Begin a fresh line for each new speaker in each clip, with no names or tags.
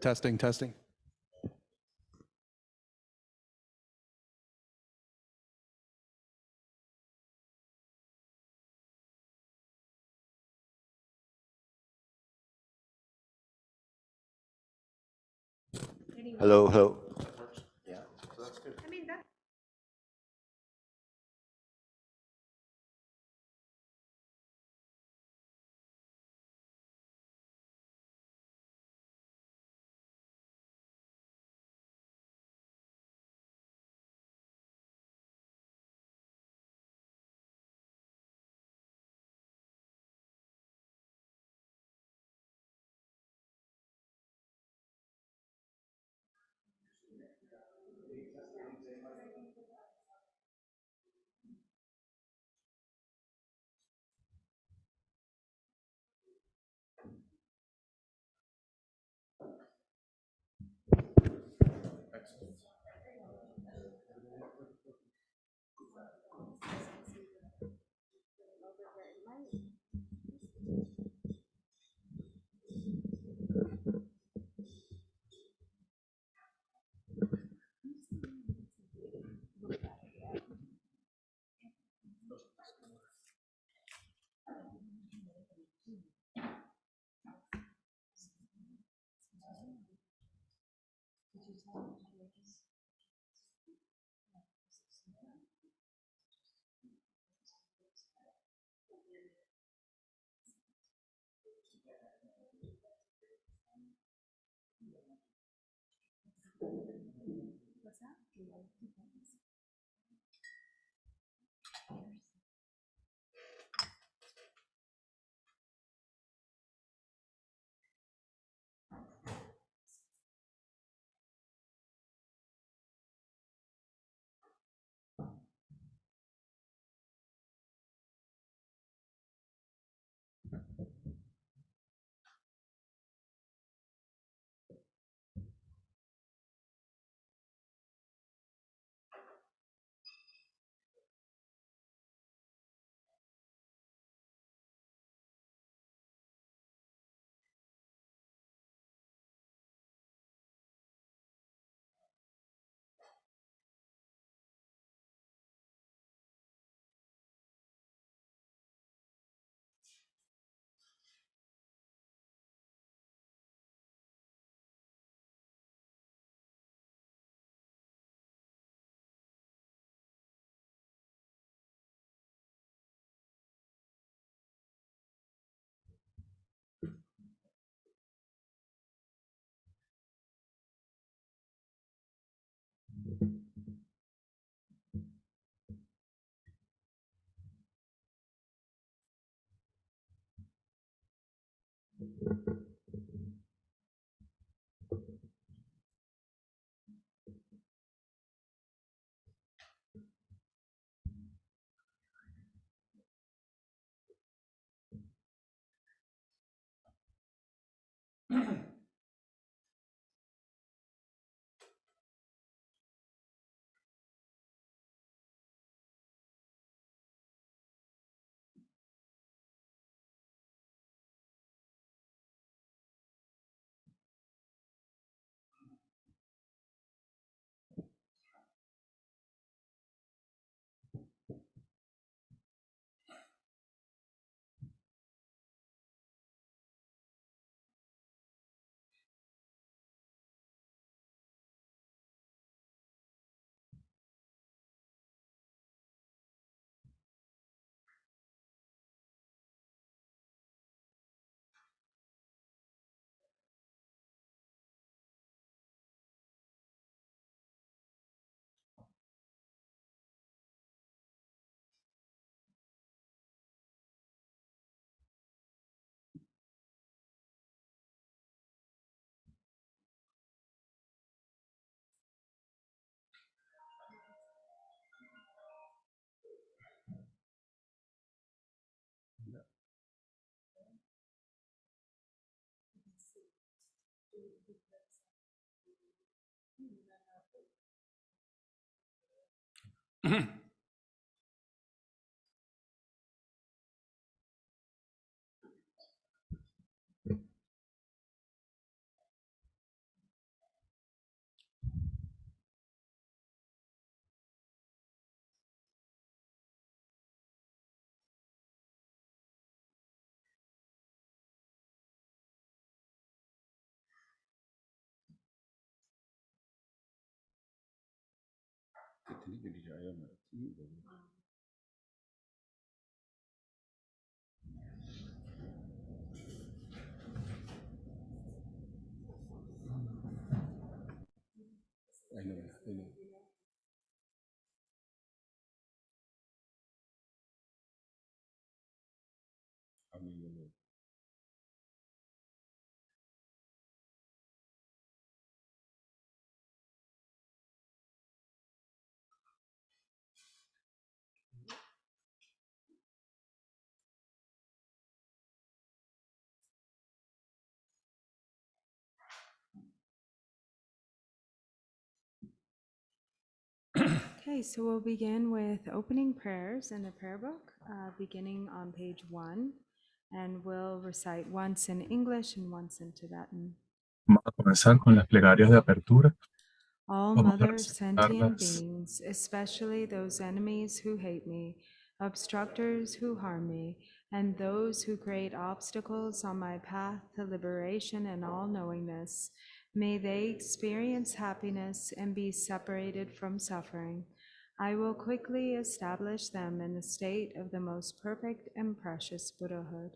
Testing, testing.
Hello, hello.
Okay, so we'll begin with opening prayers in the prayer book, beginning on page 1, and we'll recite once in English and once in Tibetan.
Vamos a comenzar con las plegarias de apertura.
All
Vamos a
mother sentient
recitarlas.
beings, especially those enemies who hate me, obstructors who harm me, and those who create obstacles on my path to liberation and all knowingness, may they experience happiness and be separated from suffering. I will quickly establish them in the state of the most perfect and precious Buddhahood.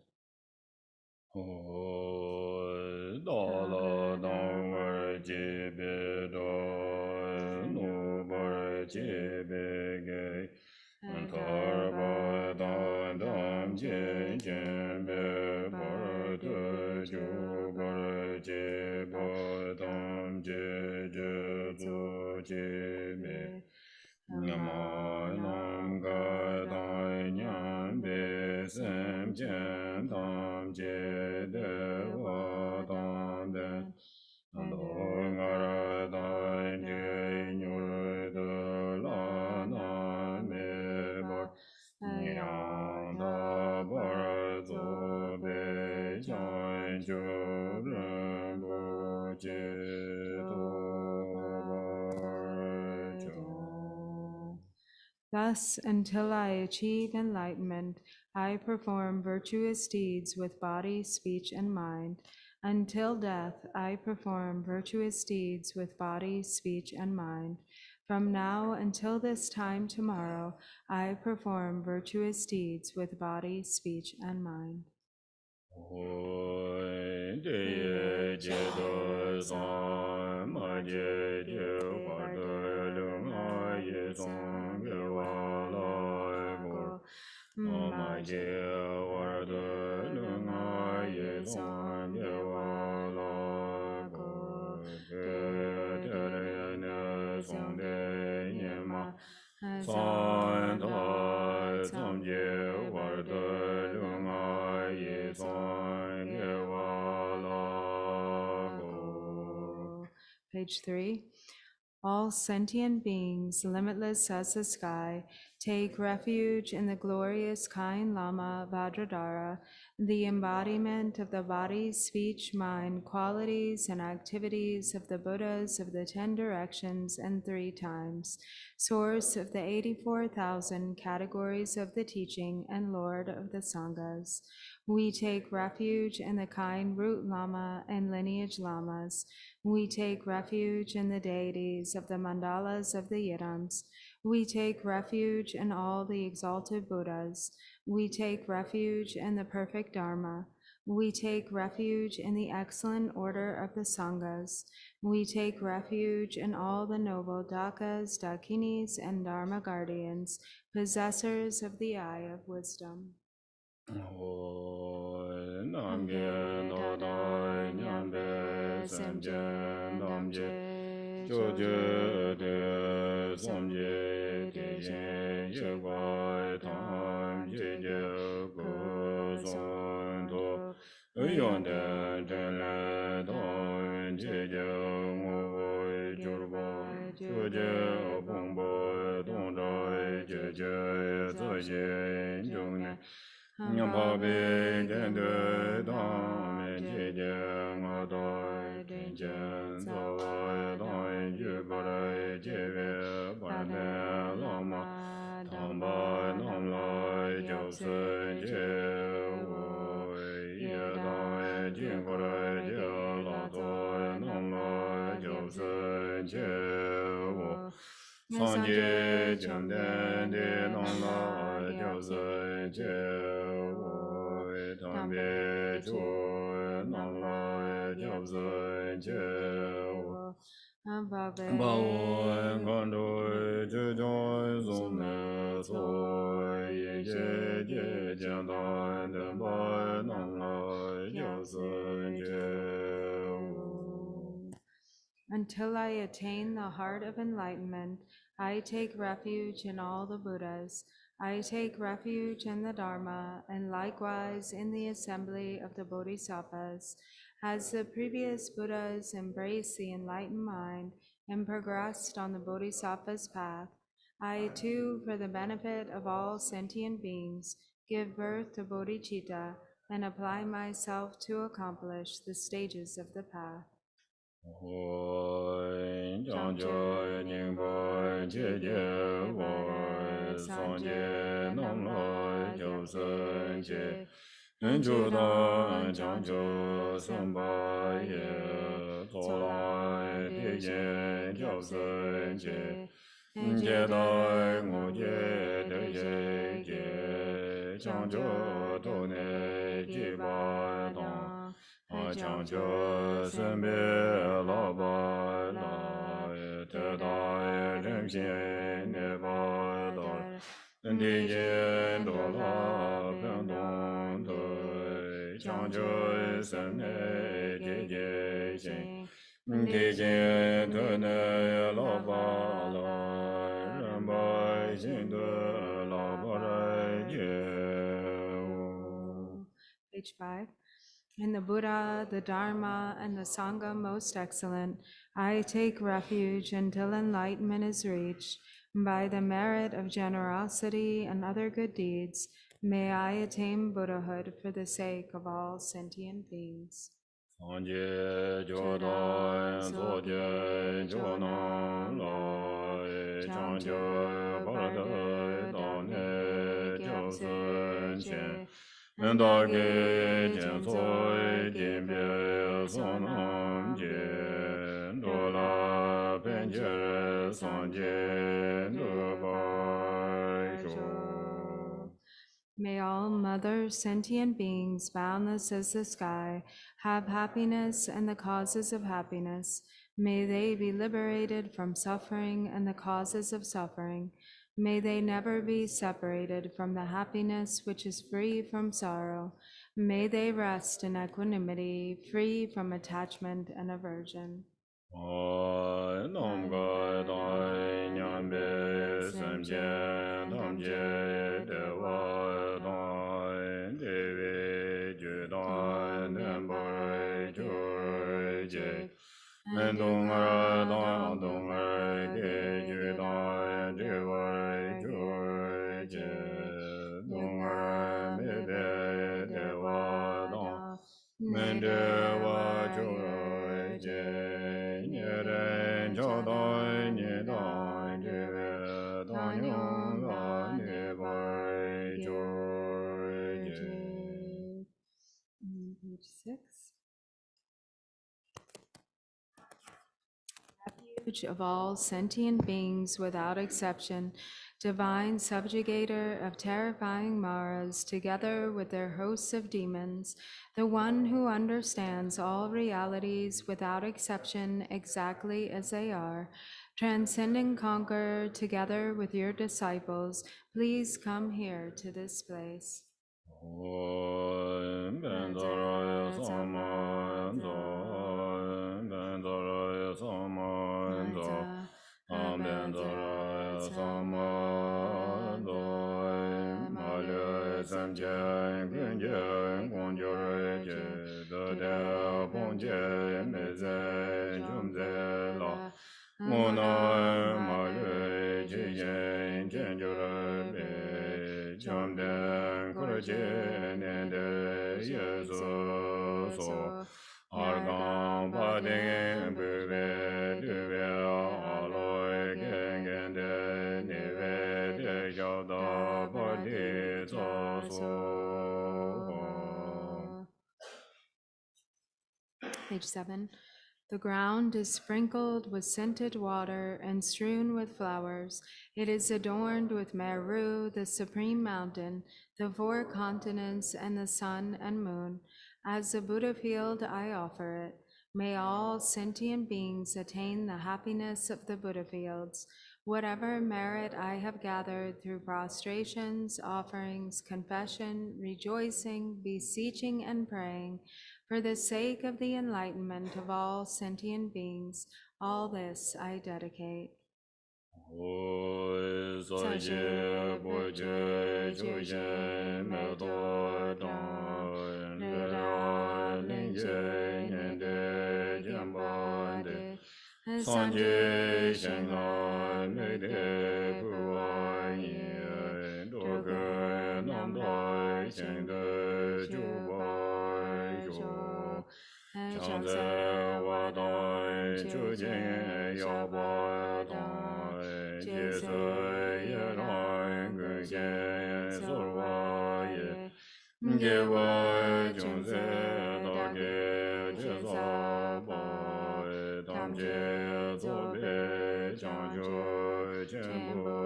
Thus, until I achieve enlightenment, I perform virtuous deeds with body, speech, and mind. Until death, I perform virtuous deeds with body, speech, and mind. From now until this time tomorrow, I perform virtuous deeds with body, speech, and mind. Page 3. All sentient beings, limitless as the sky, take refuge in the glorious kind Lama Vajradhara, the embodiment of the body, speech, mind, qualities, and activities of the Buddhas of the 10 directions and 3 times, source of the 84,000 categories of the teaching, and Lord of the Sanghas. We take refuge in the kind root Lama and lineage Lamas. We take refuge in the deities of the mandalas of the Yidams. We take refuge in all the exalted Buddhas. We take refuge in the perfect Dharma. We take refuge in the excellent order of the Sanghas. We take refuge in all the noble Dakas, Dakinis, and Dharma guardians, possessors of the eye of wisdom. Sanje Chomden De Nongla Gyabsen Chewo Tambe Cho Nongla Gyabsen Chewo Bawo Gondo Zhejiang Zongme So Ye Jie Jiandan Denpa Nongla Gyabsen Chewo. Until I attain the heart of enlightenment, I take refuge in all the Buddhas. I take refuge in the Dharma, and likewise in the assembly of the Bodhisattvas. As the previous Buddhas embraced the enlightened mind and progressed on the Bodhisattva's path, I too, for the benefit of all sentient beings, give birth to bodhicitta and apply myself to accomplish the stages of the path. Page 5. In the Buddha, the Dharma, and the Sangha most excellent, I take refuge until enlightenment is reached. By the merit of generosity and other good deeds, may I attain Buddhahood for the sake of all sentient beings. May all mother sentient beings, boundless as the sky, have happiness and the causes of happiness. May they be liberated from suffering and the causes of suffering. May they never be separated from the happiness which is free from sorrow. May they rest in equanimity, free from attachment and aversion. Page 6. Refuge of all sentient beings without exception, divine subjugator of terrifying Maras, together with their hosts of demons, the one who understands all realities without exception exactly as they are, transcending conqueror, together with your disciples, please come here to this place.
Mona Male Jiyen Genjurabe Jamden Kurajen and Yeso So Argan Badin Bube Dube Aloy Gengen Neve Yada Badi So
Page 7. The ground is sprinkled with scented water and strewn with flowers. It is adorned with Meru, the supreme mountain, the four continents, and the sun and moon. As a Buddha field, I offer it. May all sentient beings attain the happiness of the Buddha fields. Whatever merit I have gathered through prostrations, offerings, confession, rejoicing, beseeching, and praying, for the sake of the enlightenment of all sentient beings, all this I dedicate.
Sanje Shenga Mede Buaye Doge Namdai Shende Jubai Jo Chanze Wadai Chujin Yabadai Jese Yerai Guje Zorwaye Gewa Junze Dage Jezabai Damje Zobe Janjo Jembo.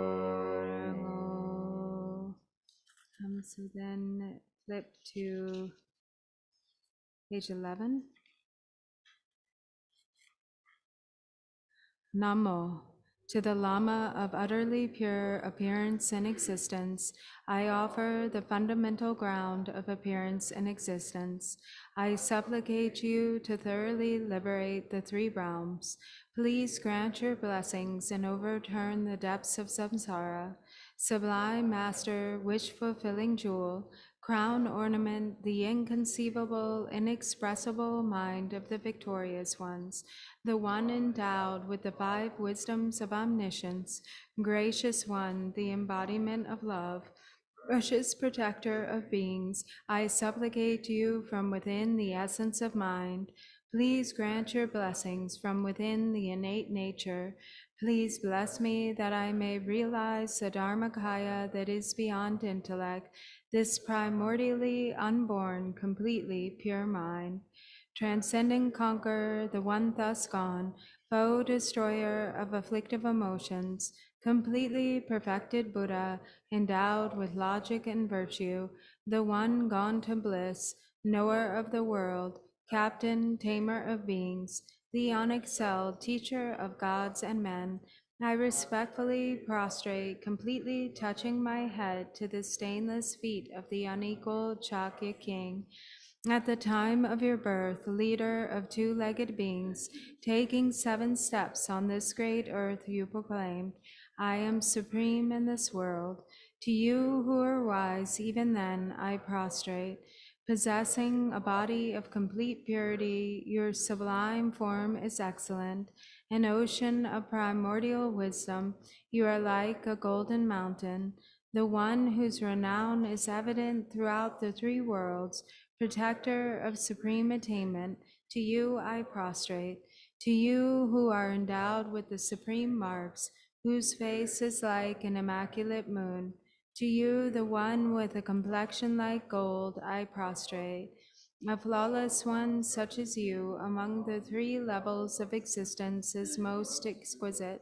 So then flip to page 11. Namo. To the Lama of utterly pure appearance and existence, I offer the fundamental ground of appearance and existence. I supplicate you to thoroughly liberate the three realms. Please grant your blessings and overturn the depths of samsara. Sublime Master, wish-fulfilling jewel, crown ornament, the inconceivable, inexpressible mind of the victorious ones, the one endowed with the five wisdoms of omniscience, gracious one, the embodiment of love, precious protector of beings, I supplicate you from within the essence of mind. Please grant your blessings from within the innate nature. Please bless me that I may realize the Dharmakaya that is beyond intellect, this primordially unborn, completely pure mind. Transcending conqueror, the one thus gone, foe destroyer of afflictive emotions, completely perfected Buddha, endowed with logic and virtue, the one gone to bliss, knower of the world, captain, tamer of beings, the unexcelled teacher of gods and men, I respectfully prostrate, completely touching my head to the stainless feet of the unequaled Shakya king. At the time of your birth, leader of two-legged beings, taking 7 steps on this great earth, you proclaimed, I am supreme in this world. To you who are wise, even then I prostrate. Possessing a body of complete purity, your sublime form is excellent. An ocean of primordial wisdom, you are like a golden mountain, the one whose renown is evident throughout the 3 worlds, protector of supreme attainment, to you I prostrate. To you who are endowed with the supreme marks, whose face is like an immaculate moon, to you, the one with a complexion like gold, I prostrate. A flawless one such as you among the 3 levels of existence is most exquisite.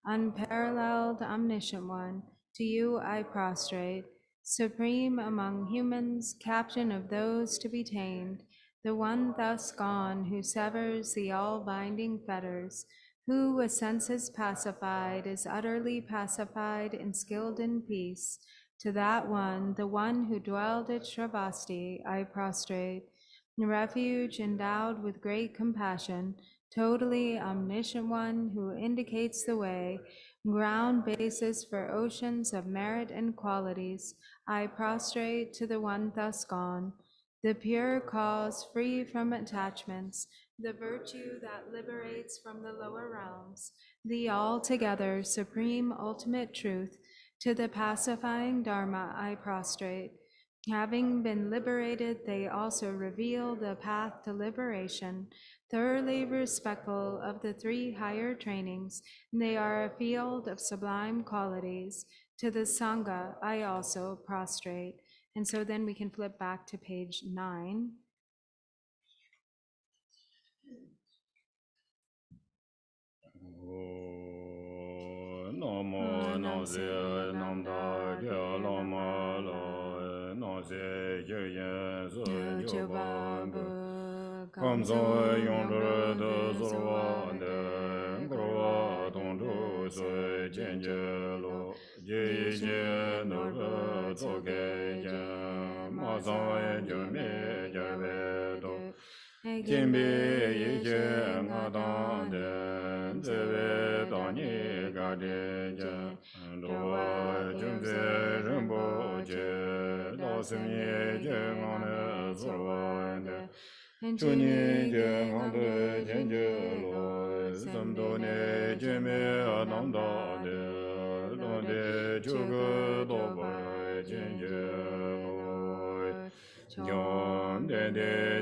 Unparalleled, omniscient one, to you I prostrate. Supreme among humans, captain of those to be tamed, the one thus gone who severs the all-binding fetters, who with senses pacified is utterly pacified and skilled in peace. To that one, the one who dwelled at Shravasti, I prostrate. Refuge endowed with great compassion, totally omniscient one who indicates the way, ground basis for oceans of merit and qualities, I prostrate to the one thus gone. the pure cause free from attachments, the virtue that liberates from the lower realms, the altogether supreme ultimate truth, to the pacifying Dharma I prostrate. Having been liberated, they also reveal the path to liberation. Thoroughly respectful of the three higher trainings, they are a field of sublime qualities. To the Sangha, I also prostrate. And so then we can flip back to page 9.
Namo Nase Namda Kya Lama La Nase Kya Su Joba Kamsa Yondra De Zorwa De Korwa Tongdu Su Jenje Lo Ji Je Nura Tsoke Je Ma San Jume Jarve Do Jimbi Yike Nga Den Zebe Dani Gade Je Doa Jumze Rimbo Je Do Simye Je Ngane Zorwa De Chuni Je Ngande Jenje Lo Samdo Ne Jime Ananda De Londe Chugu Doba Jenje Lo Yon de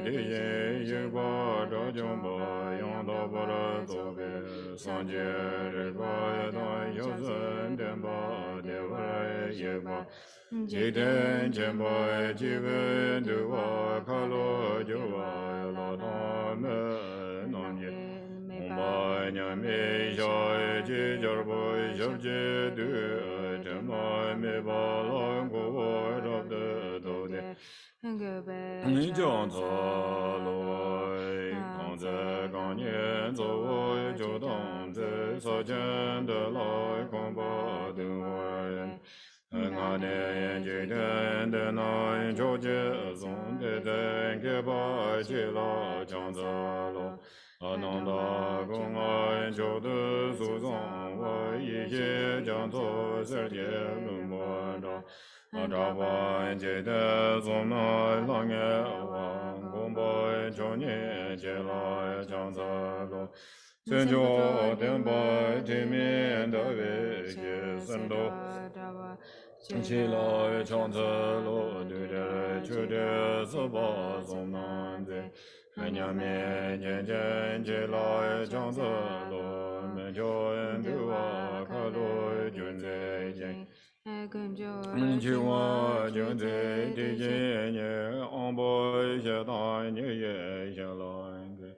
ye ye gua zhao jiong ba yang da ba ra zo be san jie re gua ye da yu zhen den ba de wa ra ye gua ji den chen ba ji wen du wa ka lo ju wa la da me nan ye Om ba nya me sha ji jar ba jar ji du zhen ma me ba la gu wa ra de do de Ni jiang zi loi, gang zi gang nian zi wei jiu dong zi, sa jian de lai gong ba de wei. Nga ne yan ji den de na yin zhou jie zong de den ge ba ji la jiang zi lo. A nang da gong a yin jiu de su zong wei yi jie jiang zi zi jie lun mo da. Zha ba jie de zong na lang ye wang gong ba jiao nian jie lai jiang zi lo. Zhen jiu dian ba ji mian de wei jie sen do. Qi lai jiang zi lo du de chu de zi ba zong nan zi. Han yang mian jian jian jie lai jiang zi lo. Men jiao yan du wa ka lo jun zi jian. Ji wa jun zi di jin ye an bo xie dan ye ye xie lai ge.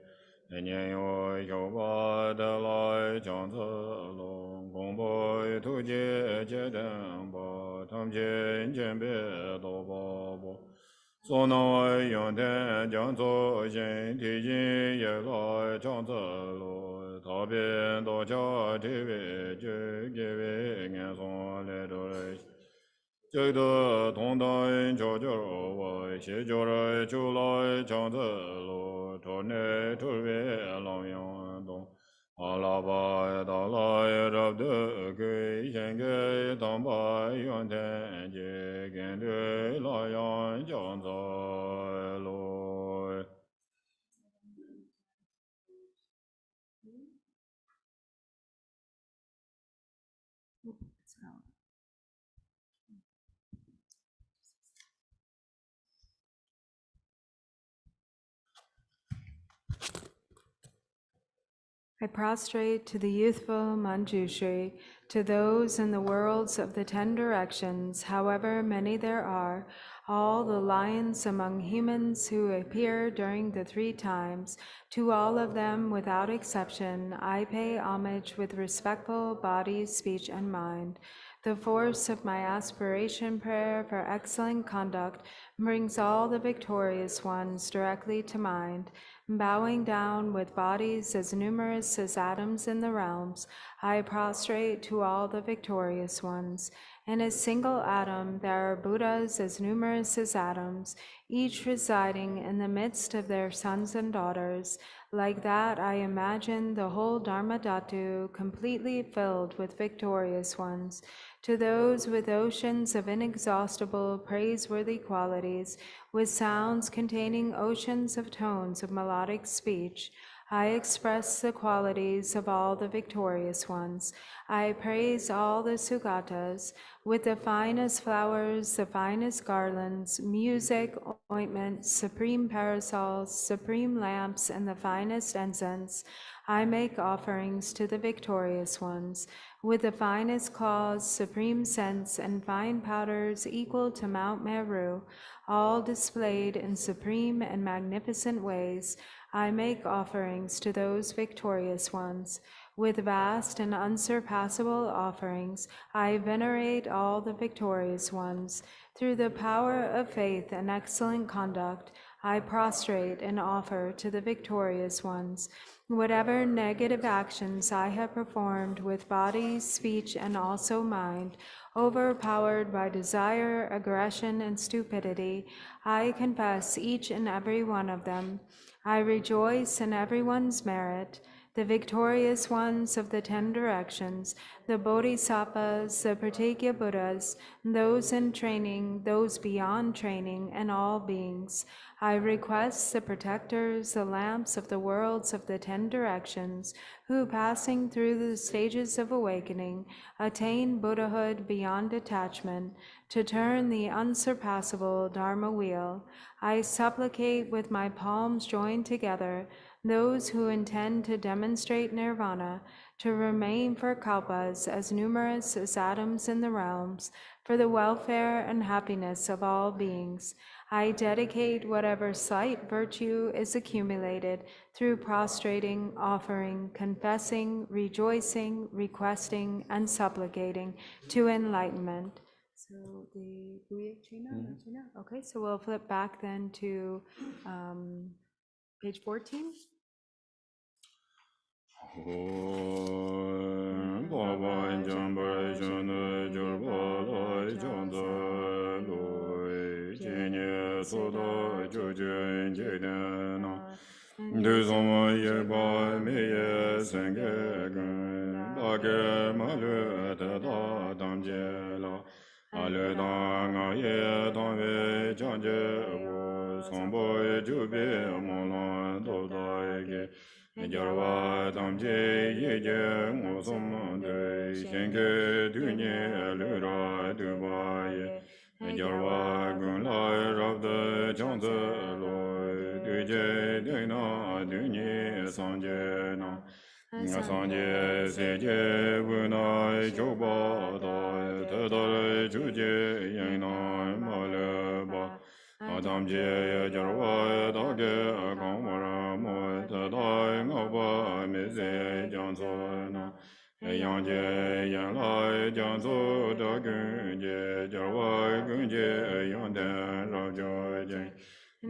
Nian yu xiu ba de lai jiang zi lo. Gong bo tu jie jie den ba. Tam jin jian bie do ba bo. 所能用天将作心提心也来将自路，他便多家体为觉给为眼松来着来。这个同等就我写就来就来将自路，朝内朝外浪阳东。阿拉巴达拉热的给献给当巴愿天界跟对拉阳将在来。
I prostrate to the youthful Manjushri, to those in the worlds of the 10 directions, however many there are, all the lions among humans who appear during the 3 times, to all of them without exception, I pay homage with respectful body, speech, and mind. The force of my aspiration prayer for excellent conduct brings all the victorious ones directly to mind. Bowing down with bodies as numerous as atoms in the realms, I prostrate to all the victorious ones. In a single atom, there are Buddhas as numerous as atoms, each residing in the midst of their sons and daughters. Like that, I imagine the whole Dharma Dhatu completely filled with victorious ones. to those with oceans of inexhaustible, praiseworthy qualities, with sounds containing oceans of tones of melodic speech, I express the qualities of all the victorious ones. I praise all the Sugatas with the finest flowers, the finest garlands, music, ointment, supreme parasols, supreme lamps, and the finest incense. I make offerings to the victorious ones with the finest claws, supreme scents, and fine powders equal to Mount Meru, all displayed in supreme and magnificent ways. I make offerings to those victorious ones. With vast and unsurpassable offerings, I venerate all the victorious ones. Through the power of faith and excellent conduct, I prostrate and offer to the victorious ones. Whatever negative actions I have performed with body, speech, and also mind, overpowered by desire, aggression, and stupidity, I confess each and every one of them. I rejoice in everyone's merit, the victorious ones of the 10 directions, the Bodhisattvas, the Pratyeka Buddhas, those in training, those beyond training, and all beings. I request the protectors, the lamps of the worlds of the 10 directions, who passing through the stages of awakening, attain Buddhahood beyond attachment, to turn the unsurpassable Dharma wheel. I supplicate with my palms joined together those who intend to demonstrate nirvana, to remain for kalpas as numerous as atoms in the realms, for the welfare and happiness of all beings. I dedicate whatever slight virtue is accumulated through prostrating, offering, confessing, rejoicing, requesting, and supplicating to enlightenment. So the Okay, so we'll flip back then to page 14.
Jarwa tamje yeje ngosom de shenge dunye lura dubaye Jarwa gunla rabde changze lo duje dena dunye sanje na Sanje seje wunai choba da tadare chuje yana malaba Adam je jarwa dage kamara mo tadai ngaba meze janzo na Yang je yang lai janzo da gunje jarwa gunje yang den rabjo je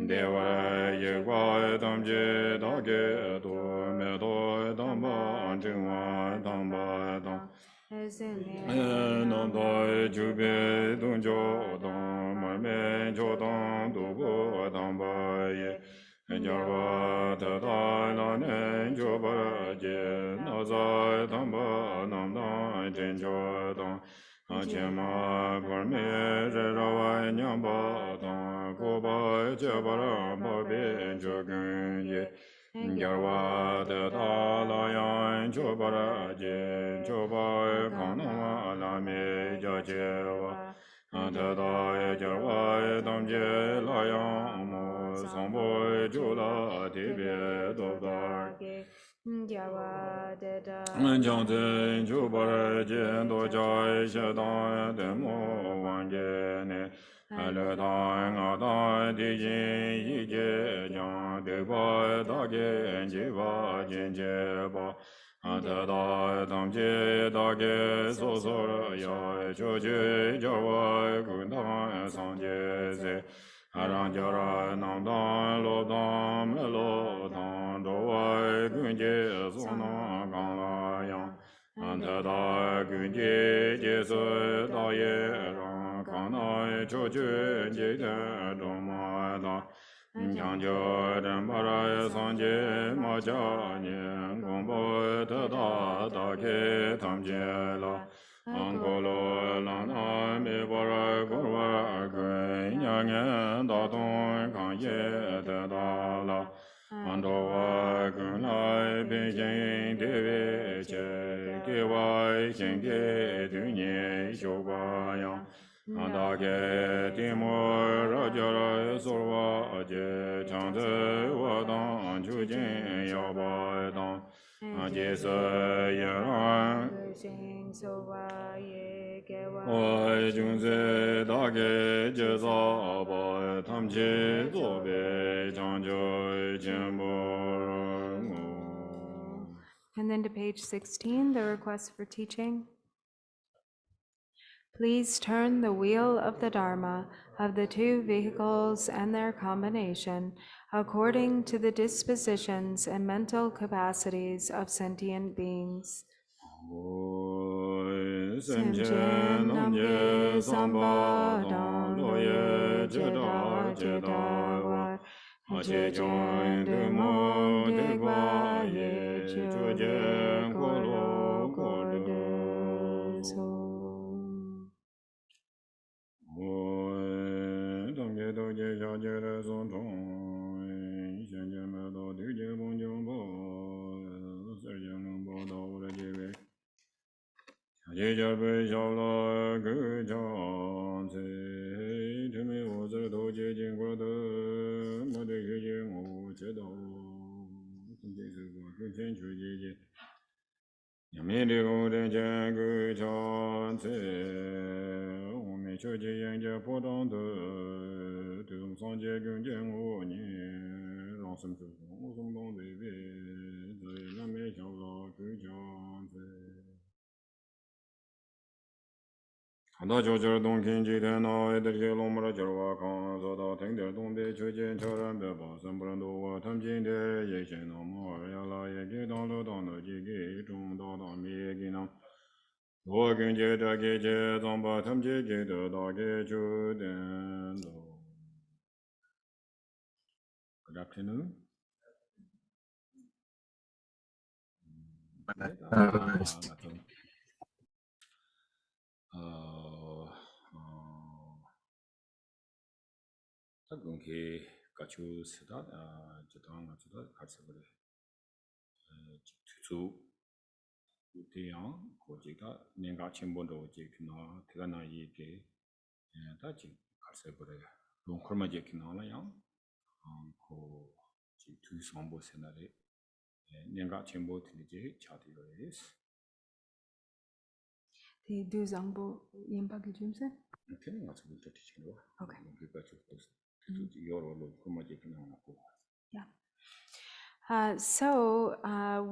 Dewa ye kwa tamje dage do me do damba jingwa damba dam Nam dai jube dunjo dam ma me jo dam do bo damba ye Jarwa ta da na ne jo ba je na za damba nam da jen jo dam Achema parme rawa nyamba ta ko ba je bara ba be jogun ye Yarwa ta ta la yan jo bara je jo ba kana la me ja je wa ta da jarwa dam je la yan mo sam bo jo la de be do da Jang zhen ju bar jian do jai she dan de mo wan je ne le dan nga dan di jin yi je jang de ba da ge ji ba jin je ba ta da dam je da ge so so ya jo je ja wa gu dan sang je ze Arang jara nam dan lo dan me lo dan do wai gun je so na gang la yang Anta da gun je je se da ye rang kan na cho je je de do ma da Yang jo den ba ra san je ma ja ni gong bo ta da da ke tam je la Angolo lana me bara gorwa gwen yang da don kan ye da da la ando wa gun lai bin yin de we che ge wai yin ge du ni xiu ba yang anda ge ti mo ra ja ra so wa je chang de wa dang ju jin yao ba dang je se ye ran Oi jun ze da ge je za ba tam che zo be chang jo jin bo
And then to page 16, the request for teaching. Please turn the wheel of the Dharma of the two vehicles and their combination according to the dispositions and mental capacities of sentient beings.
Sem chen nam ye samba dang lo ye je da wa je chen de mo de ba ye ju je ko lo ko de so dong ye do ye ya je de son tong xian je me do de je bong jong bo se je nong bo do le je be ye ja be xiao la ge jiang zi zhe me wo zhe dou jie jing guo de mo de ye jing wu jie dou dong jie zhe guo ge jian ju jie jie yang mi de gong de jian ge jiang zi wu me qiu jie yang jie po dong de de dong sang jie gong jian wu ni rang shen zhe wu song dong de be zhe lan me xiao la ge jiang zi Da jiu jiu dong kin ji de na de ji long mo jiu wa kan zo da teng de dong de qiu jian qiu ran be ba san bu ran du wa tam jin de ye xian na mo ya la ye ge dang lu dang de ji ge zhong da da mi ye ge na wo gen jie de ge jie zang ba tam ji ge de da ge ju den do. Good afternoon.
Buenas tardes.
Tagungki kachu sida jitang sida karsabare tutu uteyang kojika nenga chimbondo jekina tigana yeke ta ji karsabare longkorma jekina la yang ko ji tu sambo senare nenga chimbo tinje chadiyo es
The Du Zangbo Yinpa Gijumse?
tene nga tsubu to tichinwa
Okay.
kachu yoro longkorma jekina na ko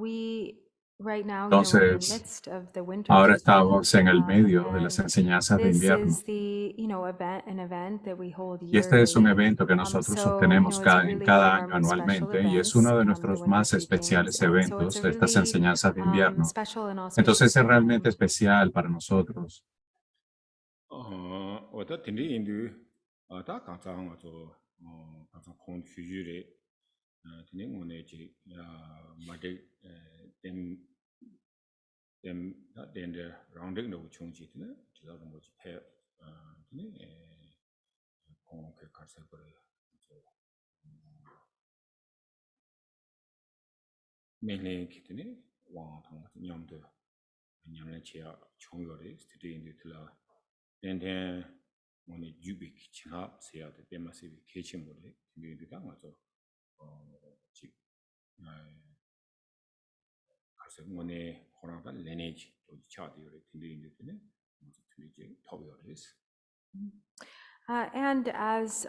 We right now, we're in the
Entonces,
midst of the winter
ahora
teaching,
estamos en el medio de las
and
enseñanzas de
this
invierno.
is the, an event that we hold
Y este es un
yearly.
evento que nosotros
So,
sostenemos
it's
en
really
cada
one of
año
our most special
anualmente y es
events,
uno de
the
nuestros
winter
más
teachings.
especiales
And so it's
eventos
a
de estas
really
enseñanzas de invierno.
special and
Entonces
auspicious
es realmente
time.
especial para nosotros.
oda tindi indu da kanchang azo kanchang kong fuju re tindi ngone ji ma de dem da den de rounding no chung ji tne ji da mo ji pe tni kong ke karse pare mele ki tne wang thang nyam de nyam le chia chung yo re tindi indu tla den den ngone jubi ki chha se ya de be ma se ke chi mo re tindi indu da ma zo ji karse ngone horang da lineage to cha de yo re tindi indu tne mo tindi ji top yo re
And as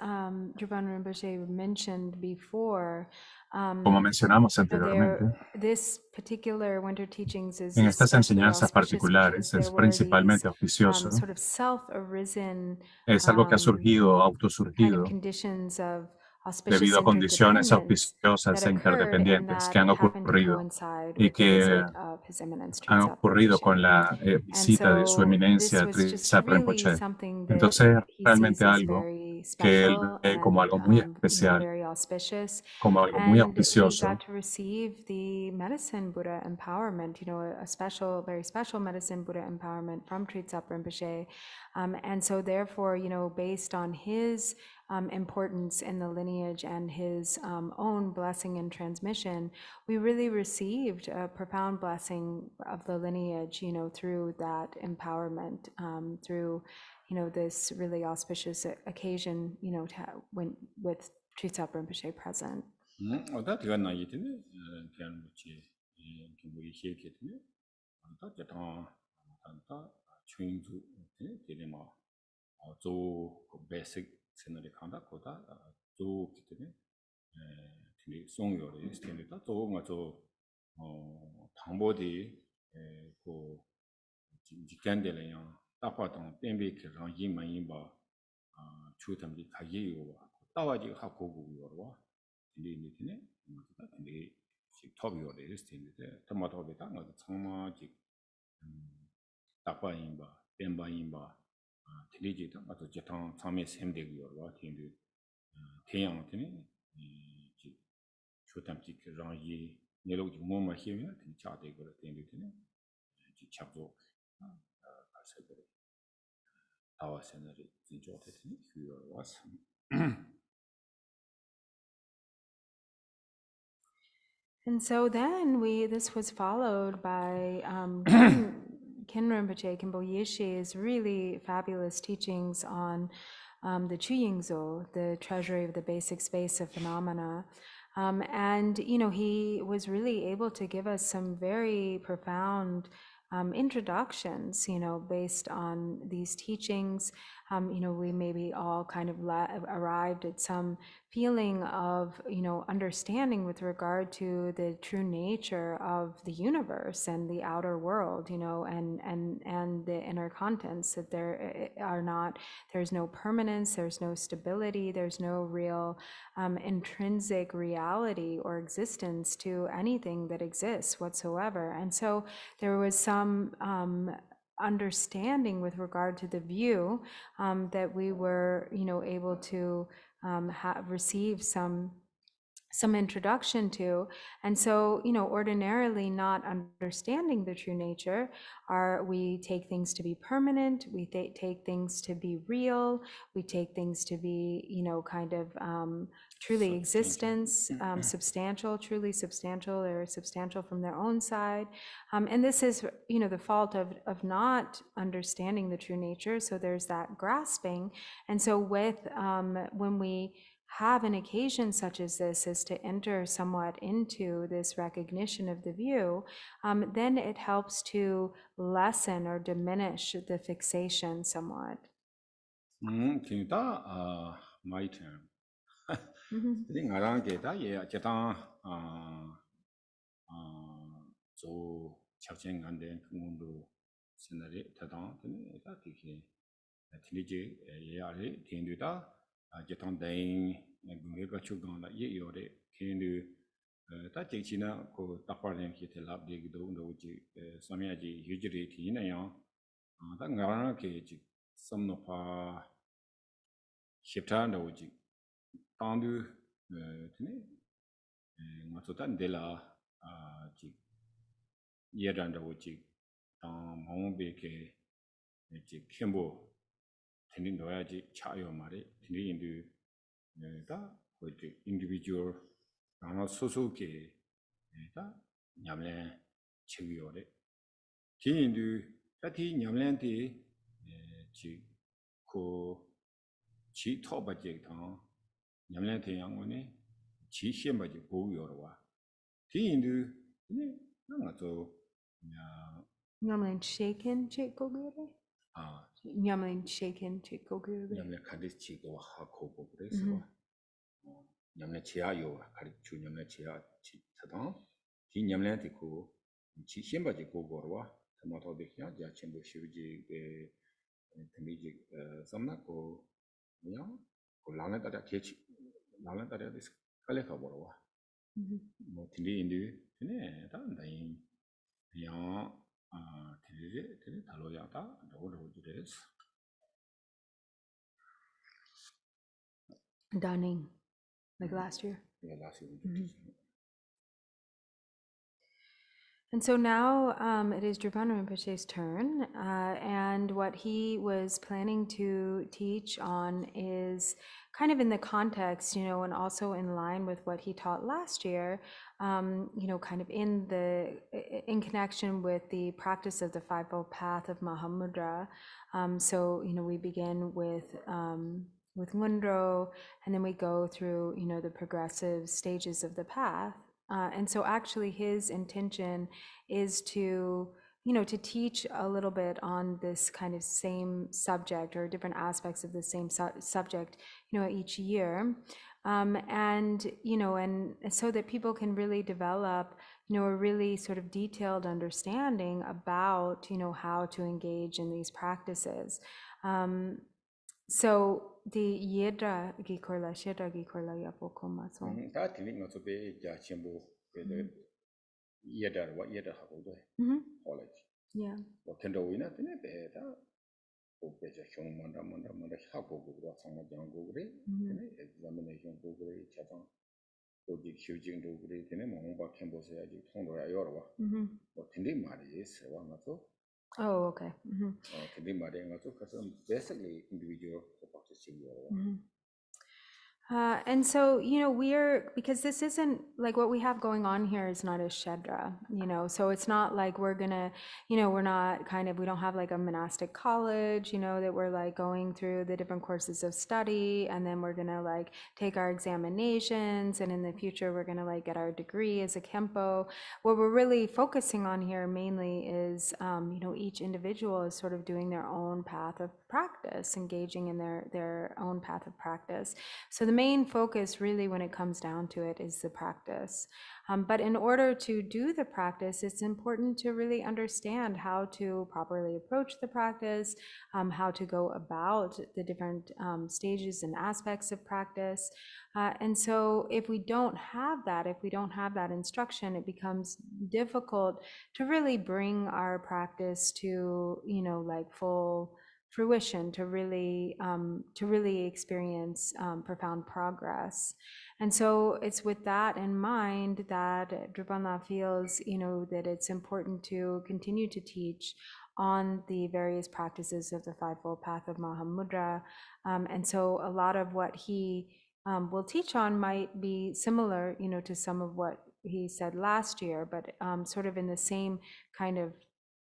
Drupal Rinpoche mentioned before,
Como mencionamos anteriormente,
this particular winter teachings is
en estas
especially
enseñanzas
auspicious
particulares
because
es
there were
principalmente
these
auspicioso,
sort of self-arisen
es algo que ha surgido,
kind of
autosurgido,
conditions of auspicious
debido a condiciones
interdependence that
auspiciosas e
occurred and
interdependientes
that
que han
happened to
ocurrido
coincide
y
with the
que
visit of His Eminence
han
Trilsa
ocurrido con
Rinpoche.
la
And
visita de su
so this
eminencia
was just
Trilsa
really
Rinpoche.
something that
Entonces,
he
realmente
sees as
algo
very very
que él
special
ve como
and
algo muy
you know,
especial,
very auspicious.
como algo muy
And we
auspicioso.
got to receive the medicine Buddha empowerment, you know, a special, very special medicine Buddha empowerment from Tritsap Rinpoche. And so therefore, you know, based on his importance in the lineage and his own blessing and transmission, we really received a profound blessing of the lineage, you know, through that empowerment, through, you know, this really auspicious occasion, you know, when with Tritsap Rinpoche present.
어다 대가나 이때네 대한 뭐지 김부리 시에게네 어다 제타 단다 추인주 되네마 조 베이직 세너리 칸다 거다 조 기때네 되게 송요리 스탠드다 조가 조 당보디 그 직간데래요 딱바동 뱀비케랑 이만이바 추탐디 가게요 따와지 하고고요 리니티네 근데 톱이요래 스탠드데 토마토베다 뭐 정마지 딱바인바 뱀바인바 트리지다 아또 제탕 참에 샘되고요 텐데 태양한테는 이 추탐지 그랑이 내려오지 뭐마 힘이나 차대 그럴 텐데네 잡고 가서 그래 다와세너리 진조했더니 그거 왔어
And so then this was followed by Ken Rinpoche, Kimbo Yeshe's really fabulous teachings on the Chuyingzo, the treasury of the basic space of phenomena. And, you know, he was really able to give us some very profound introductions, you know, based on these teachings. You know, we maybe all kind of arrived at some feeling of, you know, understanding with regard to the true nature of the universe and the outer world, you know, and the inner contents, that there's no permanence, there's no stability, there's no real intrinsic reality or existence to anything that exists whatsoever. And so there was some understanding with regard to the view that we were, you know, able to receive some introduction to. And so, you know, ordinarily not understanding the true nature, we take things to be permanent, we take things to be real, we take things to be, you know, kind of truly existence, substantial, truly substantial, or substantial from their own side. And this is, you know, the fault of not understanding the true nature. So there's that grasping. And so when we have an occasion such as this, is to enter somewhat into this recognition of the view, then it helps to lessen or diminish the fixation somewhat.
진짜 my turn 근데 나랑 게다 예 제타 저 착쟁한데 그문도 시나리 대단 근데 다 되게 틀리지 예야리 된다 제탄 대인 그게가 추가나 예요래 걔네 다 제치나 그 딱바른 기텔랍 되기도 노지 소미야지 유지리 티나요 다 나랑 게 섬노파 십타노지 당두 드네 맞었단 데라 지 예란도지 당 몽베케 지 캠보 드는 넣어야지 차요 말이 드는인도 다 그게 individual 나나 소소게 다 냠래 책이요래 디인도 다티 냠래한테 지그 지 토바지 당 냠래한테 양원에 지 시험바지 보여와 디인도 네 나가서
Nyamlin shaken chikogure? Nyamlin shaken chikogure?
냠래 가르치고 하고 그래서 냠래 지하요 가르치 냠래 지하 지타당 디 냠래한테 지 시험바지 고거와 토마토데 그냥 자 첨부 쉬우지 데미지 섬나고 그냥 랑에 따라 개치 랑에 따라 돼서 칼레가 버와 뭐 딘디인디 네 다다인 그냥 딘디 달로야다 너도 그래서
Dunning, like last year.
Yeah, last year.
And so now it is Drupal Rinpoche's turn, and what he was planning to teach on is kind of in the context, and also in line with what he taught last year, kind of in connection with the practice of the Fivefold Path of Mahamudra. So, we begin with Ngundro, and then we go through, the progressive stages of the path. And so actually his intention is to, to teach a little bit on this kind of same subject or different aspects of the same subject, each year. And so that people can really develop, a really sort of detailed understanding about, how to engage in these practices. So the yedra gikorla, shedra gikorla yapokoma. So.
다 틀린 거 저배 자 전부 그 예다 와 예다 하고도 콜레지.
Yeah.
뭐 텐더위나 되네 배다. 오페자 쇼만다 만다 하고 그거 상마 장고 그래. 되네 examination 고 그래 자장 고지 휴징도 그래 되네 뭐 캠보스야지 통로야 여러 와. 뭐 텐데 말이 세와 가서
Oh, okay.
텐데 말이 가서 가서 basically individual practice 요.
And so, because this isn't like what we have going on here is not a Shedra, so it's not like we're gonna, we're not we don't have like a monastic college, that we're like going through the different courses of study and then we're gonna like take our examinations and in the future we're gonna like get our degree as a Kempo. What we're really focusing on here mainly is, each individual is sort of doing their own path of practice, engaging in their own path of practice. So the main focus really when it comes down to it is the practice. But in order to do the practice, it's important to really understand how to properly approach the practice, how to go about the different stages and aspects of practice. And so if we don't have that instruction, it becomes difficult to really bring our practice to, like full fruition, to really experience profound progress. And so it's with that in mind that Drupal feels, that it's important to continue to teach on the various practices of the Fivefold Path of Mahamudra. And so a lot of what he will teach on might be similar, to some of what he said last year, but sort of in the same kind of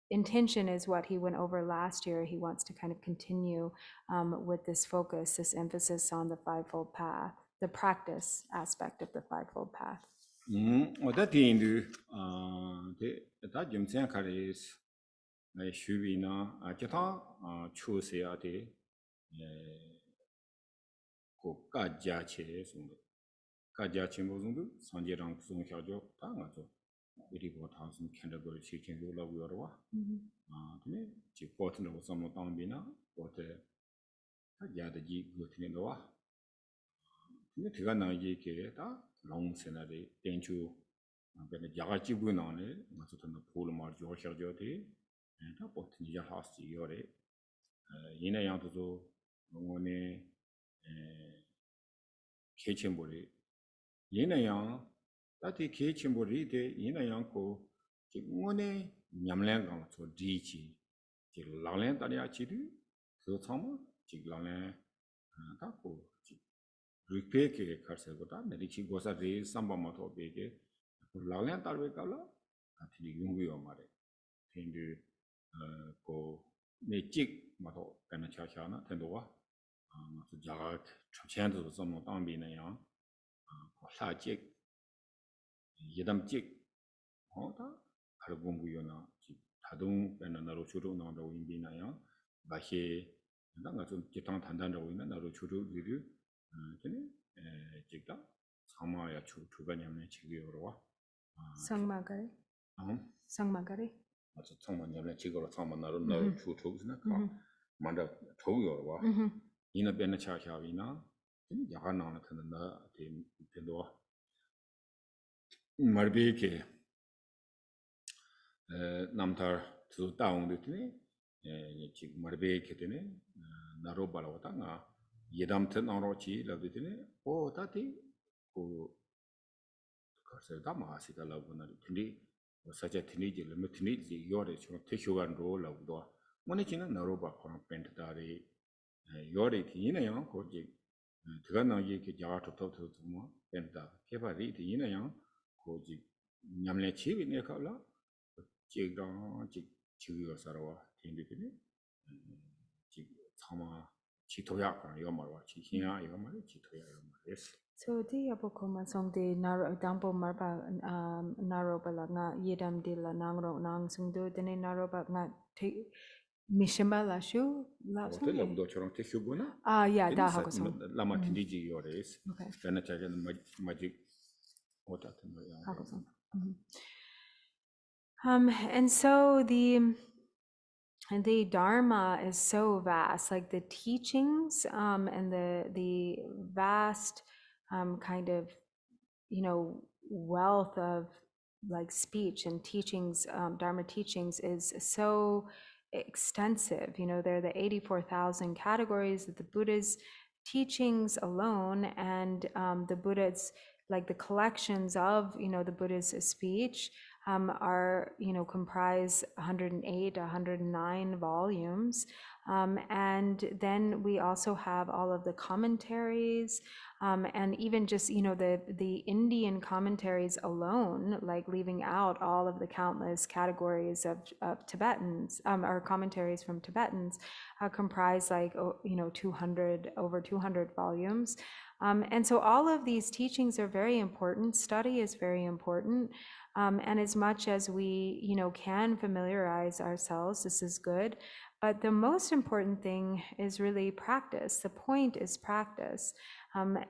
intention is what he went over last year. He wants to kind of continue with this focus, this emphasis on the Fivefold Path, the practice aspect of the Fivefold Path.
어다 뒤인도 다 점생 카레스 나 슈비나 아기타 추세야 돼 고가자체 정도 가자체 정도 선제랑 구성하죠 다 맞죠 그리고 다음 캔더버리 시킨도 라고 여러와 근데 지 버튼으로 섬로 땅비나 버튼 야다지 그트는 거와 근데 제가 나이게 다 롱세나리 땡추 근데 야가지고 나네 맞서 더 폴 마르죠 셔져데 다 버튼 야 하스 요래 이내 양도도 응원에 개침보리 이내 양 다티 개침보리 데 이내 양고 응원에 냠랭 강서 디치 지 랑랭 따리아치도 그 참아 지 랑랭 다고 리페케 카르세고다 메디치 고사리 삼바마토 베게 라랭 따르베깔라 아티 용구요 말에 텐드 고 네직 마토 페나차샤나 텐도와 마토 자가 초첸도 좀노 땅비네요 사직 예담직 다 가르공구요나 다동 페나나로 주로 나온다고 인비나요 바시 내가 좀 기타 단단하고 있는 나로 주로 리뷰 저는 제가 사마야 주간염에 지기로와
Sangmagari. Sangmagari.
맞아 상만염에 지기로 사만나로 나로 주초스나 만다 저요와 이나 변의 차샤위나 야간 나오는 나 된도 말비게 남타 두 다운도 되네 지금 말비게 되네 나로 발아왔다가 Yedam ten orochi labditine o tati ko karse da maasita labuna tindi sacha tindi je lemme tindi je yore chon te shugan ro labdo mone china naroba kon pent dare yore ti yina yang ko je tiga na ye ke jaga to to mo pent da ke ba ri ti yina yang ko je nyamle chi bi ne ka la je dang je chi yo sarwa tindi tindi je chama chi toya ka yo marwa chi hiya yo mar chi toya yo mar yes.
So di aboko masong di naro dampo marpa naroba la nga yedam di la nangro nang sungdo dene naroba nga te mishimba la shu la
Hotel
song.
labdo chorong te shubuna.
Yeah,
Tini
da
sa
hago song.
lama tindi ji yores.
Okay.
Dana chaga magic ota tino ya.
Hago song. And so the Dharma is so vast, like the teachings and the vast kind of, wealth of like speech and teachings, Dharma teachings is so extensive. There are the 84,000 categories of the Buddha's teachings alone, and the Buddha's, like the collections of, the Buddha's speech are, comprise 108, 109 volumes. And then we also have all of the commentaries, and even just, the Indian commentaries alone, like leaving out all of the countless categories of Tibetans, or commentaries from Tibetans, comprise like, over 200 volumes. And so all of these teachings are very important. Study is very important. And as much as we, can familiarize ourselves, this is good. But the most important thing is really practice. The point is practice.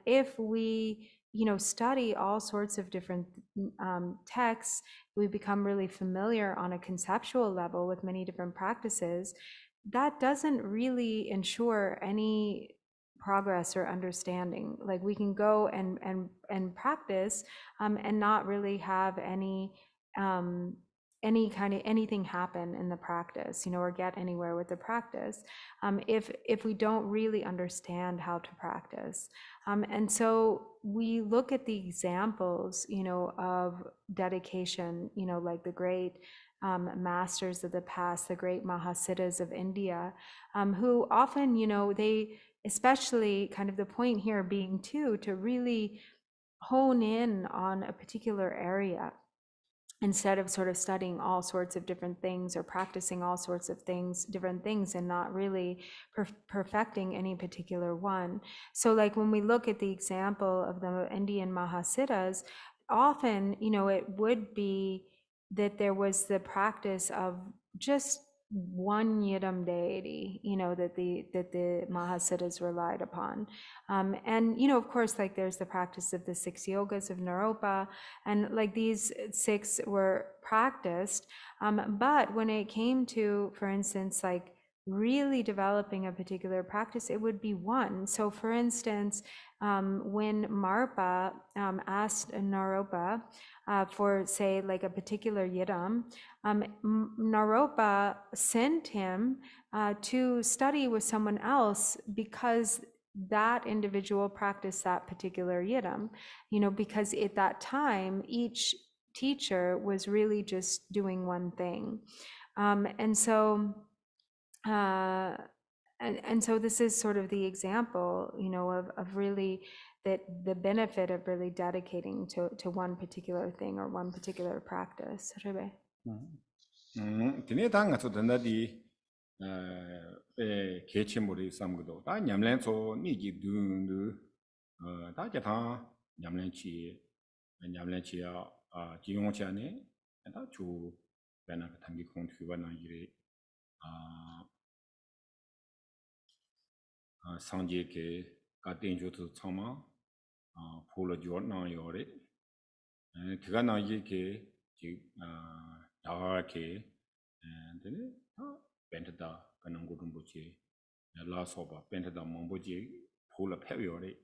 If we, study all sorts of different texts, we become really familiar on a conceptual level with many different practices. That doesn't really ensure any progress or understanding. Like we can go and practice and not really have any kind of anything happen in the practice, or get anywhere with the practice, if we don't really understand how to practice. And so we look at the examples, of dedication, like the great masters of the past, the great Mahasiddhas of India, who often, they, especially kind of the point here being too, to really hone in on a particular area instead of sort of studying all sorts of different things or practicing all sorts of different things and not really perfecting any particular one. So like when we look at the example of the Indian Mahasiddhas, often, it would be that there was the practice of just one Yidam deity, that the Mahasiddhas relied upon. And, of course, like there's the practice of the 6 yogas of Naropa, and like these 6 were practiced. But when it came to, for instance, like really developing a particular practice, it would be one. So for instance, when Marpa asked Naropa for, say, like a particular yidam, Naropa sent him to study with someone else because that individual practiced that particular yidam, because at that time, each teacher was really just doing one thing. And so this is sort of the example, of really that the benefit of really dedicating to one particular thing or one particular practice. Rebe.
Tini ta nga tsu tanda di kechi muri samgudo. Ta nyamlen tso ni ji dun du. Ta kya ta nyamlen chi ya ji yong cha ne. Ta chu bena ka tangi kong tu ba na yire. Sangye ke ka tenjo tu tsama. Pula jor na yore. Tiga na ye ke dawa ke. Tene pentada kanangu rumbuchi la soba pentada mambuji pula pevore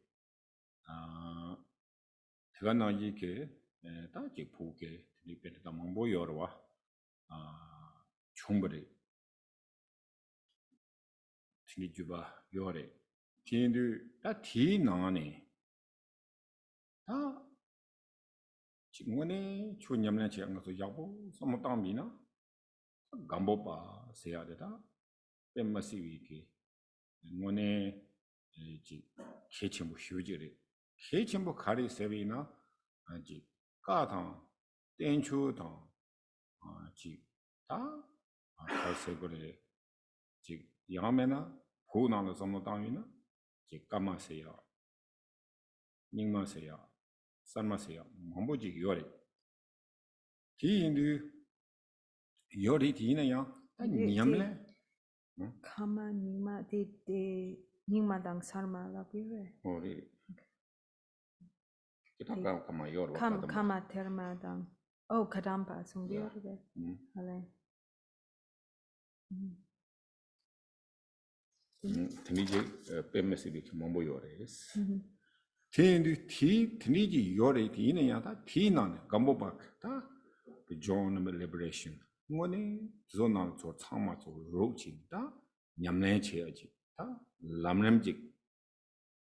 tigana yi ke ta ji pu ke ni pentada mambo yorwa chumbare tini juba yore 티인들 다 티나네 다 지금에 추념내 지양가서 야보 소모땅미나 감보바 세야되다 뱀마시위기 뭐네 지 개침부 휴지를 개침부 가리 세비나 지 까당 땡추당 지다 갈세 그래 지 양면나 고나는 소모땅미나 지 까마세야 닝마세야 산마세야 뭐지 요래 디인도 요리 디네야 냠래
Kama Nima de Nima Dang Sarma Labire.
우리 kita kama yor
Kama Terma Dang. Oh, Kadampa, Sungiore. Hale.
드니지 뱀메시비 뭐뭐 요래스 디인도 디 드니지 요래 디네야다 디나네 감보박다 그 존 리버레이션 뭐네 존나 저 참마 저 로칭다 냠내 쳐야지 다 람렘직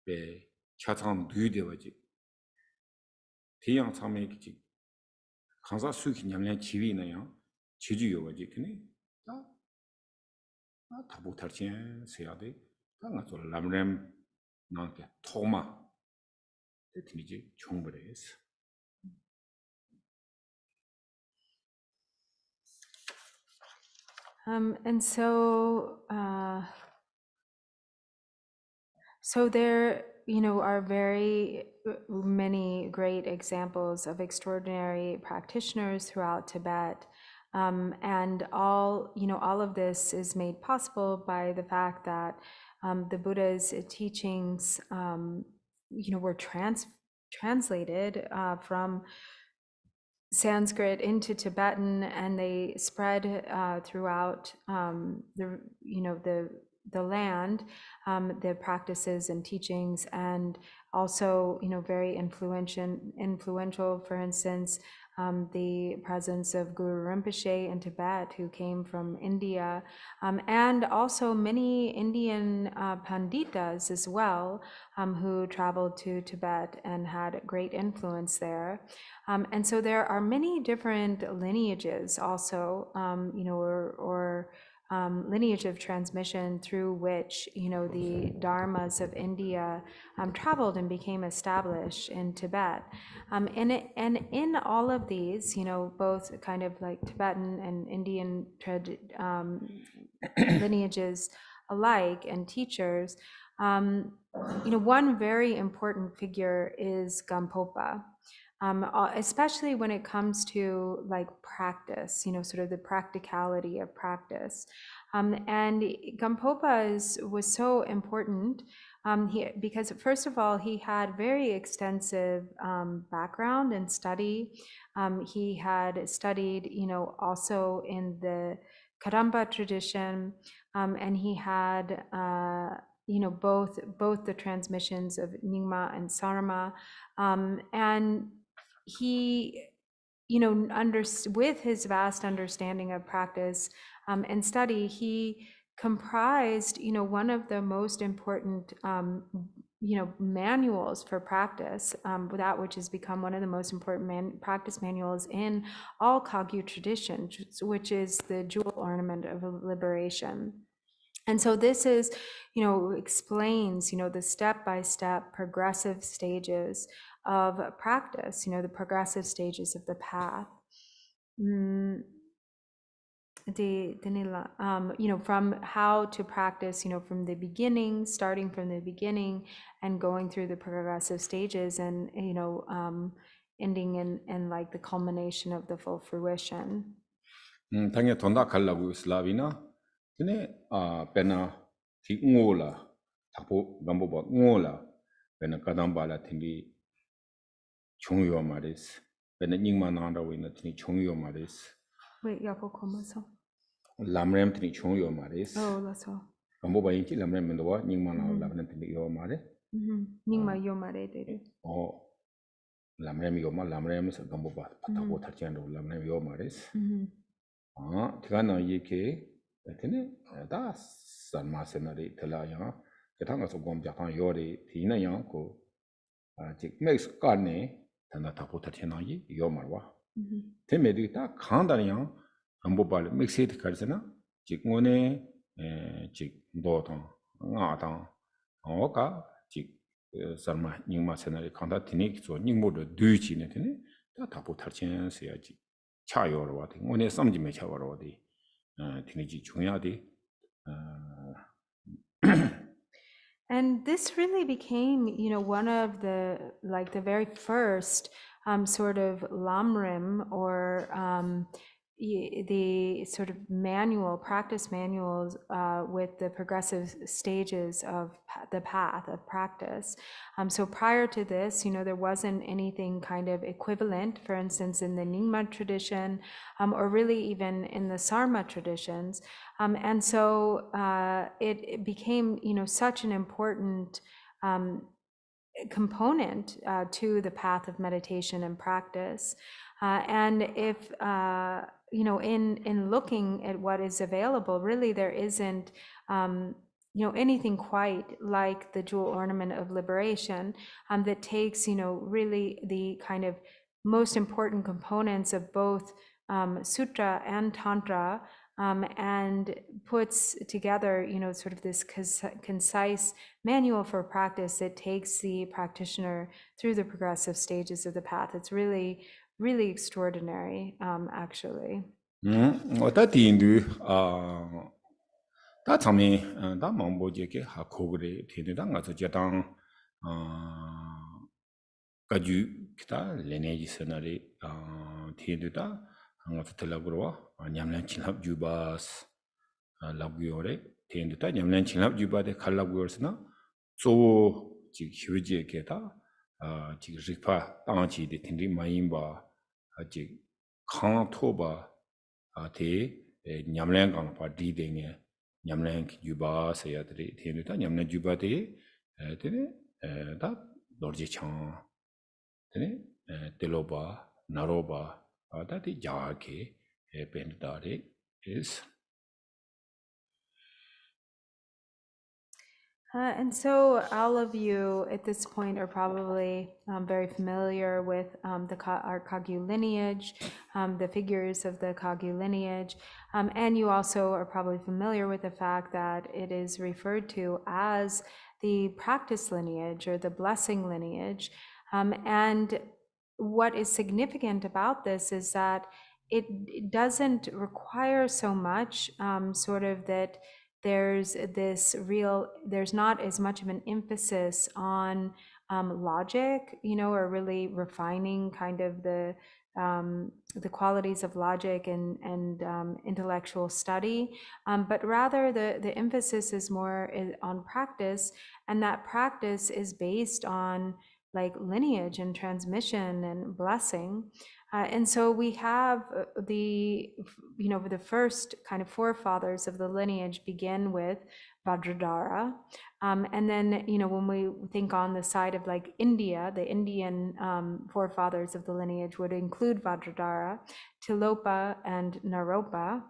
배 차창 뒤되어지 대양 참매기지 강사 수기 냠내 지위나요 지주요지 그네 다 못할지 세야 돼. 나 저 람렘 나한테 토마 되지 충분해서.
And so, so there, are very many great examples of extraordinary practitioners throughout Tibet. And all of this is made possible by the fact that the Buddha's teachings, were translated from Sanskrit into Tibetan, and they spread throughout the land, the practices and teachings, and also very influential. For instance, the presence of Guru Rinpoche in Tibet, who came from India, and also many Indian Panditas as well, who traveled to Tibet and had great influence there. And so there are many different lineages also, or lineage of transmission through which, the dharmas of India traveled and became established in Tibet. And in all of these, both kind of like Tibetan and Indian lineages alike and teachers, one very important figure is Gampopa. Especially when it comes to like practice, sort of the practicality of practice. And Gampopa was so important because first of all, he had very extensive background and study. He had studied, also in the Kadampa tradition, and he had both the transmissions of Nyingma and Sarma, and he, with his vast understanding of practice and study, he comprised, one of the most important, manuals for practice, that which has become one of the most important practice manuals in all Kagyu tradition, which is the jewel ornament of liberation. And so this is, explains, the step-by-step progressive stages of practice, the progressive stages of the path. From how to practice, from the beginning, starting from the beginning and going through the progressive stages and, ending in like the culmination of the full fruition.
당에 돈다 갈라고 슬라비나 근데 베나 디응올라 타보 감보바 응올라 베나 까담발라 틴디 총요 말이스 베나 닝만나라고 있는 틴디 총요 말이스
Wait, 야보 코마서.
람렘 틴디 총요 말이스
라서.
감보바 인기 람렘 mendo와 닝만나 람렘 틴디 요 말에
닝마 요 말에 데르.
람렘 요 말 람렘에서 감보바 타보 탈지한도 람렘 요 말이스 티가나 이게 되네 다 산마세나리 telaya
Katanga so gom jatan yori tina yang ko chik mix karne tanda tapu tatena yi yomarwa. Te medi ta khandar yang ambo bal mixit karsana chik ngone chik do tang nga tang oka chik sarma nyingma senari khanda tini so nyingmo de du chi ne tene ta tapu tarchen se ya chik cha yorwa de ngone samji me cha warwa de tini ji chungya de
And this really became, one of the very first sort of lamrim or the sort of practice manuals with the progressive stages of the path of practice. So prior to this, there wasn't anything kind of equivalent, for instance, in the Nyingma tradition, or really even in the Sarma traditions. And so it became, such an important component to the path of meditation and practice. And if, in looking at what is available, really there isn't, anything quite like the jewel ornament of liberation that takes, really the kind of most important components of both sutra and tantra and puts together, sort of this concise manual for practice that takes the practitioner through the progressive stages of the path. It's really, really extraordinary, actually.
어따 디인두 다 참이 다 망보제게 하코그레 테네다 가서 제당 가주 기타 레네지 세나리 테네다 가서 telagro 냠란 친합 주바스 라부요레 테네다 냠란 친합 주바데 칼라부요스나 조 지 휴지에게다 지 리파 땅치데 텐리 마임바 지 칸토바 ate nyamlen kang pa di denge nyamlen juba se ya de tenu ta nyamlen juba de tene da dorje chang tene teloba naroba da de ja ke pen da de is
And so all of you at this point are probably very familiar with our Kagyu lineage, the figures of the Kagyu lineage, and you also are probably familiar with the fact that it is referred to as the practice lineage or the blessing lineage. And what is significant about this is that it doesn't require so much sort of that there's not as much of an emphasis on logic, or really refining kind of the qualities of logic and intellectual study, but rather the emphasis is more on practice, and that practice is based on like lineage and transmission and blessing. And so we have the first kind of forefathers of the lineage begin with Vajradhara. And then, when we think on the side of like India, the Indian forefathers of the lineage would include Vajradhara, Tilopa, and Naropa.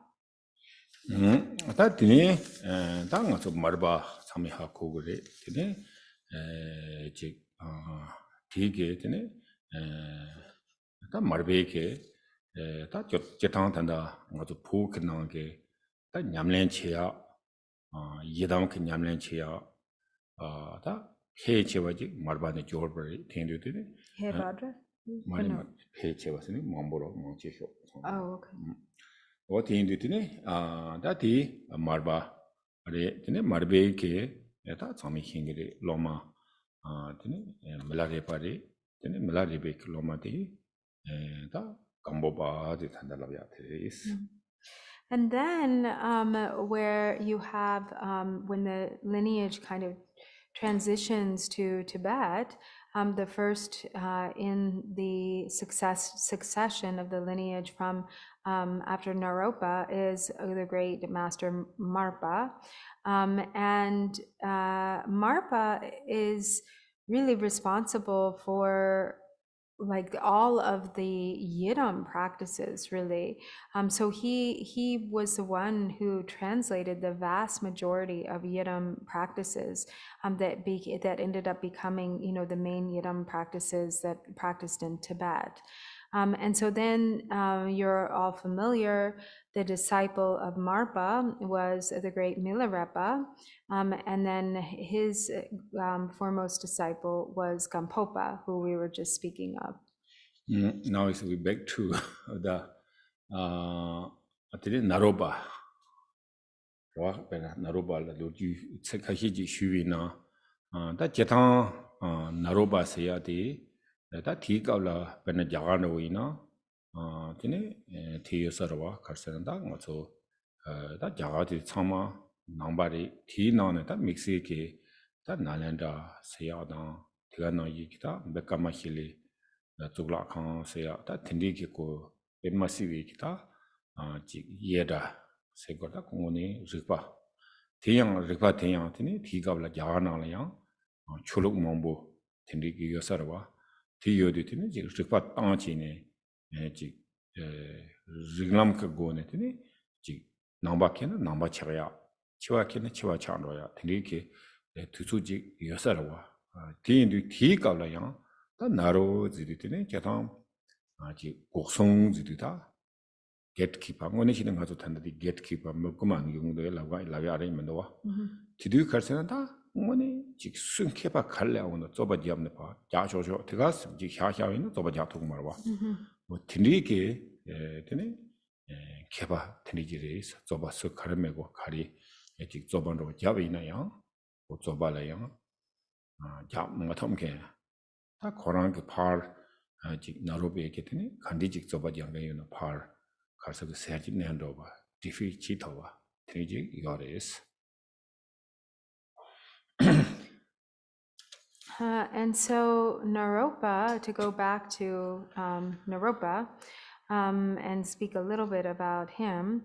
다디네 당가서 말바 참이하 고그레 되네 즉 되게 되네 다 말베게 다 제탕한다 아주 부근나게 다 냠렌치야 예담 그 냠렌치야 다 해체와지 말바네 조르버리 텐드드네
Vajra?
말이 해체와스니 몸보로 몽치쇼
Oh, okay.
어디인드드네 다디 말바 아래 드네 말베게 다 참이 hinge리 로마 드네 말라레파리 드네 말라레베 로마디 다 감보바디 탄달라비아테스.
And then where you have, when the lineage kind of transitions to Tibet, the first in the succession of the lineage from after Naropa is the great master Marpa. And Marpa is really responsible for like all of the Yidam practices, really. So he was the one who translated the vast majority of Yidam practices that ended up becoming, the main Yidam practices that practiced in Tibet. And so then you're all familiar, the disciple of Marpa was the great Milarepa, and then his foremost disciple was Gampopa, who we were just speaking of.
Now we back to the Naropa. Naropa la lo ju tsekashi ji shuwi na da jetang Naropa seya di da thi kaw la pena jaga na wi na tine thi yosarwa karsana da ngaso da jaga di tsama nambari thi na ne da mixi ke da nalanda seya da tiga na yi kita bekama hili zugla khan seya da tindi ke ko emasiwi kita ji yeda segoda kongoni rikpa rikpa tenyang tini tigabla jagana la yang chuluk mambo tindi ki yosarwa ti yodi tini ji rikpa tangchi ne ji riglam ka go ne tini ji namba kena namba chagaya chiwa kena chiwa chandwa ya tindi ki tusu ji yosarwa ti indi tigabla yang ta naro zidi tini jatang ji goksong zidi ta gatekeeper ngone chine ngazo thanda di gatekeeper mokuma ngungdo lawa are mendowa tidu karsena da ngone 직 순케바 갈래 오는 쪼바 지압네 봐 야조조 대가스 지 샤샤위는 쪼바 자토고 말와 뭐 드리게 되네 케바 드리지레스 쪼바스 가르메고 가리 직 쪼반로 잡이나요 뭐 쪼발아요 자 뭔가 톰게 다 고랑 그팔직 나로베게 되네 간디직 쪼바지 안가요는 팔 가서 그 세집 내한도 봐 디피 치토와 드리지 이거레스
And so Naropa, to go back to Naropa and speak a little bit about him.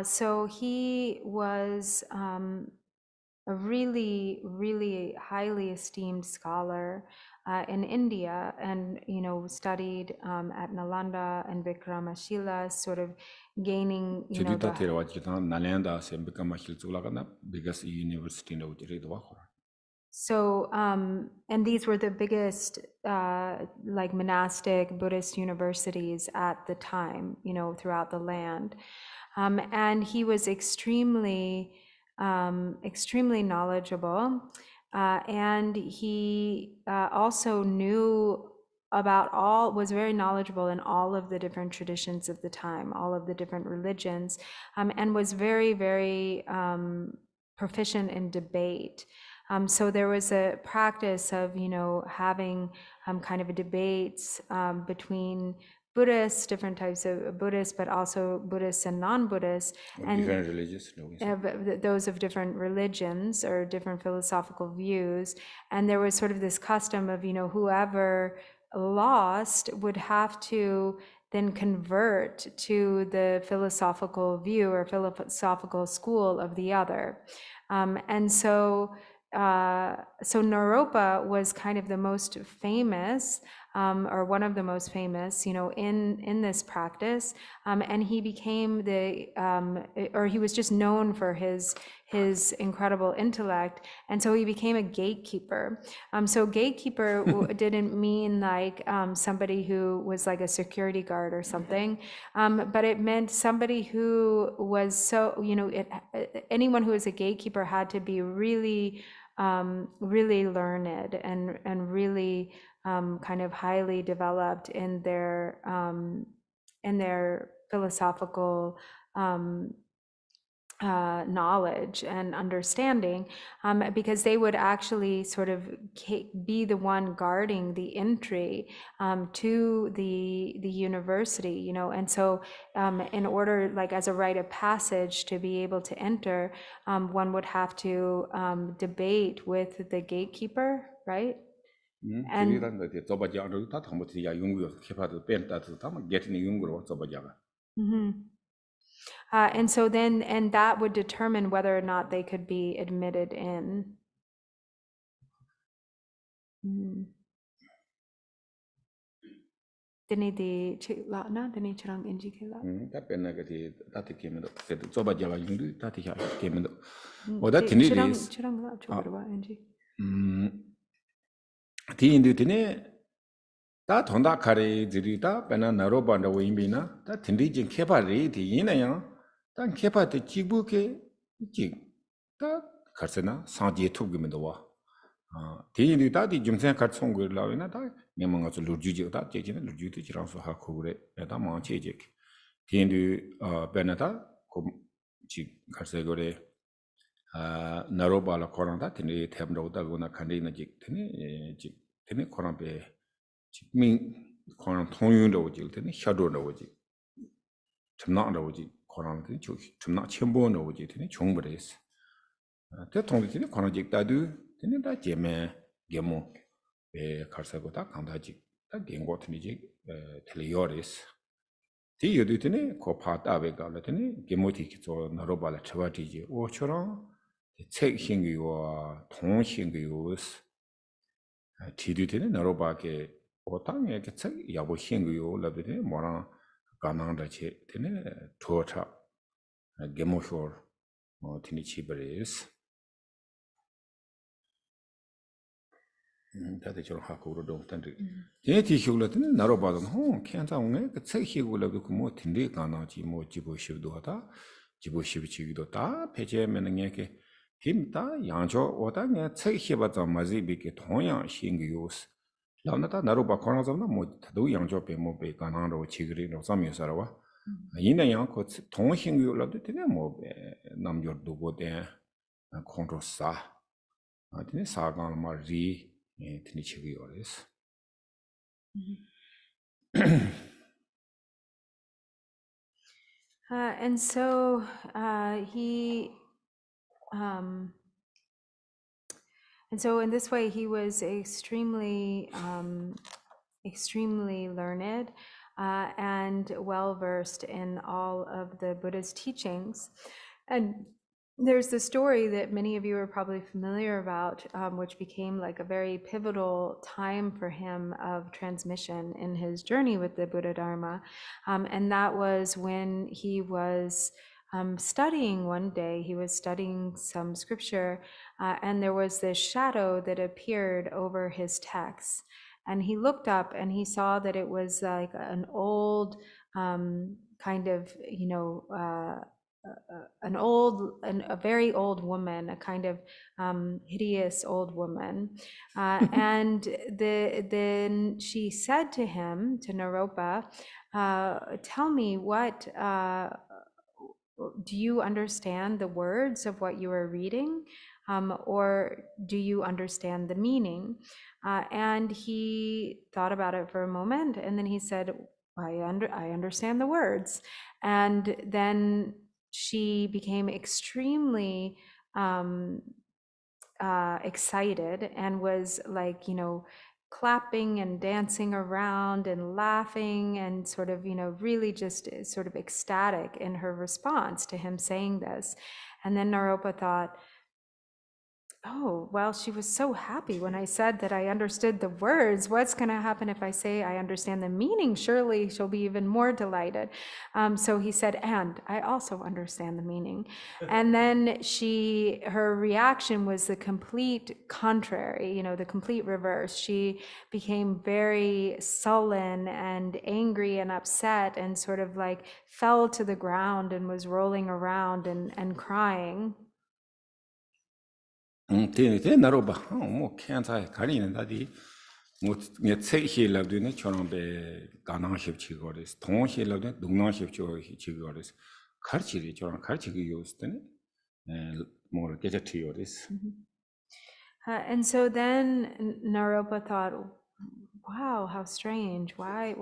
So he was a really, really highly esteemed scholar in India, and studied at Nalanda and Vikramashila, sort of gaining
biggest university in the
So, and these were the biggest, like monastic Buddhist universities at the time, throughout the land. And he was extremely knowledgeable. And he also was very knowledgeable in all of the different traditions of the time, all of the different religions, and was very, very proficient in debate. So there was a practice of, having kind of a debates between Buddhists, different types of Buddhists, but also Buddhists and non-Buddhists, and
different religions,
those of different religions or different philosophical views. And there was sort of this custom of, whoever lost would have to then convert to the philosophical view or philosophical school of the other. And so Naropa was kind of the most famous, or one of the most famous, in this practice, and he became he was just known for his incredible intellect, and so he became a gatekeeper. So gatekeeper didn't mean like somebody who was like a security guard or something, but it meant somebody who was anyone who was a gatekeeper had to be really really learned and really kind of highly developed in their philosophical knowledge and understanding, because they would actually sort of be the one guarding the entry to the university, and so in order, like as a rite of passage to be able to enter, one would have to debate with the gatekeeper, right? And and so then, and that would determine whether or not they could be admitted in. Dini di chila na dini chirang inji kila.
다 빼나 그 다티 게임도 그래도 좁아 잡아 용도 다티 하 게임도 오다 티니 리스
Chirang la chubirwa inji.
티인드티네 다 돈다 카레 지리다 빼나 나로반다 오임비나 다 틴디진 케바리 디이나야 다 케바데 지부케 지다 카르세나 상지 투기면도 와 디인드 다디 좀생 카르 송고 라위나 다 네멍가 저 루주지 다 제지는 루주도 지랑서 하고 그래 다 망체제 디인드 베나다 지 카르세 거래 나로발라 코란다 티니 템로다고나 칸디나 지 티니 지 티니 코란베 민 코란 통윤도 오지 티니 샤도도 오지 점나도 오지 코란도 저 점나 첨보도 오지 티니 종버레스 대통령 티니 코란 직다도 티니 다 제메 게모 에 카르사고다 강다지 다 겐고 티니 지 텔리오레스 티 요도 티니 코파다베 가라 티니 게모티 기초 나로발라 차바티지 오처럼 책 신기와 통 신기요스 지도되는 나로바게 오탕에 책 야보 신기요 라베네 뭐라 가난다체 되네 토차 게모쇼 티니치브레스 다들 저런 하고로 동탄데 제티 쇼라드는 나로바는 호 캔자옹에 책 희고라도 그뭐 틴데 가나지 뭐 지보시도 하다 지보시비치기도 다 배제면은 이게 힘다 양조 오다냐 책희바자 마지비게 동양 신기요스 라나다 나로바 코나자나 뭐 다도 양조 베모베 가나로 지그리로 삼여서와 이나 양코 동신기요라도 되네 뭐 남조도 보데 컨트롤사 아드네 사간 마리 티니치기요레스
And so he and so in this way he was extremely extremely learned and well versed in all of the Buddha's teachings. And there's the story that many of you are probably familiar about, which became like a very pivotal time for him of transmission in his journey with the Buddha Dharma. And that was when he was studying one day, he was studying some scripture, and there was this shadow that appeared over his text. And he looked up and he saw that it was like an old kind of, a very old woman, a kind of hideous old woman. And then she said to him, to Naropa, tell me what, do you understand the words of what you are reading? Or do you understand the meaning? And he thought about it for a moment, and then he said, I understand the words. And then she became extremely excited and was like, clapping and dancing around and laughing and sort of, really just sort of ecstatic in her response to him saying this. And then Naropa thought, oh, well, she was so happy when I said that I understood the words. What's going to happen if I say I understand the meaning? Surely she'll be even more delighted. So he said, and I also understand the meaning. And then her reaction was the complete contrary, the complete reverse. She became very sullen and angry and upset and sort of like fell to the ground and was rolling around and crying.
테 나로바 뭐 캔사에 가리는 다디 뭐 책희랍드네 저런베 가능십 지거레스 동시랍드 능능십 지거레스 가르치리 저런 가르치기 요스드네 뭐 게제티요레스
And so then Naropa thought, wow, how strange. Why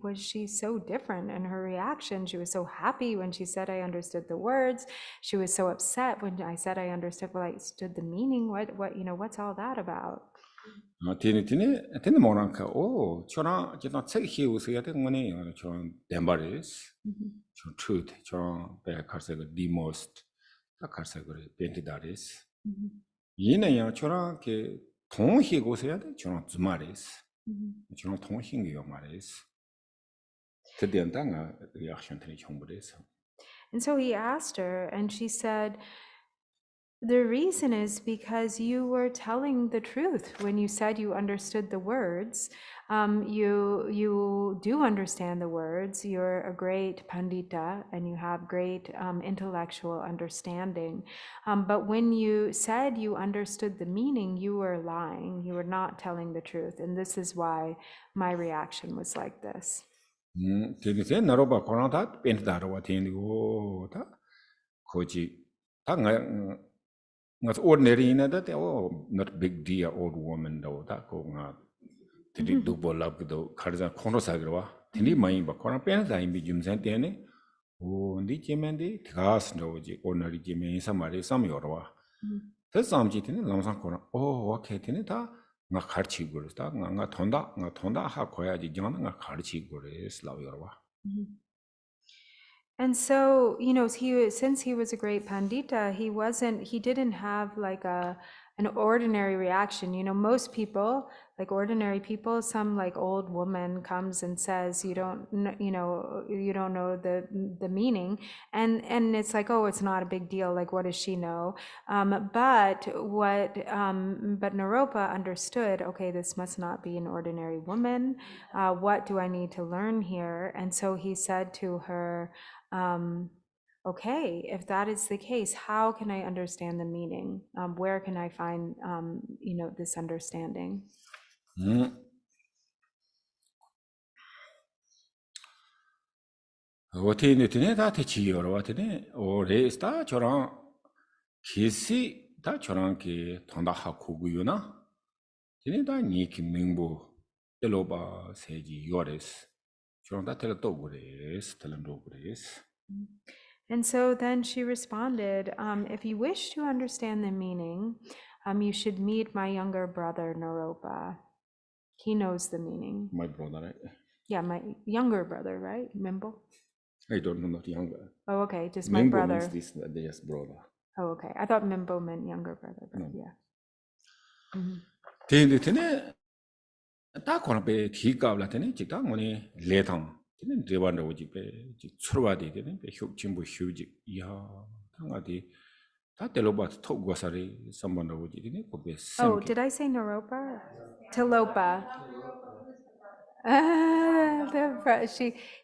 was she so different in her reaction? She was so happy when she said I understood the words. She was so upset when I said I understood the meaning. What's all that about?
티네 뭐랑카 오 저랑 제가 책이 우스야 된 거네 저런 덴바리스 저 truth 저런 베카르세가 디모스트 카르세가 벤티다리스 이네야 저랑 게 동희 고서야 돼 저런 주말이스 저런 동hin기요 말이스 tedentanga reaction tani chombudes.
And so he asked her, and she said, the reason is because you were telling the truth when you said you understood the words. You do understand the words. You're a great pandita and you have great intellectual understanding. But when you said you understood the meaning, you were lying. You were not telling the truth. And this is why my reaction was like this.
Tedise naroba koranta pentarawa tendigo ta koji ta nga ordinary na that not big deal old woman do ta ko nga tedi double lab do kharja khono sagrwa tindi mai ba koran pen sai bi jumsan tene o ndi chemende gas no ji ordinary jemen samare sam yorwa ta samji tene lamsan koran o okay tene ta nga kharchi gurus ta nga thonda ha khoyaji jana nga kharchi gurus law yorwa.
And so, you know, since he was a great pandita, he didn't have like an ordinary reaction. You know, most people, like ordinary people, some like old woman comes and says, you don't know the meaning. And it's like, oh, it's not a big deal. Like, what does she know? But Naropa understood, okay, this must not be an ordinary woman. What do I need to learn here? And so he said to her, okay, if that is the case, how can I understand the meaning? Where can I find, this understanding?
Otine tene da te chi yorwa tene o re sta choran kisi da choran ki thonda ha kugu na tene da ni ki mingbo eloba seji yores choran da tele to gures telando gures.
And so then she responded, if you wish to understand the meaning, you should meet my younger brother, Naropa. He knows the meaning.
My brother, right?
Yeah, my younger brother, right? Mimbo?
I don't know, not younger.
Oh, okay, just my
Mingbo
brother.
means this, just brother.
Oh, okay. I thought Mimbo meant younger brother, but
No.
yeah. Mhm.
tene da kono be thi kabla tene jikta ngone letang tene dewan ro ji be churwa de tene be hyuk chimbo hyuji ya tanga di ta teloba thok gwasari samban ro ji tene ko be
Oh, did I say Naropa? Tilopa.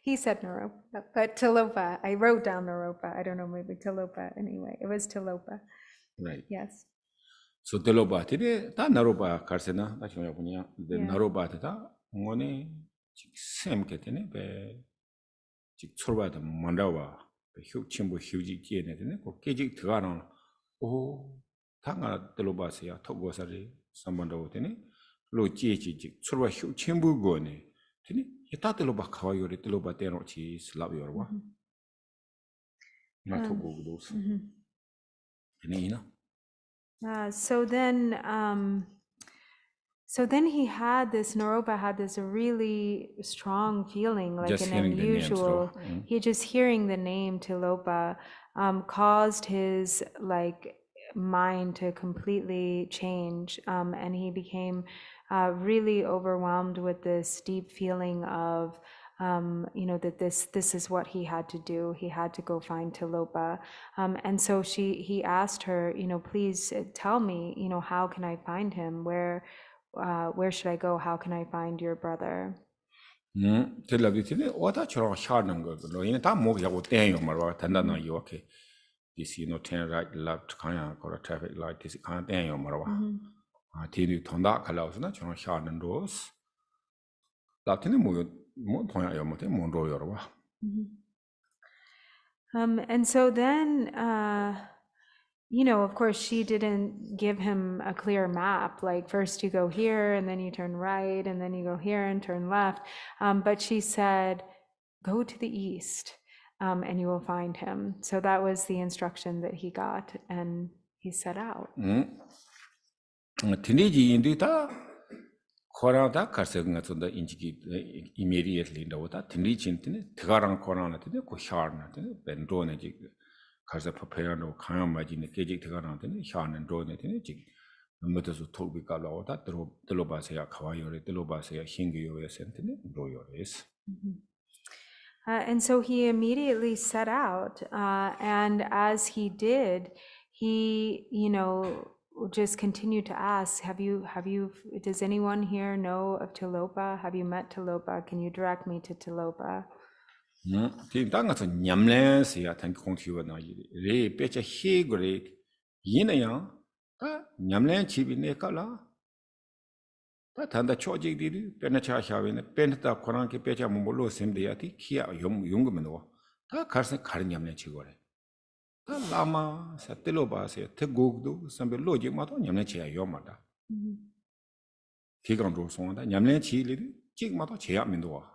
He said Naropa, but Tilopa. I wrote down Naropa. I don't know, maybe Tilopa anyway. It was Tilopa.
right.
Yes.
So teloba tene ta naroba karsena ta chona punya de
Yeah.
naroba ta ngone jik sem ke tene be jik churwa de mandawa be hyuk chimbo hyuji ji ne tene ko kejik thgaran o tanga teloba se ya thok gwasari samban ro tene lo ji jik churwa hyuk chimbo go ne tene yata teloba khawa yore teloba teno chi slab yorwa na thok go dos
Mhm.
tene ina.
So then he had this, Naropa had this really strong feeling, like
Just
an
hearing the name,
unusual,
so,
he just hearing the name Tilopa caused his like mind to completely change. And he became really overwhelmed with this deep feeling of, that this is what he had to do. He had to go find Tilopa. And so he asked her, please tell me, how can I find him? Where should I go? How can I find your brother?
telabdi tene oda choro sharnang go lo yin ta mo ya go ten yo marwa tanda na yo okay this turn right left kanya ko traffic light this kan ten yo marwa tini thonda khala usna choro sharnang dos la tene mo thoya yo mo te mo ro yo wa.
And so then, of course, she didn't give him a clear map, like first you go here and then you turn right and then you go here and turn left. But she said, go to the east and you will find him. So that was the instruction that he got and he set out.
Tini ji indi ta khora da karse nga tsunda injiki immediately ndo ta tini chin tini tgarang khora na tini ko sharna tini bendo ne ji karse prepare no khaya ma ji ne keji tgarang tini sharna ndo ne tini ji mata su thokbi ka la ta telo ba se ya khawa yore telo ba se ya hingi yore sen tini ndo yore is.
And so he immediately set out, and as he did, he, just continued to ask, does anyone here know of Tilopa? Have you met Tilopa? Can you direct me to Tilopa?
티 당가서 냠렌스야 탄 공티워나 레 빼차 헤그레 이나야 다 냠렌 집이네 깔라 다 단다 초직디리 빼나차 샤베네 빼나다 코란케 빼차 몸볼로 셈데야티 키야 용금노 다 가르세 가르 냠렌 치고래 다 라마 사텔로바세 테고그도 삼베 로직마도 냠렌 치야 요마다 기강도 송한다 냠렌 치리리 찍마도 제야 민도와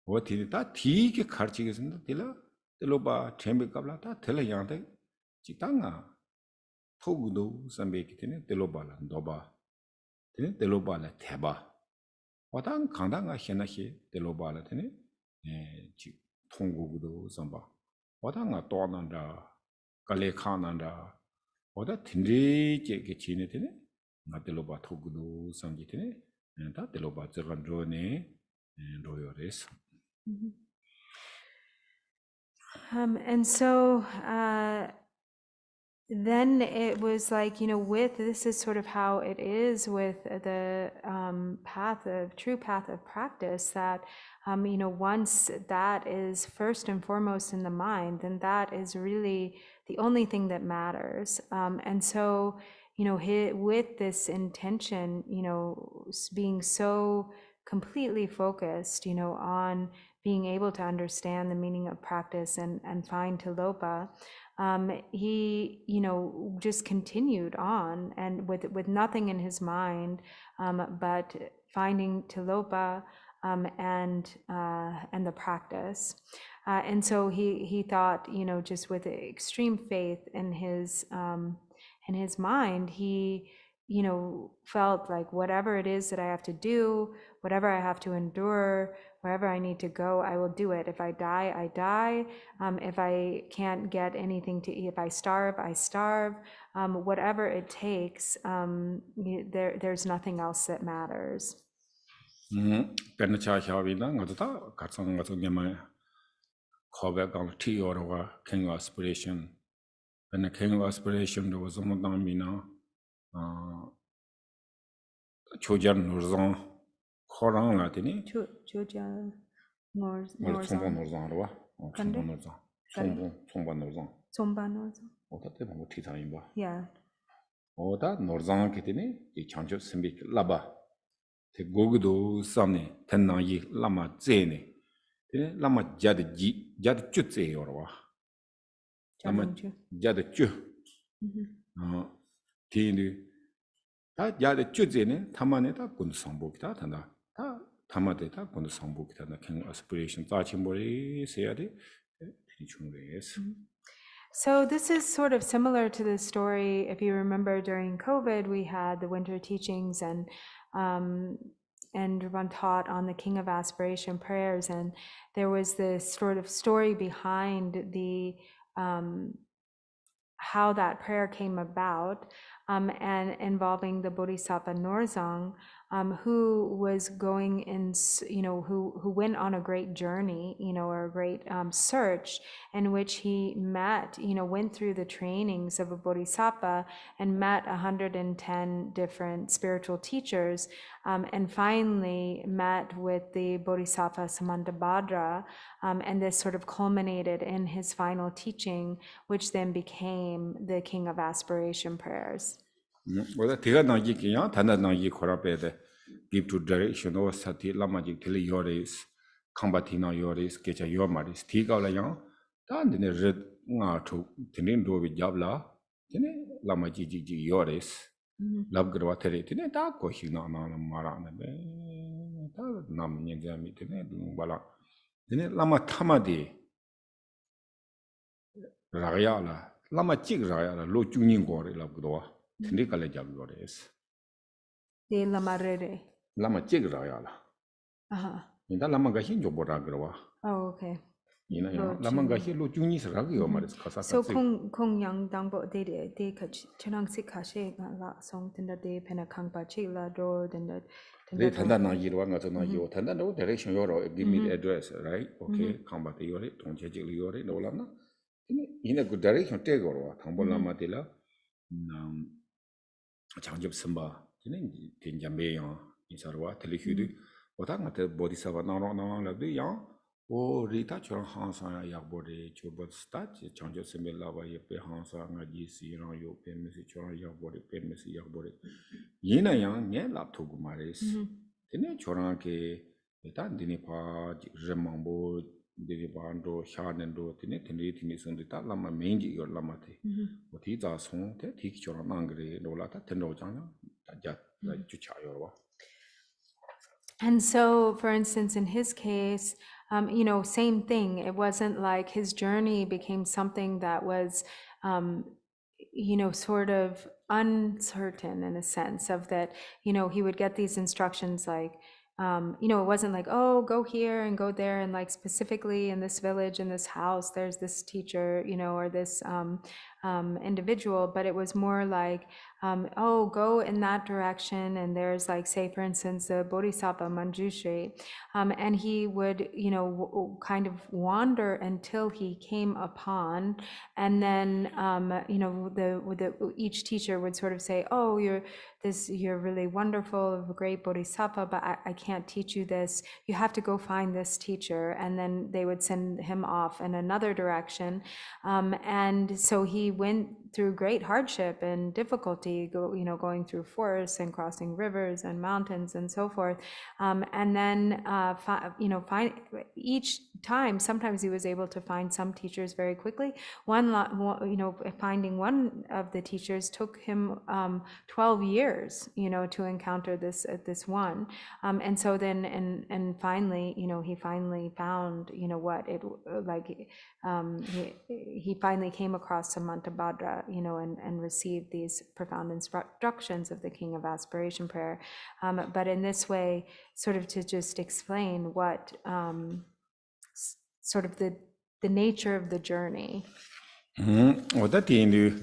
어디 다 뒤게 가르치겠습니다. 딜라 딜로바 쳔베갑라 다 딜라 양데 지당아 토구도 삼베기 때문에 딜로바라 너바 딜로바라 대바 와당 강당아 현나시 딜로바라 되네 지 통구도 삼바 와당아 또난다 갈레카난다 와다 틴리게 지네 되네 나 딜로바 토구도 삼기 되네 다 딜로바 저간로네 로요레스
And so then it was like, this is sort of how it is with the true path of practice, that, once that is first and foremost in the mind, then that is really the only thing that matters. And so, with this intention, being so completely focused, on being able to understand the meaning of practice and find Tilopa, he, just continued on, and with nothing in his mind, but finding Tilopa and the practice. And so he thought, just with extreme faith in his mind, he, felt like whatever it is that I have to do, whatever I have to endure, wherever I need to go, I will do it. If I die, I die. If I can't get anything to eat, if I starve, I starve. Whatever it takes, there's nothing else that matters.
베르차 샤비나 가다 가상 가서 냐마 코베강 티오로가 king aspiration and king aspiration do was some damina 초전 노르존 코랑 라티니
조자
총본 노르존으로 총본 노르존 총본 노르존
솜바노죠.
어떻게 뭐 티타임 봐
Yeah.
오다 노르존 기티니 이 창조 선비 라바 테 고그도 삼네 텐나이 라마 제네 테 라마 자드 쭈제요로 라마 자드 쭈 티니 다 야데 쭈제네 타마네다 군도 성복이다 단다 다 타마데다 군도 성복이다 나 king aspiration 자침보리 세야데 티중레스.
So this is sort of similar to the story. If you remember, during COVID, we had the winter teachings, and one taught on the King of Aspiration prayers, and there was this sort of story behind the how that prayer came about, and involving the Bodhisattva Norzang, who was going in, who went on a great journey, or a great search, in which he met, went through the trainings of a Bodhisattva and met 110 different spiritual teachers, and finally met with the Bodhisattva Samantabhadra, and this sort of culminated in his final teaching, which then became the King of Aspiration prayers.
뭐다 대가 나기기야 단다 나기 코라베데 give to direction or sati lamaji tele yoris combatina yoris kecha yomaris tigaulayan 단데 red nga thu tinin do bi jabla tine lamaji ji yoris labgrwa tere tine ta ko hina na mara ne be ta nam nyejami tine bala tine lama thamadi ragaya lama chig ragaya lo chungning gore labgrwa tinde kale jabgores
De Lamarere.
lama chig ragaya
Uh-huh.
inda lama ga hin jobora grwa
Oh, okay.
이나 야
로
라만가 히로 중니스라고 말이스
So
가사카스
kung yang dang bo de ka chanang sik ka she la song tenda de pena kang pa chi la do tenda
레 단단나 이로와 가서 나 요 단단도 디렉션 요로 give me the address right okay 컴바트 요리 동체직 요리 놀라나 이네 그 디렉션 떼거로 당볼라마딜라 장접 선바 저는 된자매요 이사로와 텔리휴드 오다가테 보디사바 나로나랑라도 오 리타 저런 항상 약보리 조버 스타트 장접 선배라바 옆에 항상 가지 시랑 요 페미스 저런 약보리 페미스 약보리 얘나양 내 laptop 말이스 되네 저랑게 일단 디니파 레망보 디니바도 샤넨도 되네 되네 선데다 라마 메인지 요 라마테 어디자 송테 디기 저런 안 그래 놀라다 텐로장냐 다자 주차요 봐.
And so, for instance, in his case, you know, same thing. It wasn't like his journey became something that was, you know, sort of uncertain in a sense of that, you know, he would get these instructions like, you know, it wasn't like, oh, go here and go there. And like specifically in this village, in this house, there's this teacher, you know, or this individual, but it was more like, oh, go in that direction. And there's like, say, for instance, the Bodhisattva Manjushri, and he would, you know, kind of wander until he came upon, and then, you know, each teacher would sort of say, oh, you're really wonderful, a great Bodhisattva, but I can't teach you this. You have to go find this teacher. And then they would send him off in another direction. And so he went through great hardship and difficulty, you know, going through forests and crossing rivers and mountains and so forth. And then, you know, each time, sometimes he was able to find some teachers very quickly. You know, finding one of the teachers took him 12 years, you know, to encounter this one. And so then, and finally, you know, he finally found, you know, what it like. He finally came across Samantabhadra, you know, and received these profound instructions of the King of Aspiration Prayer. But in this way, sort of to just explain what sort of the nature of the journey.
어다티인데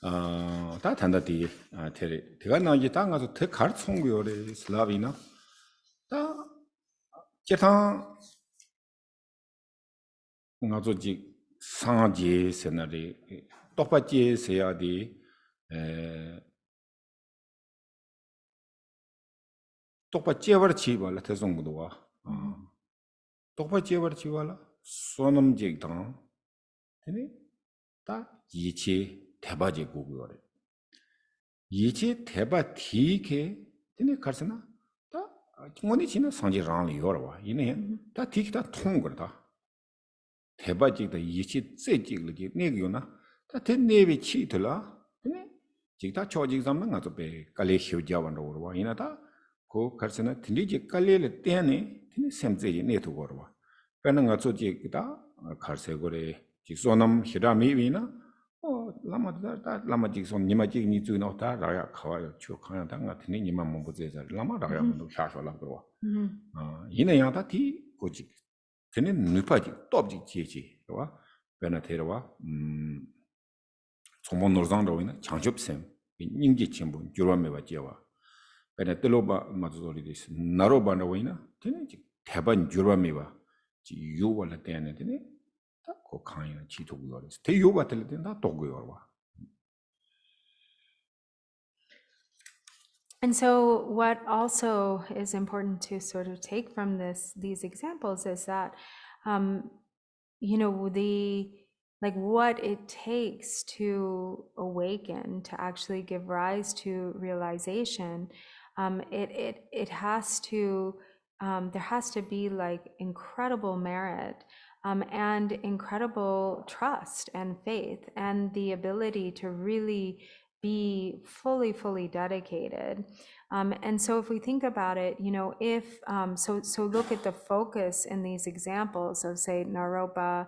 다 단다티 테레 제가 나지 땅가서 더 가르친 거요래 슬라비나 다 제타 ngazoji 상제 세나리 똑바지 세야디 똑바지 버치발라 대송부도와 똑바지 버치발라 소놈직당 되네 다 이치 대바지 고고래 이치 대바 티케 되네 가르스나 다 뭐니 지나 상지랑 요러와 이네 다 티키다 통거다 대바직다 이치 째직르기 네기요나 다 텐네비 치들라 네 직다 초직삼만 가서 배 깔레 휴자반로 이나다 고 가르스나 딘리지 깔레를 떼네 딘 샘제지 네도거와 빼는 거 조직다 가르세고래 직소남 히라미위나 라마다 라마직손 니마직 니주나다 라야 가와요 추카야다 같은 니만 못 보제자 라마라야 뭐 샤쇼라 그러와 이네야다 티 고직 저는 누파지 톱지 지지 그와 베나테라와 총본 노르장로이나 장접셈 인기 친분 주로메바 지와 베나텔로바 마즈도리디스 나로바나오이나 되네 대반 주로메바 지 요발라 때네 되네 고 강이나 지도고요 대 요바텔 때다 도고요
And so what also is important to sort of take from these examples is that, you know, like what it takes to awaken, to actually give rise to realization, it has to, there has to be like incredible merit and incredible trust and faith and the ability to really be fully dedicated. And so if we think about it, if, so look at the focus in these examples of, say, Naropa,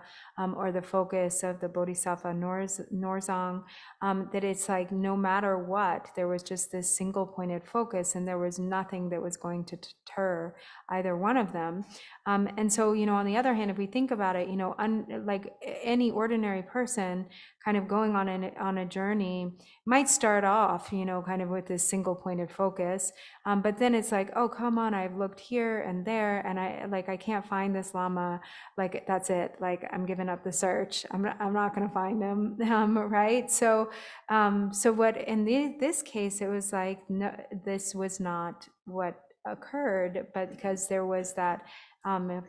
or the focus of the Bodhisattva Norzang, that it's like no matter what, there was just this single pointed focus and there was nothing that was going to deter either one of them. And so, on the other hand, if we think about it, like any ordinary person kind of going on a journey might start off, kind of with this single pointed focus. But then it's like, oh, come on, I've looked here and there and I can't find this Lama. Like, that's it. Like, I'm giving up the search. I'm not going to find him. Right. So what in this case, it was like, no, this was not what occurred, but because there was that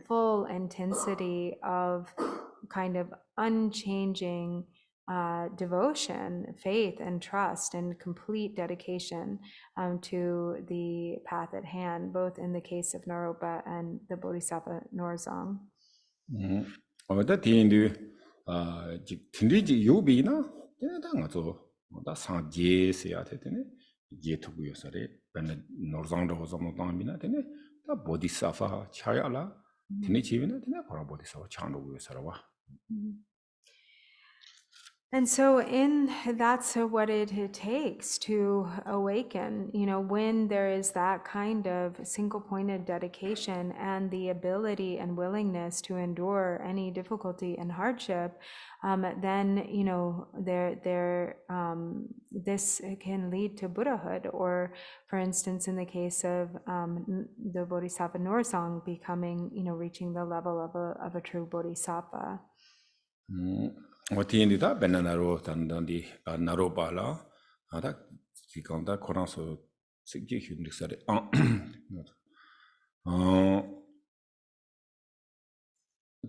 full intensity of kind of unchanging devotion, faith, and trust, and complete dedication to the path at hand, both in the case of Naropa and the Bodhisattva Norzang.
어다 티인도 틴디지 요비나 대단한 거 다 상제스야 되네 제토구요서래 벤 노르장도 호자모 담비나 되네 다 보디사파 차야라 티니 지비나 되네 바로 보디사파 창도구요서라와.
And so that's what it takes to awaken, when there is that kind of single-pointed dedication and the ability and willingness to endure any difficulty and hardship, then, this can lead to Buddhahood, or for instance, in the case of the Bodhisattva Norzang becoming, reaching the level of a true Bodhisattva.
어티엔디다 베나나로 단단디 나로발라 아다 지금다 코란소 sikje hyndriksare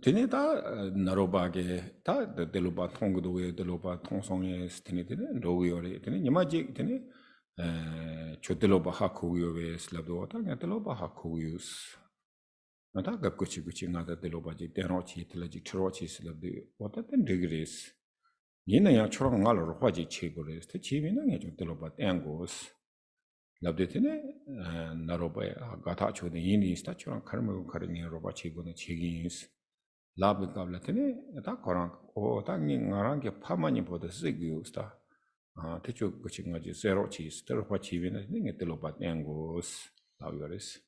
테네다 나로바게 다 데로바 통고도에 데로바 통성에 스테네데 로위오레 테네 니마지 테네 조데로바 하코위오베 슬라도다 데로바 하코위우스 나다 갑고치고치 나다 데로바지 데로치 틀라지 트로치 슬라데 와타텐 디그레스 니나야 초랑 알로 화지 체고레스 테 치비나게 좀 데로바 땡고스 랍데테네 나로바에 가타 초데 이니스타 초랑 카르모 카르니 로바 체고네 체기스 라브 갑라테네 다 코랑 오 당니 나랑게 파마니 보다 쓰기우스타 대초 고치 가지 세로치 스터바 치비나 닝에 데로바 땡고스 라비오레스.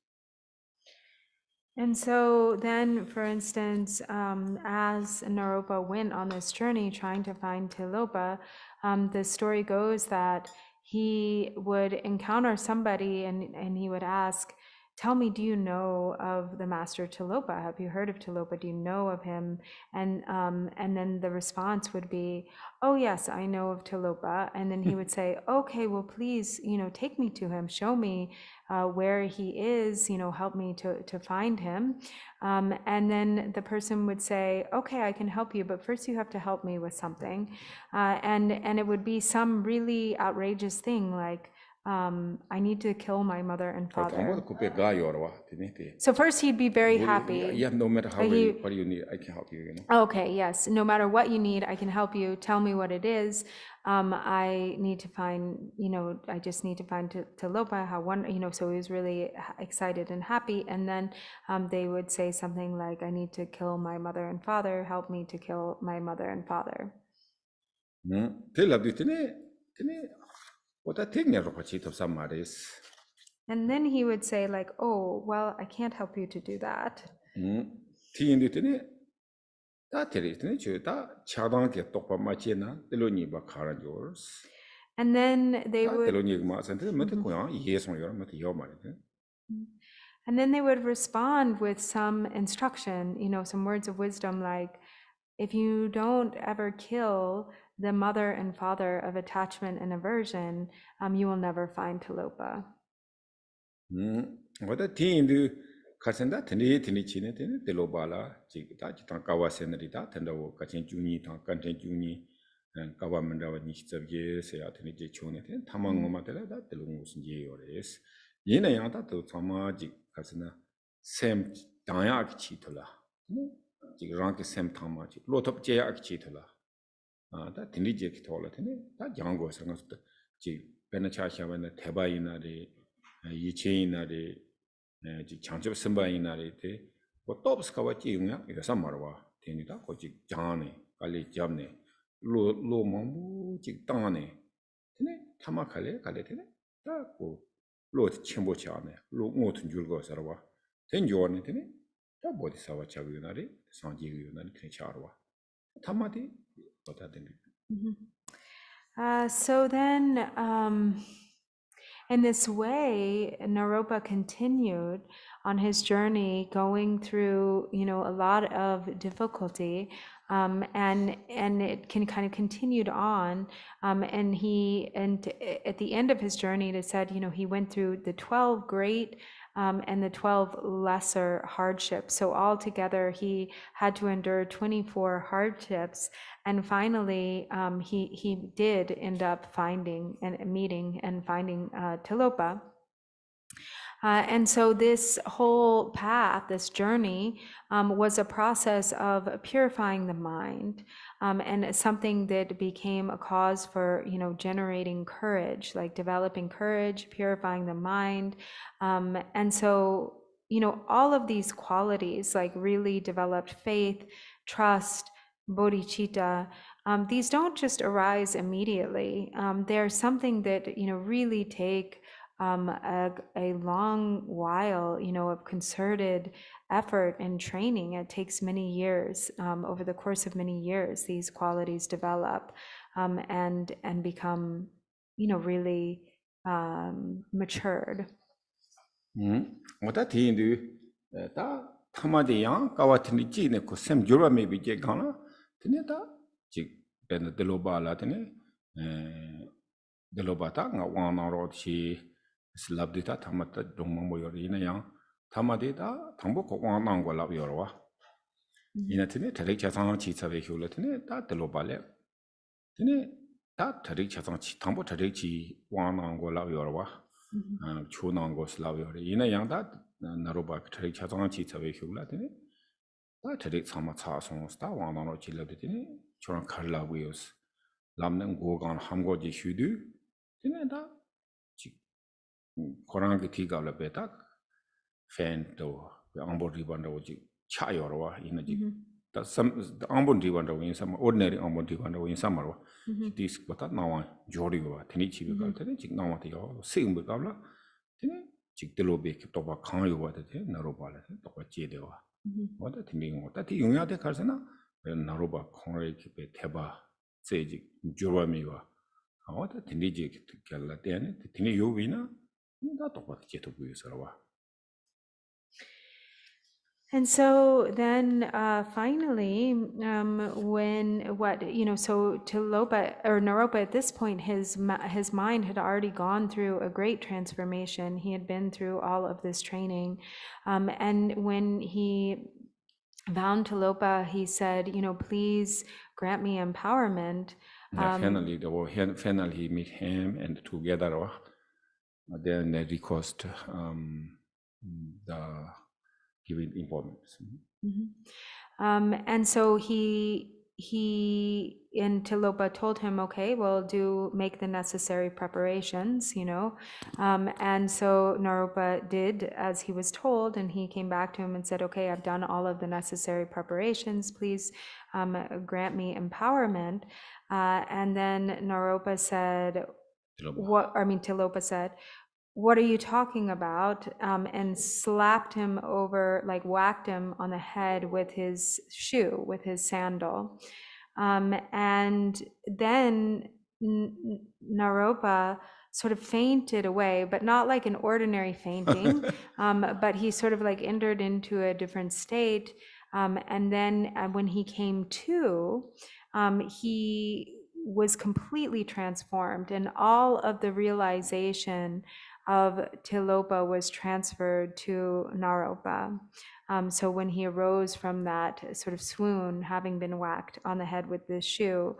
And so then, for instance, as Naropa went on this journey trying to find Tilopa, the story goes that he would encounter somebody and he would ask, tell me, do you know of the master Tilopa? Have you heard of Tilopa? Do you know of him? And then the response would be, oh yes, I know of Tilopa. And then he would say, okay, well, please, take me to him, show me where he is, help me to find him. And then the person would say, okay, I can help you, but first you have to help me with something. And it would be some really outrageous thing, like, I need to kill my mother and father. So first he'd be very happy.
Yeah, no matter what you need, I can help you.
Okay, yes. No matter what you need, I can help you. Tell me what it is. I need to find, I just need to find Tilopa, how one, so he was really excited and happy. And then they would say something like, I need to kill my mother and father. Help me to kill my mother and father. And then he would say like, oh, well, I can't help you to do that. And then they would respond with some instruction, some words of wisdom, like, if you don't ever kill the mother and father of attachment and aversion, you will never find Tilopa.
Kasenda tene chine tene delobala jigita jitan kawa senrita tendawo kachin juni tan kanten juni kawa mandawa nishtabye se atene je chone ten tamang ma tela da delungus je yores yena yang da to sama jig kasena sem daya ak chitola jig rank sem tama jig lotop je ak chitola da tene je kitola tene da jango sangas jig benacha shabana tebayina de 이체인 날에 장접 선바인 날에 뭐 또스카와 찌용야 이거 삼마로와 되니다 거기 장안에 빨리 잡네 로 몽부 직 땅안에 되네 타마칼레 갈래 되네 다고 로 첨보치 안에 로 모든 줄거 살아와 된 요원이 되네 다 뭐디 사와 잡이 날에 상지기 날에 괜찮아와 타마디 어다 되네
So then, in this way, Naropa continued on his journey, going through, a lot of difficulty, and it can kind of continued on, and at the end of his journey, it said, he went through the 12 great and the 12 lesser hardships. So altogether, he had to endure 24 hardships. And finally, he did end up finding and meeting and finding Tilopa. And so this whole path, this journey, was a process of purifying the mind, and something that became a cause for, generating courage, like developing courage, purifying the mind. And so, all of these qualities, like really developed faith, trust, bodhicitta, these don't just arise immediately. They're something that, really take a long while, of concerted effort and training. It takes many years. Over the course of many years, these qualities develop and become, really matured.
어다 디인도 다 타마데양 까와트니 찌네 코셈 조라메 비제 가나 드네다 직 벤 데로바라 드네 데로바타 nga 와나로치 슬랍디타 타마타 동망모요리나양 타마데다 당보 와나고 라비요와 이나트네 다릭 자상 치차베 효르트네 다 데로발레 드네 다 다릭 자상 치 당보 다릭치 와나고 라비요와 추나온 것을 나오요. 이나 양다 나로바 트릭 차정한 지차베 휴라더니 다 트릭 사마 차송스다 왕나로 질러더니 저런 칼라고요스 남는 고간 함고지 휴드 드네다 지 코랑게 티가라 베타 팬도 안보 리반도 지 차요로와 이나지 다 안보 리반도 인사 ordinary 안보 리반도 인사 마로 this bata nawa joriwa thini chibi kal tene chik nawa ti yo sing bu kabla tene chik telo be ki to ba khang yo wa de naro ba la to ba che de wa wa da thini ngo ta ti yungya de karsana naro ba khang re ki be theba se ji jorwa mi wa wa da thini ji ki kala de ne thini yo wi na da to ba che to bu yo sara wa.
And so then finally, so Tilopa or Naropa at this point, his mind had already gone through a great transformation. He had been through all of this training. And when he found Tilopa, he said, please grant me empowerment.
Finally, he meet him and together, then they request the giving importance.
And so he and Tilopa told him, okay, well, make the necessary preparations, and so Naropa did as he was told, and he came back to him and said, okay, I've done all of the necessary preparations, please grant me empowerment. And then Naropa said, Tilopa said, what are you talking about? And slapped him over, like whacked him on the head with his shoe, with his sandal. And then Naropa sort of fainted away, but not like an ordinary fainting, but he sort of like entered into a different state. And then when he came to, he was completely transformed, and all of the realization of Tilopa was transferred to Naropa. So when he arose from that sort of swoon, having been whacked on the head with this shoe,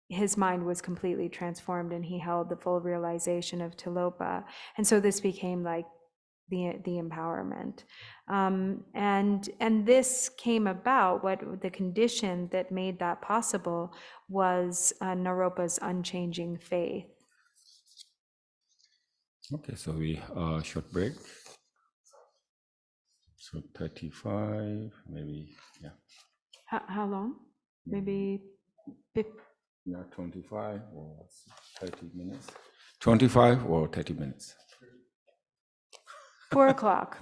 his mind was completely transformed, and he held the full realization of Tilopa. And so this became like the empowerment. And this came about, the condition that made that possible was Naropa's unchanging faith.
Okay, so we short break. So 35, maybe, yeah.
How long? Maybe 50.
Yeah, 25 or 30 minutes. 25 or 30 minutes.
4 o'clock.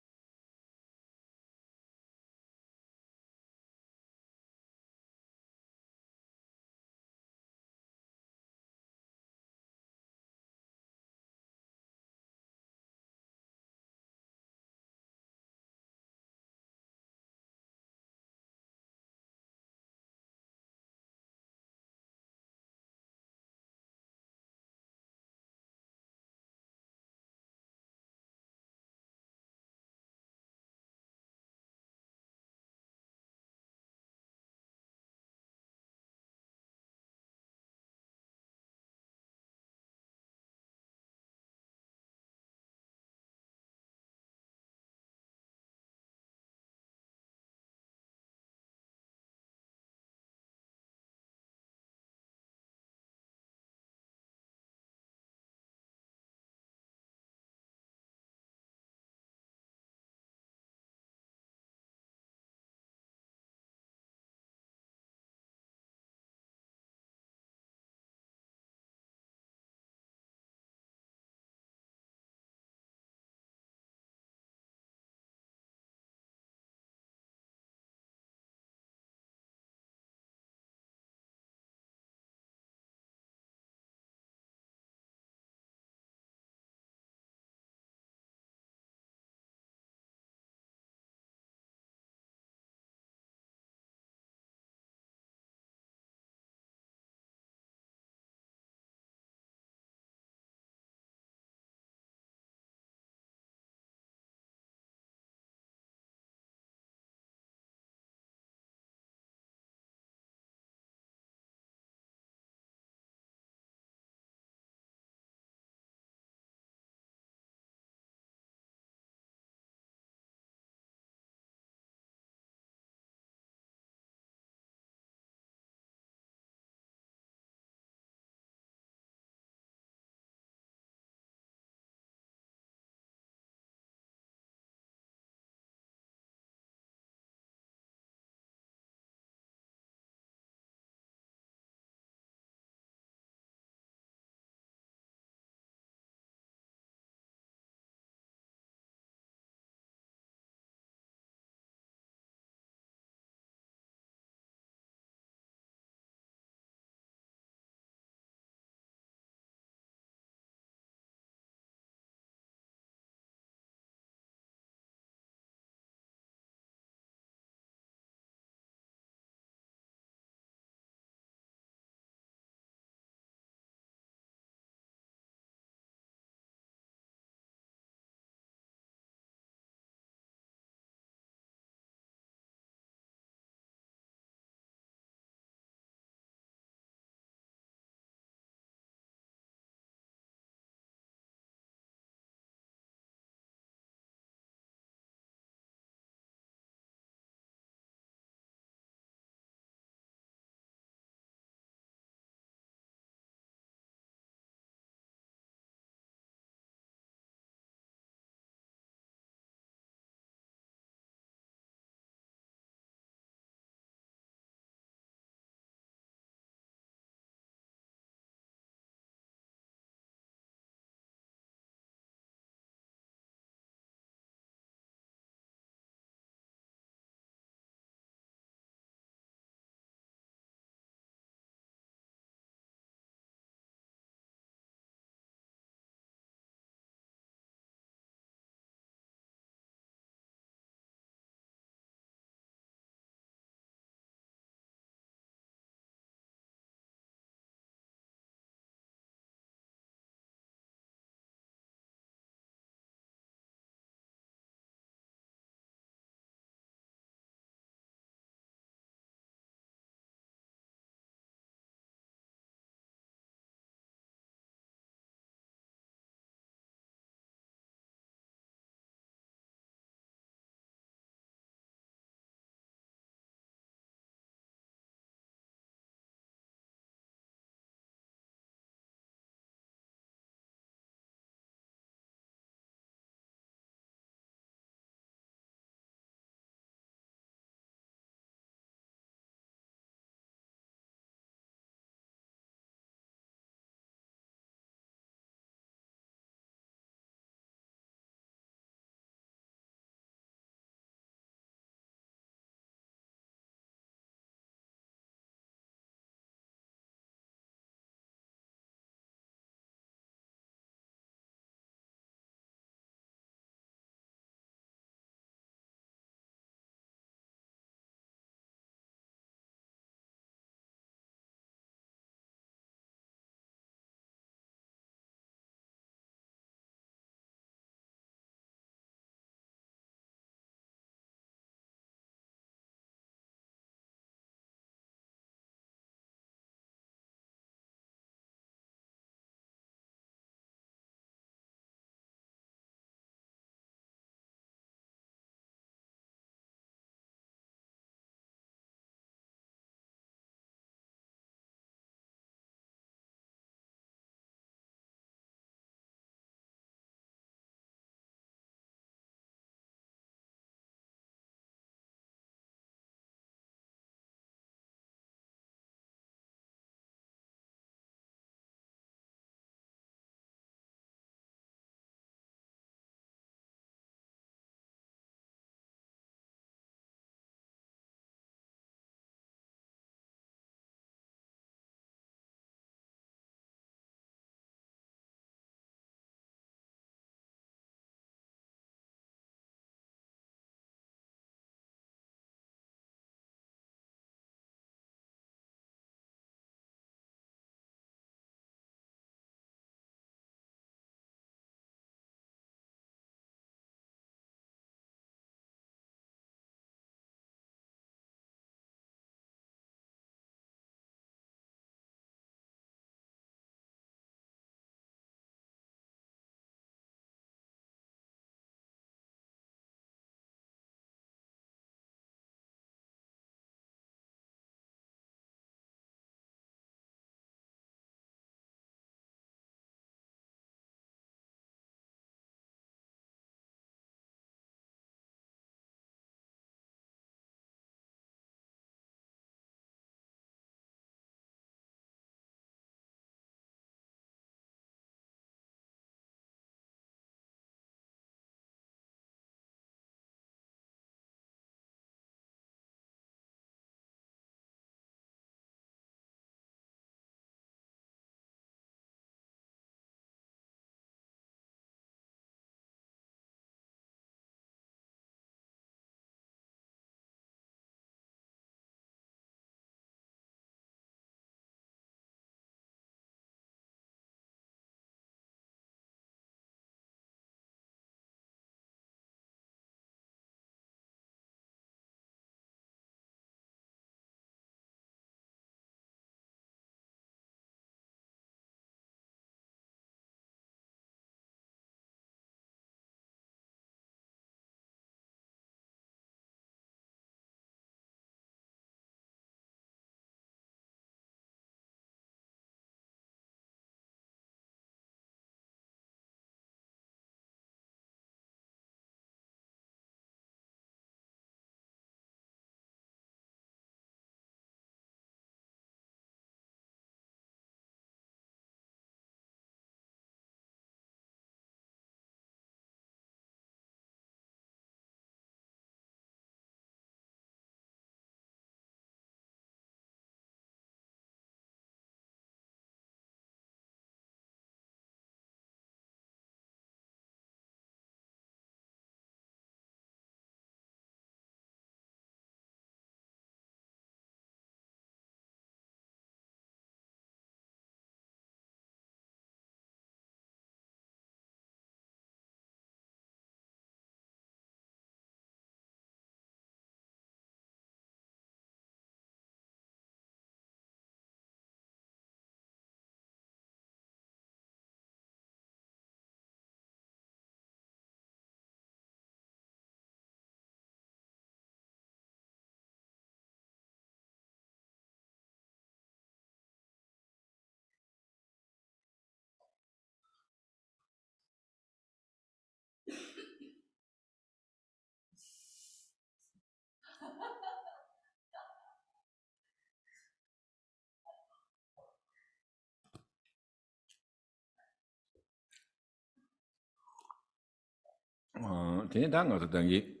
tene da nga dangi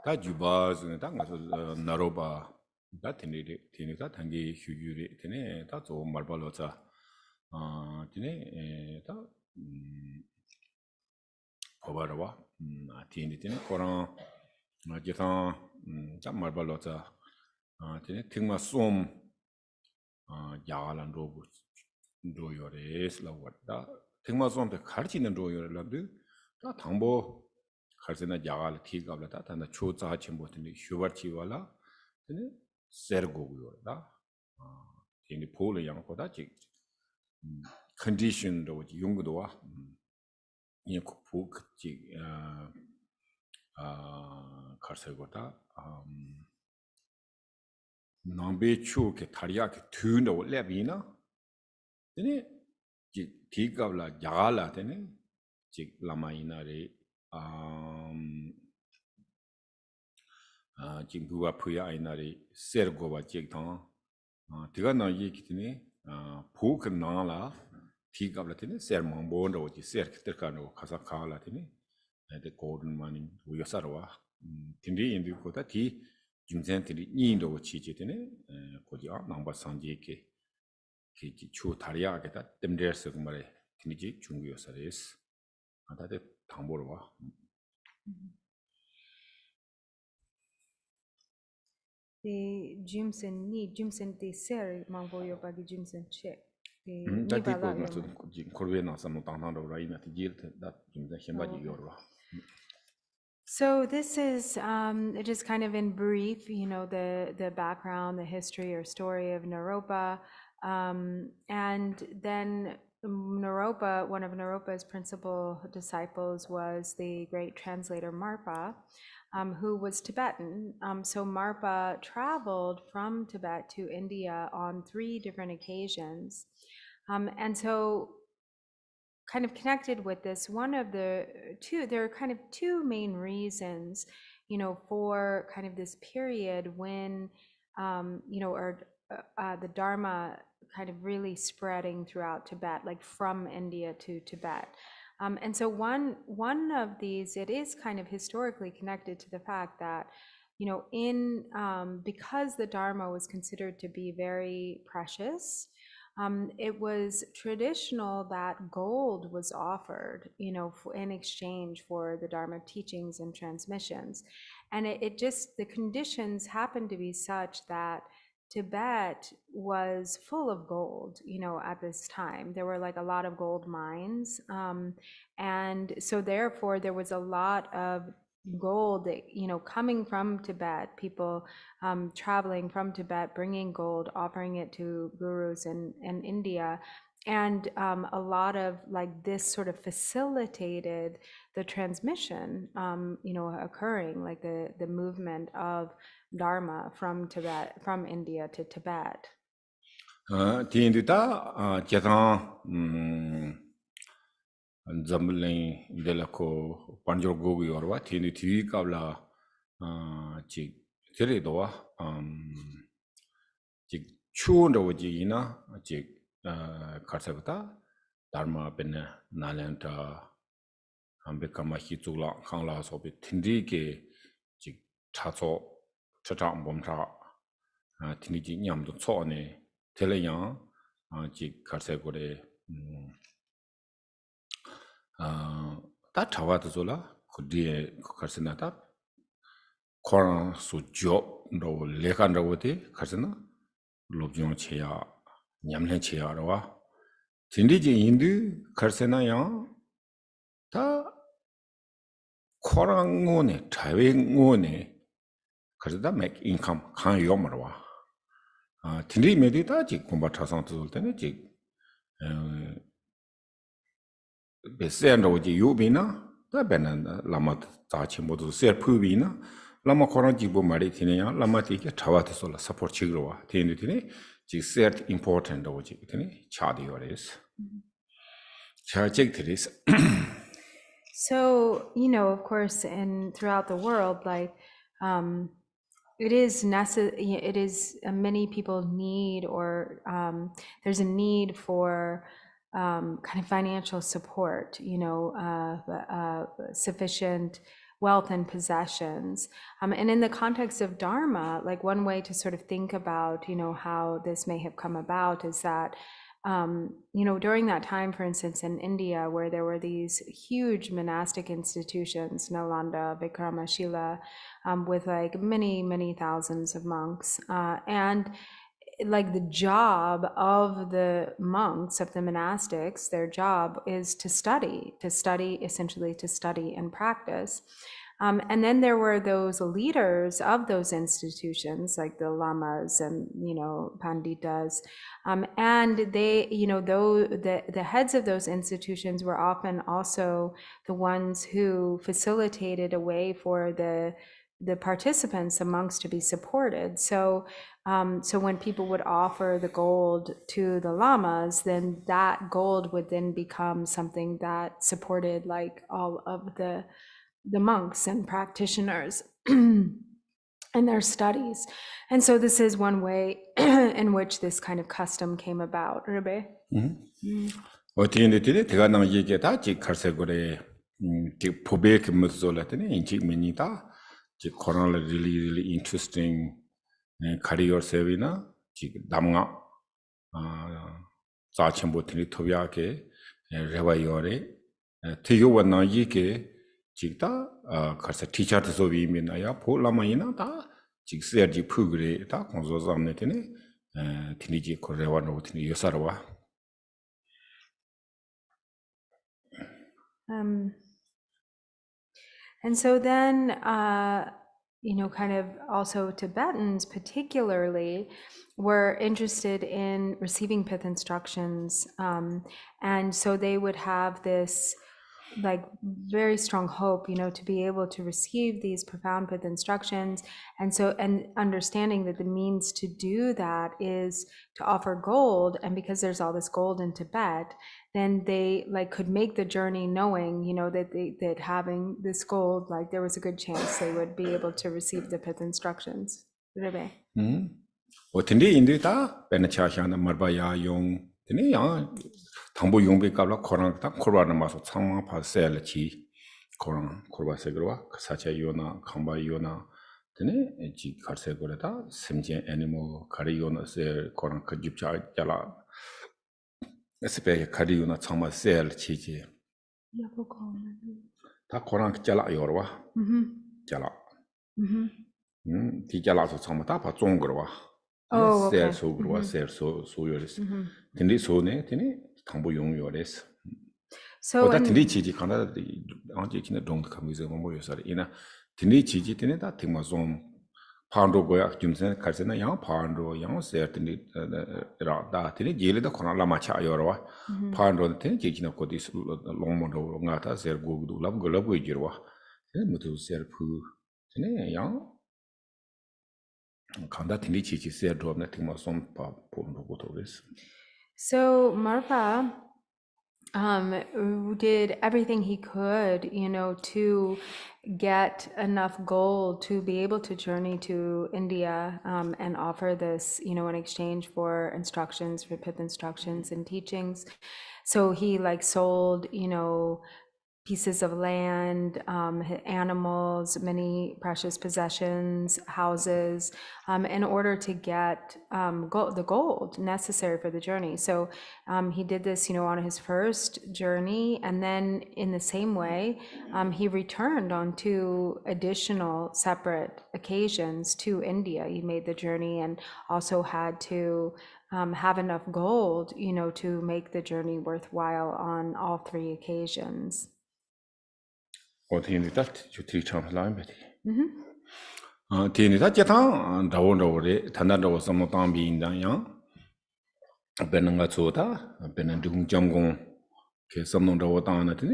da juba zune da nga naroba da tene da dangi hyuguri tene da zo marbalo za tene da pobarwa tene koran jetan da marbalo za tene tingma som 야갈한 로봇 로요레스 라왔다 텍마솜데 가르치는 로요레라도 다 당보 가르치나 야갈 티가블다 단다 초자 쳔보트니 슈버치와라 근데 세르고고요다 이니 폴의 양보다 지 컨디션도 용도와 이 국지 가르쳐고다 남배 추게 다리야게 튜는데 원래비나 근데 지 디가블라 야갈라 되네 지 라마이나리 지구와 푸야 아이나리 세르고바 지당 디가 나이 기티네 보크 나라 디가블라 되네 세르망본도 지 세르키터카노 카사카라 되네 데 고든 마니 우여사로와 딘디 인디고다 디 중센들이 인도 치지되네 거기야 넘버 상지게 기기 주 다리야게다 템데스 말에 팀이지 중요사레스 다들 당보로 와
The Jimson the ser mangoyo bagi Jimson che.
다 디고 나서 코르베나 삼노 당당도 라이나 디질트 다 중센 셴바지 요르와
So this is just kind of in brief, you know, the background, the history or story of Naropa. And then Naropa, one of Naropa's principal disciples was the great translator Marpa, who was Tibetan. So Marpa traveled from Tibet to India on 3 different occasions. And so kind of connected with this, one of the two, there are kind of 2 main reasons, you know, for kind of this period when, you know, or the Dharma kind of really spreading throughout Tibet, like from India to Tibet. And so one of these, it is kind of historically connected to the fact that, you know, because the Dharma was considered to be very precious, it was traditional that gold was offered, you know, in exchange for the Dharma teachings and transmissions. And it just, the conditions happened to be such that Tibet was full of gold, you know, at this time. There were like a lot of gold mines. And so therefore there was a lot of gold, you know, coming from Tibet, people traveling from Tibet, bringing gold, offering it to gurus in India. And a lot of like this sort of facilitated the transmission, you know, occurring, like the movement of Dharma from Tibet, from India to Tibet.
디인디다 제상 zamblin delako panjor gogu yorwa tini tv kabla chi tere dowa chi chundo ji ina chi karsabta dharma ben nalenta ambe kama hi zula khangla so be tindi ke chi chaso chacha bomcha tini ji nyam do cho ne tele yang chi karsabore 다 타와도라 그디에 가르스나다 코란 수조 로 레간라고데 가르스나 롭종 체야 냠len 체야로와 진리지 인디 가르스나야 다 코란고네 자외고네 가르다 맥 인컴 간 요머와 진리 메디다 지 공바타상도 때네 지 베센로지 유비나 다베나 라마 자치 모두 세르푸비나 라마 코란지보 말이 되네요 라마티게 타와트솔라 서포트치그로와 되는데 지 세르 임포턴트 오지 되네 차디오레스 차직트리스
So, you know, of course, throughout the world, like, it is necessary, it is, many people need, or there's a need for kind of financial support, sufficient wealth and possessions. And in the context of Dharma, like one way to sort of think about, how this may have come about is that, during that time, for instance, in India, where there were these huge monastic institutions, Nalanda, Vikramasila, with like many, many thousands of monks, and like the job of the monks, of the monastics, their job is to study essentially to study and practice. And then there were those leaders of those institutions, like the lamas and, panditas. And they, though the heads of those institutions were often also the ones who facilitated a way for the participants, the monks, to be supported. So when people would offer the gold to the lamas, then that gold would then become something that supported like all of the monks and practitioners in their studies. And so this is one way in which this kind of custom came about. Rebe?
어떻게 제가 나 얘기 다 갈색고래 포베 금무솔라더니 인지 미니다 지 코로나 really interesting career 세비나 지 남가 자침보트니 토비아게 레바이오레 티요원나 이게 지다 가서 티차트 소비미나야 볼라마이나 다 직세지 푸그레 다 공소zam네테네 티니지 코레와노 티니 요사라와
And so then, kind of also Tibetans particularly were interested in receiving pith instructions. And so they would have this like very strong hope, to be able to receive these profound pith instructions. And understanding that the means to do that is to offer gold. And because there's all this gold in Tibet, then they like could make the journey knowing, that having this gold, like there was a good chance they would be able to receive the pith instructions. Rebe.
어떤데 인데다 베네차샤나 마바야 용 되네 야 당보 용배 갑라 코랑 딱 코로나 마서 창마 파셀치 코랑 코바세 그러와 사차 요나 캄바 요나 되네 지 갈세 거래다 심제 애니멀 가리요나 셀 코랑 그 집자 잘라 스페 가리요나 창마 셀치지 다 코랑 잘라 요러와 잘라 디 잘라서 창마 다봐 종 그러와
Oh, okay.
셀소 그러와 셀소 소요레스 근데 소네 되네 당보 용요레스
So
어다
in-
근데 지지 가나다 언제 지나 동도 가면서 뭐 요사리 이나 근데 지지 되네 다 팀마 좀 파운드 고야 좀선 갈세나 양 파운드 양 세트니 라다 되네 제레다 코나라 마차 요러와 파운드 되네 지지나 코디 롱모도 나타 셀 고도 랍 글럽고 이지로와 되네 무도 셀프 되네 양 간다 되네 지지 셀 드롭네 팀마 좀 파운드 고도레스
So Marpa did everything he could, to get enough gold to be able to journey to India and offer this, in exchange for instructions, for pith instructions and teachings. So he like sold, pieces of land, animals, many precious possessions, houses, in order to get the gold necessary for the journey. So he did this, on his first journey, and then in the same way, he returned on 2 additional separate occasions to India. He made the journey and also had to have enough gold, to make the journey worthwhile on all 3 occasions.
어떻게 다 주티 참라임 베티 티니다 제타 다원도레 단단도 섬모탄비 인다야 베는가 조다 베는 중점공 그 섬노도 다나드니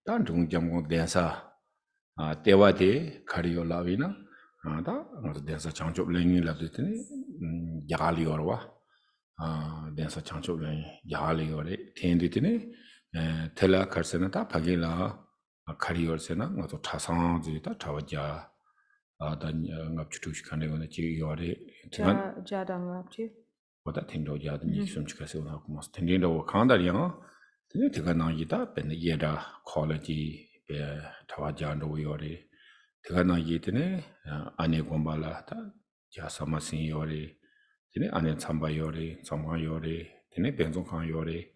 단 중점공 대사 대와데 카리올라비나 다 대사 창조 랭이 라드니 야갈리오와 대사 창조 랭 야갈리오레 텐디드니 텔라 카르세나다 파길라 카리올세나 나도 타상지다 타와자 단 납주투시칸에 오는 지요레
Jadangapju.
what thing do ya the some chicas on almost tending over Kandaria, the Tigana Yita, and the Yeda quality, Tawajando Yori, Tigana Yitine, Ane Gombala, Jasamasin Yori, Tine Ane Samba Yori, Samba Yori, Tine Benzonkan Yori,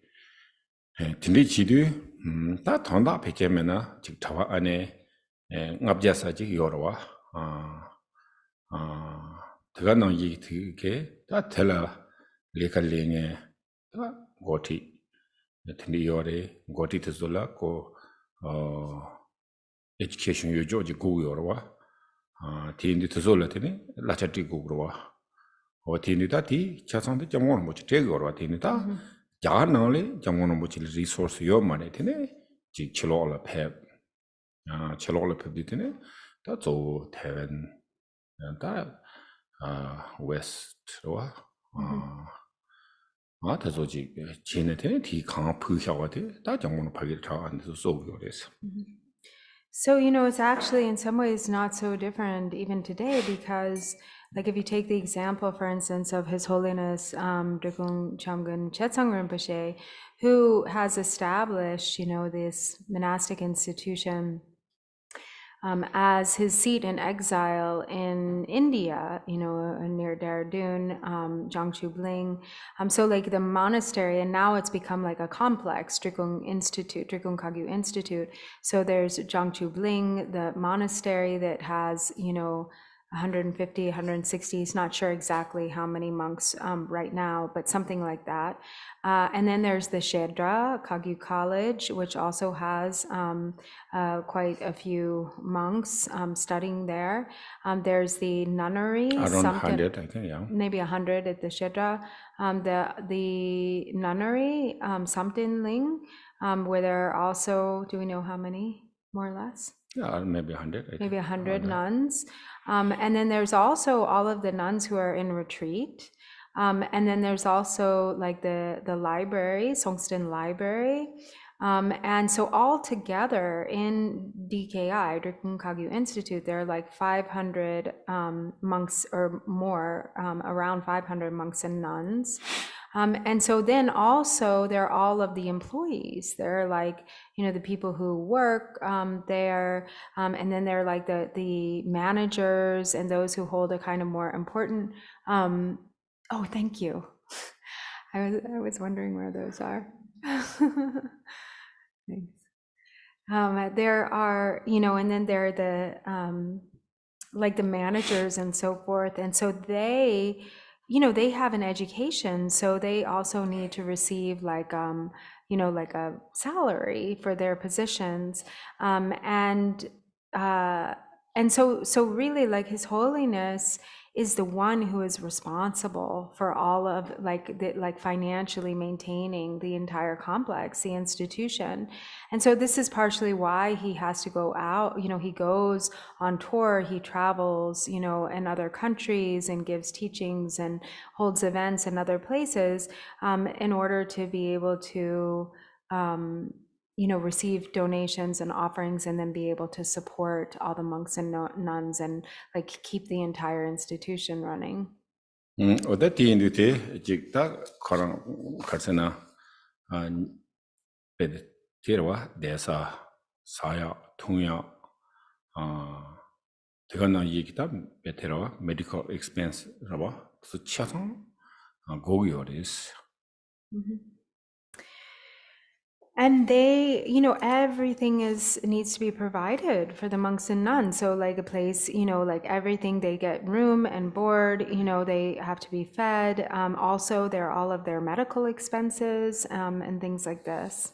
Tinde Chidu, that Tonda Pechamena, Chiktawa Ane, Ngabjasaji Yorwa, Tigana Yitike, that teller. Lekalenge goti tindi yore goti tzola ko education yo joji go yorwa tindi tzola tini lachati go yorwa o tindi ta ti chasang de jamon mo te yorwa tindi ta ja nale jamon mo chi resource yo mane tini ji chilo la pep tini ta zo Taiwan ta west wa 다소지 지네테 디 강한 부셔가데 다 정문을 파기를 잘안돼서 쏘고 그래서.
So, you know, it's actually in some ways not so different even today because, like, if you take the example, for instance, of His Holiness Drikung Chamgun Chetsang Rinpoche, who has established, you know, this monastic institution as his seat in exile in India, you know, near Dehradun, Jangchu Bling. So like the monastery, and now it's become like a complex, Drikung Kagyu Institute. So there's Jangchu Bling, the monastery that has, you know, 150, 160, he's not sure exactly how many monks right now, but something like that. And then there's the Shedra Kagyu College, which also has quite a few monks studying there. There's the nunnery.
Around 100, I think, yeah.
Maybe 100 at the Shedra. The nunnery, Samtin Ling, where there are also, do we know how many, more or less?
Yeah, maybe 100.
Maybe 100 nuns. And then there's also all of the nuns who are in retreat. And then there's also like the library, Songston Library. And so all together in DKI, Drikung Kagyu Institute, there are like 500 monks or more, around 500 monks and nuns. And so then also there are all of the employees. There are like, you know, the people who work there, and then there are like the managers and those who hold a kind of more important, oh, thank you. I was wondering where those are. Thanks. There are, you know, and then there are the, like the managers and so forth. And so they, you know, they have an education, so they also need to receive like, you know, like a salary for their positions. And so really like His Holiness is the one who is responsible for all of like financially maintaining the entire complex, the institution. And so this is partially why he has to go out, you know, he goes on tour, he travels, you know, in other countries and gives teachings and holds events in other places in order to be able to, you know, receive donations and offerings and then be able to support all the monks and nuns and like keep the entire institution running.
Oda tiindute jikta korang karsana ped tirwa desa saya tunya tegana yikita beterwa medical expense rawa so chatang goyoris.
And they, you know, everything needs to be provided for the monks and nuns. So like a place, you know, like everything, they get room and board, you know, they have to be fed. Also, there are all of their medical expenses and things like this.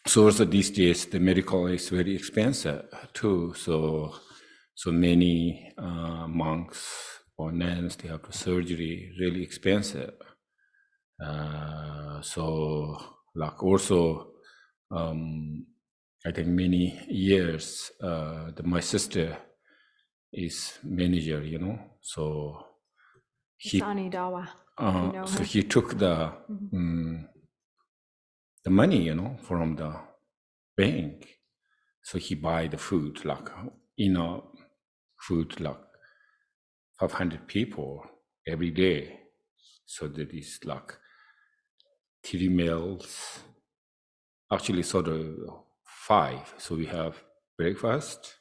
So also these days, the medical is very expensive too. So many monks or nuns, they have to surgery, really expensive. So like also I think many years my sister is manager, you know, so he
Sanidawa,
so he took the the money, you know, from the bank, so he buy the food like, you know, food like 500 people every day. So that is like 3 meals, actually sort of 5. So we have breakfast,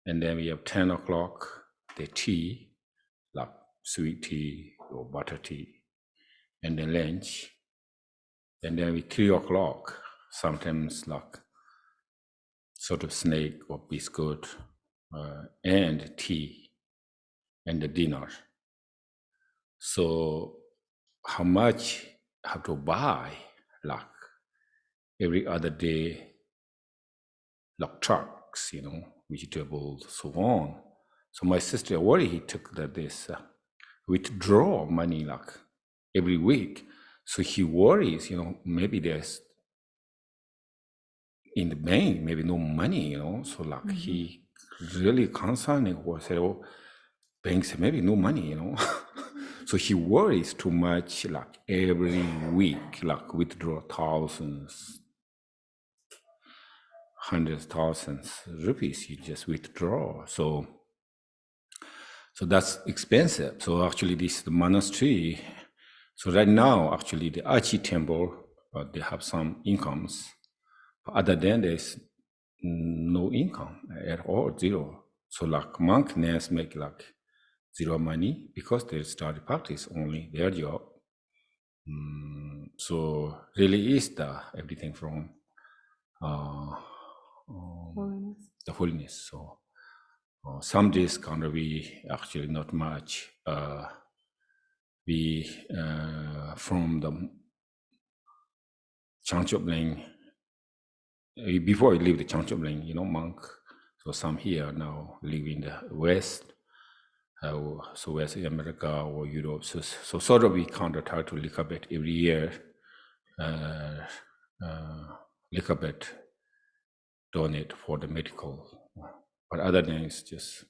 and then we have 10 o'clock, the tea, like sweet tea or butter tea, and then lunch. And then we 3 o'clock, sometimes like sort of snack or biscuit, and tea, and the dinner. So how much have to buy, like every other day, like trucks, vegetables, so on. So my sister already he took this withdraw money like every week. So he worries, maybe there's in the bank, maybe no money, So like he really concerning or said, oh, banks maybe no money, So he worries too much, like every week, like withdraw thousands, hundreds, thousands rupees, you just withdraw. So that's expensive. So actually this is the monastery. So right now, actually the Achi temple, they have some incomes. But other than there's no income at all, zero. So like monk nuns make like zero money because they started practice only their job. So really is everything from the holiness. So some days gonna be actually not much. We from the Changchobling, before I leave the Changchobling, monk. So some here now live in the West. So West America or Europe, so sort of we countertart to Likabet every year. Likabet donate for the medical, but other than it's just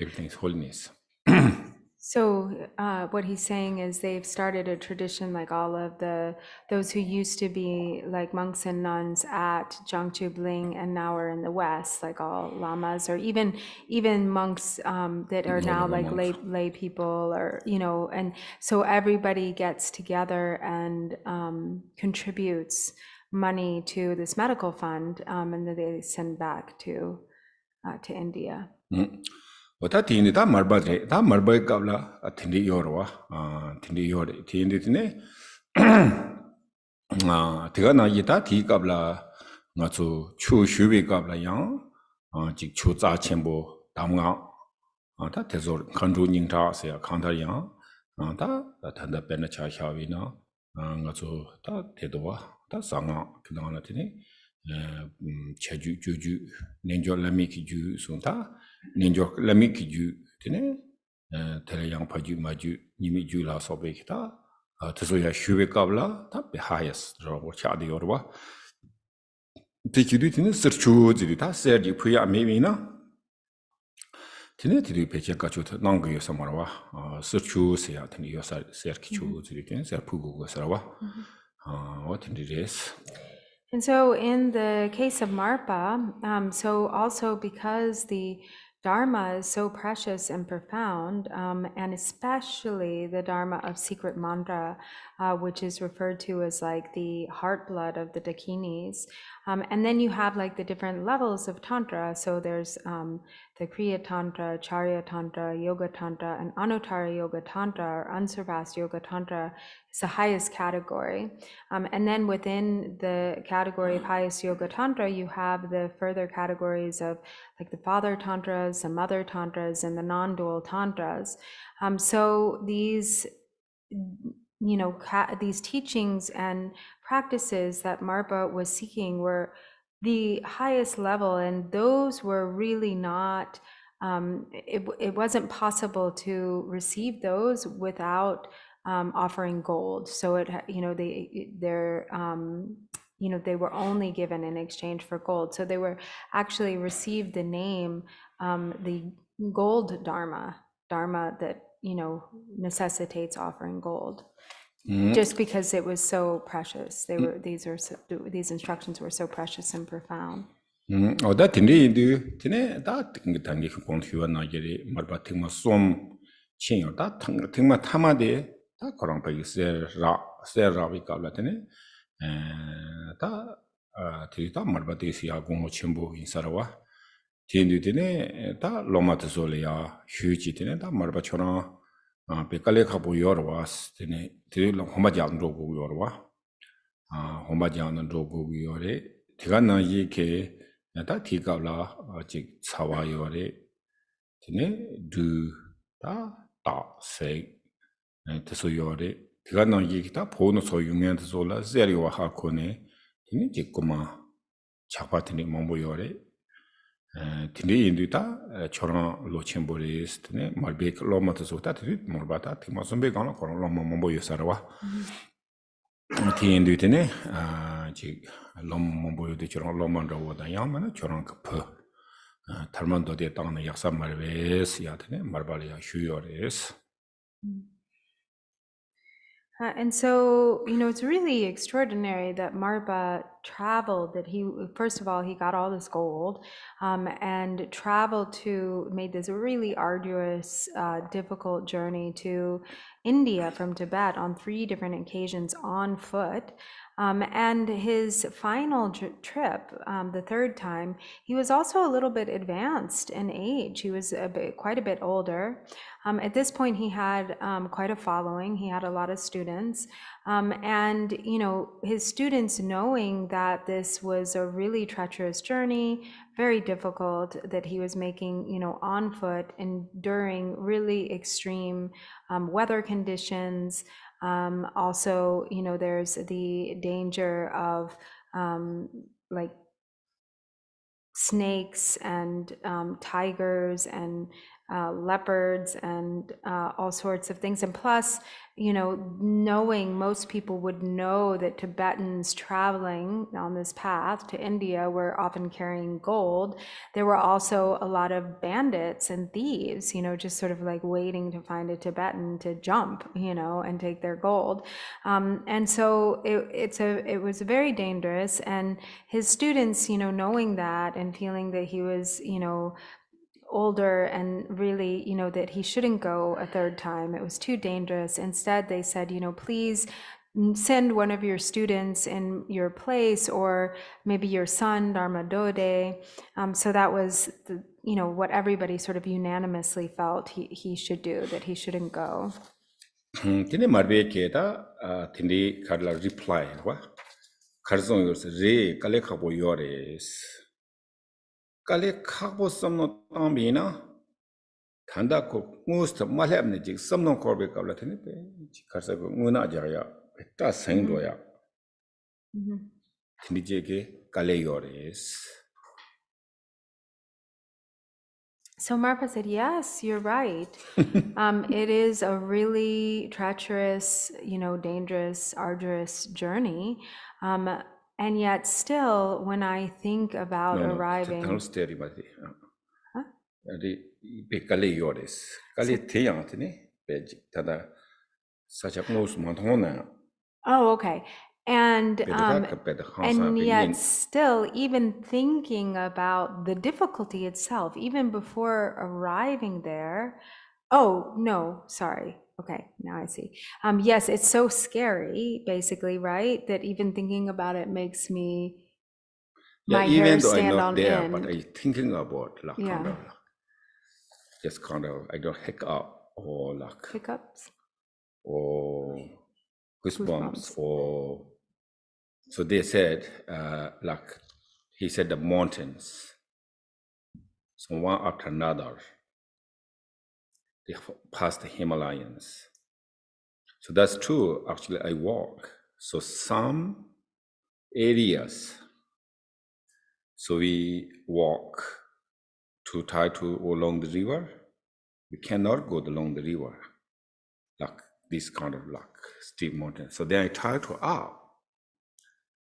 everything is holiness.
So what he's saying is they've started a tradition like all of those who used to be like monks and nuns at Zhangzhubling and now are in the West, like all lamas or even monks that are now like lay people or, and so everybody gets together and contributes money to this medical fund and then they send back to India.
Ota tindi ta marba kabla tindi yorwa, tindi yore, tindi tine, tiga na yita ti kabla nga tsu chu shubi kabla yang, jik chu za chenpo damga, ta tezor kanju nyingta se ya kantar yang, ta tanda pena cha xiawi na, nga tsu ta tedwa, ta sanga kina na tine, cheju juju, nenjo lami ki ju sunta, Ninjo lami ki ju tine tele yang pa ju ma ju nimi ju la so be kita teso ya shube kabla ta be hayas ro cha de yorwa te ki du tine serchu ji ta ser ji puya me na tine ti pe che ka chu ta nang yo samarwa serchu se ya tine yo ser ki chu ji tine ser pu go sarwa what in this.
And so in the case of Marpa, so also because the Dharma is so precious and profound, and especially the Dharma of secret mantra, which is referred to as like the heart blood of the Dakinis. And then you have like the different levels of Tantra. So there's the Kriya Tantra, Charya Tantra, Yoga Tantra, and Anuttara Yoga Tantra, or unsurpassed Yoga Tantra, is the highest category. And then within the category of highest Yoga Tantra, you have the further categories of like the Father Tantras, the Mother Tantras, and the non-dual Tantras. So these, these teachings and practices that Marpa was seeking were the highest level, and those were really not, it wasn't possible to receive those without offering gold. So they were only given in exchange for gold. So they were actually received the name, the gold Dharma that, necessitates offering gold. Just because it was so precious. These instructions were so precious and profound.
Oda tindi indu, tine da tangi kontiwa na jiri marba tingma som chinyo, da tingma tama de, da korang pagi ser ra wikabla tine, da tiri da marba de siya gongo chenpo insarawa, tindu tine da loma tazo le ya hyuji tine, da marba chorang pekale kabu yorwas, tiri homba jang rogu yorwa, homba jang rogu yore, tiga na yi ke, 다 티가라 아직 사와요레 티네 두다 세 테소요레 티가나 얘기다 보는 소용한테 솔라 제리와 하코네 티네 지고마 작바티니 몽보요레 티네 인두다 초랑 로침보리스 티네 말베 로마트 소타 티네 몰바타 티마솜베 가나 코랑 로마 몽보요사라와 티 인두티네 지 롬몽보요데 초랑 로만라오다 야마나 초랑 그 탈만도데 땅의 약사 말베스 야드네 말발이야 휴요레스.
And so, it's really extraordinary that Marpa traveled, that first of all, he got all this gold, and traveled made this really arduous, difficult journey to India from Tibet on 3 different occasions on foot. And his final trip, the 3rd time, he was also a little bit advanced in age. He was quite a bit older. At this point, he had quite a following. He had a lot of students. And, his students, knowing that this was a really treacherous journey, very difficult, that he was making, on foot, enduring really extreme weather conditions. Also, there's the danger of like snakes and tigers and leopards and all sorts of things. And plus, knowing most people would know that Tibetans traveling on this path to India were often carrying gold. There were also a lot of bandits and thieves, just sort of like waiting to find a Tibetan to jump, and take their gold. And so it was very dangerous. And his students, knowing that and feeling that he was, older and really, that he shouldn't go a 3rd time. It was too dangerous. Instead, they said, please send one of your students in your place, or maybe your son, Dharma Dode. So that was, what everybody sort of unanimously felt he should do, that he shouldn't go.
Tine marbe keda tindi kadla reply wa karzon yors re kale khabo yores kale khabo somno tambina thanda ko most malhabne jik somno korbe kabla tine pe karsa ko nguna jaya ta sengdo ya tindi jeke kale yores.
So Marpa said, yes, you're right. It is a really treacherous, dangerous, arduous journey. And yet still, when I think about arriving...
No, huh? Kale yores. Kale teyang tine, tada sachak nos mantona.
Oh, okay. And yet still, even thinking about the difficulty itself, even before arriving there, oh, no, sorry. Okay, now I see. Yes, it's so scary, basically, right? That even thinking about it makes me, my hair stand on end.
Even though I'm not there, but I'm thinking about just kind of, I don't hiccup or
hiccups?
Or goosebumps or... So they said, he said the mountains, so one after another, they passed the Himalayas. So that's true, actually I walk. So some areas, so we walk to try to go along the river. We cannot go along the river, this kind of steep mountain. So then I try to up.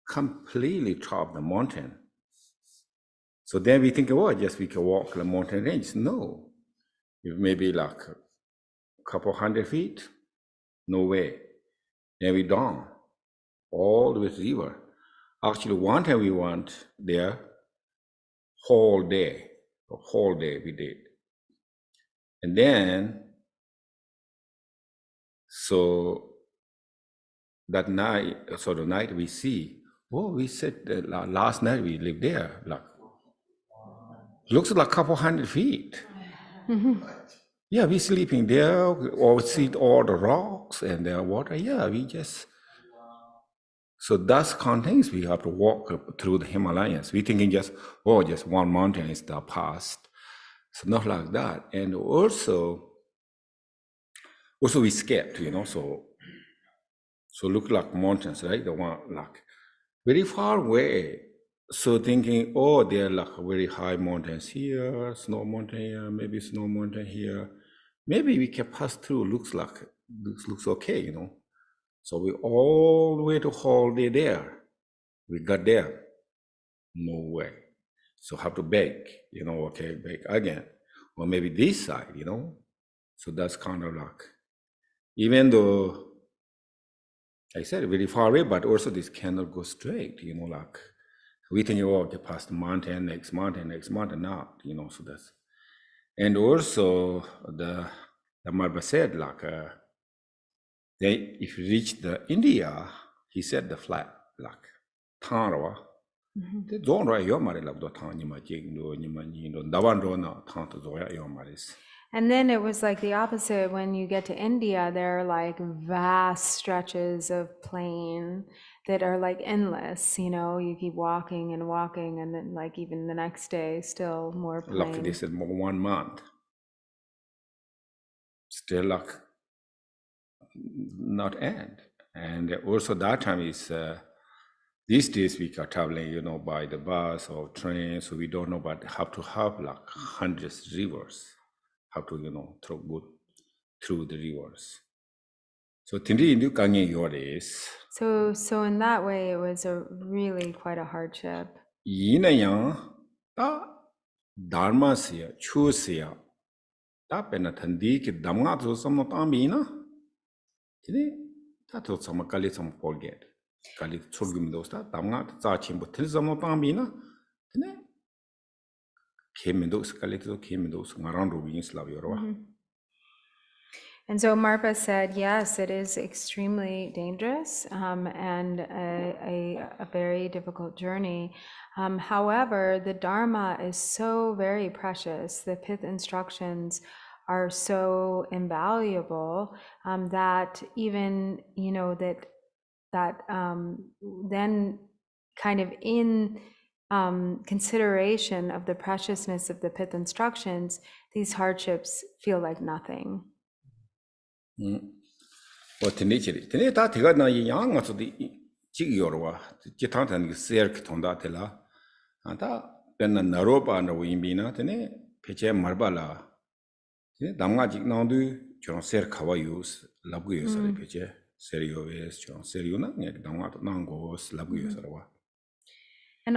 Completely top the mountain. So then we think, yes, we can walk the mountain range. No, it may be a couple 100 feet, no way. Then we down all the way to the river. Actually, one time we went there, whole day. The whole day we did. And then, so that night, so the night we see, oh, we said last night we lived there. Like, looks like a couple 100 feet. Yeah, we sleeping there, or see all the rocks and the water. Yeah, we just. So that's contains we have to walk up through the Himalayas. We thinking just one mountain is the past. So not like that. And also we scared, so look like mountains, right? The one like very far away. So thinking, oh, there are like very high mountains here, snow mountain here, maybe snow mountain here. Maybe we can pass through. Looks okay, So we all the way to whole day there. We got there. No way. So have to beg, beg again. Or maybe this side, So that's kind of like, even though I said very far away, but also this cannot go straight, like we think, okay, past the mountain, next mountain, not, so that's, and also the Marba said like, if you reach the India, he said the flat, like, Tarawa, the don't write your money like the Tanya Jing, Davandona, Tanta Zoya, your money's.
And then it was like the opposite. When you get to India, there are like vast stretches of plain that are like endless, you keep walking and walking, and then like even the next day, still more plain.
Like this is 1 month. Still like not end. And also that time is, these days we are traveling, by the bus or train, so we don't know, but have to have like hundreds of rivers. Have to, go through the rivers. So Tindi Indu Kangi Yoris.
So in that way, it was really quite a hardship.
Yinayang ta Dharma siya, Chu siya, ta penatandi ki damga to some tambina. Tini ta to some kali some forget. Kali chulgum dosta, damga ta chimbo til some tambina. Tini
And so Marpa said, yes, it is extremely dangerous and a very difficult journey. However, the Dharma is so very precious. The pith instructions are so invaluable that even, then kind of in consideration of the preciousness of the pith instructions, these hardships feel like nothing. And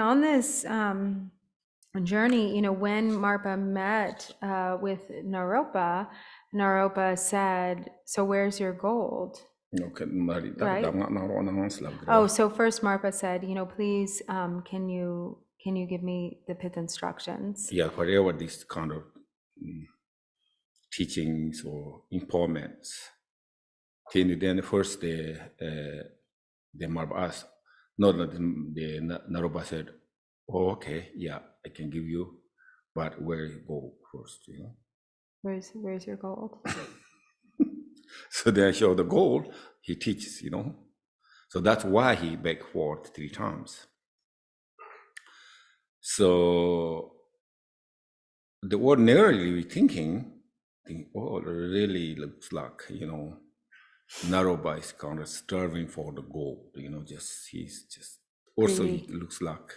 on this journey, when Marpa met with Naropa, Naropa said, "So where's your gold?" Right? Oh, so first Marpa said, please, can you give me the pith instructions?
Yeah, whatever this kind of teachings or informants. Then first the Marpa asked. No, the Naropa said, "Oh, okay, yeah, I can give you, but where you go first,
Where's your gold?"
So then I show the gold, he teaches, So that's why he begged for 3 times. So the ordinarily thinking, oh, it really looks like, Naropa is kind of starving for the gold, he's just, also he looks like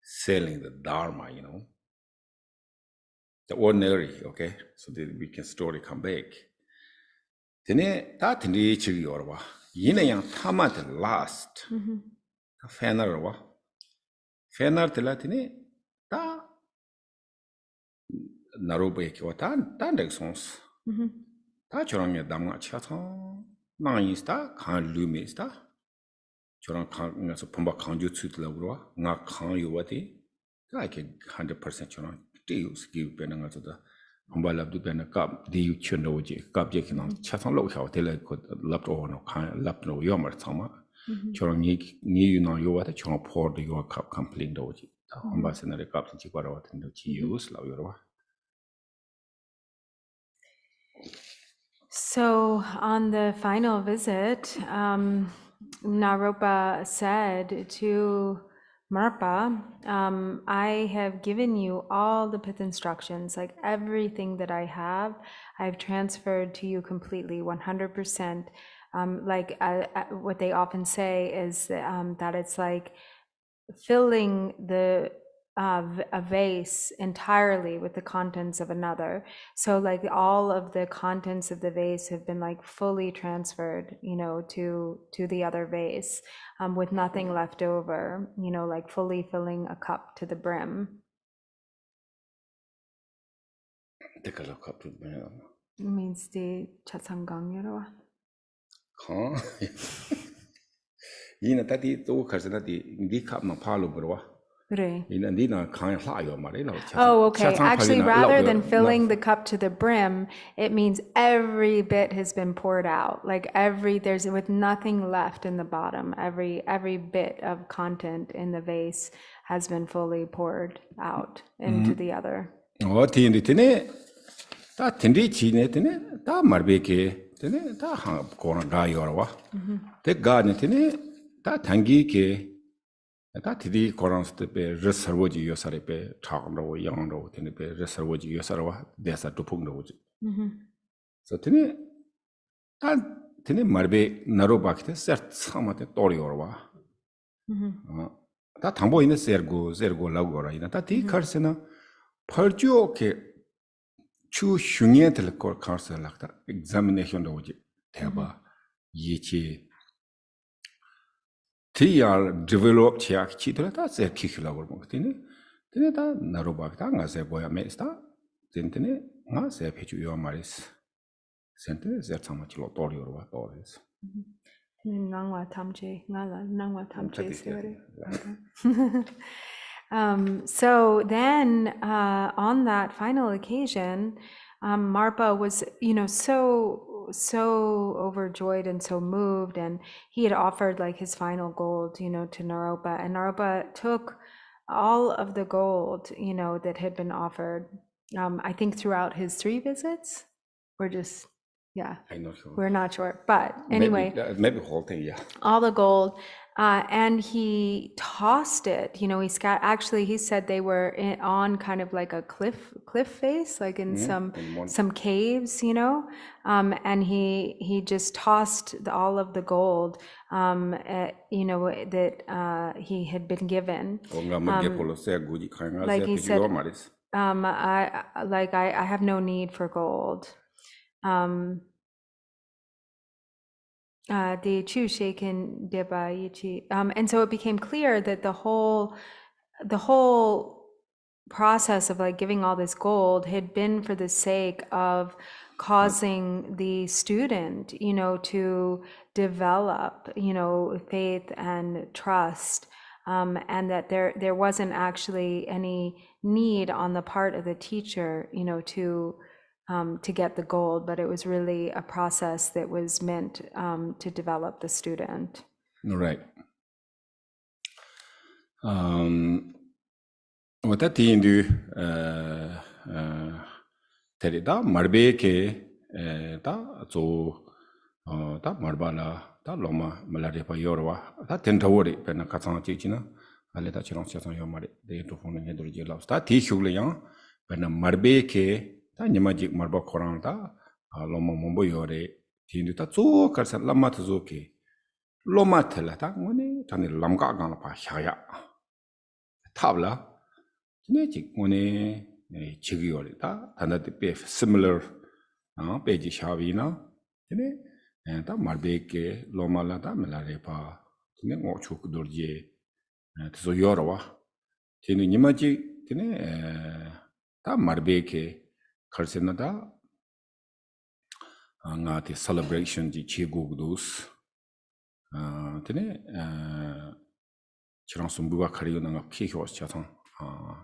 selling the Dharma, the ordinary, okay? So that we can slowly come back. Then that in the chili or yang tama the last. Fenar wa. Fenar the Latine ta Naropa ki wa tan dexons. Ta chorang ya damga chata nang ista kan lumista. Chorang kan so pumba kan jutsu la bro nga kan yuwati. like 100% chona tiu skill pe nga so da hamba lab du pe na kap di yu chen do ji kap je kina cha sang lo khao te la ko lab to no khan lab no yo mar chama chona ni yu no yo wa ta chona por de yo kap complete do ji hamba se na re kap chi kwa ro ta no chi use la yo ro.
So on the final visit, Naropa said to Marpa, I have given you all the pith instructions, like everything that I have, I've transferred to you completely, 100%. What they often say is that it's like filling a vase entirely with the contents of another. So like all of the contents of the vase have been like fully transferred, to the other vase, with nothing left over, like fully filling a cup to the brim.
Take a look up to me.
It means the chasangang yoro.
Huh? Yina tati to karsana di kap na palo bro.
Oh, okay. Actually, rather than filling the cup to the brim, it means every bit has been poured out. Like there's with nothing left in the bottom. Every bit of content in the vase has been fully poured out into the other.
Oh, tindi tene ta tindi chine tene ta marbeke tene ta kona ga yorwa. Te ga ne tene ta tangi ke ta tidi korans te pe reservoji yosare pe thangro yangro tene pe reservoji yosarwa desa tupungro ji. So tene ta tene marbe naro bakte ser samate tori yorwa. Ta thambo ine zergo lagora ina ta ti karsena parjo ke chu shungye tel kor karsa lakta examination do ji teba yichi TR develop chiak chi to ta ser kikla gor mo tine ta narobak ta nga se boya me sta tine nga se pechu yo maris sente zer sama chilo tor yor wa tores
Nangwa tamche ngala nangwa tamche sere. So then on that final occasion, Marpa was, so overjoyed and so moved, and he had offered like his final gold, to Naropa, and Naropa took all of the gold, that had been offered, I think throughout his 3 visits, or just, yeah,
I'm not sure.
We're not sure, but anyway,
maybe whole thing, yeah.
All the gold, and he tossed it. Actually, he said they were on kind of like a cliff face, like in some caves, and he just tossed all of the gold, that he had been given. Like he said, I have no need for gold. And so it became clear that the whole process of like giving all this gold had been for the sake of causing the student, to develop, faith and trust, and that there wasn't actually any need on the part of the teacher, to get the gold, but it was really a process that was meant to develop the student.
Right. What that indu terida marbeke ta so ta marbala ta loma malare pa yorwa ta tentawori pena katsang chichina ale ta chirong chasang yomare de to phone ne dor je laus ta thi shugle yang pena marbeke ta nyamaji marba korang ta loma mombo yore tindu ta zo karsa lamma ta zo ke loma thela ta ngone tani lamga gang la pa hyaya tabla ne chi ngone chigi yore ta tanda de pe similar page shawi na ne ta marbe ke loma la ta melare pa ne ngo chuk dorje ta zo yorwa tini nyamaji tini ta marbe ke Karsenada nga the celebration ji chigugdus tene chirang sumbuga khariyo nga khihos chatang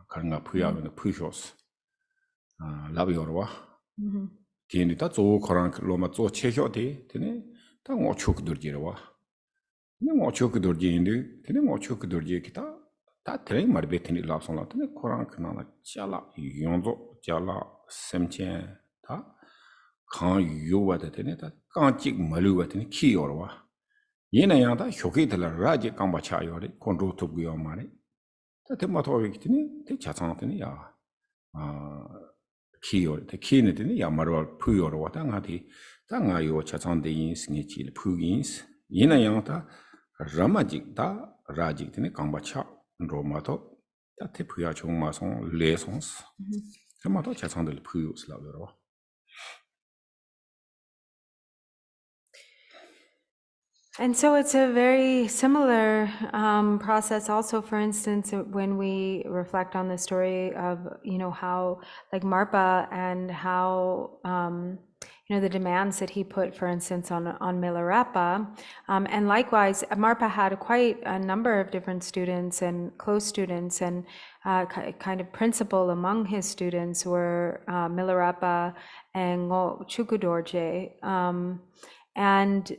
가능가 부야면 부쇼스 라비오로와
Mhm.
티엔디 다 조, 거랑 로마 조, 체효디, 되네, 다 오초크들지로와. 근데 오초크들지인데, 되네, 오초크들지 기타, 다 트레인 마르베티니 랍송라, 되네, 거랑 그나나 잘라, 용조, 잘라, 셈체, 다, 강 요와데 되네, 다, 깡찍 말루와 되네, 키요로와. 얘네야 다 효기들라 라지 깡바차요리, 콘로토구요 말이. 다 대마토비 되네, 대 자상한테네, 야. 키요, 대 키는 되네, 야 말로 푸요로와 당하디, 당아요 자상데 인스니 질 푸긴스. 얘네야 다 라마직 다 라직 되네, 깡바차 로마토. 다 대푸야 종마송 레송스. 그마토 자상들 푸요스라고요.
And so it's a very similar process also, for instance, when we reflect on the story of, how like Marpa and how, the demands that he put, for instance, on Milarepa. And likewise, Marpa had quite a number of different students and close students, and kind of principal among his students were Milarepa and Ngo Chukudorje. And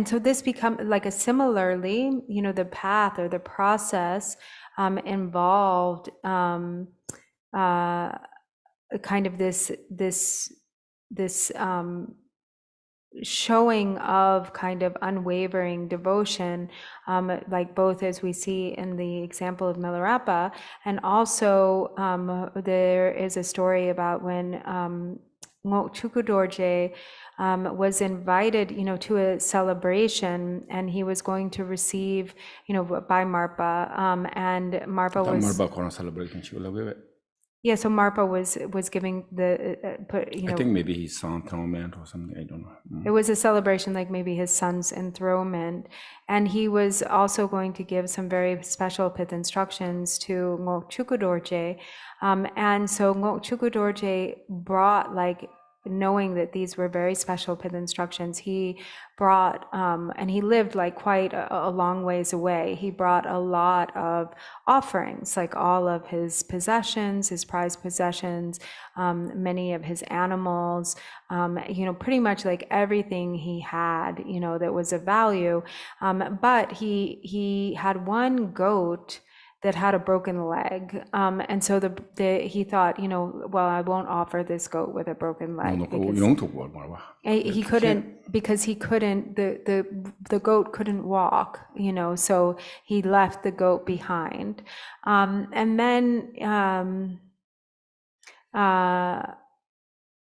so this becomes like a similarly, the path or the process involved kind of this showing of kind of unwavering devotion, like both as we see in the example of Milarepa, and also there is a story about when Ngo Chukudorje was invited, to a celebration, and he was going to receive, by Marpa, and Marpa was.
Marpa koran celebration chiwala.
Yeah, so Marpa was giving the,
I think maybe his son enthronement or something. I don't know.
It was a celebration, like maybe his son's enthronement, and he was also going to give some very special pith instructions to Ngo Chukudorje, and so Ngo Chukudorje brought, like, knowing that these were very special pith instructions, he brought, and he lived like quite a long ways away. He brought a lot of offerings, like all of his possessions, his prized possessions, many of his animals, pretty much like everything he had, that was of value. But he had one goat that had a broken leg, and so he thought, well, I won't offer this goat with a broken leg because he couldn't, the goat couldn't walk, so he left the goat behind, and then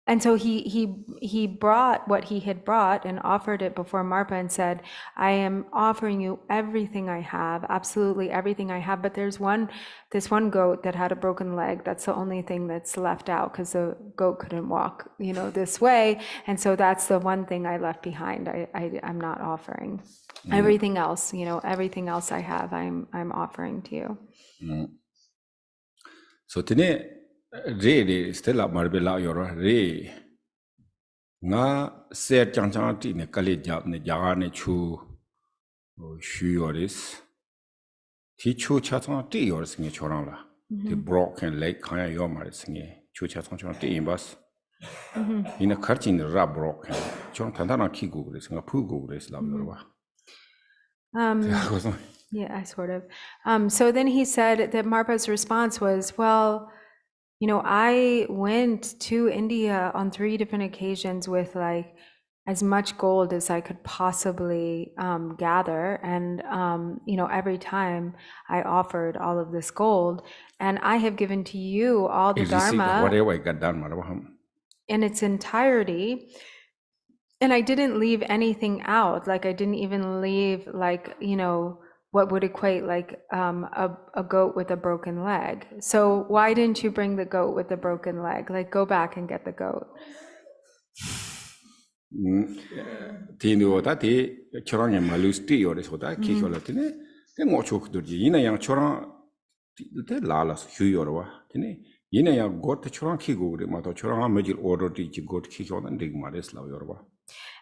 and so he brought what he had brought and offered it before Marpa and said, I am offering you everything I have, absolutely everything I have, but there's this one goat that had a broken leg. That's the only thing that's left out, because the goat couldn't walk, this way. And so that's the one thing I left behind. I'm not offering. Everything else, everything else I have, I'm offering to you.
So today, Re Stella Marbella Yoro Re Nga Ser Chanti ne Kali Jab ne Jagane Chu Shuyoris Tichu Chaton T or sing Chorala. The broken leg Kaya Yomar sing Chu Chaton T in bus. In a curtain rub broken. Chon Tantana Kigu is a Pugu is Lav
Yeah, I sort of. So then he said that Marpa's response was, well, I went to India on 3 different occasions with like as much gold as I could possibly gather. And, every time I offered all of this gold, and I have given to you all the Dharma in its entirety. And I didn't leave anything out. Like I didn't even leave like, what would equate like a goat with a broken leg. So why didn't you bring the goat with the broken leg? Like go back and get the goat.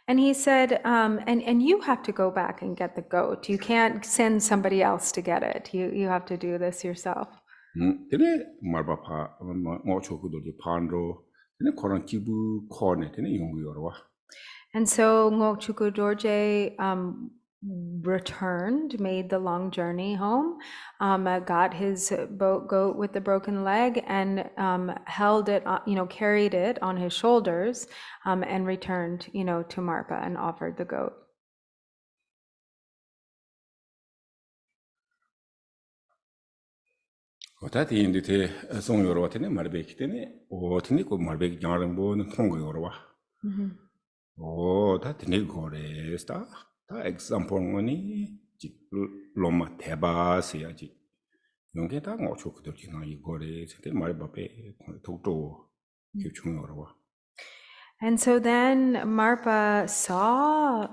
And he said, and you have to go back and get the goat. You can't send somebody else to get it. You have to do this yourself.
Tene marba pa ngo chokudo di pandro tene koran kibu kone tene yungu yorwa.
And so Ngokchuku Dorje returned, made the long journey home, got his goat with the broken leg, and held it, carried it on his shoulders, and returned, to Marpa and offered the goat.
Otati indite song yorwa tene marbeki tene o tene ko marbeki jarangbo no tongo yorwa. O ta tene gore sta ta example ngoni ji loma teba sia ji. Yongke ta ngo chokudo ji na yi gore tene marbape tokto kyuchung yorwa.
And so then Marpa saw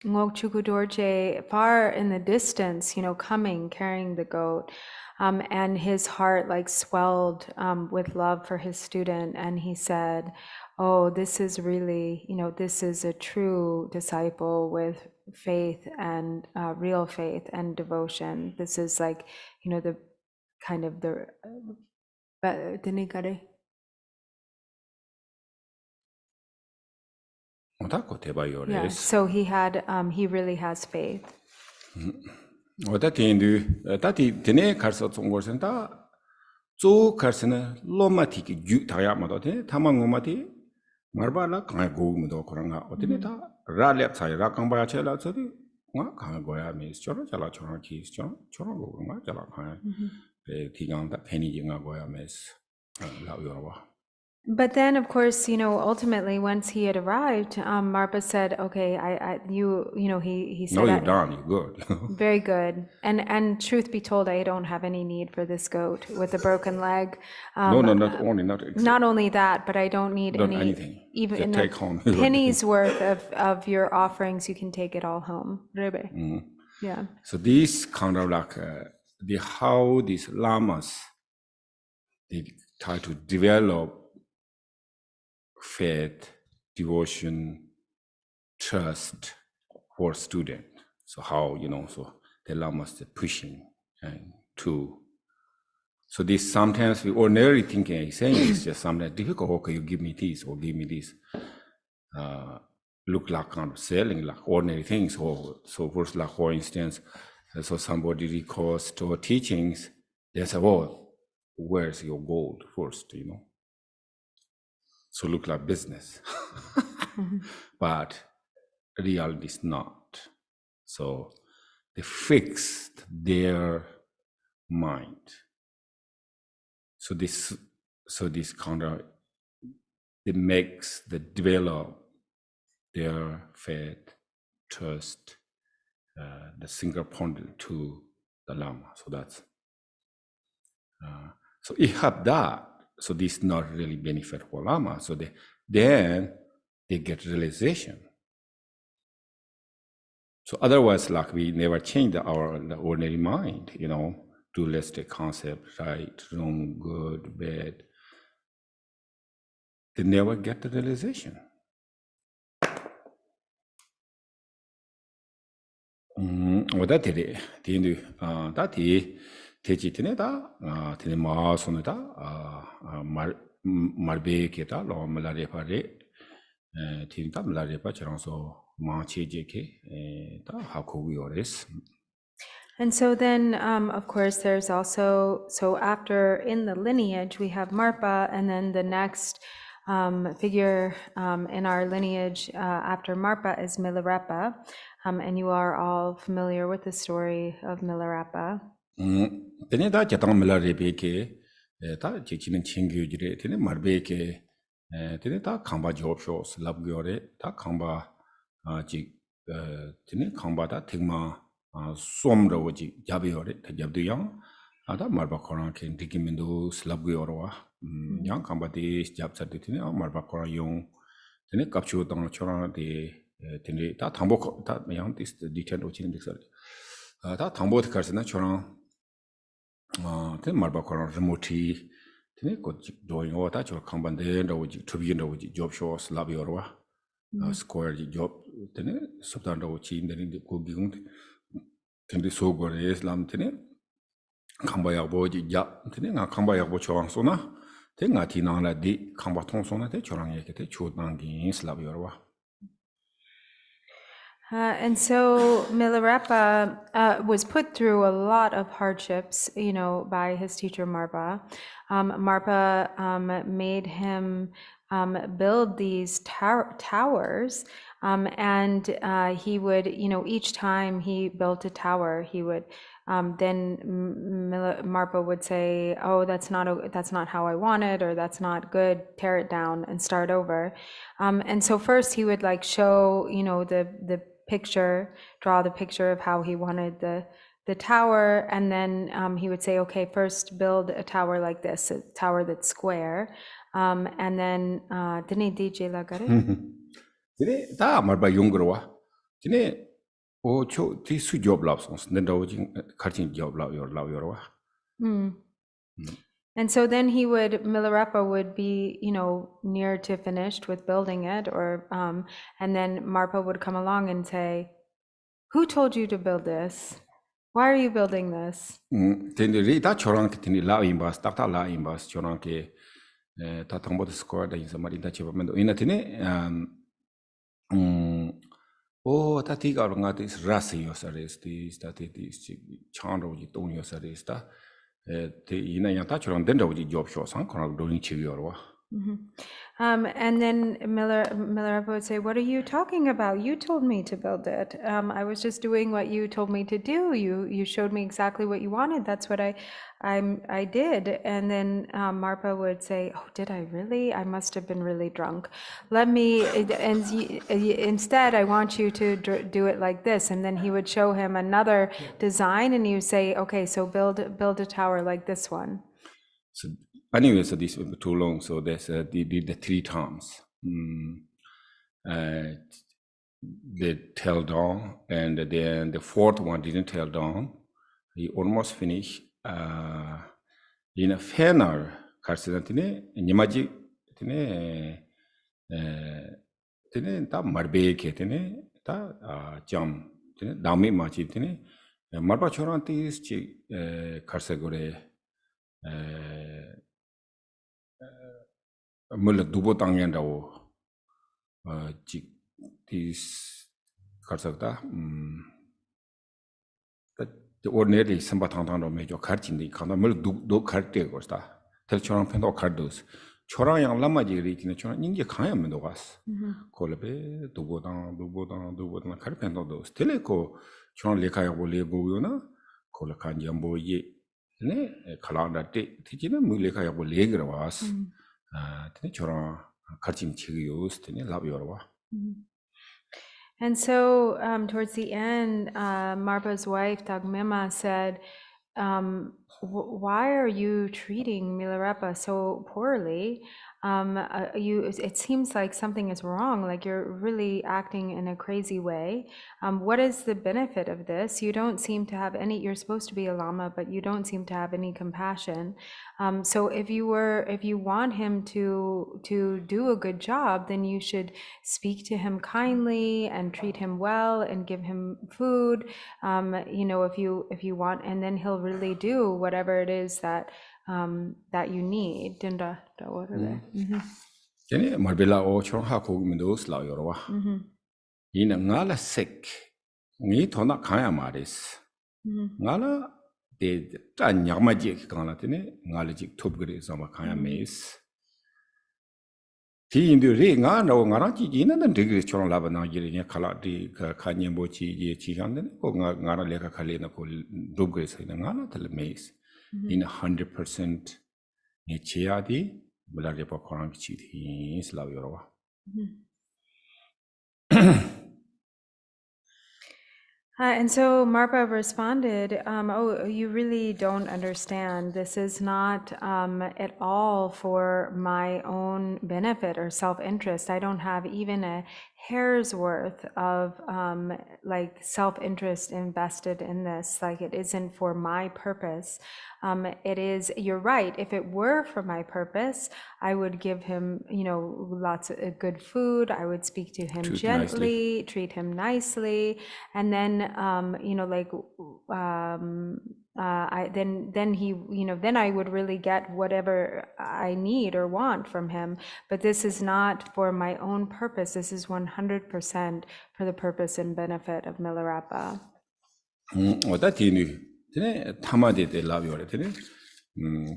Ngokchuku Dorje far in the distance, coming, carrying the goat. And his heart swelled with love for his student. And he said, oh, this is really, this is a true disciple with faith and real faith and devotion. This is the kind of the yeah, so he really has faith.
Otati indu tati tene karsa tsongorsen ta zo karsena lomati ki ju taya mado tene tamang ngomati marba la kanga go mudo koranga otene ta ra lep sai ra kangba chela chodi nga kanga goya mis choro chala choro ki choro go nga chala kanga be tigang ta pheni ji nga goya mes la yorwa.
But then, of course, ultimately, once he had arrived, Marpa said, "Okay, he said,
no, you're done. You're good."
Very good. And truth be told, I don't have any need for this goat with a broken leg.
No,
not only that, but I don't need
anything.
Even
just
in
take home.
pennies worth of your offerings. You can take it all home. Yeah.
So these kind of how these lamas they try to develop faith, devotion, trust for student. So how, so the lamas are pushing and to. So this sometimes we ordinarily thinking, saying it's just sometimes difficult. Okay, you give me this or give me this. Look like kind of selling like ordinary things. So first, like for instance, so somebody recalls to our teachings, they say, well, where's your gold first, So look like business, but reality is not. So they fixed their mind. So this kind of it makes the develop their faith, trust, the single point to the Lama. So that's so if you have that. So this is not really benefit for Lama. So then they get realization. So otherwise, like we never change the ordinary mind, dualistic concept, right, wrong, good, bad. They never get the realization. That techi tene da tene ma sone da marbe ke da lo malare pare tene da malare pa changso ma cheje ke da hakogu yores.
And so then, of course, there's also, so after in the lineage, we have Marpa, and then the next figure in our lineage after Marpa is Milarepa. And you are all familiar with the story of Milarepa.
Tene da jatang Milarepa ke da jichinin chingyu jire tene marbe ke tene da kamba job shows lab gyore da kamba ji tene kamba da tigma somra woji jabiore ta jabdu yang ada marba koran ke dikimindu slab gyore yang kamba de jabsa de tene marba koran yung tene kapchu tang chora de tene da thangbo da yang this detail ochin dixar da thangbo karsena chora tene marba koran remoti tene ko doing o ta chora kamba de ndo woji tubi ndo woji job shows lab yorwa square job tene subtan do chi ndeni ko gigung tende so go res lam tene khamba ya bo ji ja tene nga khamba ya bo chawang so na te nga ti na la di khamba thong so na te chorang ye ke te chu nang gi slab yorwa.
And so Milarepa was put through a lot of hardships, by his teacher Marpa. Marpa made him build these towers, and he would, each time he built a tower, he would then Marpa would say, "Oh, that's not how I want it, or that's not good. Tear it down and start over." And so first he would like show, the picture, draw the picture of how he wanted the tower, and then he would say, "Okay, first build a tower like this, a tower that's square," and then didn't DJ lagare?
Tene ta marba yungro tene o cho ti su job labs den do jing kharchin job law yorwa.
And so then Milarepa would be, near to finished with building it, or and then Marpa would come along and say, "Who told you to build this? Why are you building this?"
Tene ri ta chorang ke tene la imbas ta la imbas chorang ke ta thangbo de score da insa mari da cheba mendo ina tene o ta ti ga nga te ras yo sares ti sta te ti chando ji tong yo sares ta te ina yang ta chorang den do ji job show sang kono do ni chi yorwa.
And then Milarepa would say, "What are you talking about? You told me to build it. I was just doing what you told me to do. You showed me exactly what you wanted. That's what I did." And then Marpa would say, "Oh, did I really? I must have been really drunk. Instead, I want you to do it like this." And then he would show him another design, and he would say, "Okay, so build a tower like this one."
So anyway, so this was too long, so they did the 3 times. They tail down, and then the 4th one didn't tail down. He almost finished. In a fair Karsinatine, Nimaji, ta marbe ketine, ta jam, dami machitine, marba chorantis, Karsagore. Mula dubo tangyan dawo this karsakta the ordinary samba tangtang do mejo kharchin di khanda mul do kharte gosta tel chorang pendo khardos chorang yang lama ji ri kin chorang ninge khaya mendo gas kolbe dubo tang khar pendo dos tele ko chorang lekha ya bo le go yo na kol khan jambo ye ne khala da te ti na mu lekha ya bo le gra was tene chorang kharchin chi yo tene lab yo.
And so towards the end, Marpa's wife, Tagmema, said, "Why are you treating Milarepa so poorly? It seems like something is wrong, like you're really acting in a crazy way. What is the benefit of this? You don't seem to have any, you're supposed to be a Lama, but you don't seem to have any compassion. So if you want him to do a good job, then you should speak to him kindly and treat him well and give him food, if you want, and then he'll really do whatever it is that you need."
Kene marbela o chong ha ko mindos la yorwa. Ina ngala sek ngi thona khaya maris. Ngala de ta nyama ji kala tene ngala ji thop gre sama khaya mes. Ti indu re nga no ngara ji ina na de chong la ba na ji ne khala di kha nyembo chi ye chi han ne ko ngara le ka khale na ko dub gre sai na ngala tel mes. In 100% ne chia di Milarepa korang chi thi slav yorwa.
And so Marpa responded, "Oh, you really don't understand. This is not at all for my own benefit or self-interest. I don't have even a hair's worth of like self-interest invested in this. Like it isn't for my purpose. It is, you're right, if it were for my purpose, I would give him, you know, lots of good food. I would speak to him
Treat
gently, treat him nicely. And then, you know, like, then he, you know, then I would really get whatever I need or want from him. But this is not for my own purpose. This is 100% for the purpose and benefit of Milarepa.
어다 디니 되네 타마데 데 라비오레 되네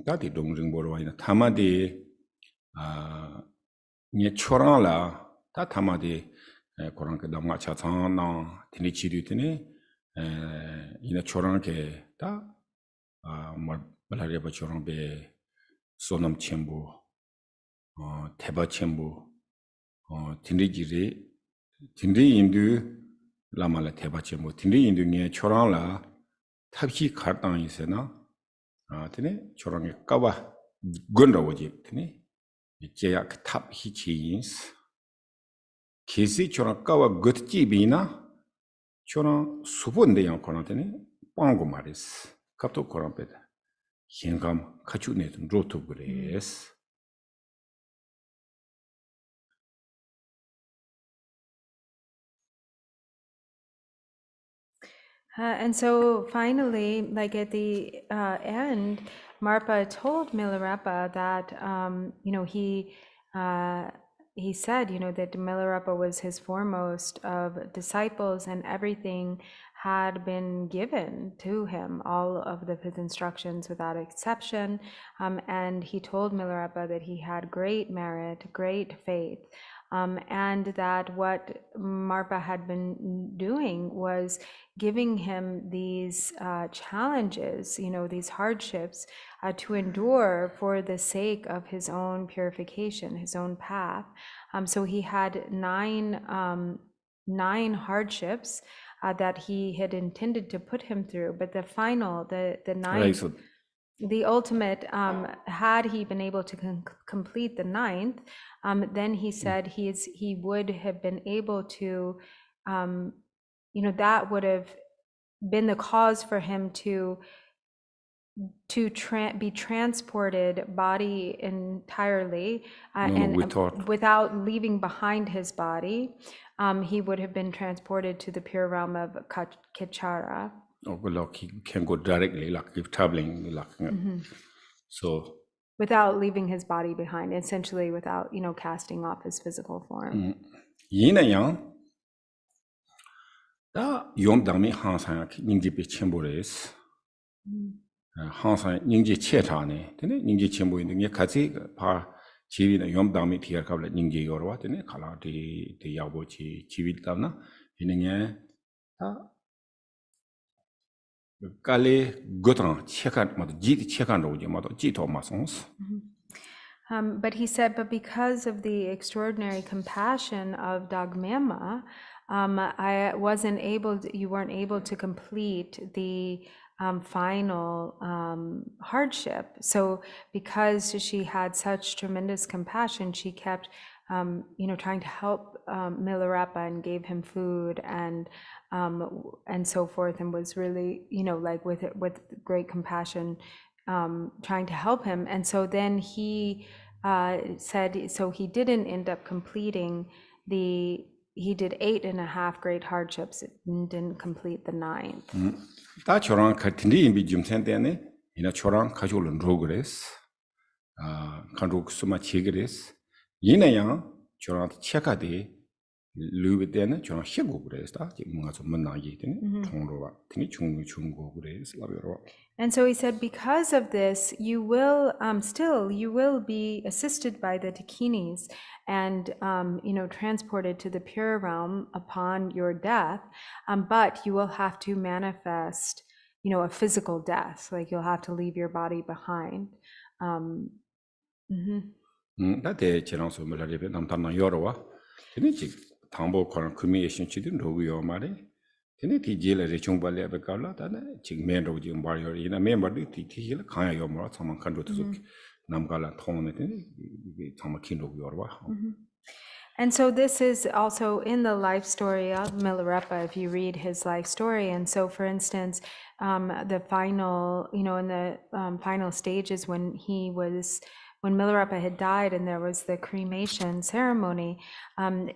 다디 동ring보로 와이나 타마데 니 초랑라 다 타마데 고랑게 담가 차상나 디니 치리 되네 이나 초랑게 다 말하레바 초랑베 소남 쳔부 대바 쳔부 디니지리 디니 인두 라말라 대바 쳔부 디니 인두게 초랑라 탑시 카르당 있으나 되네 초랑게 까바 건라오지 되네 제야 탑 히치인스 계시 초랑 까바 것지비나 초랑 수본데 양코나 되네 빵고 말이스 갑도 코랑베다 현감 가축네 로토 그레스
And so finally, like at the end, Marpa told Milarepa that, you know, he said, you know, that Milarepa was his foremost of disciples and everything had been given to him, all of his instructions without exception. And he told Milarepa that he had great merit, great faith. And that what Marpa had been doing was giving him these challenges, you know, these hardships to endure for the sake of his own purification, his own path. So he had nine hardships that he had intended to put him through, but the final, the ninth,
right, so
the ultimate, had he been able to complete the ninth, then he said he would have been able to, you know, that would have been the cause for him to be transported body entirely and without leaving behind his body. He would have been transported to the pure realm of Kichara.
He can go directly, like if traveling, like so.
Without leaving his body behind, essentially without, you know, casting off his physical form.
이나양 다 용담이 항상 닝지비 첨부레스. 항상 닝지 체타네. 되네 닝지 첨부 있는 게 같이 바 지위나 용담이 디어갑라 닝지 요러와 되네 칼라디 디야보지 지위담나 있는 게다 Kale Gotran chekan mado jiti chekan roje mado jito masons.
But he said, but because of the extraordinary compassion of Dagmema, you weren't able to complete the final hardship. So because she had such tremendous compassion, she kept, you know, trying to help Milarepa and gave him food and so forth, and was really, you know, like with great compassion, trying to help him. And so then he said, so he didn't end up completing he did 8.5 great hardships and didn't complete the 9th.
다 저랑 같은데 인비 좀 센데네 이나 저랑 가족을 로그레스 간록 수마 치그레스 이나양 저랑 체크하되 루비데는 저랑 희고 그래서 뭔가 좀 만나게 되네 통로와 되게 중고 그래서 라베로.
And so he said, because of this, you will be assisted by the Dakinis and, you know, transported to the pure realm upon your death. But you will have to manifest, you know, a physical death. Like you'll have to leave your body behind.
나대 제랑서 말하려면 남탄나 여러와 되네지 당보 거는 금이 신치든 로고요 말에 되네 디젤에 정발에 베깔라 다네 지금 맨로지 말이요 이나 멤버들 디티힐 강야요 뭐 참만 간도도 남갈라 통네 되네 이게 정말 긴 로고요 와.
And so this is also in the life story of Milarepa, if you read his life story. And so, for instance, the final, in the final stages when Milarepa had died and there was the cremation ceremony,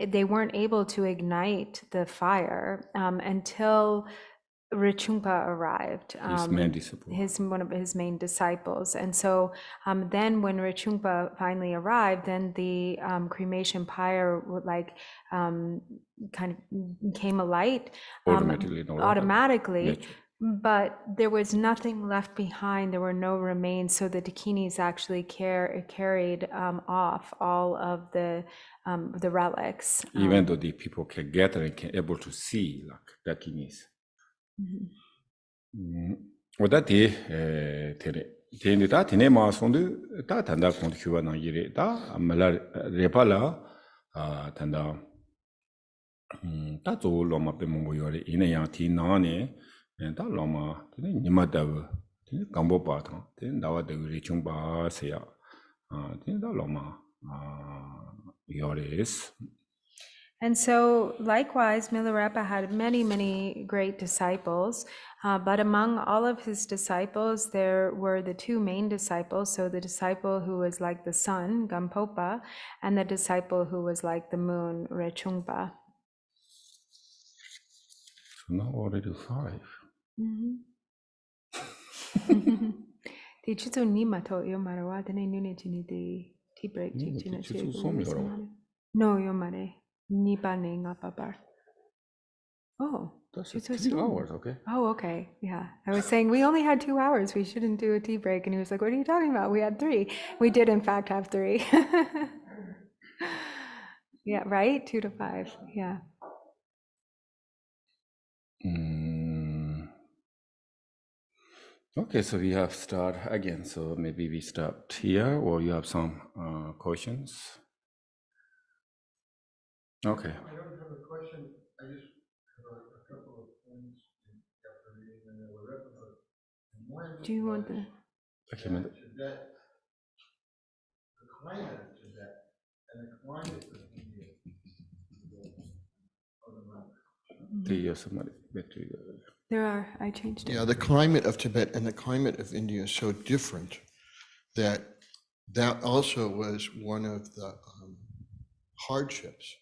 they weren't able to ignite the fire until Rinpoche arrived,
His main disciple.
one of his main disciples. And so then when Rinpoche finally arrived, then the cremation pyre kind of came alight
Automatically, no,
automatically.
nature.
But there was nothing left behind. There were no remains. So the Dakinis actually carried off all of the relics.
Even though the people can gather and can able to see like Dakinis. Oda di tene da tene ma sondu da tanda kont kyuwa na yire da amala repala tanda da zo loma pe mongo yore ina ya ti na ne da loma tene nima da tene gambo pa ta tene dawa de ri chung ba se ya tene da loma yore is.
And so, likewise, Milarepa had many, many great disciples, but among all of his disciples, there were the two main disciples. So, the disciple who was like the sun, Gampopa, and the disciple who was like the moon, Rechungpa.
So now already 5.
Di chitsu nima to yomarawa, dene nune chini di tea break china
chitsu som yoro.
No yomare. Nipa ne ngapabar. Oh,
That's
chitsu
3
som.
hours, okay?
Oh, okay. Yeah. I was saying we only had 2 hours. We shouldn't do a tea break. And he was like, what are you talking about? We had 3. We did, in fact, have 3. Yeah, right? 2 to 5. Yeah.
Okay, so we have start again. So maybe we start here, or you have some questions? Okay.
I don't have a question. I just have a couple of things after reading the Milarepa. One
Do you want the...
Okay,
Tibet, the climate of Tibet, and the climate of India.
There are. I changed it.
Yeah, the climate of Tibet and the climate of India is so different that also was one of the hardships,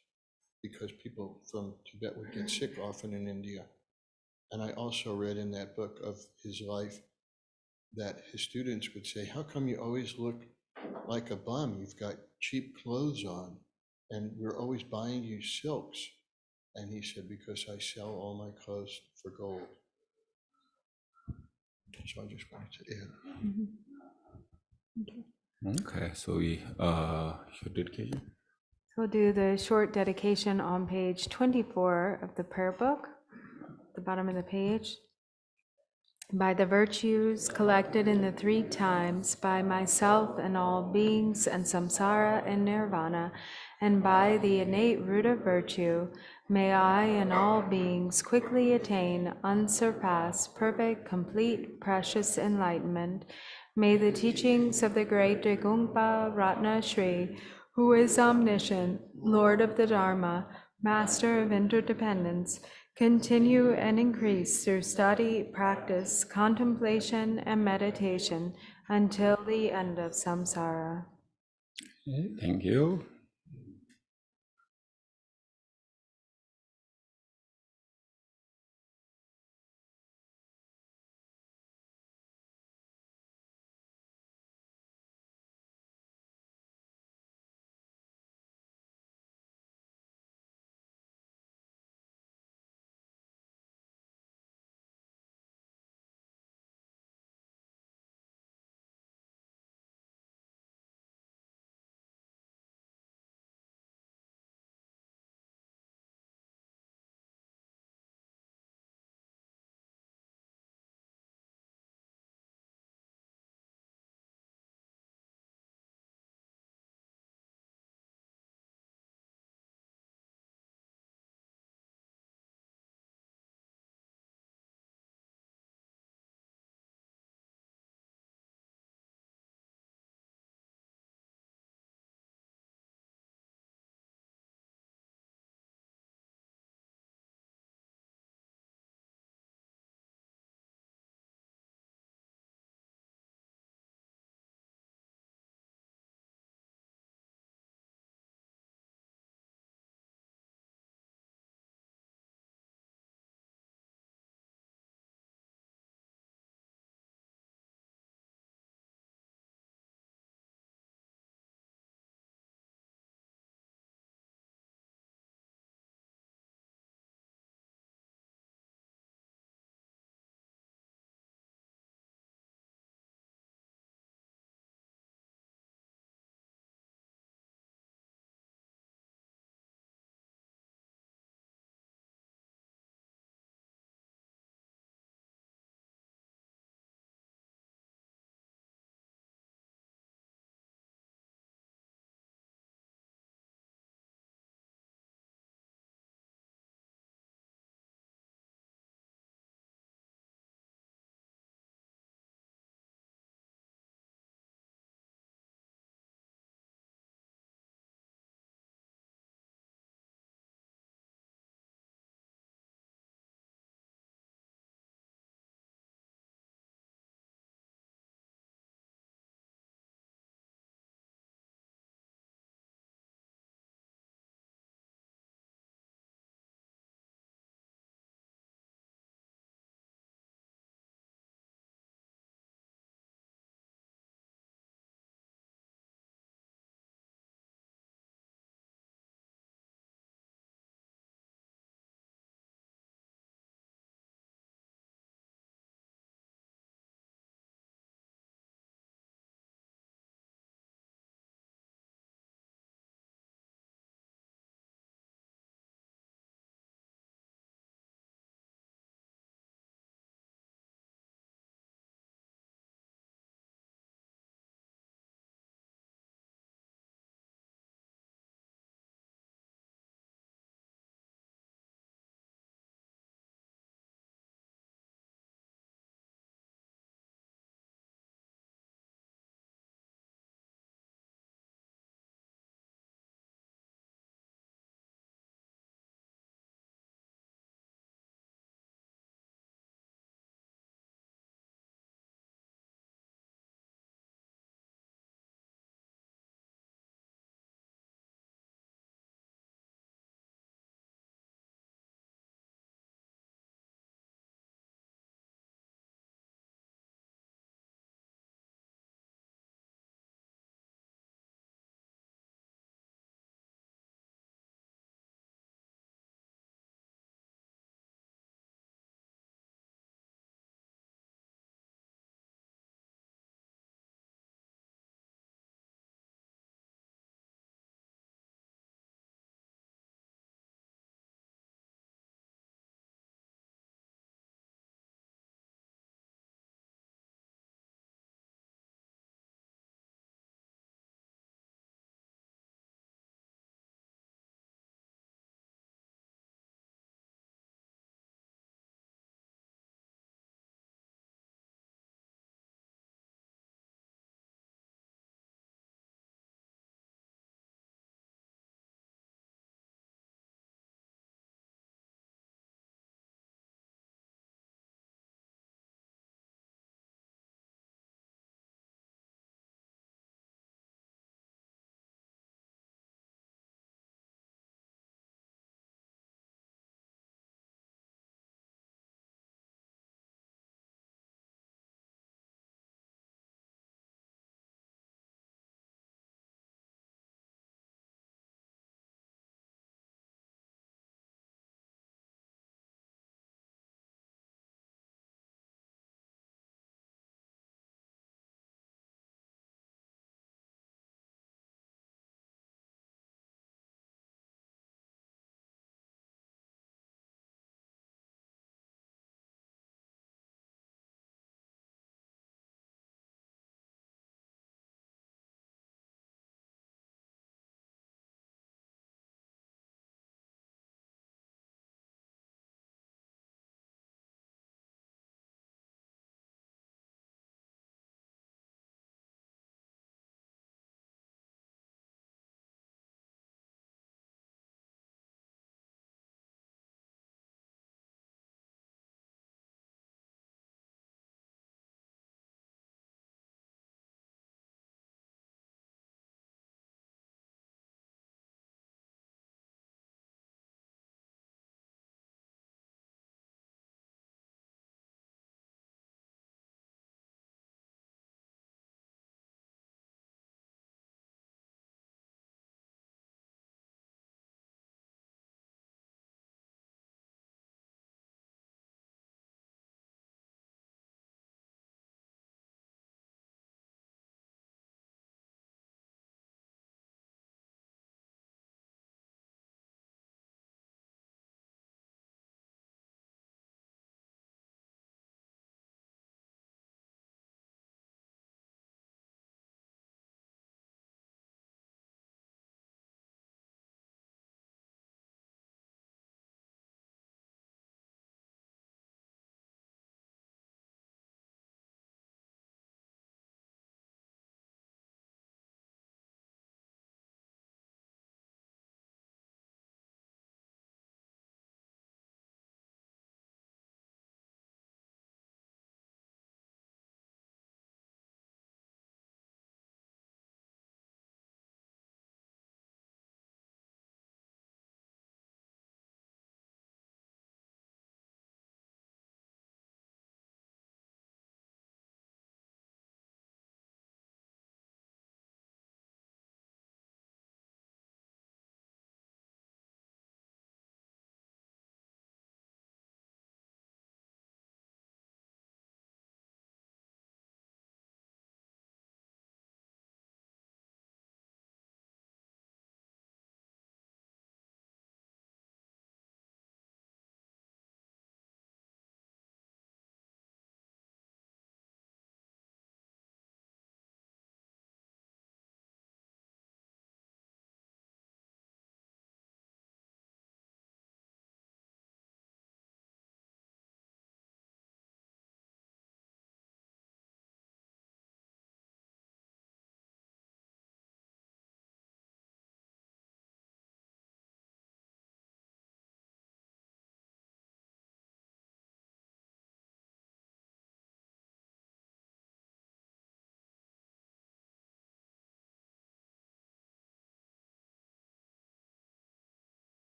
because people from Tibet would get sick often in India. And I also read in that book of his life that his students would say, how come you always look like a bum? You've got cheap clothes on, and we're always buying you silks. And he said, because I sell all my clothes for gold. So I just wanted to add.
Okay, so we should dedication.
We'll do the short dedication on page 24 of the prayer book, the bottom of the page. By the virtues collected in the 3 times, by myself and all beings and samsara and nirvana, and by the innate root of virtue, may I and all beings quickly attain unsurpassed, perfect, complete, precious enlightenment. May the teachings of the great Dregungpa Ratna Shri, who is omniscient, Lord of the Dharma, Master of interdependence, continue and increase through study, practice, contemplation, and meditation until the end of samsara.
Thank you.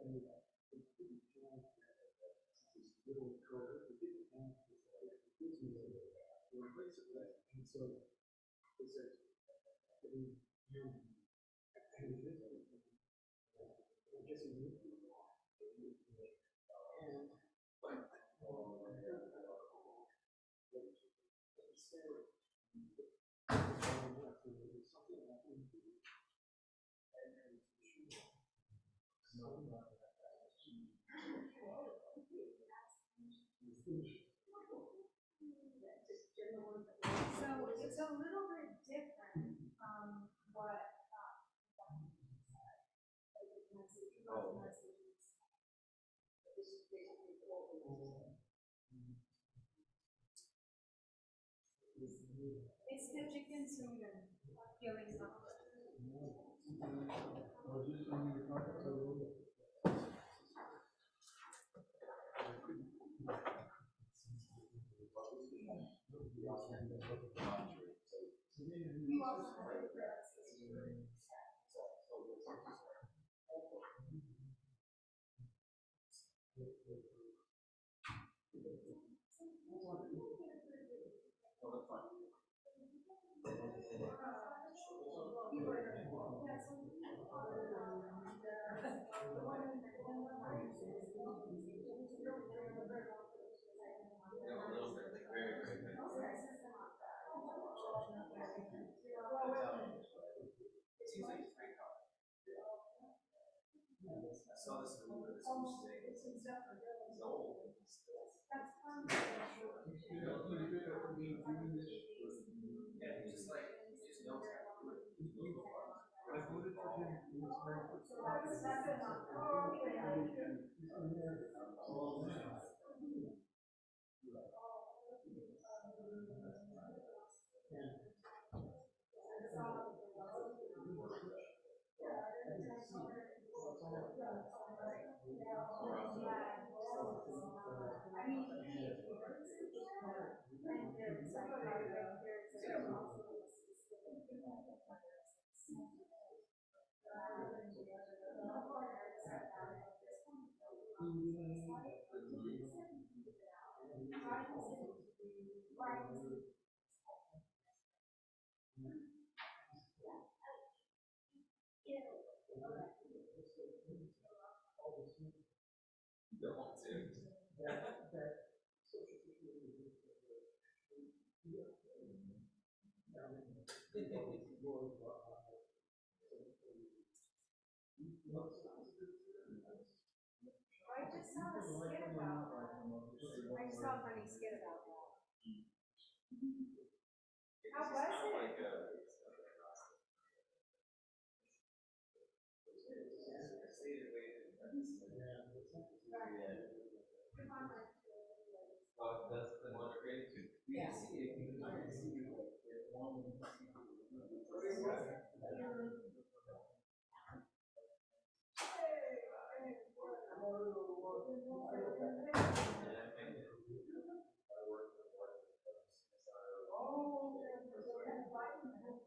So it's a little bit different, what, it's the chicken Sweden feeling something. I just saw a skit about that. I just saw a funny skit about that. How was it?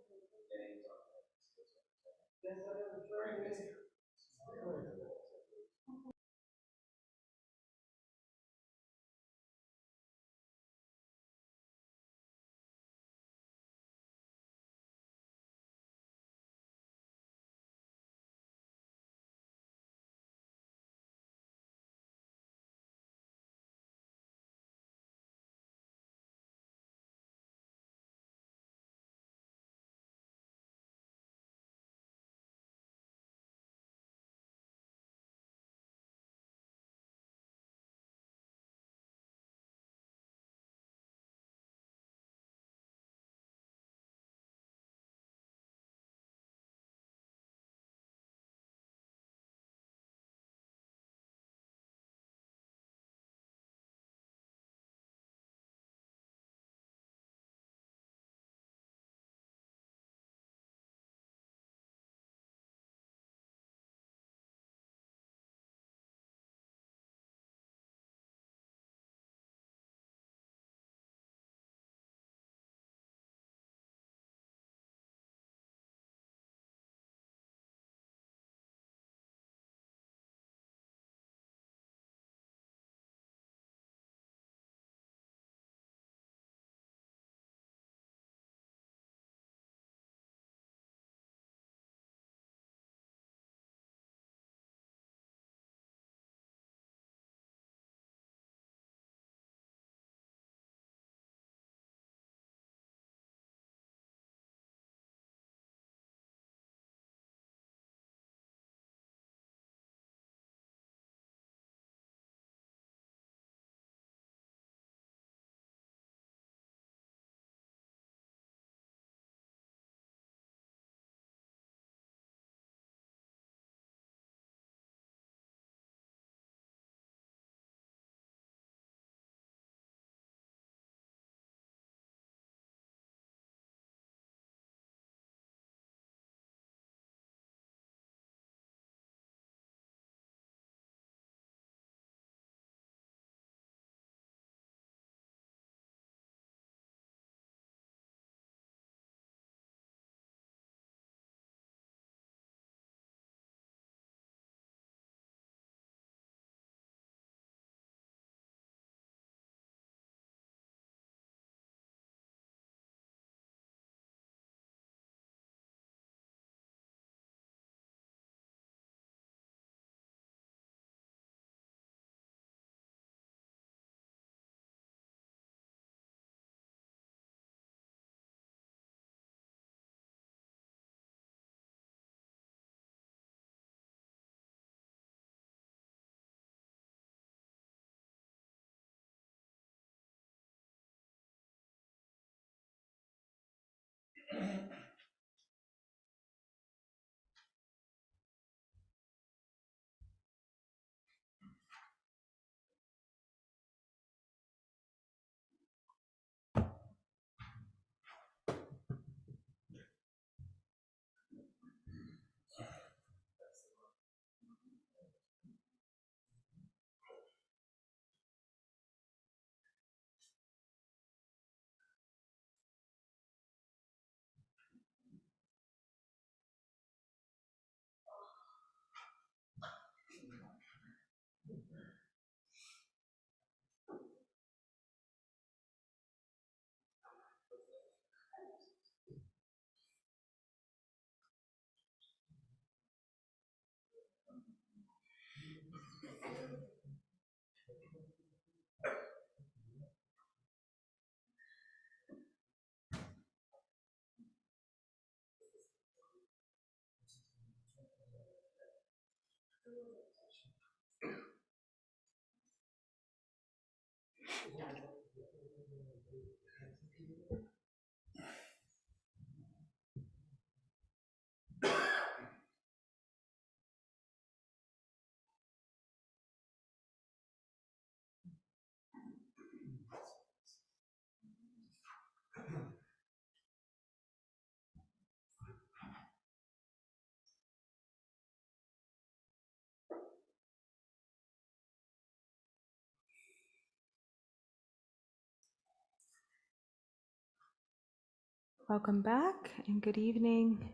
Welcome back and good evening.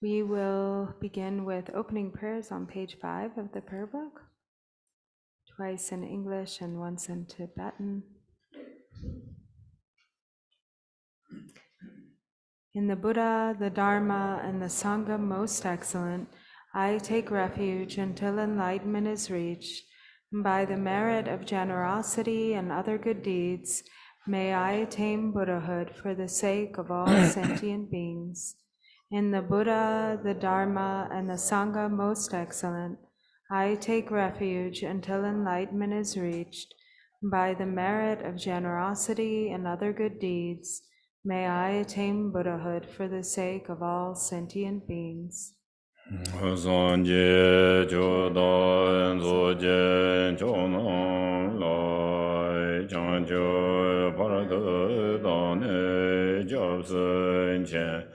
We will begin with opening prayers on page 5 of the prayer book, twice in English and once in Tibetan. In the Buddha, the Dharma, and the Sangha most excellent, I take refuge until enlightenment is reached. By the merit of generosity and other good deeds, may I attain Buddhahood for the sake of all sentient beings. In the Buddha, the Dharma, and the Sangha most excellent, I take refuge until enlightenment is reached. By the merit of generosity and other good deeds, may I attain Buddhahood for the sake of all sentient beings.
Sanje Jodan Zojen Jonan Lai Chanjo Parada Dane Jobsen Chen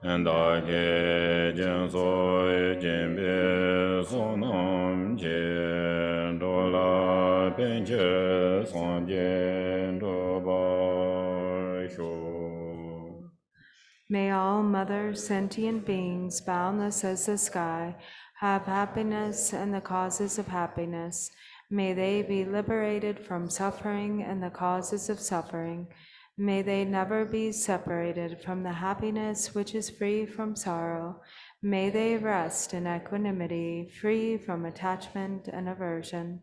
and I Jen Soy Jimbe Sonam Jen Dola Penche Sanjen Doba Sho.
May all mother sentient beings, boundless as the sky, have happiness and the causes of happiness. May they be liberated from suffering and the causes of suffering. May they never be separated from the happiness which is free from sorrow. May they rest in equanimity, free from attachment and aversion.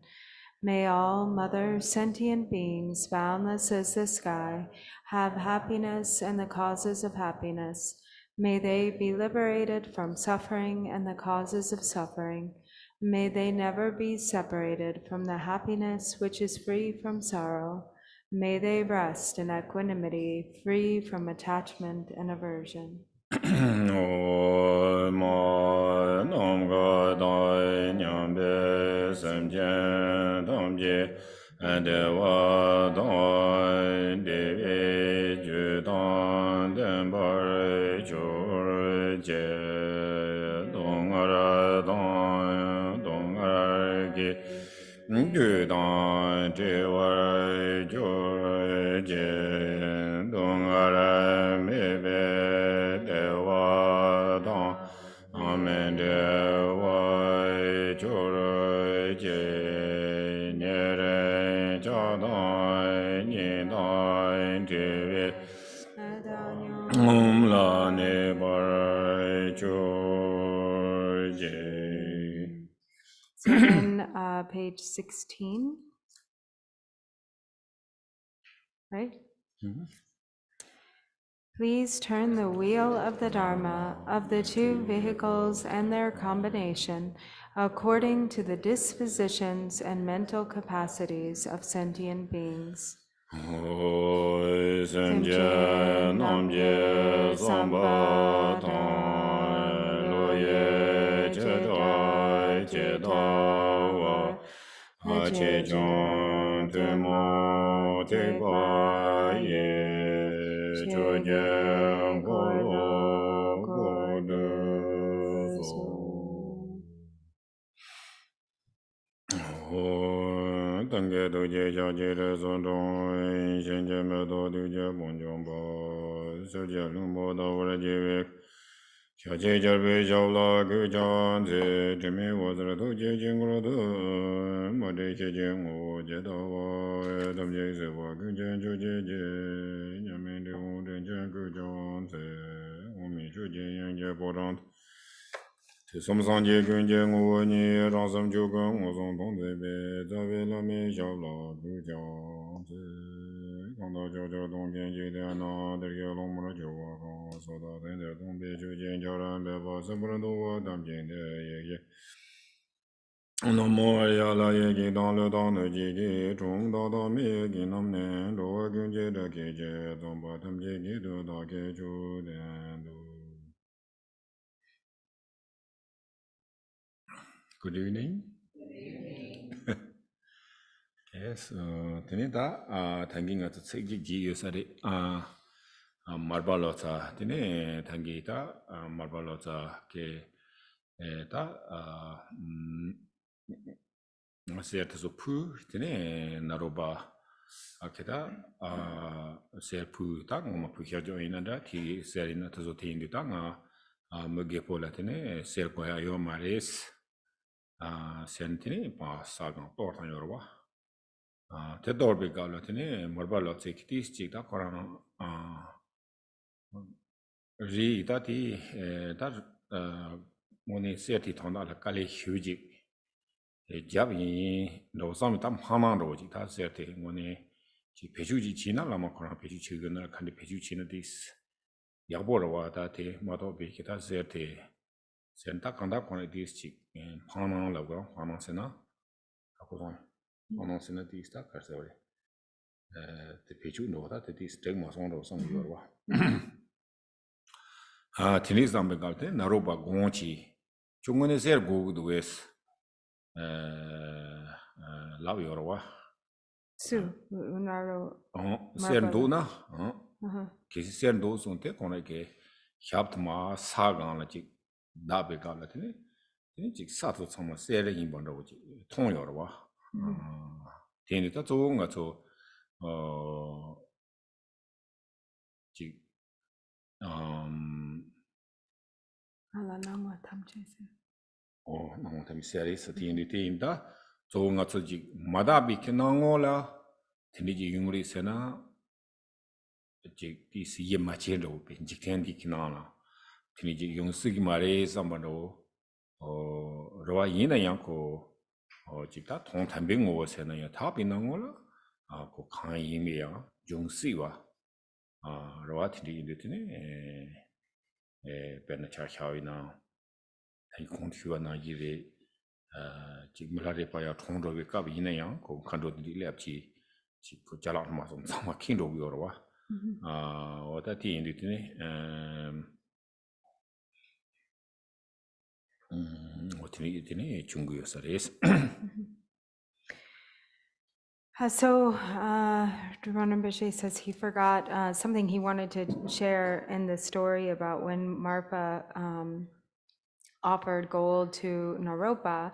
May all mother sentient beings, boundless as the sky, have happiness and the causes of happiness. May they be liberated from suffering and the causes of suffering. May they never be separated from the happiness which is free from sorrow. May they rest in equanimity, free from attachment and aversion.
Amen.
So in page 16, right? Please turn the wheel of the Dharma of the two vehicles and their combination according to the dispositions and mental capacities of sentient beings.
Tange doje jaje re son dong shen je me do du je bon jong bo so je lu mo do re je ve xia je je be xiao la ge jian zi zhe me wo zhe du je jing gu de mo de xie jing wo je do wo dam je se wo ge jian ju je je yan men de wo de jian ge jian zi wo mi ju je yan je bo zhang Som sang je gun je ngu ni rang sam ju gun ngu song tong zai bei zai bei la mi xiao la gu jiao zi gong da jiao jiao dong bian ji lian na de ye long mu le jiu wa gong so da zhen de dong bei ju jian jiao ran bei ba se bu ren du wo dam jian de ye ye Namo yala yegi dan le dan ne jigi chung da da mi yegi nam ne lo gyun je de ke je zong ba tam jigi do da ke chu den do. Good evening. Yes, tinita thanking at segi ji yusari marbalota tine thangita marbalota ke ta ser tazo pu tine naroba akeda ser pu ta ngoma pu kyajo inanda ti serina tazo tindu ta nga mge pola tine ser ko ya yo mares sen tine pa sagang tortan yorwa te dorbe galo tine marbalo tse kitis chik ta korana ri ta ti ta ngone ser ti thonda la kale hyuji jab yin lo sam tam hanan ro ji ta ser te ngone ji peju ji china la ma korana peju chi gna khande peju china dis yagbo ro wa ta te ma do be ki ta ser te sen ta kanda kone dis chi hanan la go hanan sena ko don hanan sena dis ta kar se te peju no ta te dis te ma son ro sam yo wa tenis zambe galte naroba gonchi chungone ser go du wes law yorwa
Su, unaro.
ser do na
Uh-huh.
ke ser do sunte kone ke shabt ma sa gan la chi da be ga la tene tene chi sa to chama ser yin ban ro chi tong yorwa tene ta zo nga zo chi
Alalama tamchese.
nang tam seri sa tin di tin da zo nga zo ji mada bi ke na ngo la tin ji yung ri se na ji di si ye ma chen ro bi ji ten di ki na la tin ji yung su gi ma re sa ma ro ro wa yin na yang ko ji ta tong tan bi ngo se na ya ta bi na ngo la ko kan yin me ya yung si wa ro wa tin di tin ben na cha cha wi na 이 공투가 나기에 지금 라레 봐야 통로에 갑이 있네요. 그 칸도들이 랩지 지그 잘라서 마서 정말 킨도 위로 와. 어다 티인들이 어떻게 이들이 중국에서레스.
So, Rinpoche says he forgot something he wanted to share in the story about when Marpa offered gold to Naropa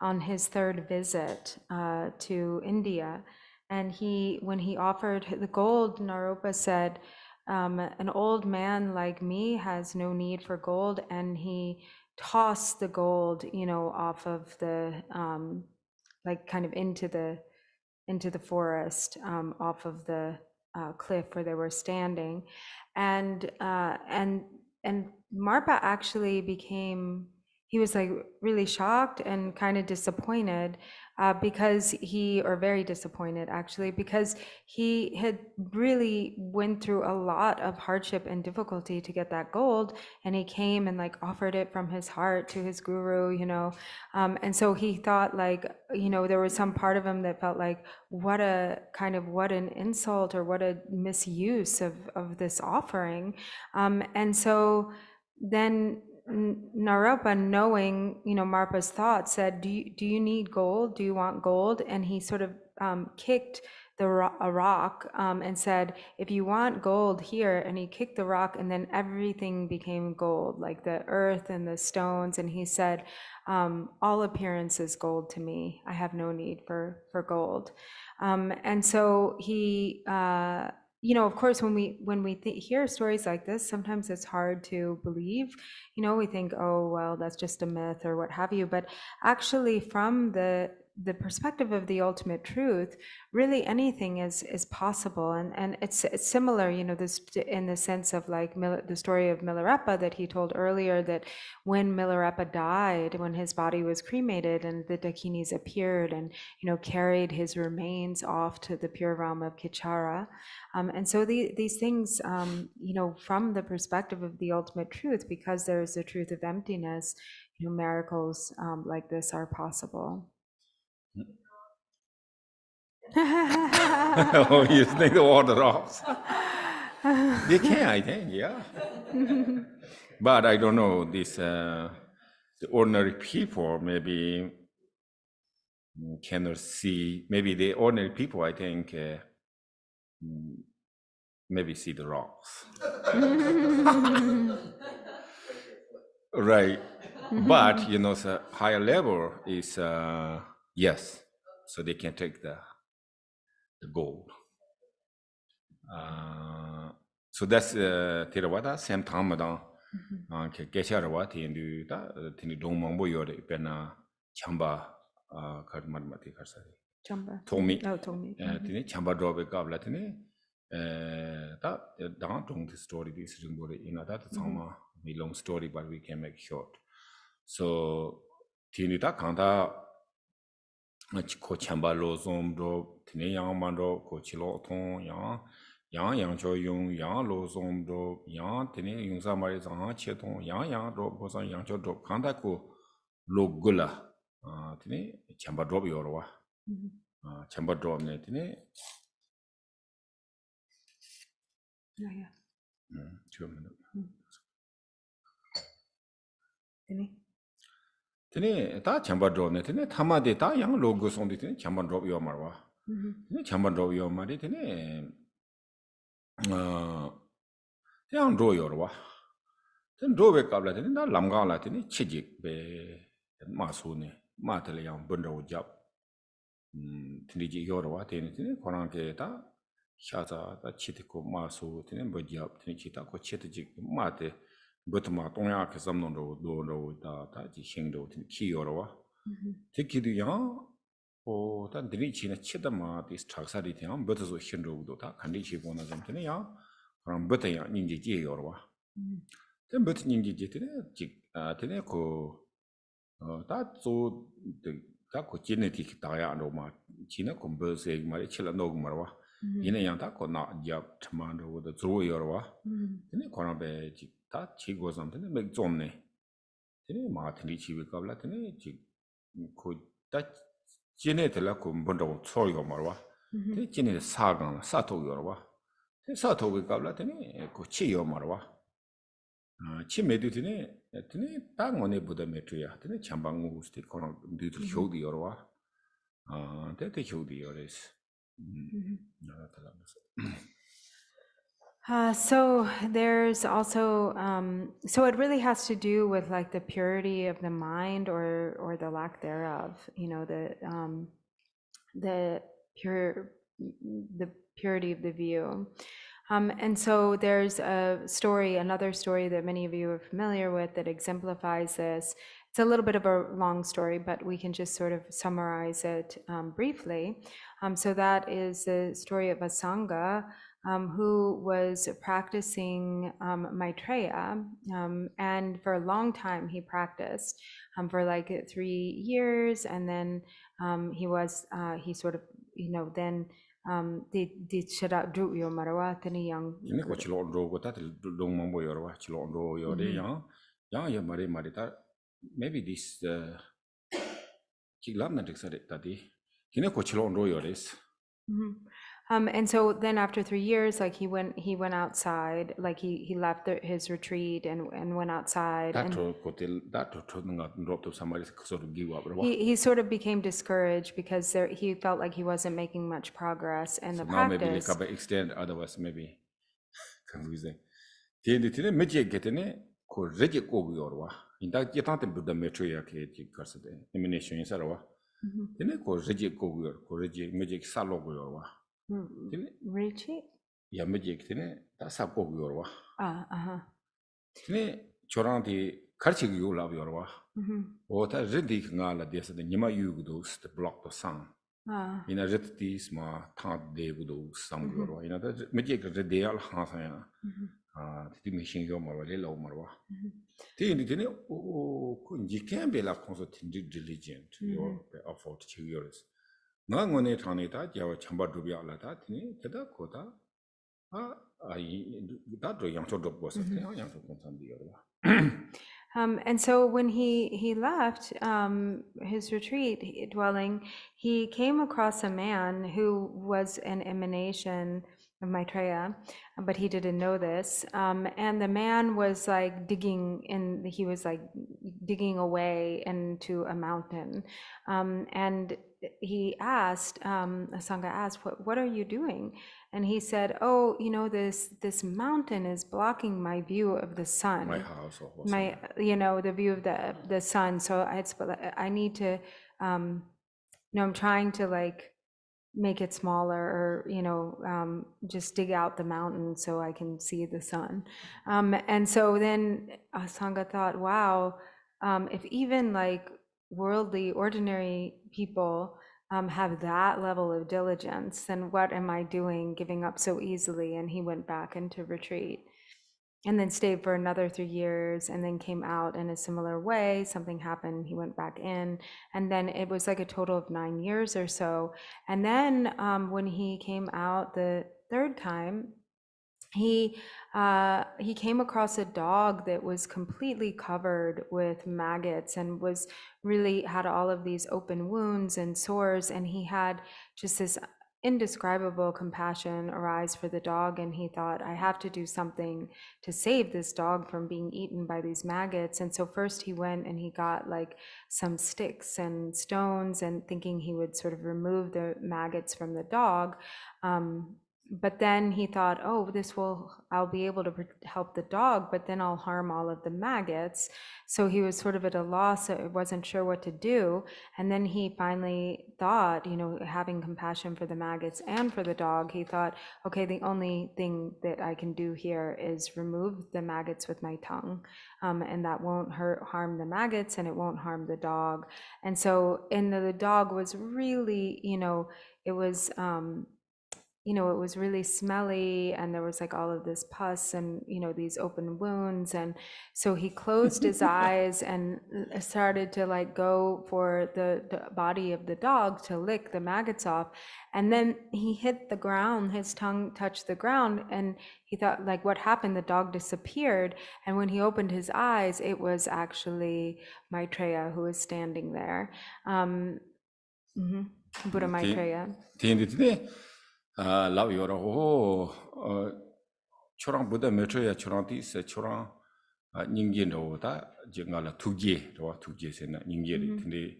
on his third visit to India. And when he offered the gold, Naropa said, an old man like me has no need for gold. And he tossed the gold, off of the, like kind of into the forest, off of the cliff where they were standing. And Marpa actually he was like really shocked and kind of disappointed very disappointed actually, because he had really went through a lot of hardship and difficulty to get that gold, and he came and like offered it from his heart to his guru, and so he thought like, there was some part of him that felt like, what an insult or what a misuse of this offering. And so then Naropa, knowing, Marpa's thoughts, said, do you need gold? Do you want gold? And he sort of kicked a rock and said, if you want gold, here. And he kicked the rock, and then everything became gold, like the earth and the stones. And he said, all appearance is gold to me. I have no need for gold. And so he, of course, when we hear stories like this, sometimes it's hard to believe. We think, oh, well, that's just a myth or what have you. But actually, from the perspective of the ultimate truth, really anything is possible. And it's similar, this in the sense of like the story of Milarepa that he told earlier, that when Milarepa died, when his body was cremated and the Dakinis appeared and, carried his remains off to the pure realm of Kichara. And so these things, from the perspective of the ultimate truth, because there is the truth of emptiness, miracles like this are possible.
Oh, you think the order off? They can, I think, yeah. But I don't know, this the ordinary people maybe cannot see, maybe the ordinary people, I think, maybe see the rocks. Right. But, you know, the higher level is, yes, so they can take the gold. So that's Theravada, same time, Kesharava, Tindu, Tindu Yori, Pena, Chamba, Karmadmati Karsari.
Chamba.
Tomi,
Oh, Tomi.
Tini, Chamba Drobe Gablatini, that don't the story, this is in that Sama, a long story, but we can make short. So, Tinita Kanta, Ko Chamba Lozom Dro, Tini Yang Mando, Ko Chilo Ton, Yang Cho Yung, Yang Lozom Dro, Yang Tini Yung Samari Zang, Cheton, Yang Dro, Bosan Yang Cho Dro, Kanta Ko Logula, Tini, Chamba Drop Yorwa, Chamba Drop Netini.
Yeah.
2 minutes.
Any?
Tene ta chamba drop ne tene thama de ta yang logo song de tene chamba drop yo marwa. Tene chamba drop yo mari tene yang draw yo rwa. Tene draw be kabla tene na lamga la tene chijik be ma su ne ma tele yang bunda wo jab. Tene ji yo rwa tene korang ke ta shaza ta chitiko ma su tene bo jab tene chita ko chitijik ma te but ma tongya ke samnon do ta ji xing do ki yorwa te ki du yang o ta dri chi na chida ma ti chaksa ri tiang but so xin do ta kan ri chi bona zam tene ya ram but ya ning ji ji yorwa ten but ning ji ji tene ko ta zo de ta ko genetic ta ya no ma chi na ko be se ma ri chila no ma wa yin yang ta ko na ja chma do de zo yorwa tene ko na be ji 다 지고 something make 좀네 되네 마트리 지고 qabla 되네 지고다 지네들라 고 먼저 소리가 말와 되네 지네 사강 사토 열와 사토고 qabla 되네 고 치요 말와 치메도 되네 땅 원에 보다 메트야 되네 잠방고 스티 코너 뒤도 효디 열와 되게 효디 열레스
So there's also, so it really has to do with like the purity of the mind or the lack thereof, you know, the purity of the view. And so there's another story that many of you are familiar with that exemplifies this. It's a little bit of a long story, but we can just sort of summarize it briefly. So that is the story of Asanga, who was practicing Maitreya, and for a long time he practiced for like 3 years, and then he sort of, you know, then did shada dru yo marawa tani yang
ini ko chilo ndo ko ta dong mambo yorwa chilo ndo yo de yang ya mari ta maybe this kilam na dixare ta di ini ko chilo ndo yo des.
And so then after 3 years, like he went outside, like he left his retreat and went outside. He sort of became discouraged because he felt like he wasn't making much progress in the practice.
Maybe they can extend, otherwise maybe confusing. Tiene meje getene ko reje ko yorwa. Inda yetante Buddha Maitreya ke karsade emanation sarwa. Tiene ko reje ko yor ko reje meje salo ko yorwa.
Richie?
Yeah, magic tine ta sab ko yorwa. Tine choranti karchi yu lab yorwa. O ta rendi nga la desa de nima yu gudo st block to sang. Ina retti sma ta de gudo sam yorwa. Ina ta magic redde al ha ya. Ti machine yo marwa le law marwa. Tine o ko jiken be la consult diligent your effort to yours. Ngone thane ta jawa chamba dubya la ta tini keda kota da do yang cho do bos yang cho kon san di yorwa.
And so when he left his retreat dwelling, he came across a man who was an emanation of Maitreya, but he didn't know this. And the man was like he was like digging away into a mountain. And he asked, Asanga asked, what are you doing? And he said, oh, you know, this mountain is blocking my view of the sun.
My house or
My, you know, the view of the sun. So I need to, you know, I'm trying to like make it smaller, or, you know, just dig out the mountain so I can see the sun. And so then Asanga thought, wow, if even like worldly, ordinary people have that level of diligence, then what am I doing giving up so easily? And he went back into retreat and then stayed for another 3 years, and then came out in a similar way. Something happened, he went back in, and then it was like a total of 9 years or so. And then when he came out the third time, he came across a dog that was completely covered with maggots and was really had all of these open wounds and sores, and he had just this indescribable compassion arise for the dog, and he thought, I have to do something to save this dog from being eaten by these maggots. And so first he went and he got like some sticks and stones, and thinking he would sort of remove the maggots from the dog. But then he thought, oh, I'll be able to help the dog, but then I'll harm all of the maggots. So he was sort of at a loss, wasn't sure what to do. And then he finally thought, you know, having compassion for the maggots and for the dog, he thought, okay, the only thing that I can do here is remove the maggots with my tongue. And that won't harm the maggots, and it won't harm the dog. And so, and the dog was really, you know, it was, you know, it was really smelly, and there was like all of this pus and, you know, these open wounds. And so he closed his eyes and started to like go for the body of the dog to lick the maggots off. And then he hit the ground, his tongue touched the ground, and he thought, like, what happened? The dog disappeared. And when he opened his eyes, it was actually Maitreya who was standing there. Buddha Maitreya.
love your chorang Buddha Maitreya chorang ti se chorang ningye no da jingala tugye se na ningye ri tinde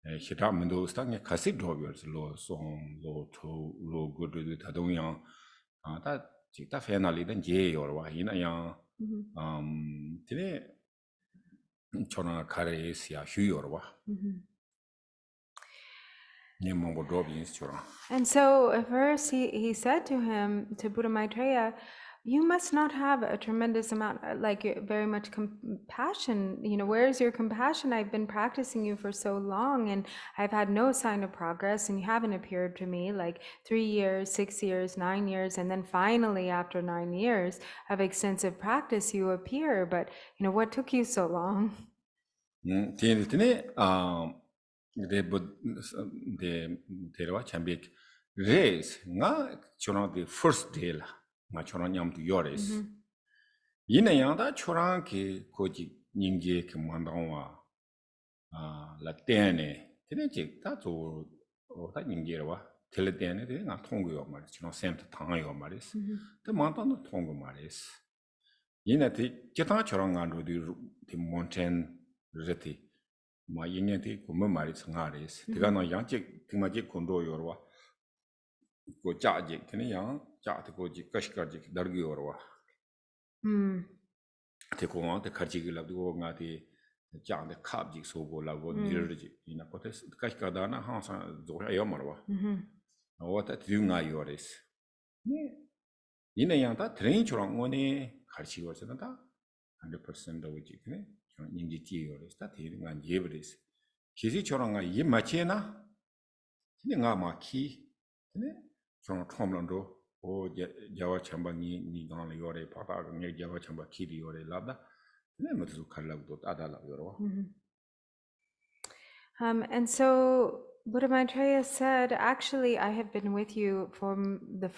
hita mendo sta nge khasik do lo song lo to lo good ta dong yang da ji ta finally den je yor wa yin yang tinde chorang kare sia hyu yor wa.
And so at first he said to him, to Buddha Maitreya, you must not have a tremendous amount, like very much compassion. You know, where is your compassion? I've been practicing you for so long, and I've had no sign of progress, and you haven't appeared to me like 3 years, 6 years, 9 years, and then finally after 9 years of extensive practice, you appear. But, you know, what took you so long?
Dewa chambik race nga chorang the first day la nga chorang nyam tu yores yina yang da chorang ki koji ningje ki mandang wa la tene tene ji da zo da ningje wa tele tene de nga thong yo ma chorang sem ta thang yo ma res de mandang no thong ma res yina ti jita chorang nga ro di mountain reti ma yinye ti kuma mari tsanga res tiga no yang jik tingma jik kondo yorwa ko cha jik tini yang cha ti ko jik kashkar jik dargi yorwa ti ko nga ti kharchi ki labdi ko nga ti cha ti khab jik so go la go nirir jik ina ko te kashkar da na hang sa zohya yo marwa wa ta ti nga yores yina yang ta train churang ngone kharchi yorse na ta 100% da wajik ne ningi ji yores ta ti nga yebres kisi chorang nga yi ma che na ni nga ma ki ne chorang thomlang do o jawa chamba ni gang le yore pa pa nge jawa chamba ki ri yore labda ne ma tu khalak do ta da la yoro.
And so Buddha Maitreya said, actually, I have been with you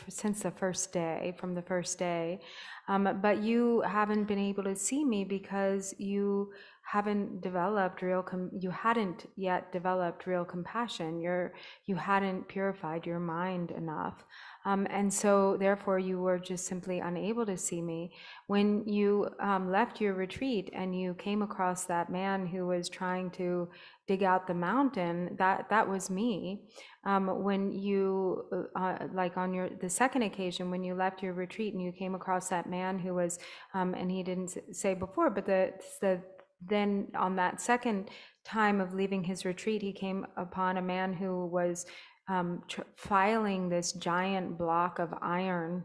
since the first day, from the first day, but you haven't been able to see me because you haven't developed you hadn't yet developed real compassion. You hadn't purified your mind enough. And so therefore you were just simply unable to see me. When you left your retreat and you came across that man who was trying to dig out the mountain, that was me. When you, like on the second occasion, when you left your retreat and you came across that man who was, and he didn't say before, but then on that second time of leaving his retreat, he came upon a man who was filing this giant block of iron,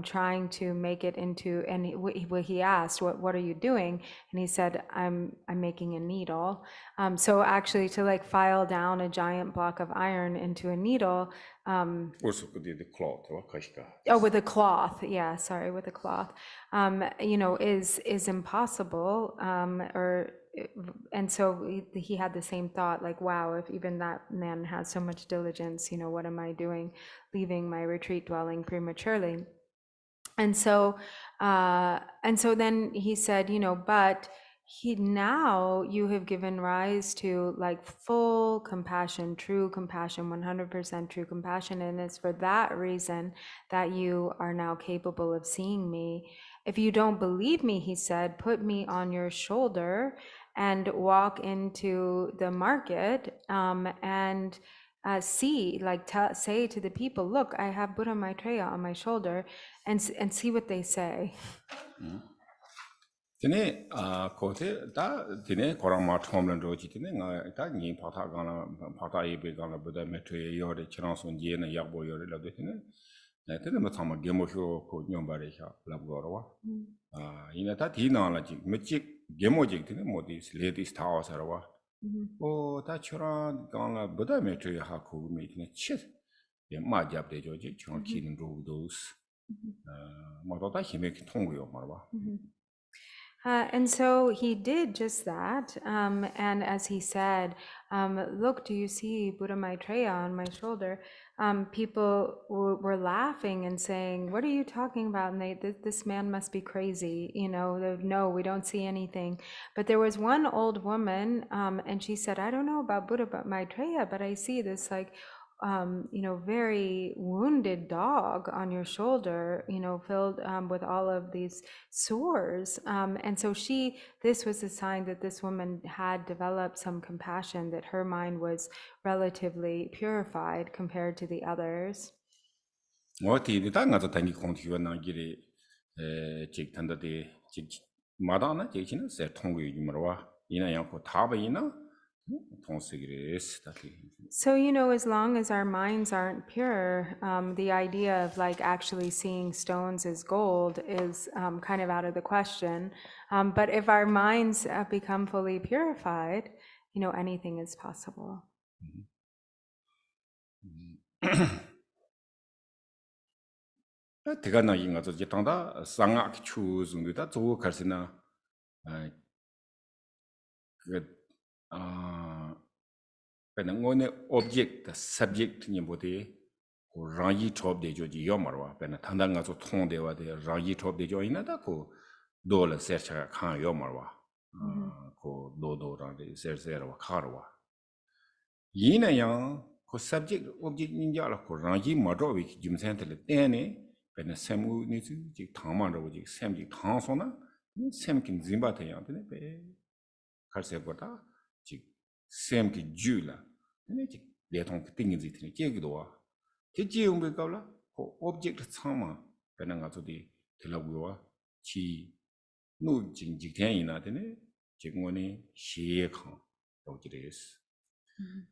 trying to make it into, and he asked, what are you doing? And he said, I'm making a needle. So actually to like file down a giant block of iron into a needle,
Also could be the cloth or kashika.
oh, with a cloth, yeah, sorry, with a cloth, is impossible, and so he had the same thought, like, wow, if even that man has so much diligence, what am I doing, leaving my retreat dwelling prematurely? And so then he said, but now you have given rise to like full compassion, true compassion, 100% true compassion. And it's for that reason that you are now capable of seeing me. If you don't believe me, he said, put me on your shoulder and walk into the market, and see, like say to the people, look, I have Buddha Maitreya on my shoulder, and see what they say.
Tene kote da tene korama thomlan roji tene nga ta ni phata ebe gana Buddha Maitreya yore chirason je na yagbo yore la de tene tene ma thama gemo hyo ko nyombare sha labgoro wa ina ta dina la ji mechik gemo ji tene modi lady star sarwa o ta chura gana Buddha Maitreya ha ko me tene chit ye ma jab de joji chon kin ro dos ma ta hime ki thong yo marwa.
And so he did just that. And as he said, look, do you see Buddha Maitreya on my shoulder? People were laughing and saying, what are you talking about? And this man must be crazy. No, we don't see anything. But there was one old woman, and she said, I don't know about Buddha Maitreya, but I see this like, very wounded dog on your shoulder, filled with all of these sores. And so this was a sign that this woman had developed some compassion, that her mind was relatively purified compared to the others. So, as long as our minds aren't pure, the idea of like actually seeing stones as gold is kind of out of the question. But if our minds become fully purified, anything is possible.
Object, the subject ni bote ko rangi top de joji yomarwa pena thanda nga so thong de wa de rangi top de jo ina da ko do la ser cha khan yomarwa ko do rang de ser wa kharwa yina yang ko subject object ni ja la ko rangi ma do wi jim sen de ten ne pena samu ni ji thang ma ro ji sam ji thang so na sam kin zimba te yang de pe khar se ko ta ji sam ki ju la ne le thong ting ji tin je gi do wa ti ji yong be ka la ko object chang ma pe na nga zo di de la gu wa chi nu jing ji tian yin na de ne ji ngo ne xie ye khang do ji de s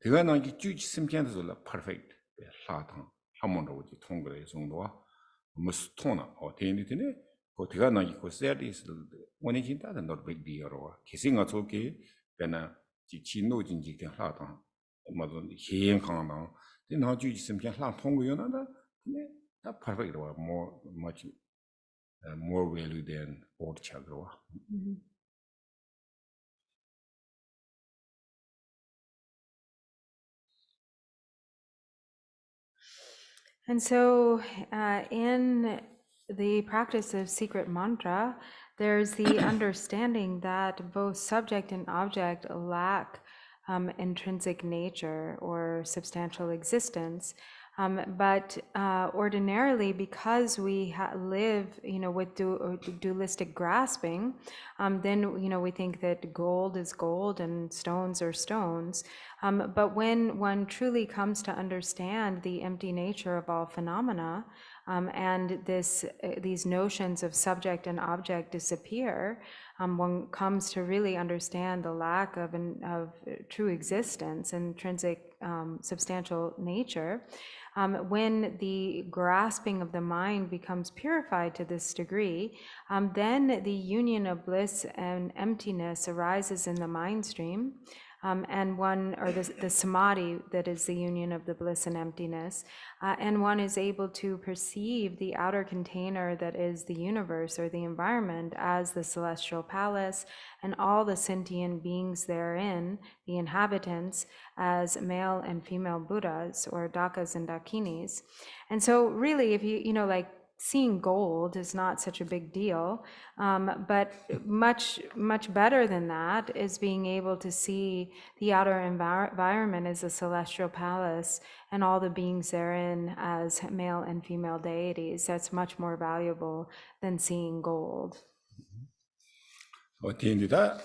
de ga na gi ju ji sim jian de zo la perfect be la tang ha mon ro ji thong ge zong do wa mu s tong na o de ni de ne ko de ga na gi ko se de s wo ne jin da de not big deal ro wa ki sing a zo ge pe na ji chi nu jing ji tian la tang ma zo xie ye khang na de na ju ji sim jian la thong ge yo na da ne da perfect ro wa much more value than old chagro.
And so in the practice of secret mantra, there's the understanding that both subject and object lack intrinsic nature or substantial existence. But ordinarily, because we live, with dualistic grasping, then we think that gold is gold and stones are stones. But when one truly comes to understand the empty nature of all phenomena, and these notions of subject and object disappear, one comes to really understand the lack of true existence, intrinsic substantial nature. When the grasping of the mind becomes purified to this degree, then the union of bliss and emptiness arises in the mind stream. And the samadhi, that is the union of the bliss and emptiness, and one is able to perceive the outer container that is the universe or the environment as the celestial palace, and all the sentient beings therein, the inhabitants, as male and female Buddhas or Dakas and Dakinis. And so really, if like, seeing gold is not such a big deal, but much better than that is being able to see the outer environment as a celestial palace and all the beings therein as male and female deities. That's much more valuable than seeing gold.
어디인지다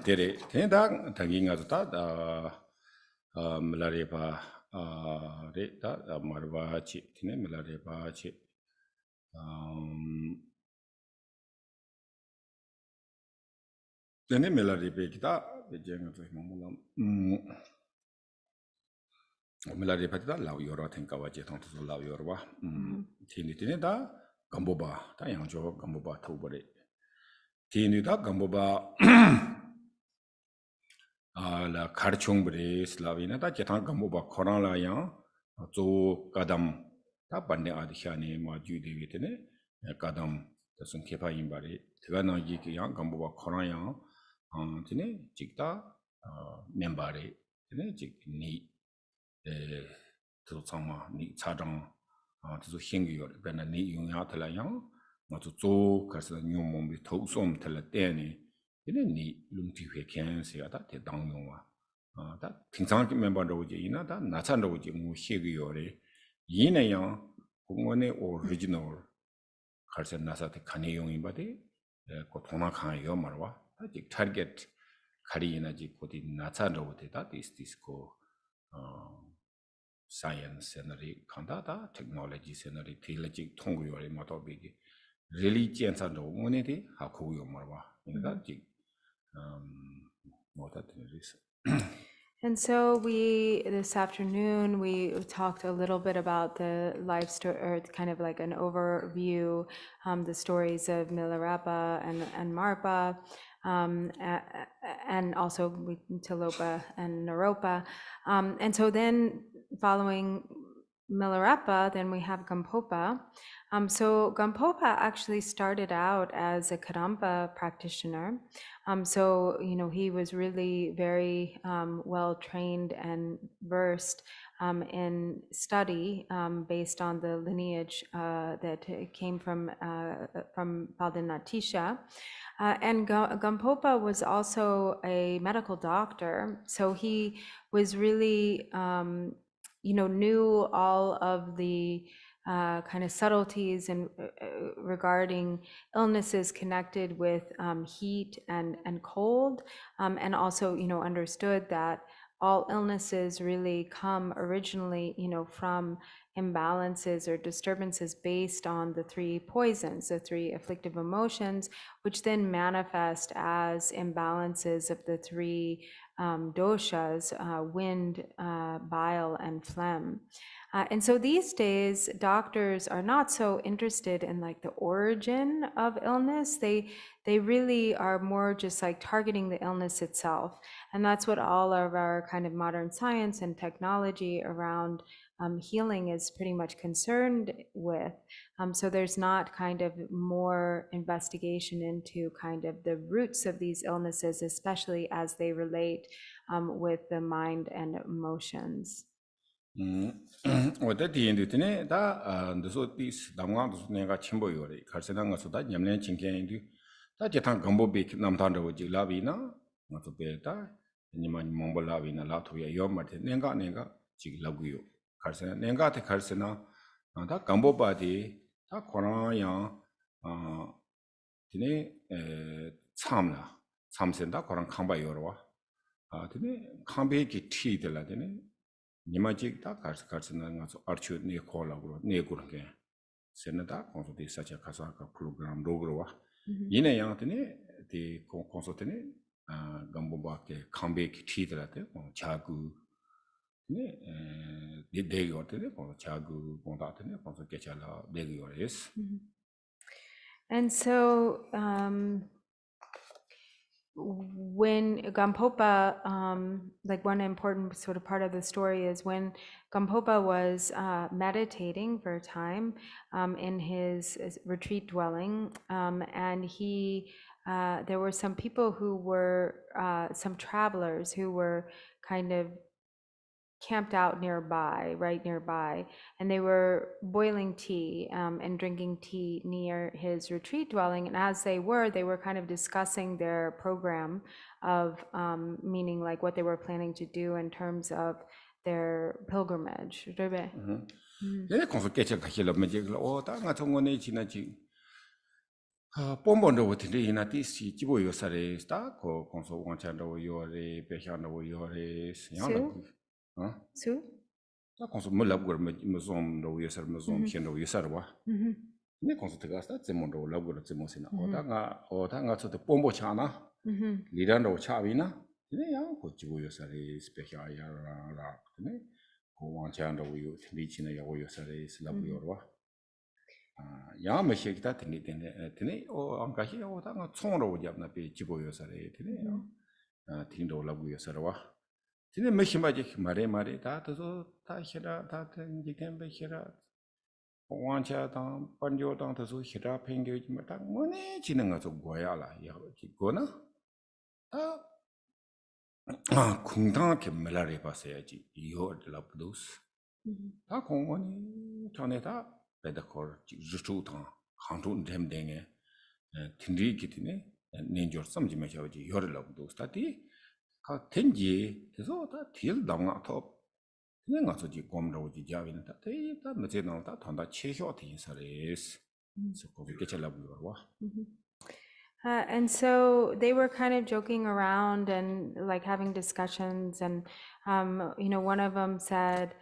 데레 대다 당긴가서다 말라레바 레다 마르바치 티네 말라레바치 데네 말라레베기다 베쟁도 뭐뭐 말라레바다 라우요라 탱카와제 통토 라우요라 티니티네다 감보바 다 양조 감보바 토버레 티니다 감보바 la karchung bre slavina ta chetan kamboba khoran la yang zo kadam ta bande adhyane ma ju de vitene kadam ta sun khepa yin bare tega na yi ki yang kamboba khoran yang tine jikta membare tine jik ni to sama ni chadang to hingyu yor bena ni yung ya tala yang ma zo karsa nyum bi to som tala tene 이네 니 룸티회 캔세야다 대당용와 다平常 멤버로 이나 다 나찬로 뭐 희귀요래 이네요 공원의 오리지널 갈세 나사테 카네용이 바데 고 도나카요 말와 아직 타겟 카리나지 고디 나찬로 데다 디스디스코 사이언스 에너지 칸다다 테크놀로지 에너지 텔레지 통구요래 마도비기 릴리지언산도 오네디 하고요 말와 그러니까
And so this afternoon, we talked a little bit about the life story, or kind of like an overview, the stories of Milarepa and Marpa, and also Tilopa and Naropa. And so then following Milarepa, then we have Gampopa. So Gampopa actually started out as a Kadampa practitioner. So, he was really very well trained and versed in study based on the lineage that came from Paldanatisha. And Gampopa was also a medical doctor. So he was really, knew all of the kind of subtleties and regarding illnesses connected with heat and cold, and also understood that all illnesses really come originally from imbalances or disturbances based on the three poisons, the three afflictive emotions, which then manifest as imbalances of the three doshas, wind, bile, and phlegm. And so these days, doctors are not so interested in like the origin of illness. They really are more just like targeting the illness itself. And that's what all of our kind of modern science and technology around healing is pretty much concerned with. So there's not kind of more investigation into kind of the roots of these illnesses, especially as they relate with the mind and emotions.
어디 인도네 다 ndso dis damwa ndso 내가 첨보요래 갈세당 가서다 냠내 진견인도 다 제탄 감보비 남탄도 지라비나 맞아 베다 니만 몽볼라비나 라토야 요마테 내가 지 라구요 갈세나 내가한테 갈세나 다 감보바디 다 코라야 디네 참나 참센다 코랑 칸바요로와 디네 칸베기 티들라 디네 니마직 다 갈세나 가서 아르추 네 콜라고 네 그런게 세나다 콘소디 사차 카사카 프로그램 로그로와 이내 양한테네 디 콘소테네 감보바케 칸베기 티들라데 자구 네 대기어테네 자구 본다테네 콘소 개찰라 대기어레스
And so when Gampopa, like one important sort of part of the story is when Gampopa was meditating for a time in his retreat dwelling, and there were some people who were, some travelers who were kind of camped out nearby, right nearby, and they were boiling tea and drinking tea near his retreat dwelling. And as they were kind of discussing their program of, meaning like what they were planning to do in terms of their pilgrimage.
얘네 콘소 개찰 가실라 메지글라 오다가 정원에 지나지 뽐본도 어떻게 이나 디시 지보 요사레 스타 고 콘소 원찬도 요레 베샹도 요레 양나
Su?
다 콘소 몰랍고 무좀도 요사르 무좀 현도 요사르와 네 콘소 들어갔다 제몬도 랍고 제모시나 오다가 저도 뽐보차나 리란도 차비나 네 양고 지보 요사레 스페셜이야라 네 고원찬도 요 리치나 요 요사레 슬랍고 요르와 야메시기다 되네 안가시 오다가 총으로 오잡나 비 지보 요사레 되네 팅도 랍고 요사르와 Tine meshimaji mare da to ta hira da tenjiken be hira wancha da panjo da to hira pengyo ji ma da mone ji능 ga zo goya la ya ji go na da kungdang ke melare pasayaji yo de la pdos da kongoni tone da da kor ji zhu ta hangzhou dem denge tindri kitine nenjor samji ma shaji yo de la pdos da di 텐지 그래서 다 딜 당나 더 그냥 가서 지 검로지 자비는 다 대다 뭐제는 다 단다 체효 대인사레스 그래서 거기게 잘라보려 와
And so they were kind of joking around and like having discussions, and one of them said,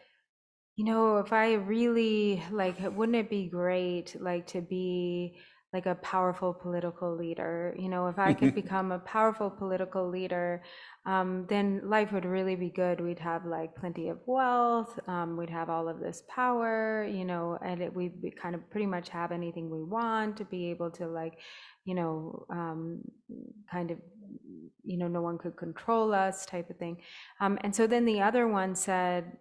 if I really like, wouldn't it be great like to be like a powerful political leader? If I could become a powerful political leader, then life would really be good. We'd have like plenty of wealth, we'd have all of this power, and we'd kind of pretty much have anything we want, to be able to like, kind of, no one could control us type of thing. And so then the other one said,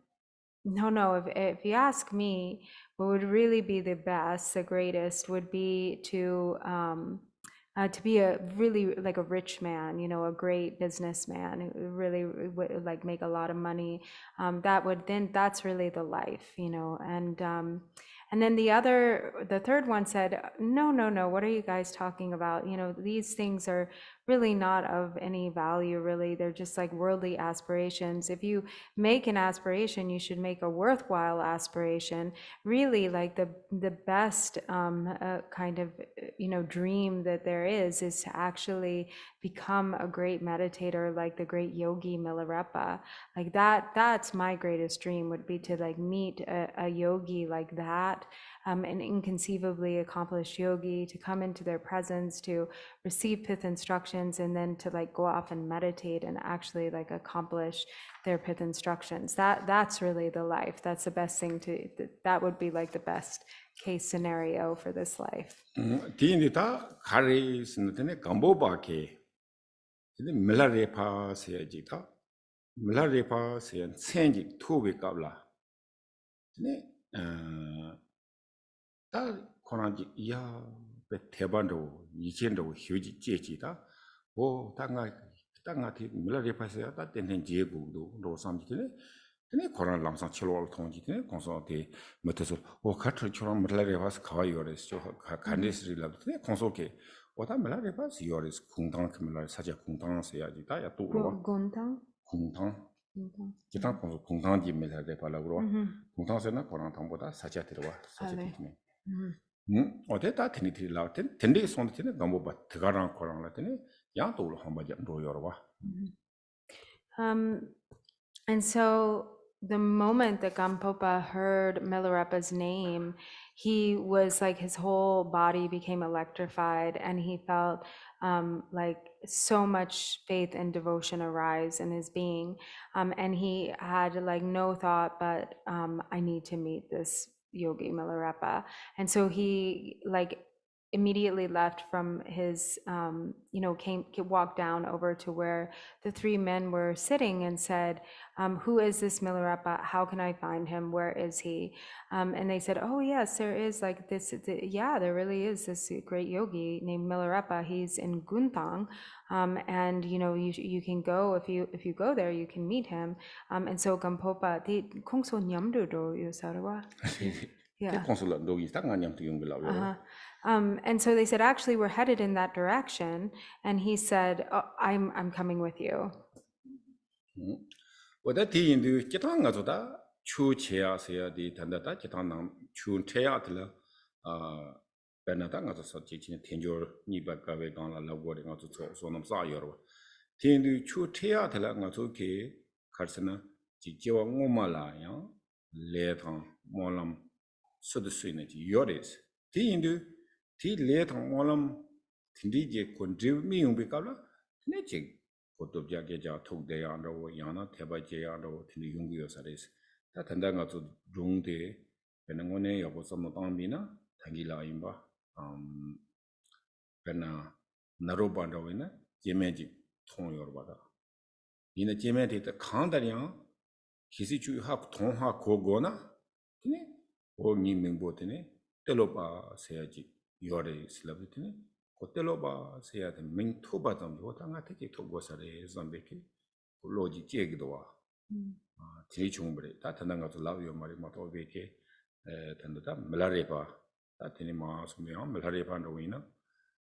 no, if you ask me, what would really be the best, the greatest, would be to be a really like a rich man, a great businessman who really would like make a lot of money. That's really the life, and then the third one said, no, what are you guys talking about? These things are really not of any value, really. They're just like worldly aspirations. If you make an aspiration, you should make a worthwhile aspiration. Really, like the best kind of, dream that there is to actually become a great meditator, like the great yogi Milarepa. Like that's my greatest dream, would be to like meet a yogi like that, an inconceivably accomplished yogi, to come into their presence, to receive pith instructions, and then to like go off and meditate and actually like accomplish their pith instructions. That's really the life. That's the best thing that would be like the best case scenario for this life.
디인이다 가리스는데 감보바케 근데 밀라레파 세지다 밀라레파 세연 생지 투비 qabla 근데 다 코나지 이야 베 대반도 이젠도 휴지 제지다 오 땅아티 밀라레파 세야 다 텐텐 제고도 로삼지네 근데 코로나 람상 치료를 통지 되네 콘솔티 못해서 카트처럼 말라레바스 가요레스 저 간데스리라도 되네 콘솔게 오다 말라레바스 요레스 궁당 금라 사자 궁당세야지 다야 또
곤탕?
궁당
곤탕.
기타 콘솔 궁당지 말라레 발라그로
음흠.
궁당세나 코로나 당보다 사자 들어와 사자
네.
되네
음.
어데다 테니트리 라ten 텐데 손드티네 감보바 드가랑 코랑 라테네 야도로 한바지 로여와
And so the moment that Gampopa heard Milarepa's name, he was like his whole body became electrified, and he felt like so much faith and devotion arise in his being. And he had like no thought but I need to meet this yogi Milarepa. And so he like immediately left from his, walked down over to where the three men were sitting and said, who is this Milarepa? How can I find him? Where is he? And they said, oh yes, there is like this, there really is this great yogi named Milarepa. He's in Guntang. And you can go, if you go there, you can meet him. And so Gampopa, the Kongso Nyamdu do Yosarawa. Yeah.
콘솔라 노기 땅아냠 투용글라고
And so they said, actually, we're headed in that direction. And he said, oh, I'm coming with you.
오다 디인도 기타가서다 추체야세야디 단다다 기타나 추체야들라 베나다 가서 지진 텐조 니바가베 강라 라고리 가서 소놈 사여로 디인도 추체야들라 가서게 가르스나 지지와 고마라야 레탕 몰람 서드스이네지 요레스 디인도 디 레탕 몰람 딘디제 콘드미용비가라 네지 고도비아게자 톡대야로 야나 대바제야로 딘디 용구요사레스 다 단단가서 롱데 베능원에 여보서모 땅미나 당기라임바 베나 나로반도이나 제메지 통요르바다 이네 제메데 칸다리야 기시주하 통하 고고나 네 오니밍보테네 텔로바 세야지 요레 슬라브테네 고텔로바 세야데 맹토바담 요당아테지 토고사레 잠베키 로지 제기도와 지리 중물에 다 단단가서 라비오 말이 마토베케 단도다 말라레바 다 테니 마스미야 말라레바 노이나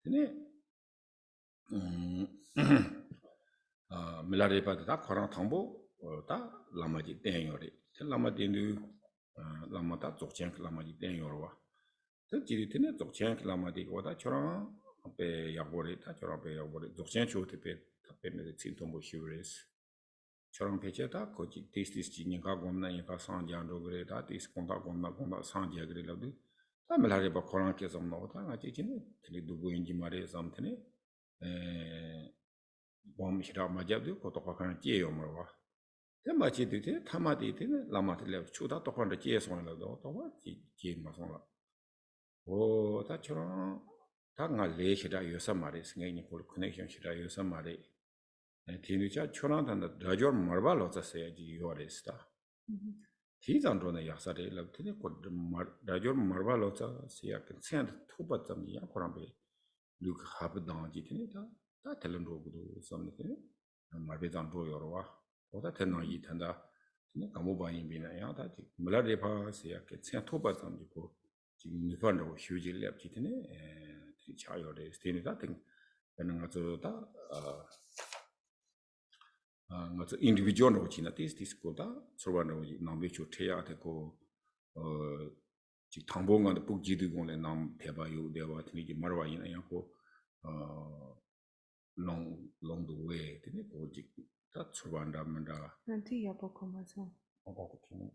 테네 말라레바 다 코랑 탐보 다 라마지 땡요레 라마딘두 라마다 쪽쟁 라마지 땡요로와 그 지리 테네 쪽쟁 라마디 고다 저랑 앞에 야보레 다 저랑 앞에 야보레 쪽쟁 조테페 답변에 진통보 히브레스 저랑 배제다 거기 테스티스 지니가 공나니가 상장도 그래다 테스 공다 상장 그래라도 다 말하레바 코랑께서 나오다 같이 지네 테네 누구인지 말해 삼테네 bomshira majabdu ko to kan tie yo marwa te ma chi de thama de te lama te le chu da to kan de tie so la do to wa chi ma so la o ta choro ta nga le shira yo sa ma re sngai ni ko connection shira yo sa ma re ti ni cha chora da da jo marwa lo sa se ji yo re sta ti zang do na ya sa de la te ko da jo marwa lo sa se ya kan sen to ba zam ya ko ram be lu ka ba dang ji te ta 다 텔렌로그도 섬네 마베잔 보여로와 오다 테노이 탄다 감오바인비나야 다 말라레바스야 케츠 토바잠지고 지금 니펀도 휴지랩 지트네 차요레 스테니다 등 베능가조다 맞아 인디비주얼로 지나 디스코다 소반로 남베초 테야테고 지 당봉간의 북지드공의 남 대바요 대바 트니기 마르와이나야고 long the way tene ko jik ta chubanda manda
Nanti ya poco más.
ko kimo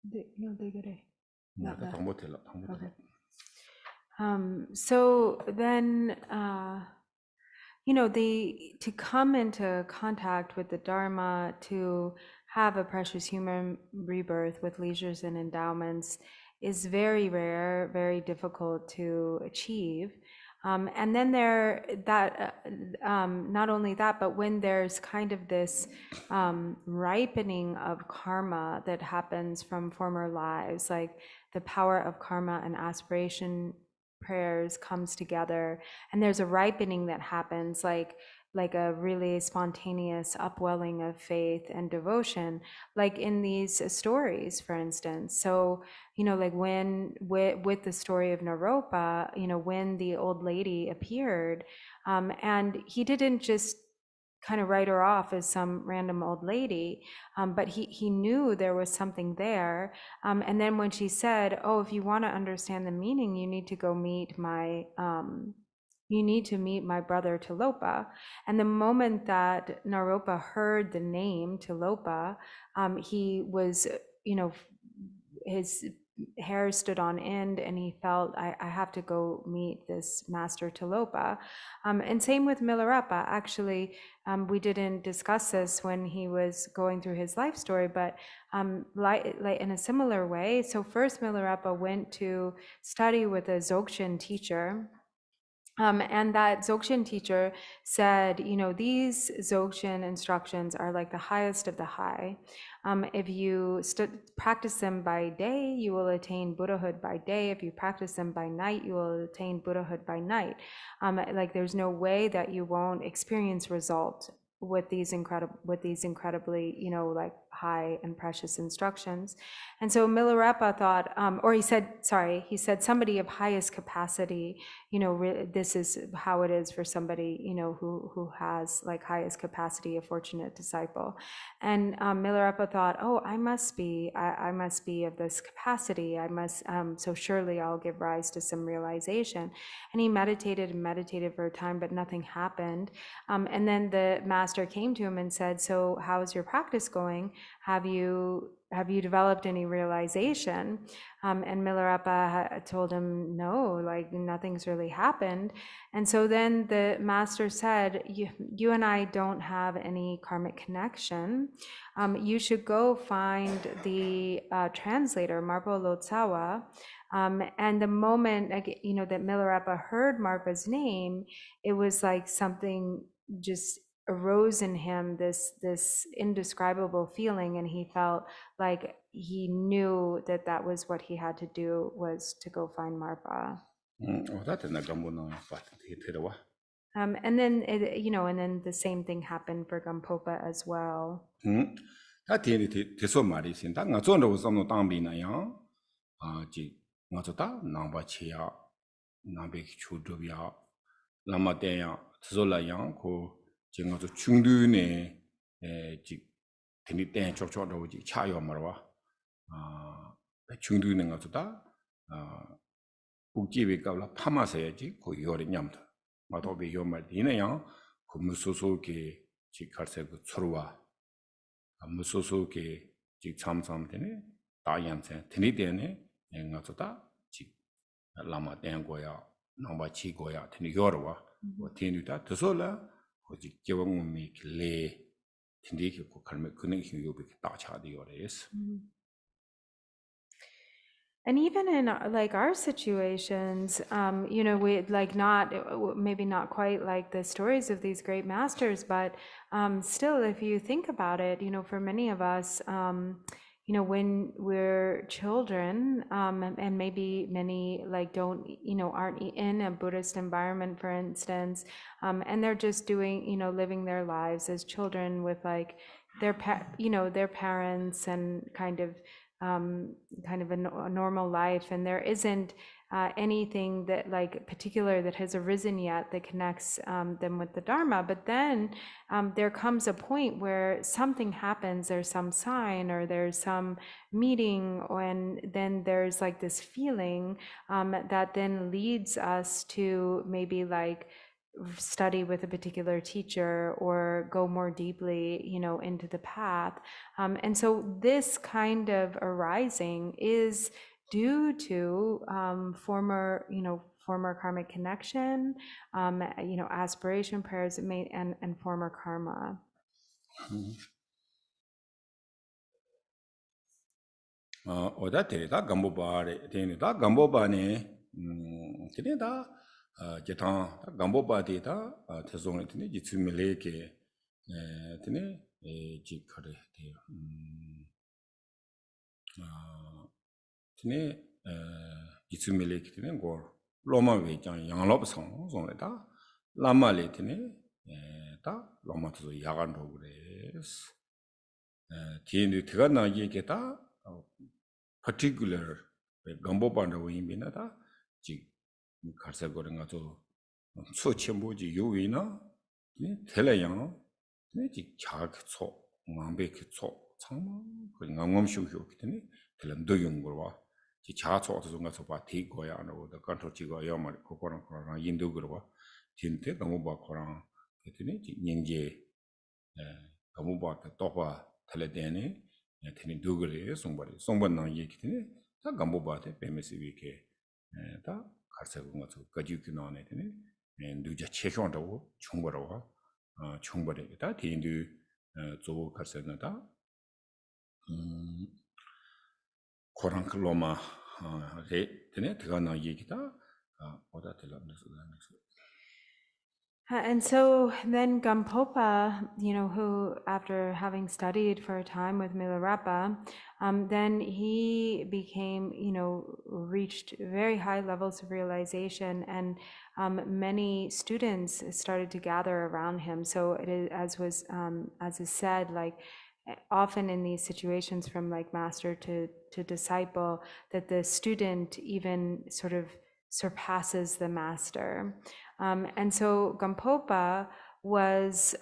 De gare.
na ta tambotela
Okay. So then, to come into contact with the Dharma, to have a precious human rebirth with leisures and endowments is very rare, very difficult to achieve. And then not only that, but when there's kind of this ripening of karma that happens from former lives, like the power of karma and aspiration prayers comes together, and there's a ripening that happens, like a really spontaneous upwelling of faith and devotion, like in these stories, for instance. So, like when with the story of Naropa, when the old lady appeared, and he didn't just kind of write her off as some random old lady, but he knew there was something there. And then when she said, "Oh, if you want to understand the meaning, you need to go meet my brother Tilopa." And the moment that Naropa heard the name Tilopa, he was, his hair stood on end, and he felt, I have to go meet this master Tilopa. And same with Milarepa. Actually, we didn't discuss this when he was going through his life story, but like in a similar way. So first Milarepa went to study with a Dzogchen teacher. And that Dzogchen teacher said, these Dzogchen instructions are like the highest of the high. If you practice them by day, you will attain Buddhahood by day. If you practice them by night, you will attain Buddhahood by night. Like there's no way that you won't experience result with these incredibly, like high and precious instructions. And so Milarepa thought, or he said somebody of highest capacity, this is how it is for somebody, who has like highest capacity, a fortunate disciple. And Milarepa thought, oh, I must be of this capacity. So surely I'll give rise to some realization. And he meditated for a time, but nothing happened. And then the master came to him and said, so how's your practice going? Have you developed any realization? And Milarepa told him, no, like nothing's really happened. And so then the master said, you and I don't have any karmic connection. You should go find the translator, Marpo Lotsawa. And the moment, that Milarepa heard Marpa's name, it was like something just arose in him, this indescribable feeling, and he felt like he knew that was what he had to do, was to go find Marpa. And then and then the same thing happened for Gampopa as well.
제가 저 중도네 지 데미땡 쪽쪽도 지 차요 말와 중도네 가서다 국제비 값라 파마서야지 그 요리 냠다 마도비 요말 이네요 그 무소소게 지 갈세 그 서로와 무소소게 지 참sam되네 다양세 데니데네 가서다 지 라마 땡고야 넘바 치고야 데니 요르와 뭐 데니다 더솔라 거기 개원음이 길래 tindique ko kalme kuning hiyo be ta cha di ores.
And even in like our situations, we like maybe not quite like the stories of these great masters, but still, if you think about it, for many of us, when we're children, and maybe many like aren't in a Buddhist environment, for instance, and they're just doing, living their lives as children with like their parents and kind of a normal life, and there isn't anything that like particular that has arisen yet that connects them with the Dharma. But then there comes a point where something happens, there's some sign or there's some meeting, and then there's like this feeling that then leads us to maybe like study with a particular teacher or go more deeply, into the path. And so this kind of arising is due to former karmic connection, aspiration, prayers made, and former karma.
어다테다 감보바레 데니다 감보바네 데니다 제타 감보바데다 태송에 데네 지츠밀레게 데네 지카레 데요 데네 지츠밀레게 데네 고 Loma we jang yang lop song song le da lama le tene da loma to yagan ro gres tien du tiga na ye ke da particular gambo banda wo yin na da ji karsa go nga to so chen ji yu wi na ni tele yang ni ji cha ke cho ngam ke cho chang ma ko ngam shu shu ke ni tele ndo yung go wa 지 자초도 좀 가서 봐 대고야 안 하고 더 컨트롤 지가 야말 코코랑 코랑 인도 그러고 진짜 너무 봐 코랑 그랬더니 닝제 너무 봐 또봐 텔레데니 테니 두그레 송번나 얘기더니 다 감보 봐대 베메스 위케 다 가르쳐고 가서 가지고 나오네 되니 누자 체크한다고 총벌하고 총벌에 다 대인도 조 가르쳐나다 코랑 클로마 레 되네 들어가나 얘기다 어다 들었는데
And so then Gampopa, who after having studied for a time with Milarepa, then he became, reached very high levels of realization, and many students started to gather around him. So it is, as is said, like often in these situations from like master to disciple, that the student even sort of surpasses the master. And so Gampopa was,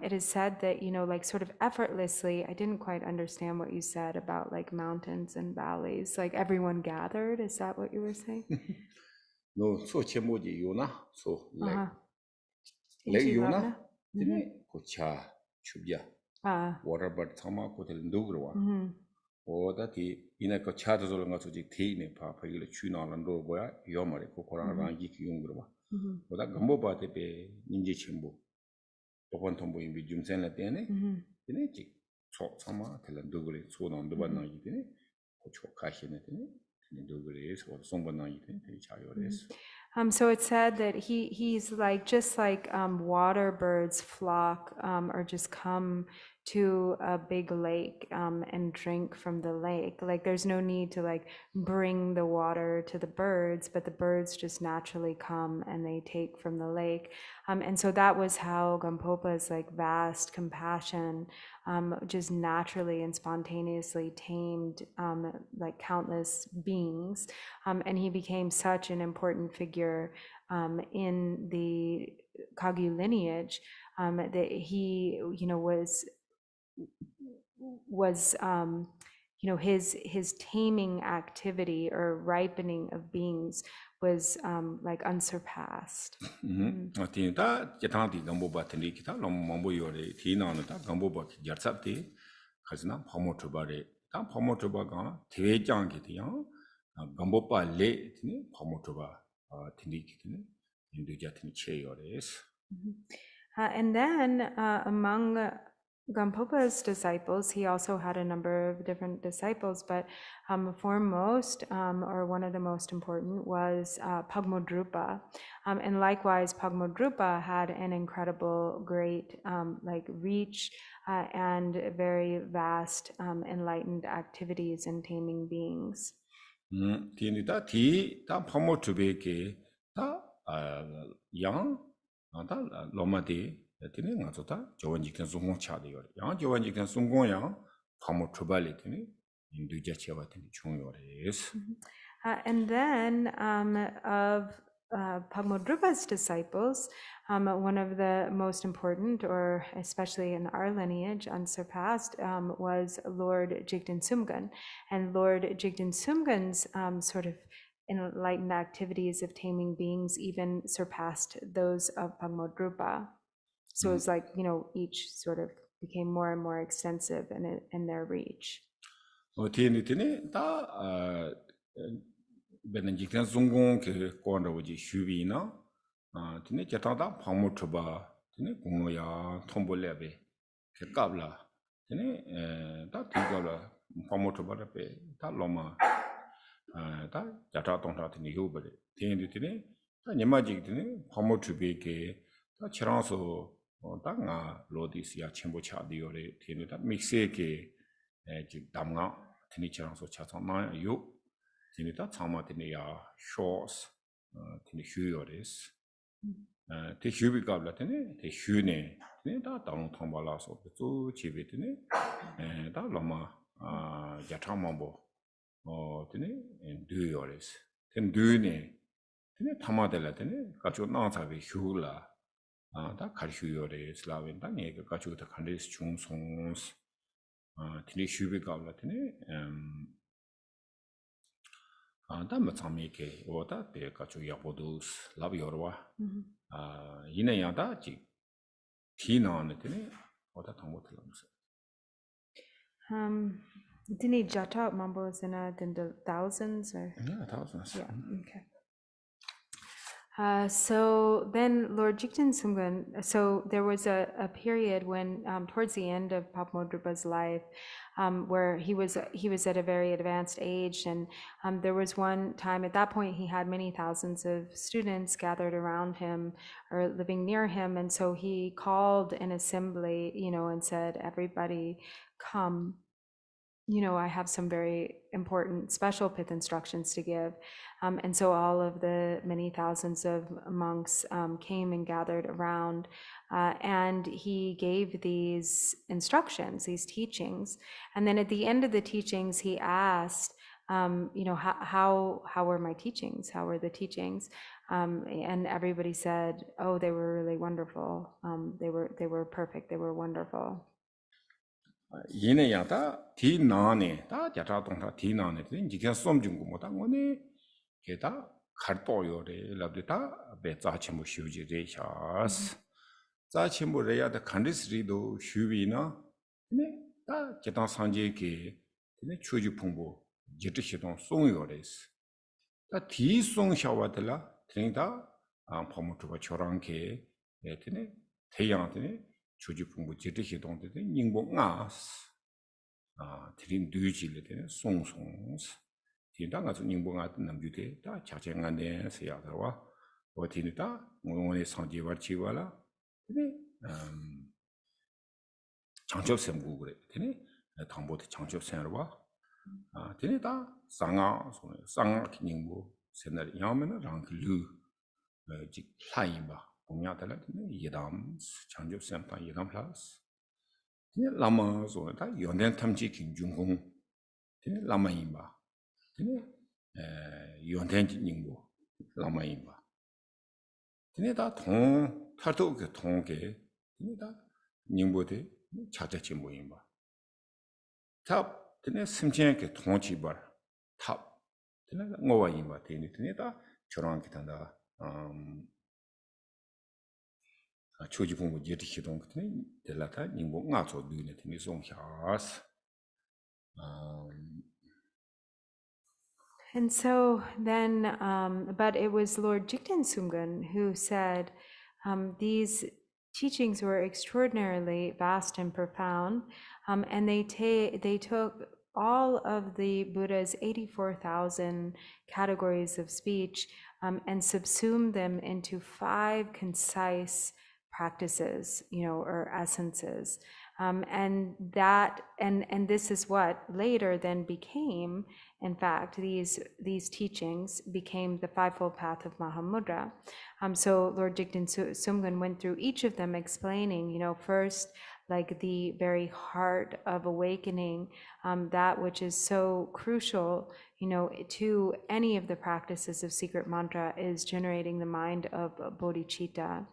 it is said that, like sort of effortlessly, I didn't quite understand what you said about like mountains and valleys, like everyone gathered. Is that what you were saying?
No, so chemoji yuna, so
Uh-huh.
like
Inchi
yuna,
Lavna?
tene kocha chubya, water but tama kotel ndugruwa. Oda ti ina ko chada zolo nga suji ti ne pa pa yile chuna lando goya yomare ko korang rangi ki yungruwa. Oda gambo ba te pe ninje chembo. Topon tombo imbi jumsen la tene, tene chik chok sama tela ndugre, so na nduba na yi tene, ko chok kashi ne tene, tene ndugre es, or somba na yi tene, tene chayo res.
So it said that he's like just like water birds flock or just come to a big lake and drink from the lake. Like there's no need to like bring the water to the birds, but the birds just naturally come and they take from the lake. And so that was how Gampopa's like vast compassion just naturally and spontaneously tamed like countless beings. And he became such an important figure in the Kagyu lineage that he, was his taming activity or ripening of beings was like unsurpassed.
Tene ta jatang ti gambo ba tene kita lomo mambo yore ti na ta gambo ba ki jarsap ti khazna phamo thoba re ta phamo thoba ga thwe jang ki ti yang gambo pa le tene phamo thoba tene ki tene hindu jatini che yore.
And then among Gampopa's disciples, he also had a number of different disciples, but foremost, or one of the most important, was Pagmodrupa. And likewise, Pagmodrupa had an incredible, great like reach and very vast enlightened activities in taming beings.
Tene ta ti ta phamo thobe ke ta yang ta loma de tene nga ta jowan jikten sungong cha de yore yang jowan jikten sungong yang phamo thoba le tene indu ja che wa tene chung yore.
And then of Pagmodrupa's disciples, one of the most important, or especially in our lineage, unsurpassed, was Lord Jigten Sumgun. And Lord Jigten Sumgun's sort of enlightened activities of taming beings even surpassed those of Pagmodrupa. So it was like, each sort of became more and more extensive in their reach.
Tene ta benen jikten sungong ke kwanda woji shubi na tene jatang ta phamo thoba tene gunglo ya thombo lebe ke kabla tene ta tigabla phamo thoba da pe ta loma ta jata tong ta tene yo bale tene ta nyama jik tene phamo thobe ke ta chirang so ta nga lodis ya chenbo cha di yore tene ta mixe ke jik damnga tene chirang so cha chang na yo tene ta chama tene ya shorts tene hyores. Te hyubi kabla tene, te hyune, tene da dalong thongpa la so, tsu chibi tene, da loma yatamambo, tene du yores. Ten du ne, tene tamadela tene, kacho nangsabi hyu la, da kar hyu yores la wen, da nyega kacho ta kandis chung songs, tene hyubi kabla tene, 다 마찬가지게 오다 때 가지고 야보도스 라비어와 이내야다 지 티나는데 오다 당못을면서
Didn't he jot out mambos in the thousands or?
네 thousands
Yeah, okay. So then Lord Jigten Sumgun, so there was a period when towards the end of Papamodrupa's life, where he was at a very advanced age, and there was one time at that point he had many thousands of students gathered around him or living near him, and so he called an assembly, and said, everybody come. I have some very important special pith instructions to give. And so all of the many thousands of monks came and gathered around, and he gave these instructions, these teachings. And then at the end of the teachings, he asked, how were my teachings? How were the teachings? And everybody said, oh, they were really wonderful. They were perfect. They were wonderful.
이내야다 디나네 다 자타동다 디나네 이게 솜중고 뭐다 뭐네 게다 갈도요래 라브다 베자치모 휴지레샤스 자치모레야다 칸디스리도 휴비나 네다 제당 상제게 네 추지 풍부 지트시동 송요레스 다 디송샤와들라 드링다 포모트바 초랑게 네네 태양한테 주지풍부 지트시동들이 닝봉아스 드림 두지를 되는 송송스 디당아서 닝봉아 남주대 다 자쟁안에 세야더와 어디니다 오늘 상지와 치와라 근데 장접sem구 그래 되네 당보대 장접sem과 되네다 상아 상아 닝보 세날 야면은 랑루 지 라이바 공야달라 예담 장접 샘파 예담 플러스 네 라마 소다 연된 탐지 김중공 네 라마임바 네 연된 닝보 라마임바 네다 통 탈도 그 통게 네다 닝보데 자자치 모임바 탑 네 심지하게 통치발 탑 네 ngo와임바 네다 저런 기타다 초지풍부 지리시동 같은 데라타 닝보 ngazo düne tini 송샤스
And so then, but it was Lord Jigten Sumgun who said these teachings were extraordinarily vast and profound, and they took all of the Buddha's 84,000 categories of speech and subsumed them into 5 concise practices, or essences. And this is what later then became, in fact, these teachings became the fivefold path of Mahamudra. So Lord Jigten Sumgun went through each of them explaining, first, like the very heart of awakening, that which is so crucial, to any of the practices of secret mantra is generating the mind of bodhicitta.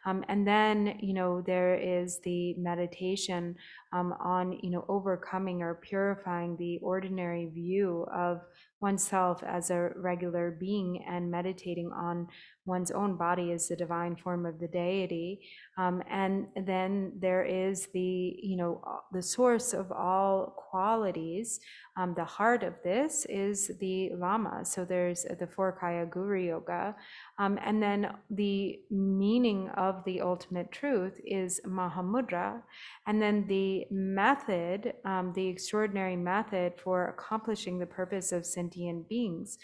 And then, there is the meditation on, overcoming or purifying the ordinary view of oneself as a regular being and meditating on one's own body as the divine form of the deity. And then there is the source of all qualities. The heart of this is the Lama. So there's the 4-Kaya Guru Yoga. And then the meaning of the ultimate truth is Mahamudra. And then the method, the extraordinary method for accomplishing the purpose of sentient beings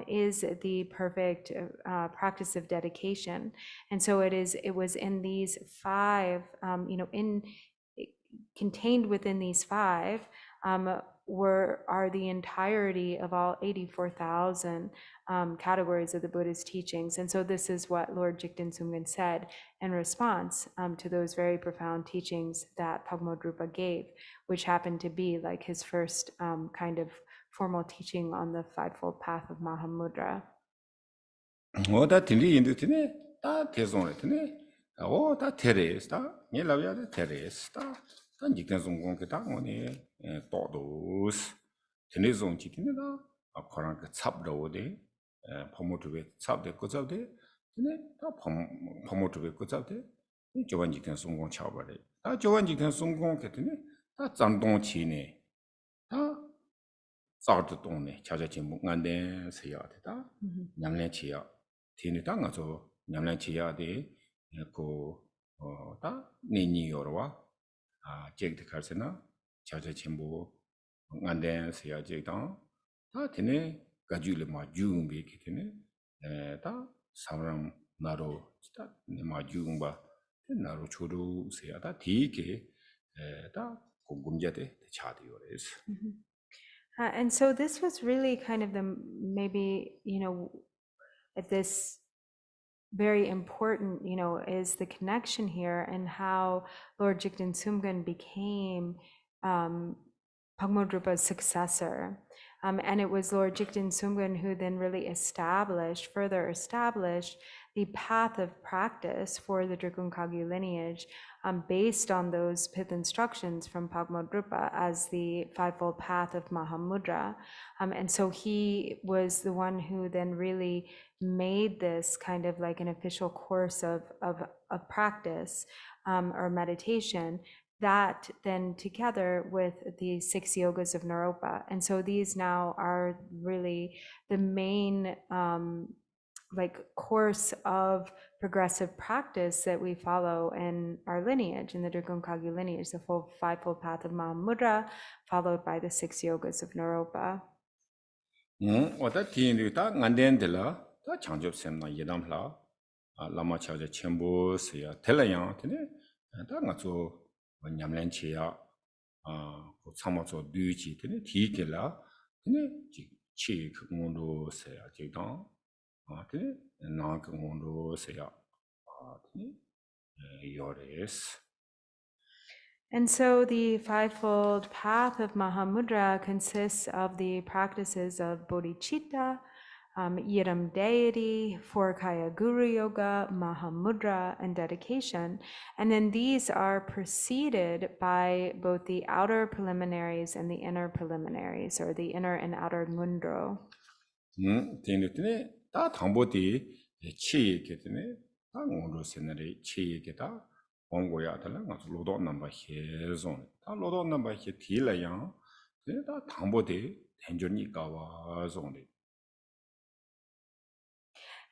is the perfect practice of dedication. And so it was in these 5, contained within these 5, are the entirety of all 84,000 categories of the Buddha's teachings. And so this is what Lord Jigten Sumgön said in response to those very profound teachings that Pagmodrupa gave, which happened to be like his first kind of formal teaching on the Fivefold Path of Mahamudra.
다 딘리 인도티네 다 대송레티네 다 테레스 다 닐라비아데 테레스 다 단직된 송공게 다 오니 또도스 딘리송 지키네다 코란 그 찹로데 포모트베 찹데 고잡데 네 다 포모트베 고잡데 이 조반직된 송공 차버레 다 조반직된 송공 게티네 다 장동치네 다 자르도 동네 자자진무 안데 세야데다 냠레치야 티니다 가서 냠란치야데 다 니니요로와 제기드 갈세나 자자 전부 안된 세야 제당 다 되네 가줄레 마 주음비 기테네 다 사람 나로 다 네마 주음바 나로 주루 세야다 디게 다 공금자데 차디요레스
And so this was really kind of the maybe, at this very important, is the connection here and how Lord Jigten Sumgön became Pagmodrupa's successor. And it was Lord Jigten Sumgön who then really further established the path of practice for the Drikung Kagyu lineage based on those pith instructions from Pagmodrupa as the fivefold path of Mahamudra. And so he was the one who then really made this kind of like an official course of practice or meditation that then together with the 6 yogas of Naropa. And so these now are really the main course of progressive practice that we follow in our lineage, in the Drikung Kagyu lineage, the full fivefold path of Mahamudra, followed by the 6 yogas of Naropa.
어다 디인들다 안된들라 다 장접sem나 예담라 라마 차제 첨부스야 텔라양 되네 다 가서 냠렌치야 그 참아서 뉴지 되네 디게라 되네 치 그문도 세야 지당 되네 나 그문도 세야 되네 요레스.
And so the fivefold path of Mahamudra consists of the practices of bodhicitta, Yidam deity, Four-Kaya Guru Yoga, Mahamudra, and dedication. And then these are preceded by both the outer preliminaries and the inner preliminaries, or the inner and outer ngundro.
되네 다 당보디 치게되네 다 ngundro 세나리 치게다 원고야 달랑 아주 로도 넘버 해존 다 로도 넘버 해 딜라양 다 당보디 텐존이가 와존데.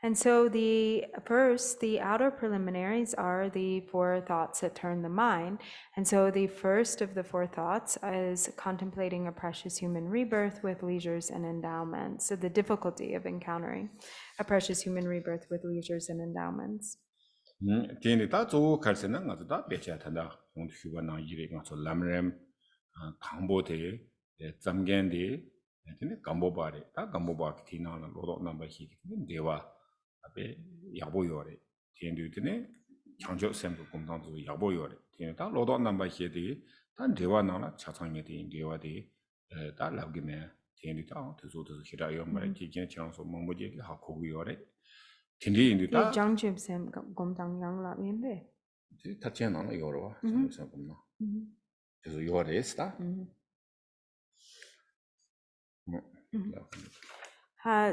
And so the outer preliminaries are the 4 thoughts that turn the mind. And so the first of the 4 thoughts is contemplating a precious human rebirth with leisures and endowments. So the difficulty of encountering a precious human rebirth with leisures and endowments.
디니 다 조 갈세는 아주 다 배치한다. 공도 휴가나 일이 가서 람렘 강보대 잠겐디 디니 감보바리 다 감보바 티나는 로도 넘버 히기 대와 앞에 야보요래 디엔디네 창조 샘도 공당도 야보요래 디니 다 로도 넘버 히디 단 대와나나 차창에 디 대와디 다 라기메 디니 다 두소도 히라요 말이 지견 창소 뭐뭐지 하고요래 딘디 다
장주엽 쌤 곰당양 라면데
타치야나 요로와 그래서 곰나 그래서 요레스다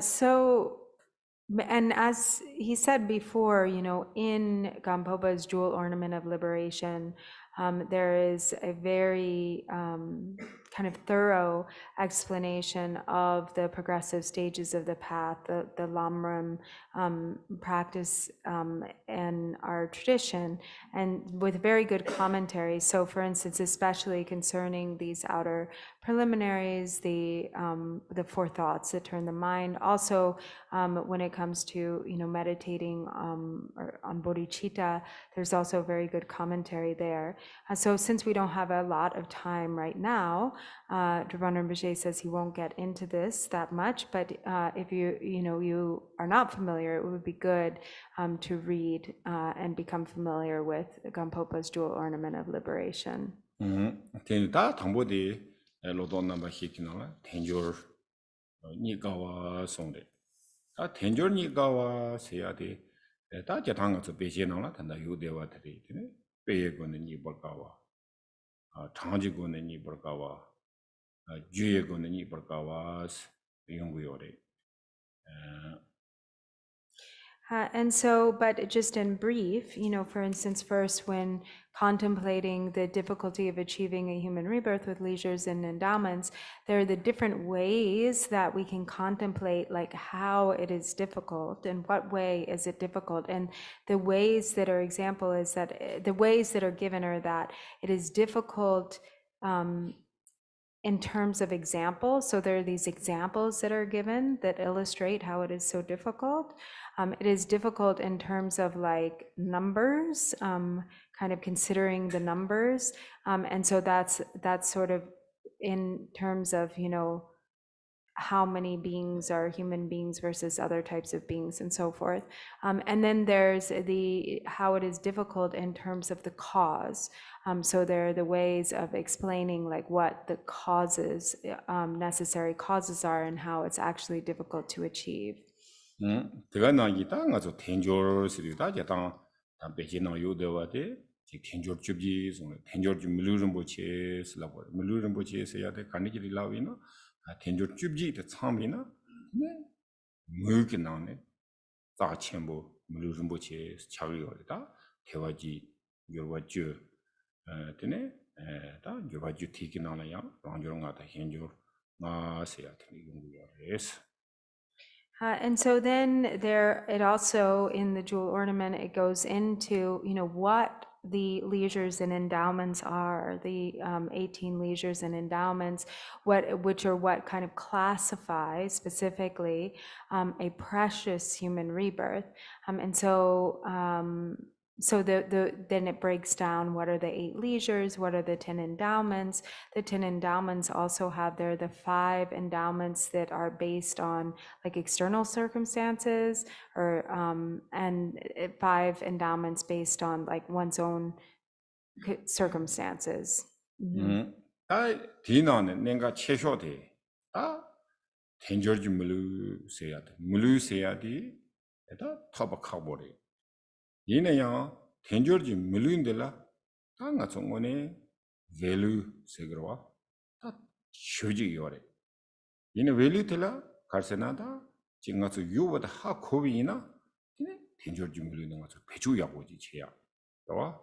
So, and as he said before, in Gampopa's jewel ornament of liberation, there is a very kind of thorough explanation of the progressive stages of the path, the Lamrim practice in our tradition, and with very good commentary. So, for instance, especially concerning these outer preliminaries, the four thoughts that turn the mind. Also, when it comes to meditating on bodhicitta, there's also very good commentary there. So, since we don't have a lot of time right now, Drabana Rinpoche says he won't get into this that much, but if you are not familiar, it would be good to read and become familiar with Gampopa's Jewel Ornament of Liberation.
다 당보디 로돈 넘버 히키나라 텐조르 니가와 송데 다 텐조르 니가와 세야데 다 제당가서 베제나라 단다 유대와 드리네 베예고는 니벌가와 장지고는 니벌가와 주예고는 니벌가와 용구요레
And so, but just in brief, for instance, first when contemplating the difficulty of achieving a human rebirth with leisures and endowments, there are the different ways that we can contemplate like how it is difficult and what way is it difficult. And the ways that are example is that the ways that are given are that it is difficult in terms of examples. So there are these examples that are given that illustrate how it is so difficult. It is difficult in terms of like numbers, kind of considering the numbers. And so that's sort of in terms of, how many beings are human beings versus other types of beings and so forth. And then there's how it is difficult in terms of the cause. So there are the ways of explaining like what the causes, necessary causes are and how it's actually difficult to achieve.
제가 나기다 가서 텐조르스리다 제당 베지나 요데와데 텐조르 줍지 텐조르 줍 물루름 보체스라고 물루름 보체스야 돼 간이지 라위나 텐조르 줍지 데 참이나 네 뭐게 나네 자 첨부 물루름 보체스 차리거다 대화지 요와주 되네 다 요와주 티기나나야 방조롱가다 현조 나세야 되는 용구야레스
And so then it also in the jewel ornament, it goes into, what the leisures and endowments are, the 18 leisures and endowments, which are what kind of classify specifically a precious human rebirth. And so, then it breaks down what are the 8 leisures, what are the 10 endowments. The 10 endowments also have the 5 endowments that are based on like external circumstances, or and 5 endowments based on like one's own circumstances.
디나는 내가 최소대 텐저지 물루세야디 에다 타박하보리 이내야 텐저지 물루인데라 당가 정원에 value 세그러와 다 쇼지 요래 이내 value tel라 갈세나다 지금가서 유보다 하코비나 이내 텐저지 물루는 가서 배주야고지 제야 와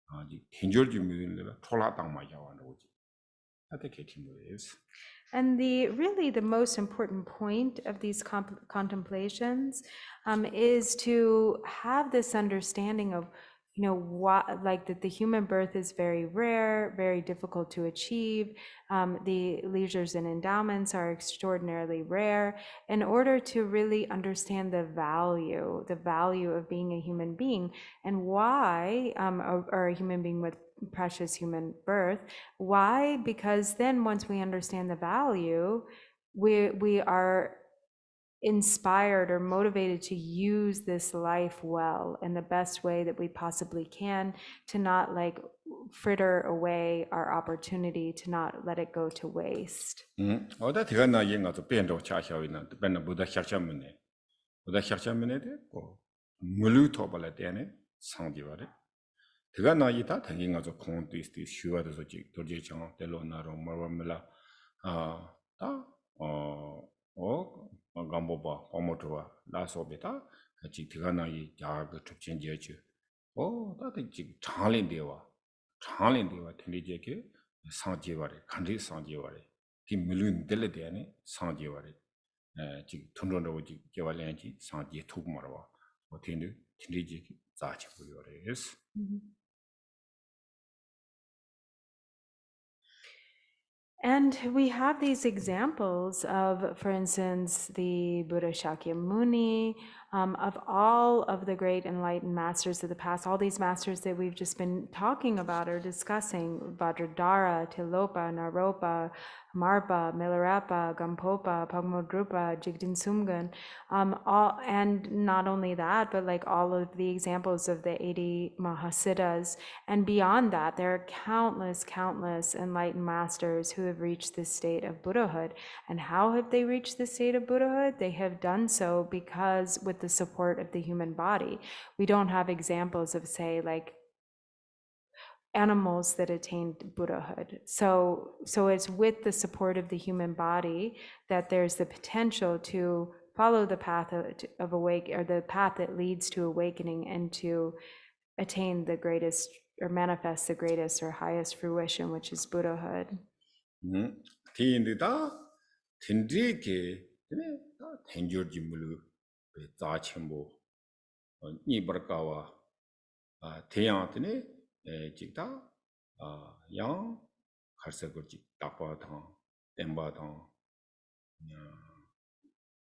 아지 텐저지 물루는 톨라 땅마야와는 거지
And really the most important point of these contemplations is to have this understanding of, what, like that the human birth is very rare, very difficult to achieve. The leisures and endowments are extraordinarily rare. In order to really understand the value of being a human being and why, or a human being with precious human birth. Why? Because then once we understand the value, we are inspired or motivated to use this life well in the best way that we possibly can, to not like fritter away our opportunity, to not let it go to waste.
어다 대가나 얘가서 변도 차샤위나 변나 보다 샤샤문에 됐고 물루 토발에 되네 상지와래 대가나 이다 당행가서 콘티스티 슈와도서 도지정 델로나로 마와밀라 gamboba pomotowa lasobeta ji tigana yi ya ge chupchen je chu da de ji changlin dewa tinde ke sangje ware khandi sangje ware ti milun dele de ne sangje ware ji thundon ro ji gewalen ji sangje thuk marwa tinde 틴디지 자치 부여레스.
And we have these examples of, for instance, the Buddha Shakyamuni, of all of the great enlightened masters of the past, all these masters that we've just been talking about or discussing, Vajradhara, Tilopa, Naropa, Marpa, Milarepa, Gampopa, Pagmodrupa, Jigten Sumgun, and not only that, but like all of the examples of the 80 Mahasiddhas. And beyond that, there are countless enlightened masters who have reached this state of Buddhahood. And how have they reached this state of Buddhahood? They have done so because with the support of the human body. We don't have examples of, say, like animals that attained Buddhahood. So it's with the support of the human body that there's the potential to follow the path of awake, or the path that leads to awakening and to attain the greatest or manifest the greatest or highest fruition, which is Buddhahood.
티인디다 틴디게 텐조지 물루 자침보 니버카와 태양한테 직다 양 갈색거지 딱바당 엠바당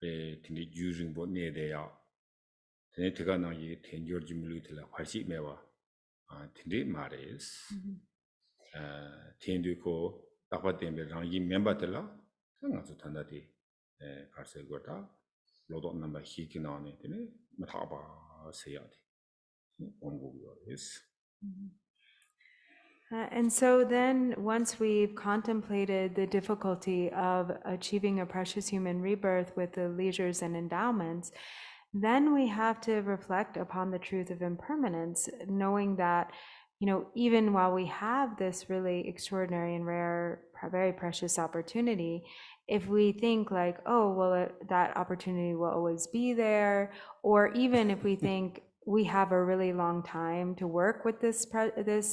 에 틴디 유징보 네데야 네 대가나기 텐조지 물루들라 관시 매와 틴디 마레스 틴디코 딱바템베 랑이 멤버들라 생각도 단다디 갈색거다 로도 넘버 히기 나오네 되네 마타바 세야디 원고요스.
And so then, once we've contemplated the difficulty of achieving a precious human rebirth with the leisures and endowments, then we have to reflect upon the truth of impermanence, knowing that, even while we have this really extraordinary and rare, very precious opportunity, if we think like, oh, well, that opportunity will always be there, or even if we think we have a really long time to work with this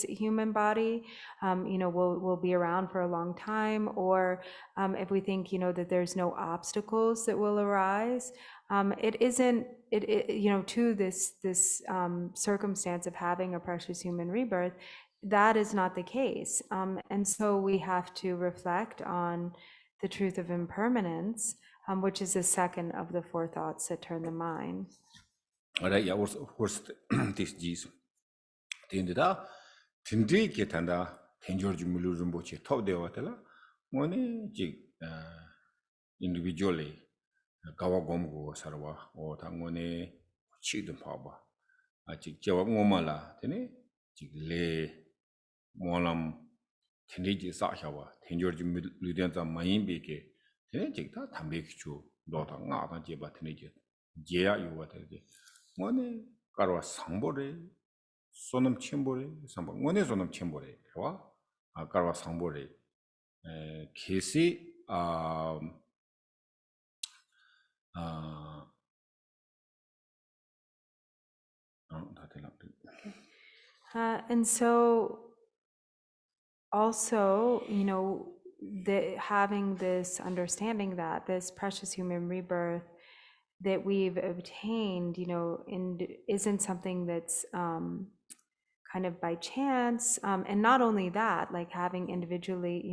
human body, we'll be around for a long time, or if we think, that there's no obstacles that will arise, it isn't, to this circumstance of having a precious human rebirth, that is not the case. And so we have to reflect on the truth of impermanence, which is the second of the four thoughts that turn the mind.
Alright, yeah, what's this Jesus? Tindida, Tindi Ketanda, Tenjorji Muluzumbochi, top de Watela, one individually, Gawagomgo Sarwa, or Tangone, Chidum Paba, a chick Jawamala, Tene, Chigle, Molam, Tindiji Sahawa, Tenjorji Ludenta Maimbeke, Tene, Jikta, Tambekichu, daughter Nata Jeba Tenija, Jea, you what 원에 가르와 상보래 소놈 침보래 상보 원에 소놈 침보래 와 가르와 상보래 계시
And so also, having this understanding that this precious human rebirth that we've obtained, isn't something that's kind of by chance. And not only that, like having individually,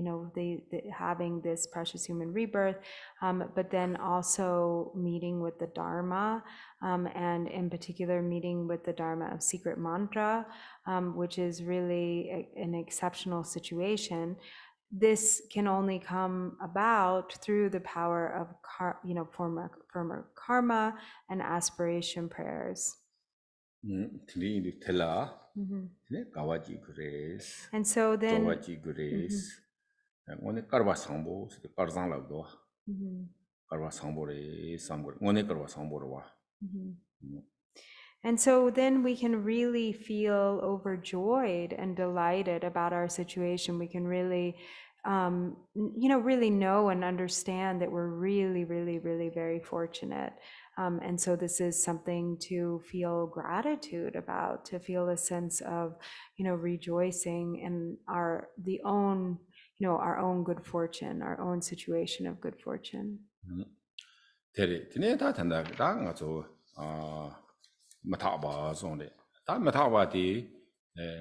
having this precious human rebirth, but then also meeting with the Dharma, and in particular meeting with the Dharma of secret mantra, which is really an exceptional situation. This can only come about through the power of former karma and aspiration prayers. And so then, and so then we can really feel overjoyed and delighted about our situation. We can really, really know and understand that we're really, really, really very fortunate. And so this is something to feel gratitude about, to feel a sense of, rejoicing in our own good fortune, our own situation of good fortune.
Mataba zonde. Ta mataba di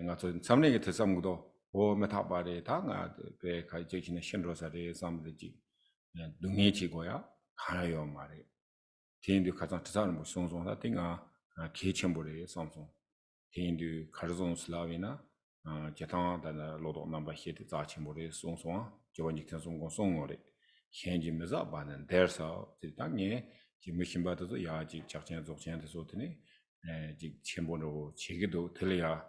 ngato samne ke tsamudo o mataba de ta nga be ka jechin shenro sa de samde ji. Dungi chi goya hayo mare. Tindu kazan tsan mo song da tinga ke chembore samsung. Tindu karzon slavina jetang da lodo namba hit za chembore song jiwan jikten song song ore. Henji meza banan dersa tangye ji mishinba de ya ji jakchen zokchen de so tini ji 첨보로 제게도 들려야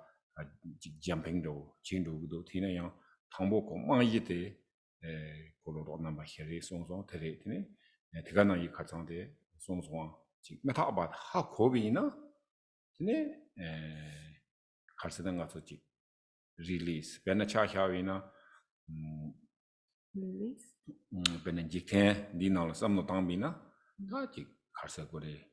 jamping도 진도도 티나양 당보 공망이데 고로로 남바 헤리 송송 테레티네 대가나 이 가정데 송송 지 메타바 하 고비나 티네 갈세당 가서 지 release 베나차 샤위나
Release.
베넨지케 니나로 삼노 당비나 다지 갈세 거래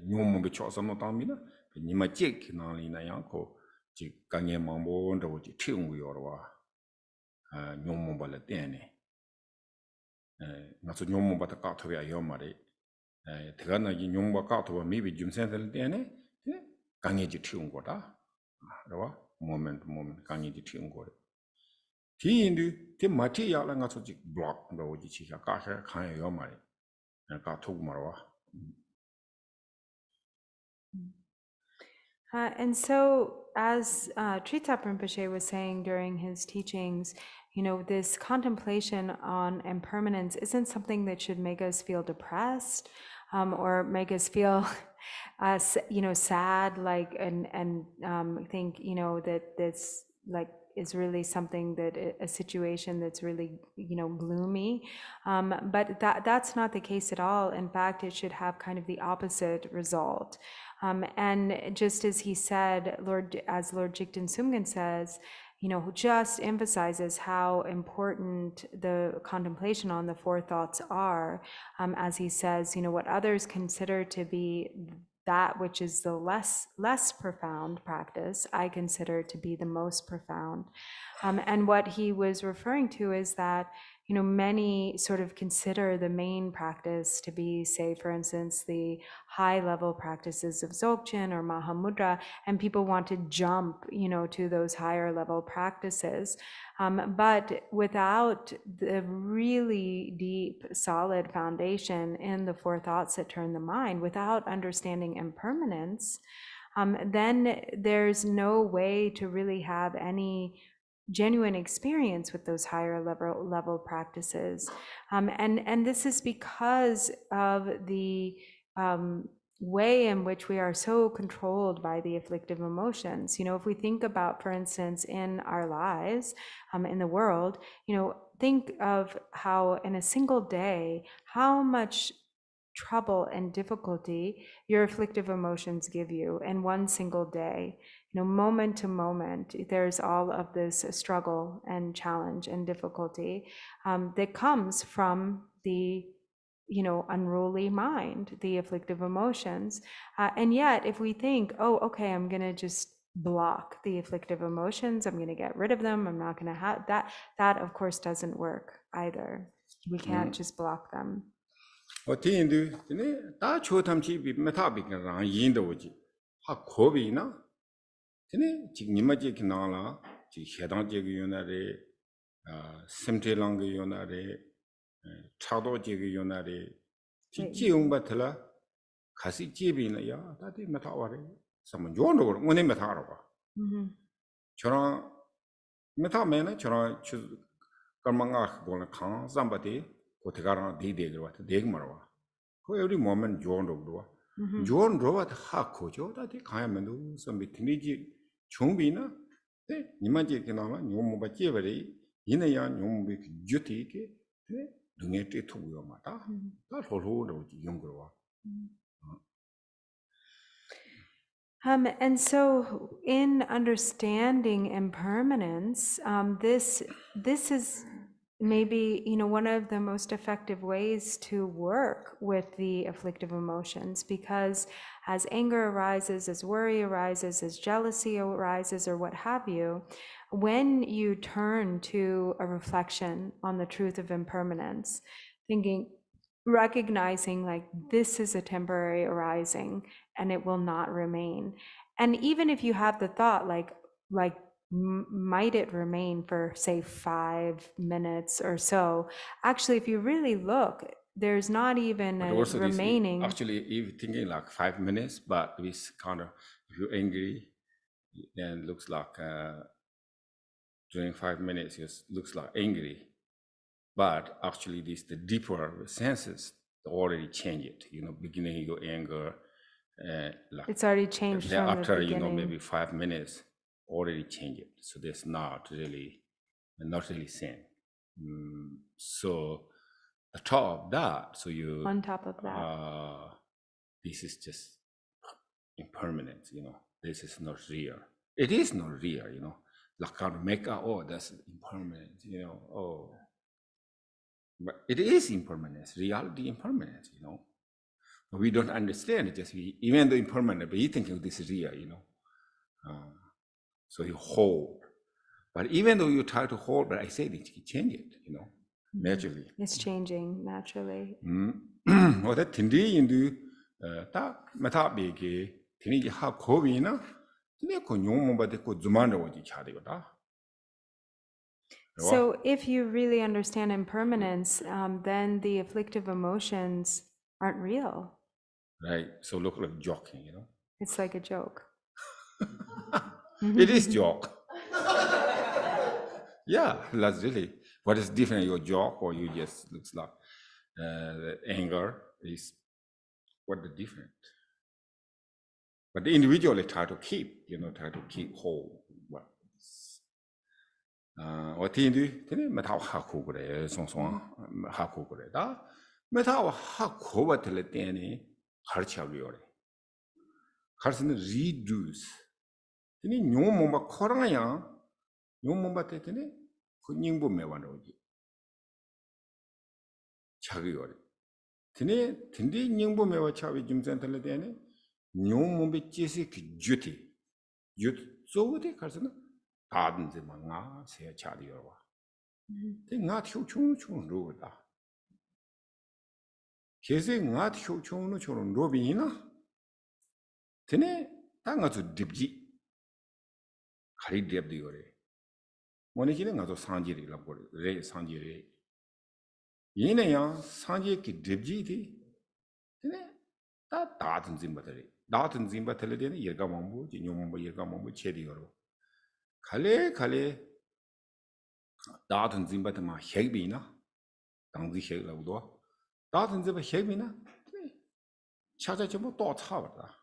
뇽몽베 초섬노 당비나 니마 찌키 나리나 양코 지 강에 망본도 지 튀웅고요와 뇽몽발레 때네 나서 뇽몽바다 까토야 요마리 대가나 이 뇽몽바 까토와 미비 줌센들 때네 강에 지 튀웅고다 그러와 모멘트 강에 지 튀웅고래 디인디 디 마티야라 가서 지 블록 도 지 치가 까서 강에 요마리 까토고 말와
And so, as Tritap Rinpoche was saying during his teachings, you know, this contemplation on impermanence isn't something that should make us feel depressed or make us feel, you know, sad, like, and think, you know, that this, like, is really something that a situation that's really, you know, gloomy. But that's not the case at all. In fact, it should have kind of the opposite result. And just as he said, as Lord Jigten Sumgön says, you know, just emphasizes how important the contemplation on the four thoughts are, as he says, you know, what others consider to be that which is the less profound practice, I consider to be the most profound. And what he was referring to is that, you know, many sort of consider the main practice to be, say, for instance, the high-level practices of Dzogchen or Mahamudra, and people want to jump, you know, to those higher-level practices. But without the really deep, solid foundation in the four thoughts that turn the mind, without understanding impermanence, then there's no way to really have any genuine experience with those higher level practices. And this is because of the way in which we are so controlled by the afflictive emotions. You know, if we think about, for instance, in our lives, in the world, you know, think of how in a single day, how much trouble and difficulty your afflictive emotions give you in one single day. You know, moment to moment, there's all of this struggle and challenge and difficulty that comes from the, you know, unruly mind, the afflictive emotions. And yet, if we think, oh, okay, I'm going to just block the afflictive emotions, I'm going to get rid of them, I'm not going to have that, that of course doesn't work either. We can't just block them.
어디인데 네 다 초탐치 비 메타비가 인도지 하 고비나 네 지금 님마지 기나라 지 해당제기 요나레 셈테랑게 요나레 차도제기 요나레 지지용바틀라 가시 제비나야 다디 메타와레 삼은 요노로 오네 메타라고 저랑 메타메나 저랑 까망가 고나 칸 잠바디 고테가랑 디데그 와트 데그 말와 그 every moment 존도 그와 존도 와트 하코죠 다디 가야면도 섬비 티니지 총비나 네 니마지 기나마 뇽모바 제버리 이내야 뇽모비 주티게 네 등에 떼투고요 마다 다 로로로 용거와
And so in understanding impermanence, this is maybe, you know, one of the most effective ways to work with the afflictive emotions, because as anger arises, as worry arises, as jealousy arises, or what have you, when you turn to a reflection on the truth of impermanence, thinking, recognizing like this is a temporary arising, and it will not remain. And even if you have the thought, like might it remain for say 5 minutes or so, actually if you really look, there's not even
But
a
also this,
remaining.
actually, if you're thinking like 5 minutes, but with kind of, if you're angry, then it looks like during 5 minutes, it looks like angry. But actually, the deeper senses already change it. Beginning your anger, like
It's already changed
then
from the
after
beginning.
maybe 5 minutes, already change it. So that's not really sin. So the top of that, so you
On top of that.
this is just impermanent. This is not real. It is not real. Like kind of make out, oh, that's impermanent. Oh. But it is impermanence, reality impermanence, We don't understand it, just even though impermanent, but you think this is real, So you hold. But even though you try to hold, but I say that you change it, naturally.
It's changing naturally.
Well, that tindi indu ta mata bege tini ha kobi na tini ko nyom ba de ko zumanda waji chade yoda.
So if you really understand impermanence, then the afflictive emotions aren't real.
Right. So look like joking,
It's like a joke.
It is joke. Yeah, that's really what is different. Your joke or you just looks like anger is what the different. But the individual try to keep, try to keep whole. What do you do? Meta haku kore, song haku kore. Da meta haku what tell it any harchaviore. Carson reduce. Tini nyom momba koraya, nyom momba tetene, kunyimbo mewanoji. Chagiore. Tini tindi nyimbo mewa chavi jumsantale dene, nyom mombe chesi ki juti. Jut so wote Carson. 다든지 뭔가 새 자리여와. nga 튀우충 로다. 계세 nga 튀우충 로비나. 드네 땅아주 딥지. 가리 딥디요래. 뭐니기는 가서 산지리라고 그래. 레 산지리. 얘네야 산지기 딥지디. 드네 다든지 뭐들이. 다든지 뭐들이 되는 얘가 뭐 진용 뭐 얘가 뭐 체리여로. 칼레 다든 짐바트마 핵비나 당지 핵라고도 다든 짐바 핵비나 찾아 좀 또 차버다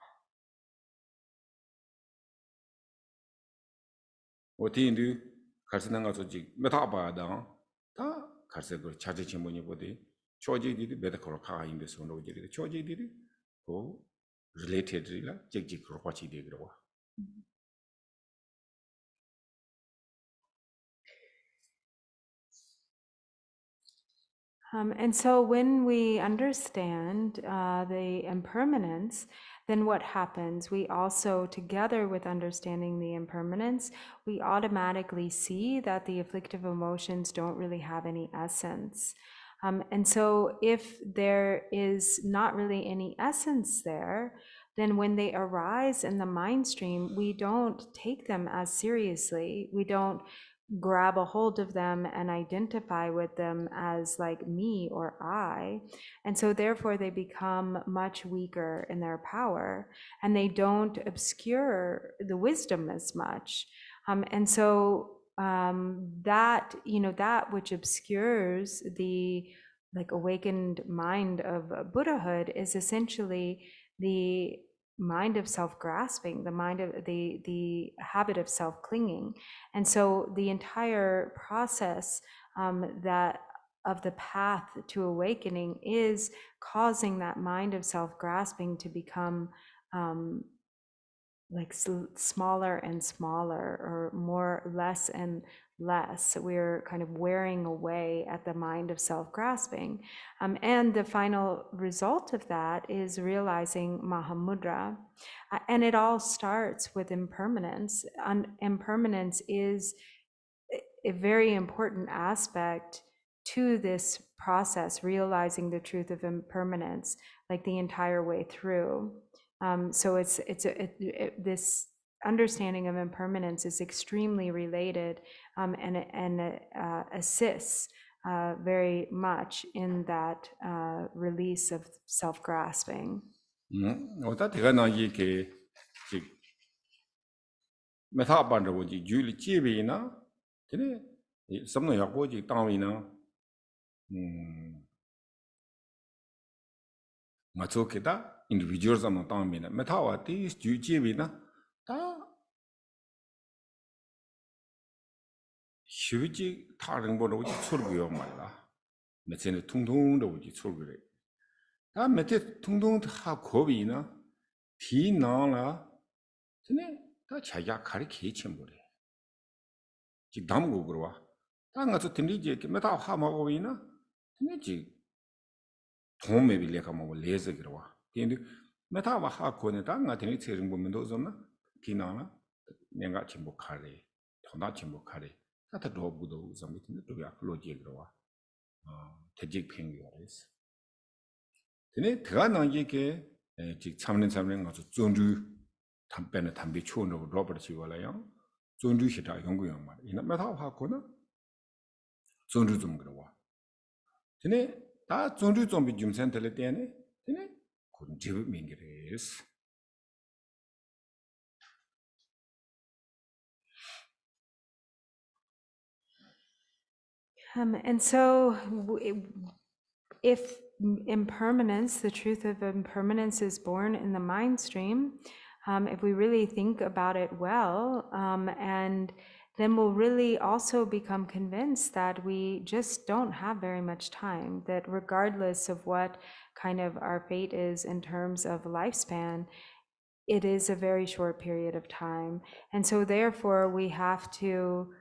어디인데 갈수는 가서 지 메타바다 다 갈수 그 찾아 좀 뭐니 보디 초지들이 메타코로 가인데 손으로들이 초지들이 그 related 찍찍으로 같이 되더라고.
And so when we understand the impermanence, then what happens? We also, together with understanding the impermanence, we automatically see that the afflictive emotions don't really have any essence. And so if there is not really any essence there, then when they arise in the mind stream, we don't take them as seriously. We don't grab a hold of them and identify with them as like me or I. And so therefore they become much weaker in their power and they don't obscure the wisdom as much. And so that, that which obscures the like awakened mind of Buddhahood is essentially the mind of self-grasping, the mind of the habit of self-clinging. And so the entire process that of the path to awakening is causing that mind of self-grasping to become like smaller and smaller, or more less and less. We're kind of wearing away at the mind of self-grasping. And the final result of that is realizing Mahamudra. And it all starts with impermanence. And impermanence is a very important aspect to this process, realizing the truth of impermanence, like the entire way through. So this understanding of impermanence is extremely related, and assists very much in that release of self-grasping.
어다 대가 나기 게 메타 반도지 줄이 집이나 되네 섬노 약고지 땅이나 맞초케다 individuals am 땅이나 메타와티 집이나 다 휴지 다른 거로 오지 소르고요 말라 메체는 퉁퉁도 오지 소르고래 다 메체 퉁퉁 다 고비나 디나라 되네 다 자기가 가르치 침보래 지 담고 그러와 땅가서 든리지 메타 하마고이나 되네 지 도움에 빌려가 뭐 레서 그러와 근데 메타와 하고는 땅가 되네 체증 보면도 좀나 디나나 내가 침복하래 도나 침복하래 다다 도부도 좀 밑에 도야 로지 그러와 대직 팽이어스 근데 대가 나게 지 참는 가서 존주 담배는 담배 추운다고 로버트 지워라요 존주 시다 연구용 말 이나 메타 하고는 존주 좀 그러와 근데 다 존주 좀비 좀 센터를 때네 근데 군집 민기레스
And so if impermanence, the truth of impermanence is born in the mind stream, if we really think about it well, and then we'll really also become convinced that we just don't have very much time, that regardless of what kind of our fate is in terms of lifespan, it is a very short period of time. And so therefore we have to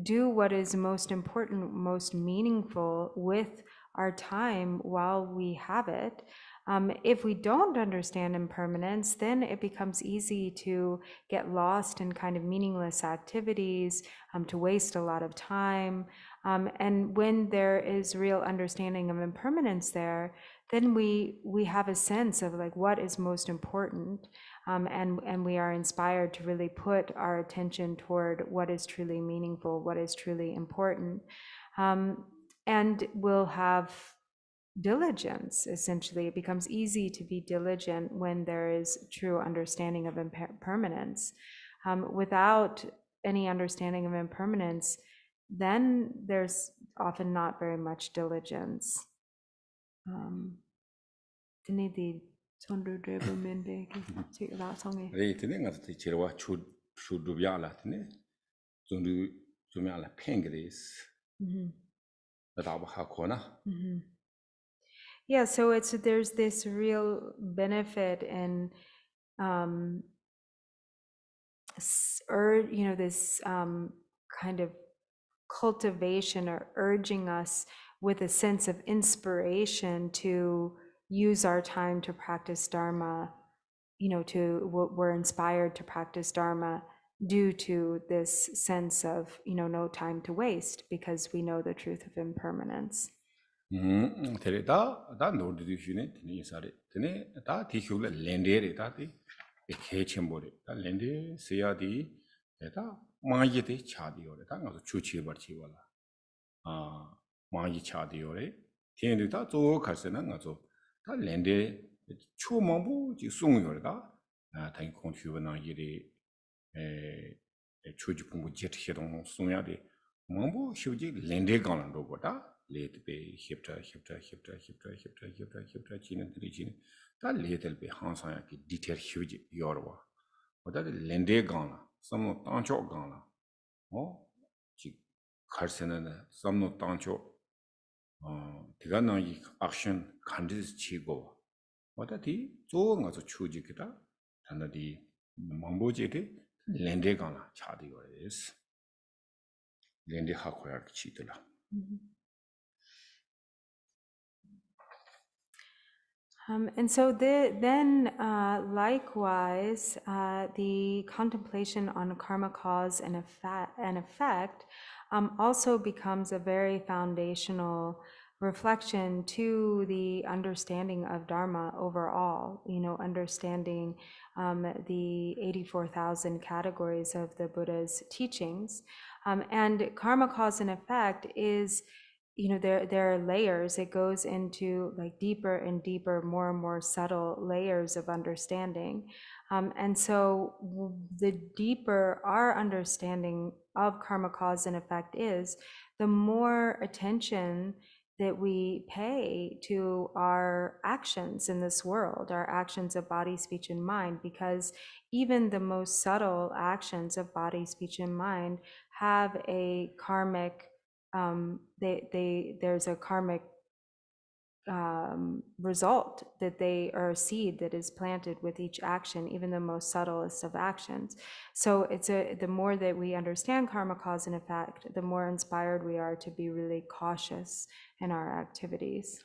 do what is most important, most meaningful with our time while we have it. If we don't understand impermanence, then it becomes easy to get lost in kind of meaningless activities, to waste a lot of time. And when there is real understanding of impermanence there, then we have a sense of like what is most important, and we are inspired to really put our attention toward what is truly meaningful, what is truly important, and we'll have diligence. Essentially, it becomes easy to be diligent when there is true understanding of impermanence. Without any understanding of impermanence, then there's often not very much diligence.
레이트네 가서 지르와 추두비알라 테네 존두 좀야라 팽그레스 나다바 하코나
Yeah, so there's this real benefit in this kind of cultivation or urging us with a sense of inspiration to use our time to practice Dharma, we're inspired to practice Dharma due to this sense of, no time to waste because we know the truth of impermanence.
테레다 다 노르디슈네 테니 사레 테네 다 디슈레 렌데레 다디 케쳔보레 다 렌데 세야디 에다 마이데 차디오레 다 가서 추치버치와라 마이 차디오레 텐데 다 조카스나 가서 다 렌데 추몽부 지 송요레다 다이 콘튜브나 이리 추지풍부 제트히동 송야데 몽부 휴지 렌데 간도 거다 लेते पे हिप्टा चीने तेरी चीने ता लेते पे हाँ साया की detail huge योरवा और ता लेंडे गाना समनो तांचो गाना ओ ची खर्चे न समनो तांचो तिगा ना ये एक्शन कंडीस चीगो और ता ती जो गाजो चूजी किता ताना दी मंबोजे टे लेंडे गाना चादी योरेस Lende हाकोया चीतला
And so then likewise, the contemplation on karma cause and effect also becomes a very foundational reflection to the understanding of Dharma overall, understanding the 84,000 categories of the Buddha's teachings. And karma, cause, and effect is, there are layers. It goes into like deeper and deeper, more and more subtle layers of understanding. And so the deeper our understanding of karma, cause, and effect is, the more attention that we pay to our actions in this world, our actions of body, speech, and mind, because even the most subtle actions of body, speech, and mind have a karmic, there's a karmic result, that they are a seed that is planted with each action, even the most subtlest of actions. So the more that we understand karma, cause, and effect, the more inspired we are to be really cautious in our activities.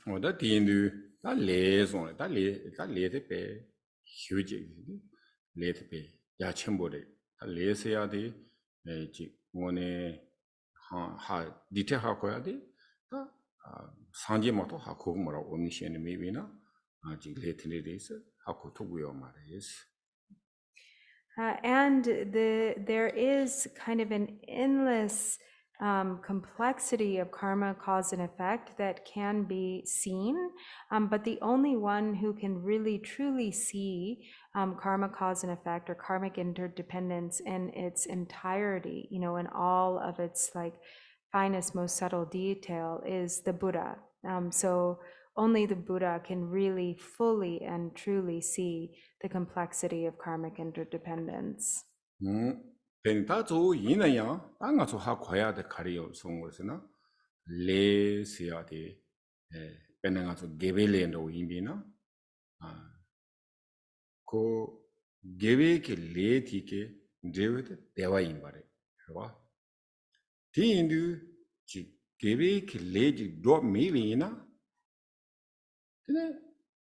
我的点的，他来上来，他来的呗，休息的，来的呗，也全部的，他来是要的，就我呢，地铁好过的，상제 모토 하고 뭐라 오미션이 메비나 아직 레트리 데이스 하고 두고요 말이스.
And there is kind of an endless complexity of karma, cause, and effect that can be seen, but the only one who can really truly see karma, cause, and effect, or karmic interdependence in its entirety, in all of its like finest, most subtle detail, is the Buddha. So only the Buddha can really fully and truly see the complexity of karmic interdependence.
벤타조 이나야 땅가서 하고야데 가리요 송고스나 레시아데 벤나가서 게벨렌도 임비나 고 게베케 레티케 데베데 대와 임바레 봐 디인두 지 게베케 레지 도 미비나 근데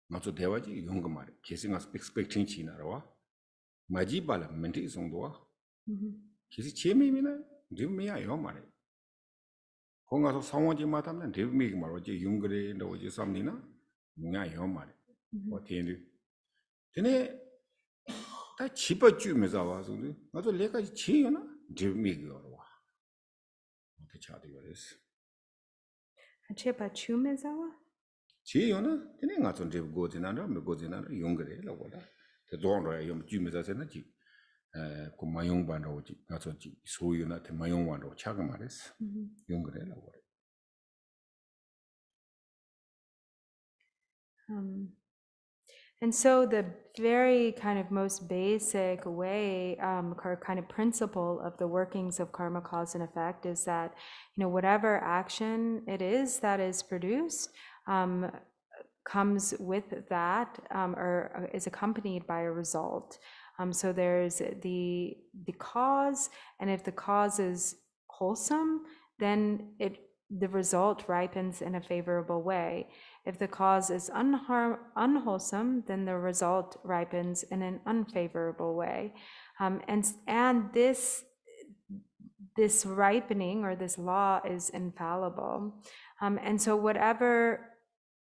맞아 대화지 용거 말이야 계승가서 expecting 치나라와 마지발라 멘티 송도와 계속 재미미나 뇌미야요 말이야 공가서 상원지 마담는 뇌미기 말이지 용거래 너지 삼니나 뭐야요 말이야 어떻게 근데 다 집어주면서 와서 나도 내가 지요나 뇌미기로 와 어떻게 차도 그랬어
집어주면서
지요나 근데 나도 뇌고지나라 뭐고지나라 용거래라고 보다 대도로야 용 주면서는 그 마용반으로 가서 소유나 마용반으로 차가 말했어. 용거래라고 그래.
And so the very kind of most basic way, or kind of principle of the workings of karma, cause, and effect is that, whatever action it is that is produced, comes with that, or is accompanied by a result. So there's the cause, and if the cause is wholesome, then the result ripens in a favorable way. If the cause is unwholesome, then the result ripens in an unfavorable way. And this ripening, or this law, is infallible. And so whatever,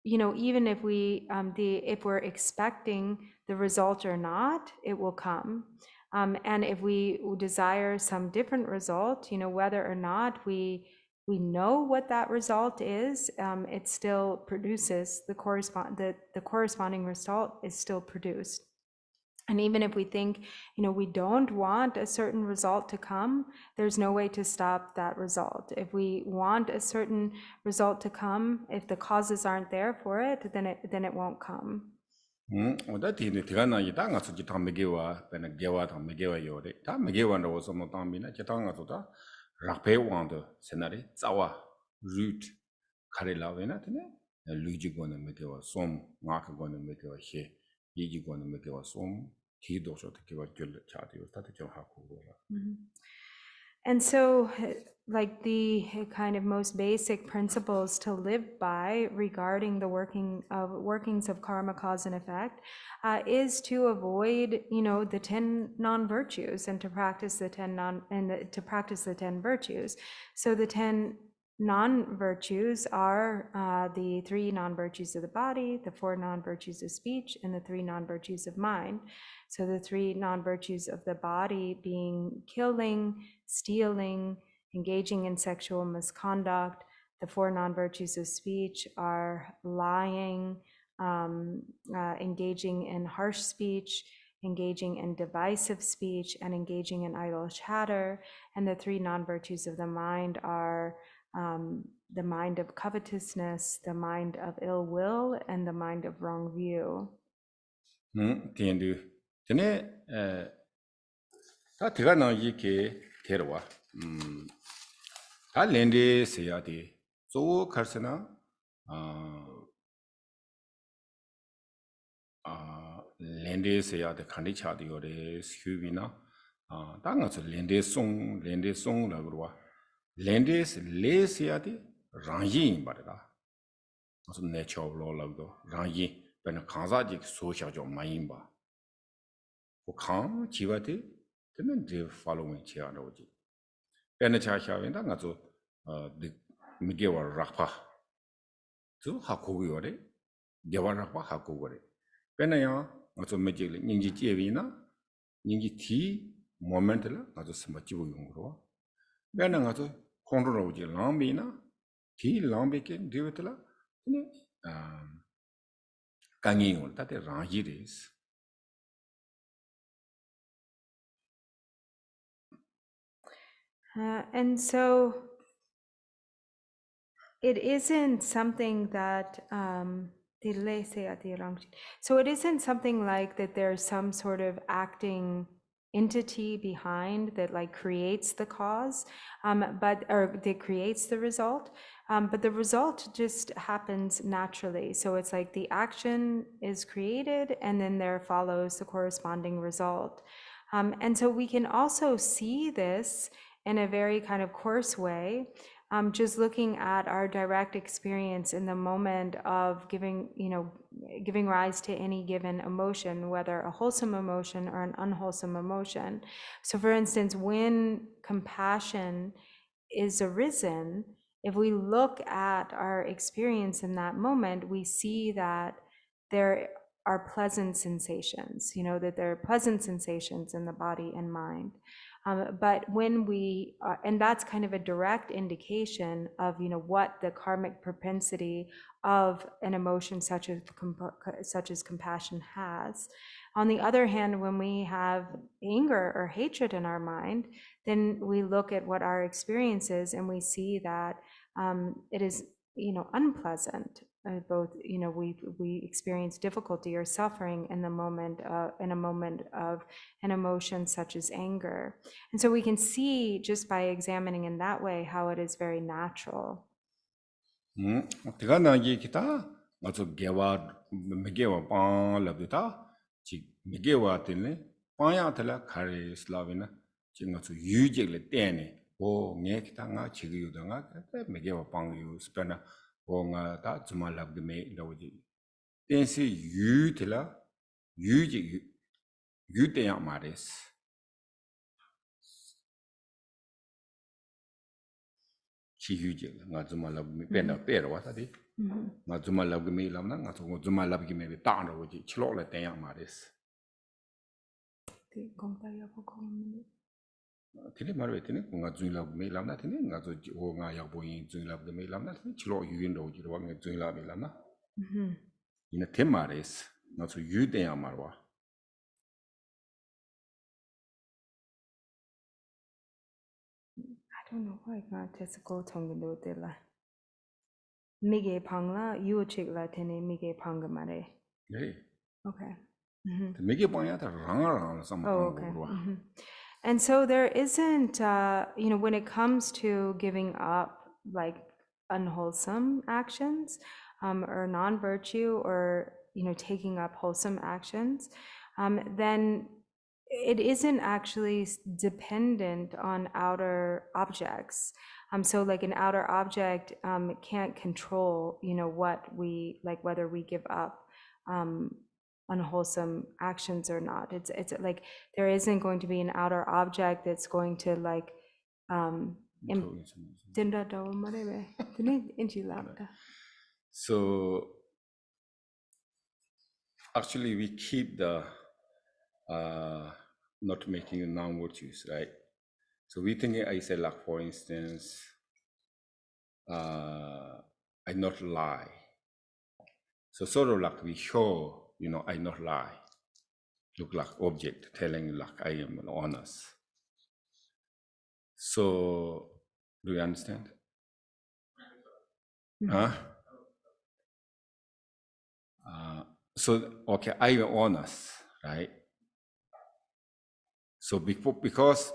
even if if we're expecting the result or not, it will come. And if we desire some different result, whether or not we know what that result is, it still produces the corresponding result is still produced. And even if we think, we don't want a certain result to come, there's no way to stop that result. If we want a certain result to come, if the causes aren't there for it, then it won't come.
어다 디네 디가나 이다 가서 지 담메게와 베나 게와 담메게와 요레 담메게와는 오서모 담미나 지 담가서다 락베완도 세나리 자와 루트 카레라웨나 되네 루지고는 메게와 솜 마크고는 메게와 셰 이지고는 메게와 솜 디도서 되게와 줄 차디오 다도 하고
And so, like the kind of most basic principles to live by regarding the workings of karma, cause, and effect, is to avoid, the 10 non-virtues, and to practice the 10 virtues. So the 10 non-virtues are the 3 non-virtues of the body, the 4 non-virtues of speech, and the 3 non-virtues of mind. So the 3 non-virtues of the body being killing, stealing, engaging in sexual misconduct. The 4 non-virtues of speech are lying, engaging in harsh speech, engaging in divisive speech, and engaging in idle chatter. And the 3 non-virtues of the mind are the mind of covetousness, the mind of ill will, and the mind of wrong view.
Tiendu. Tene, ta tiga na yike terwa. Ta lende seya di. So karsana, lende seya de kandi chadi yore skubina. Ta nga so lende song la gurwa. Lende le seya di rangi imbarada. So nature law lagdo rangi. Bena kanza jik so sha jo mayimba. Kang chiwate tenen de following chia roji. Bena cha sha wenda nga so de migewa rakpa. So hakogu yore. Gewa rakpa hakogu re. Bena ya nga so mejele ninji chewina ninji ti moment la nga so samba chibu yungro. Bena nga so control roji lambina ti lambe ke diwetla ne kangi yol tate rangi res.
And so it isn't something that so it isn't something like that there's some sort of acting entity behind that like creates the cause, or that creates the result, but the result just happens naturally. So it's like the action is created and then there follows the corresponding result. And so we can also see this in a very kind of coarse way, just looking at our direct experience in the moment of giving rise to any given emotion, whether a wholesome emotion or an unwholesome emotion. So for instance, when compassion is arisen, if we look at our experience in that moment, we see that there are pleasant sensations, that there are pleasant sensations in the body and mind. But when we, and that's kind of a direct indication of, what the karmic propensity of an emotion such as compassion has. On the other hand, when we have anger or hatred in our mind, then we look at what our experience is and we see that it is, unpleasant. Both, we experience difficulty or suffering in a moment of an emotion such as anger. And so we can see just by examining in that way how it is very natural.
Tiga na ye kita ngaso megewa pa labita chi megewa tene pa ya tela khare slavina chi ngaso yuje le tene o nge kita nga chi yu da nga megewa pa yu spena o nga ta zuma labge me lawji tensi yu tela yuje yu te ya mares. Chi yuje nga zuma labge me pena pero wa ta di. Nga zuma labge me lamna nga so zuma labge me be ta ro ji chlo le ten ya mares. Tene marwe tene nga zui labge me lamna tene nga so o nga ya bo yin zui labge me lamna tene chlo yin ro ji ro nga zui la me lamna. Ina te mares nga so yu ten ya marwa.
I don't know why God has go tongue de la. Mige pangla, you check la tene mige panga mare. Okay.
Mige panga ta rang some.
Oh, okay. And so there isn't, when it comes to giving up like unwholesome actions, or non-virtue, or taking up wholesome actions, then it isn't actually dependent on outer objects. So like an outer object can't control, what we, like whether we give up unwholesome actions or not. It's like there isn't going to be an outer object that's going to like Tinda daw marebe. Tini inchi labda.
So actually, we keep the not making non-virtues, right? So we think I say like, for instance, I not lie. So sort of like we show, I not lie. Look like object telling like I am honest. So do you understand? Huh? So okay, I am honest, right? So because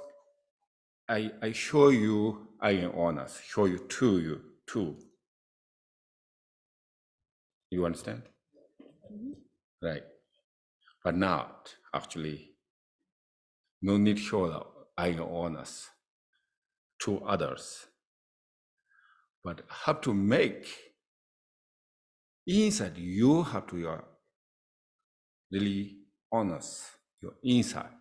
I show you I am honest, show you to you too. You understand? Right. But not actually. No need to show that I am honest to others. But have to make inside you have to be really honest, your inside.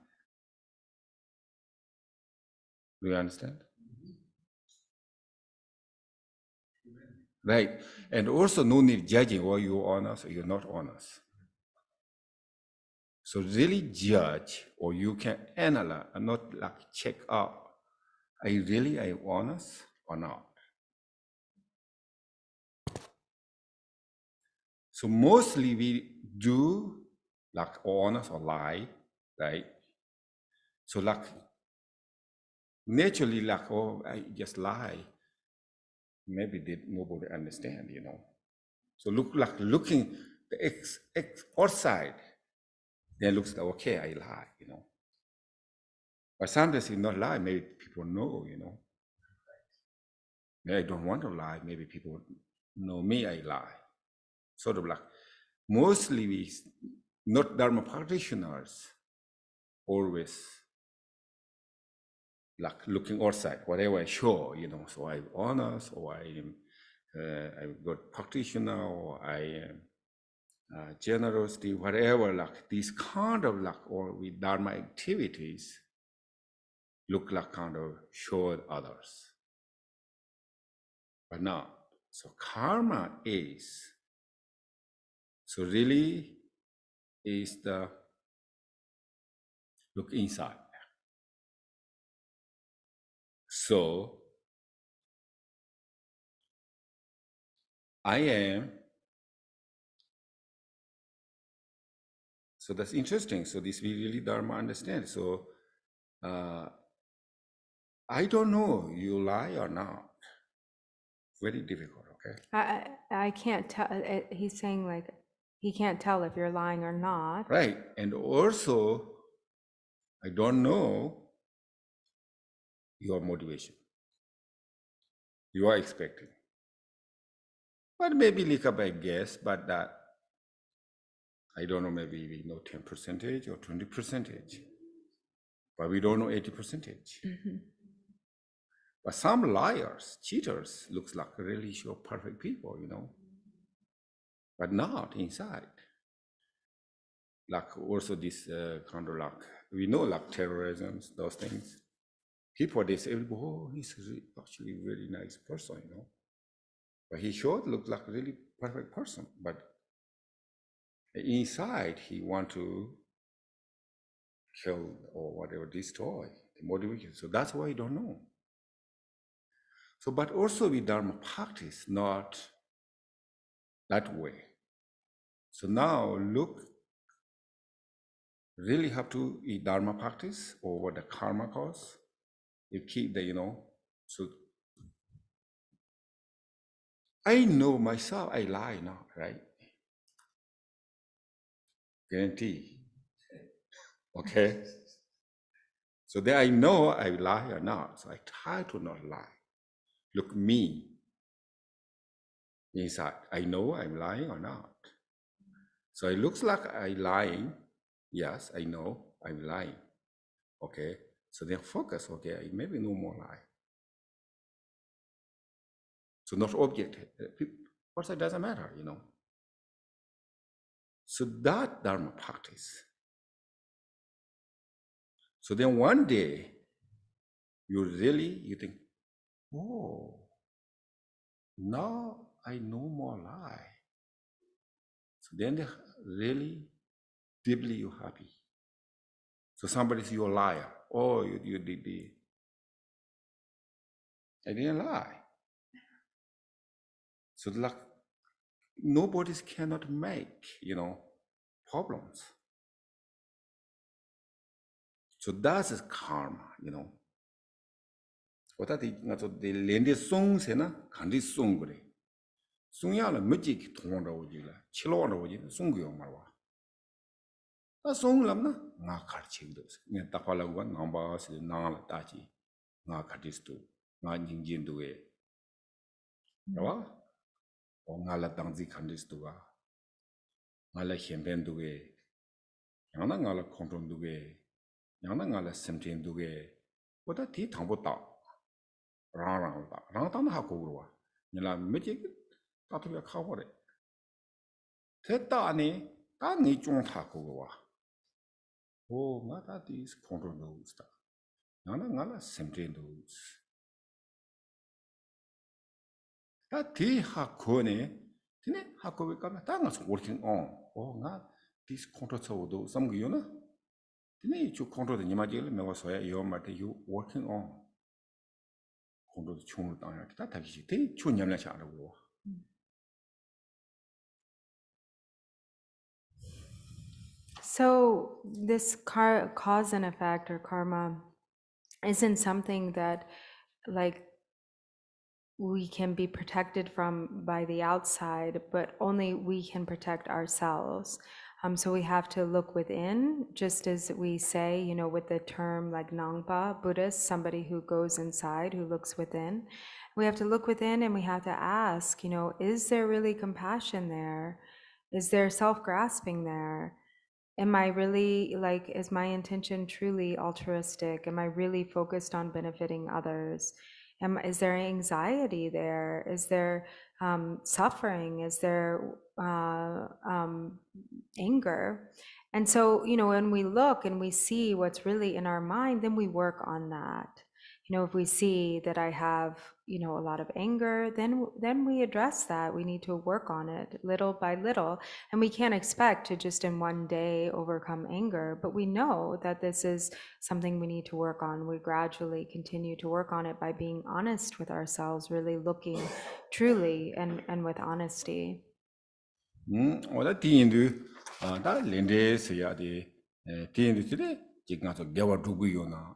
Do you understand? Right. And also no need judging whether you're honest or you're not honest. So really judge, or you can analyze and not like check out, are you really honest or not? So mostly we do like honest or lie, right? So like naturally like, oh, I just lie. Maybe nobody understand, So looking the outside, then looks like, okay, I lie, But sometimes it's not lie, maybe people know, Maybe I don't want to lie, maybe people know me, I lie. Sort of like, mostly we, not Dharma practitioners, always like looking outside, whatever I show, so I'm honest, or I'm a good practitioner, or I am generosity, whatever, like these kind of like, or with Dharma activities, look like kind of show others. But not. So karma is, so really is the look inside. So I am, so that's interesting. So this we really Dharma understand. So I don't know you lie or not. Very difficult, okay?
I can't tell. He's saying like he can't tell if you're lying or not.
Right. And also, I don't know your motivation. You are expecting. But maybe like a big guess, but that, I don't know, maybe we know 10% or 20%. But we don't know 80%. But some liars, cheaters, looks like really show perfect people, but not inside. Like also this kind of like, we know like terrorism, those things. People, they say, oh, he's actually a very nice person, But he showed look like a really perfect person. But inside, he want to kill or whatever, destroy the motivation. So that's why I don't know. So, but also with Dharma practice, not that way. So now look, really have to eat Dharma practice or what the karma cause. You keep the, so I know myself, I lie now, right? Guarantee. Okay? So then I know I lie or not. So I try to not lie. Look me inside. I know I'm lying or not. So it looks like I'm lying. Yes, I know I'm lying. Okay? So then focus, okay, maybe no more lie. So not object. Also, it doesn't matter, So that Dharma practice. So then one day, you think, oh, now I know more lie. So then they really deeply you happy. So somebody's your liar. Oh, you did the. I didn't lie. So like nobody cannot make, problems. So that is karma, What are the lende songs na kandi song gre. Sunya la magic tonda ojila, chilona ojila, sungyo marwa. A song lamna, nga karching dos. Nya tapala wan namba si nala tachi, nga kartistu, nga jinjin duwe. Yawa? O nga la tangzi kandistu ga. Nga la hemben duwe. Yana nga la kontron duwe. Yana nga la semten duwe. What are tea tambo ta? Rang na hakurwa. Nila magic tatuya kaware. Teta ni, ta ni chung hakurwa. Oh, nga ta dis kontron dos ta. Yana nga la semten dos. Ta ti hakone, tine hakowe kama ta nga working on. Oh, nga dis kontrol sa do samgyo na. Tine chu kontrol de nyimajil mewa soya yo mate you working on. Kontrol de chung ta ya ta takishi te chu nyamla cha ra wo.
So this cause and effect or karma isn't something that like we can be protected from by the outside, but only we can protect ourselves. So we have to look within, just as we say, with the term like Nangpa, Buddhist, somebody who goes inside, who looks within. We have to look within and we have to ask, is there really compassion there? Is there self-grasping there? Am I really, is my intention truly altruistic? Am I really focused on benefiting others? Is there anxiety there? Is there suffering? Is there anger? And so, when we look and we see what's really in our mind, then we work on that. If we see that I have, a lot of anger, then we address that. We need to work on it little by little. And we can't expect to just in one day overcome anger, but we know that this is something we need to work on. We gradually continue to work on it by being honest with ourselves, really looking truly and with honesty.
Oda tiindu, da lende seya de, tiindu tide, jikna so gewa dugu yo na.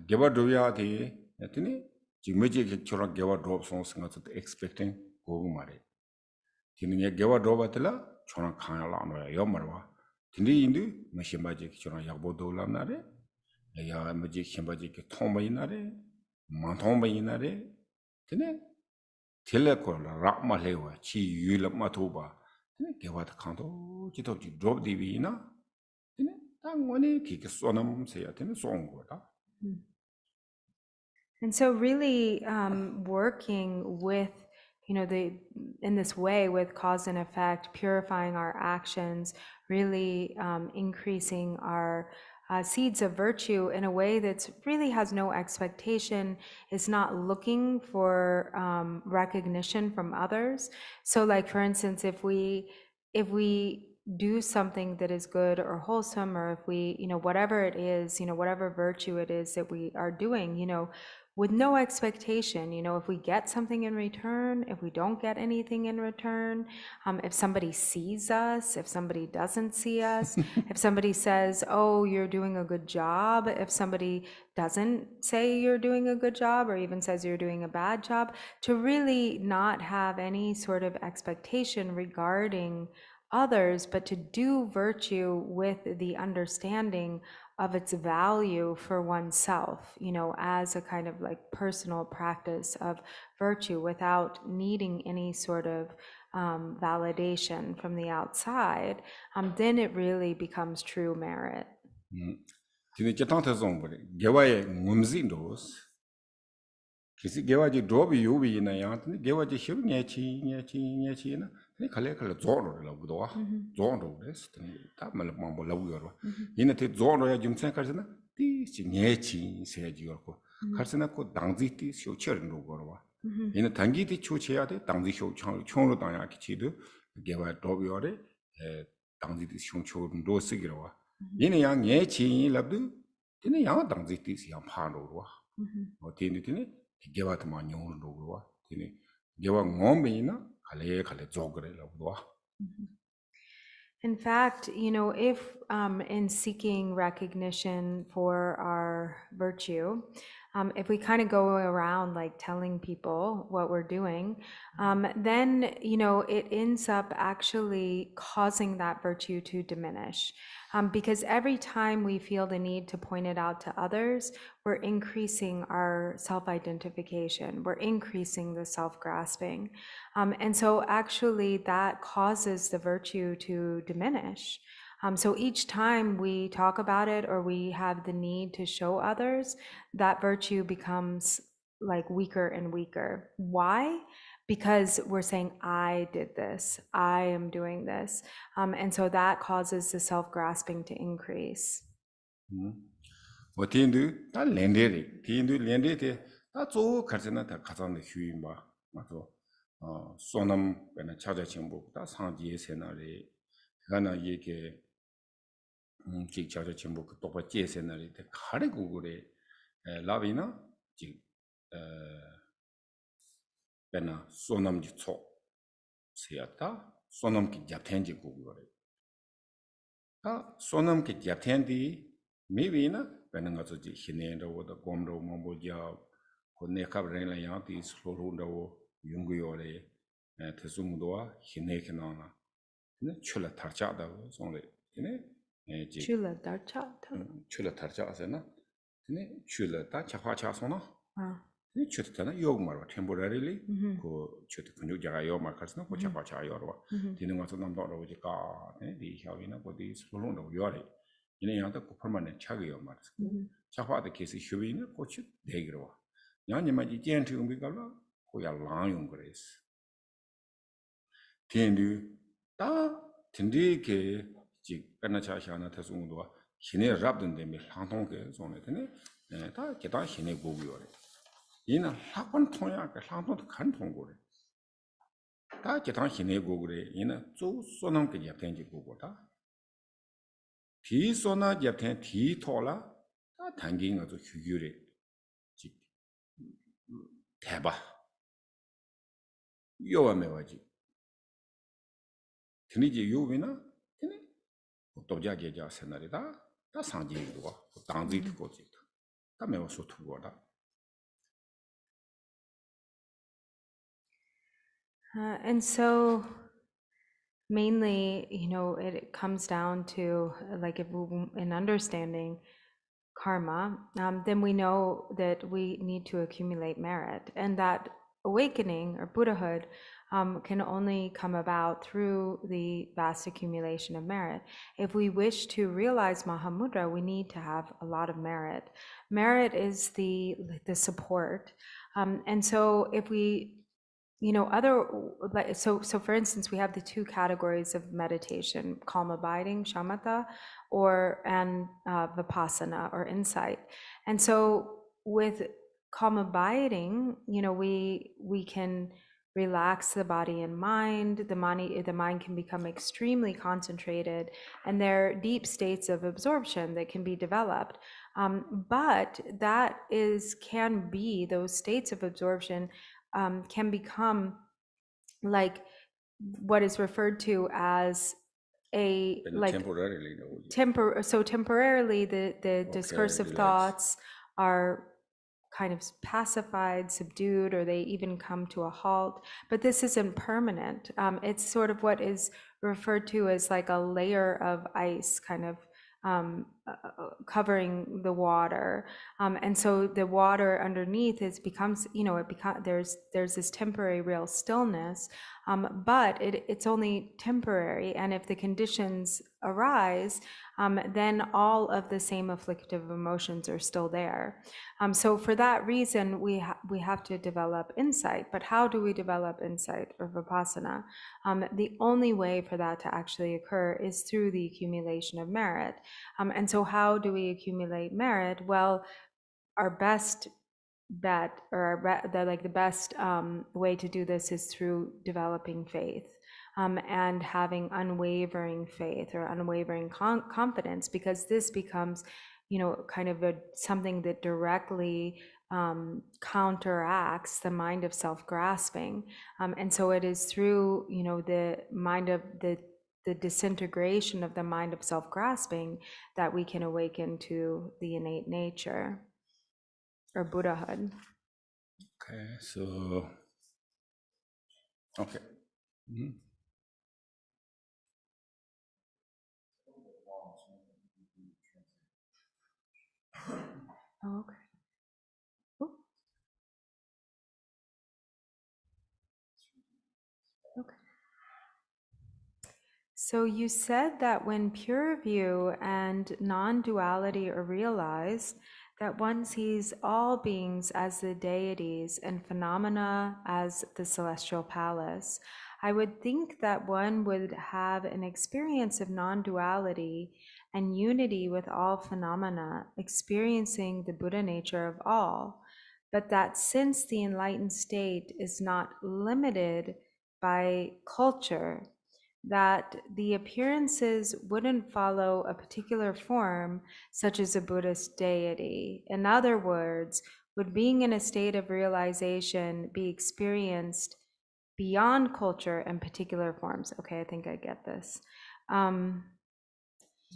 Gewa duya de, tine, jikmeji ke chora gewa drop songs nga so expecting gogu mare. Tine nye gewa droba tila, chora kanya la ano ya marwa. Tine indu, meshimbaji ke chora yakbo do lam nare, ya meji shimbaji ke thomba inare, manthomba inare, tine, tile ko la rakma lewa, chi yu la matoba, tine gewa ta kanto, chito ki drop divi ina, tine, ta ngone ki ke sonam seya, tine songo ta.
And so really working with, in this way with cause and effect, purifying our actions, really increasing our seeds of virtue in a way that really has no expectation, is not looking for recognition from others. So like, for instance, if we do something that is good or wholesome, or if we, whatever it is, whatever virtue it is that we are doing, with no expectation, if we get something in return, if we don't get anything in return, if somebody sees us, if somebody doesn't see us, if somebody says, oh, you're doing a good job, if somebody doesn't say you're doing a good job or even says you're doing a bad job, to really not have any sort of expectation regarding others, but to do virtue with the understanding of its value for oneself, as a kind of like personal practice of virtue without needing any sort of validation from the outside, then it really becomes true merit.
Tine chetante zongbore, gewa ye ngumzi ndos, kisi gewa ji drobi yubi ina yang, tine gewa ji shiru nyechi ina, tine kale zoro la budoa, zoro des, tine ta malapambo la uyorwa. Ina te zoro ya jumsen karsina, ti si nyechi seya ji yorko. 가르스나 그 당지티 쇼처는 거로
Mhm.
얘는 단기티 초체야 돼 당지 쇼 총으로 당야 기치도 개발 도비어래 에 당지티 쇼초는 로스기로 와 얘는 양 예치 랍도 얘는 양 당지티 양 파로로 와
Mhm.
어디니 개발도 많이 오는 거로 와 얘는 개발 몸이나 갈래 조그래라고 와
In fact, if in seeking recognition for our virtue, if we kind of go around like telling people what we're doing, then, it ends up actually causing that virtue to diminish. Because every time we feel the need to point it out to others, we're increasing our self-identification, we're increasing the self-grasping. And so actually that causes the virtue to diminish. So each time we talk about it or we have the need to show others, that virtue becomes like weaker and weaker. Why? Because we're saying, I did this, I am doing this. And so that causes the self-grasping to increase.
어디인데 다 렌데리 디인도 렌데데 다조 가르스나 다 가자는 휴인 봐 맞어 소남 배나 찾아 정보다 상지의 세나리 그가나 이게 직 찾아 정보 그 똑바 제 세나리 때 가래 구글에 라비나 직 배나 소남지 초 세였다 소남기 잡텐지 구글에 소남기 잡텐디 미비나 배는 거지 희내로도 곰로 뭐보자 고네카브레나 양티 슬로로도 용구요래 대수무도와 희내케나나 근데 출라 tar자다고 손래 근데 지
Chula darcha.
출라 tar자서나 근데 출라 다 차화차서나
Ah.
근데 출타나 요구마로 temporarily
Mhm.
그 출트 근육자가 요 말카스나 그 차화차요로
Mhm.
되는 것도 남도로 지까 이 혀이나 거기 슬로로도 요래 이네 양도 그 permanent 차게요 말스
Mhm.
차화의 케이스 휴비는 고치 대기로 와 양님만 이 젠트 비가라 고야 랑용 그래스 텐디 다 텐디게 지 까나차샤나 태송도와 신의 랍든데 상통게 손에더니 다 기타 신의 고기요래 이나 학원 통야 그 상통도 간 통고래 다 기타 신의 고기래 이나 조 소남게 yap텐지 고고다 디 소나 yap텐 디 토라 다 단계가 저 휴규래 지 대바 요와메와지 드니지 요비나 드니 도자게자 세나리다 다 상지도 당지도 거지 다 매워 소투고다
And so mainly, it comes down to like if in understanding karma, then we know that we need to accumulate merit, and that awakening or Buddhahood can only come about through the vast accumulation of merit. If we wish to realize Mahamudra, we need to have a lot of merit. Merit is the support, and so if we so for instance, we have the two categories of meditation: calm abiding, shamatha, and vipassana or insight. And so with calm abiding, we can relax the body and mind. The mind can become extremely concentrated, and there are deep states of absorption that can be developed. But can be those states of absorption can become like what is referred to as
temporarily
temporarily the discursive
relax.
thoughts are kind of pacified, subdued, or they even come to a halt. But this isn't permanent. It's sort of what is referred to as like a layer of ice kind of covering the water, and so the water underneath becomes there's this temporary real stillness, but it's only temporary, and if the conditions arise, then all of the same afflictive emotions are still there. So for that reason, we have to develop insight. But how do we develop insight or vipassana? The only way for that to actually occur is through the accumulation of merit. And so how do we accumulate merit? Well, our best bet or the best way to do this is through developing faith and having unwavering faith or unwavering confidence, because this becomes, kind of something that directly counteracts the mind of self-grasping. And so it is through, the mind of the disintegration of the mind of self-grasping that we can awaken to the innate nature or Buddhahood.
Okay, so okay.
Oh, okay. Ooh. Okay. So you said that when pure view and non-duality are realized, that one sees all beings as the deities and phenomena as the celestial palace. I would think that one would have an experience of non-duality and unity with all phenomena, experiencing the Buddha nature of all, but that since the enlightened state is not limited by culture, that the appearances wouldn't follow a particular form, such as a Buddhist deity. In other words, would being in a state of realization be experienced beyond culture and particular forms? Okay, I think I get this.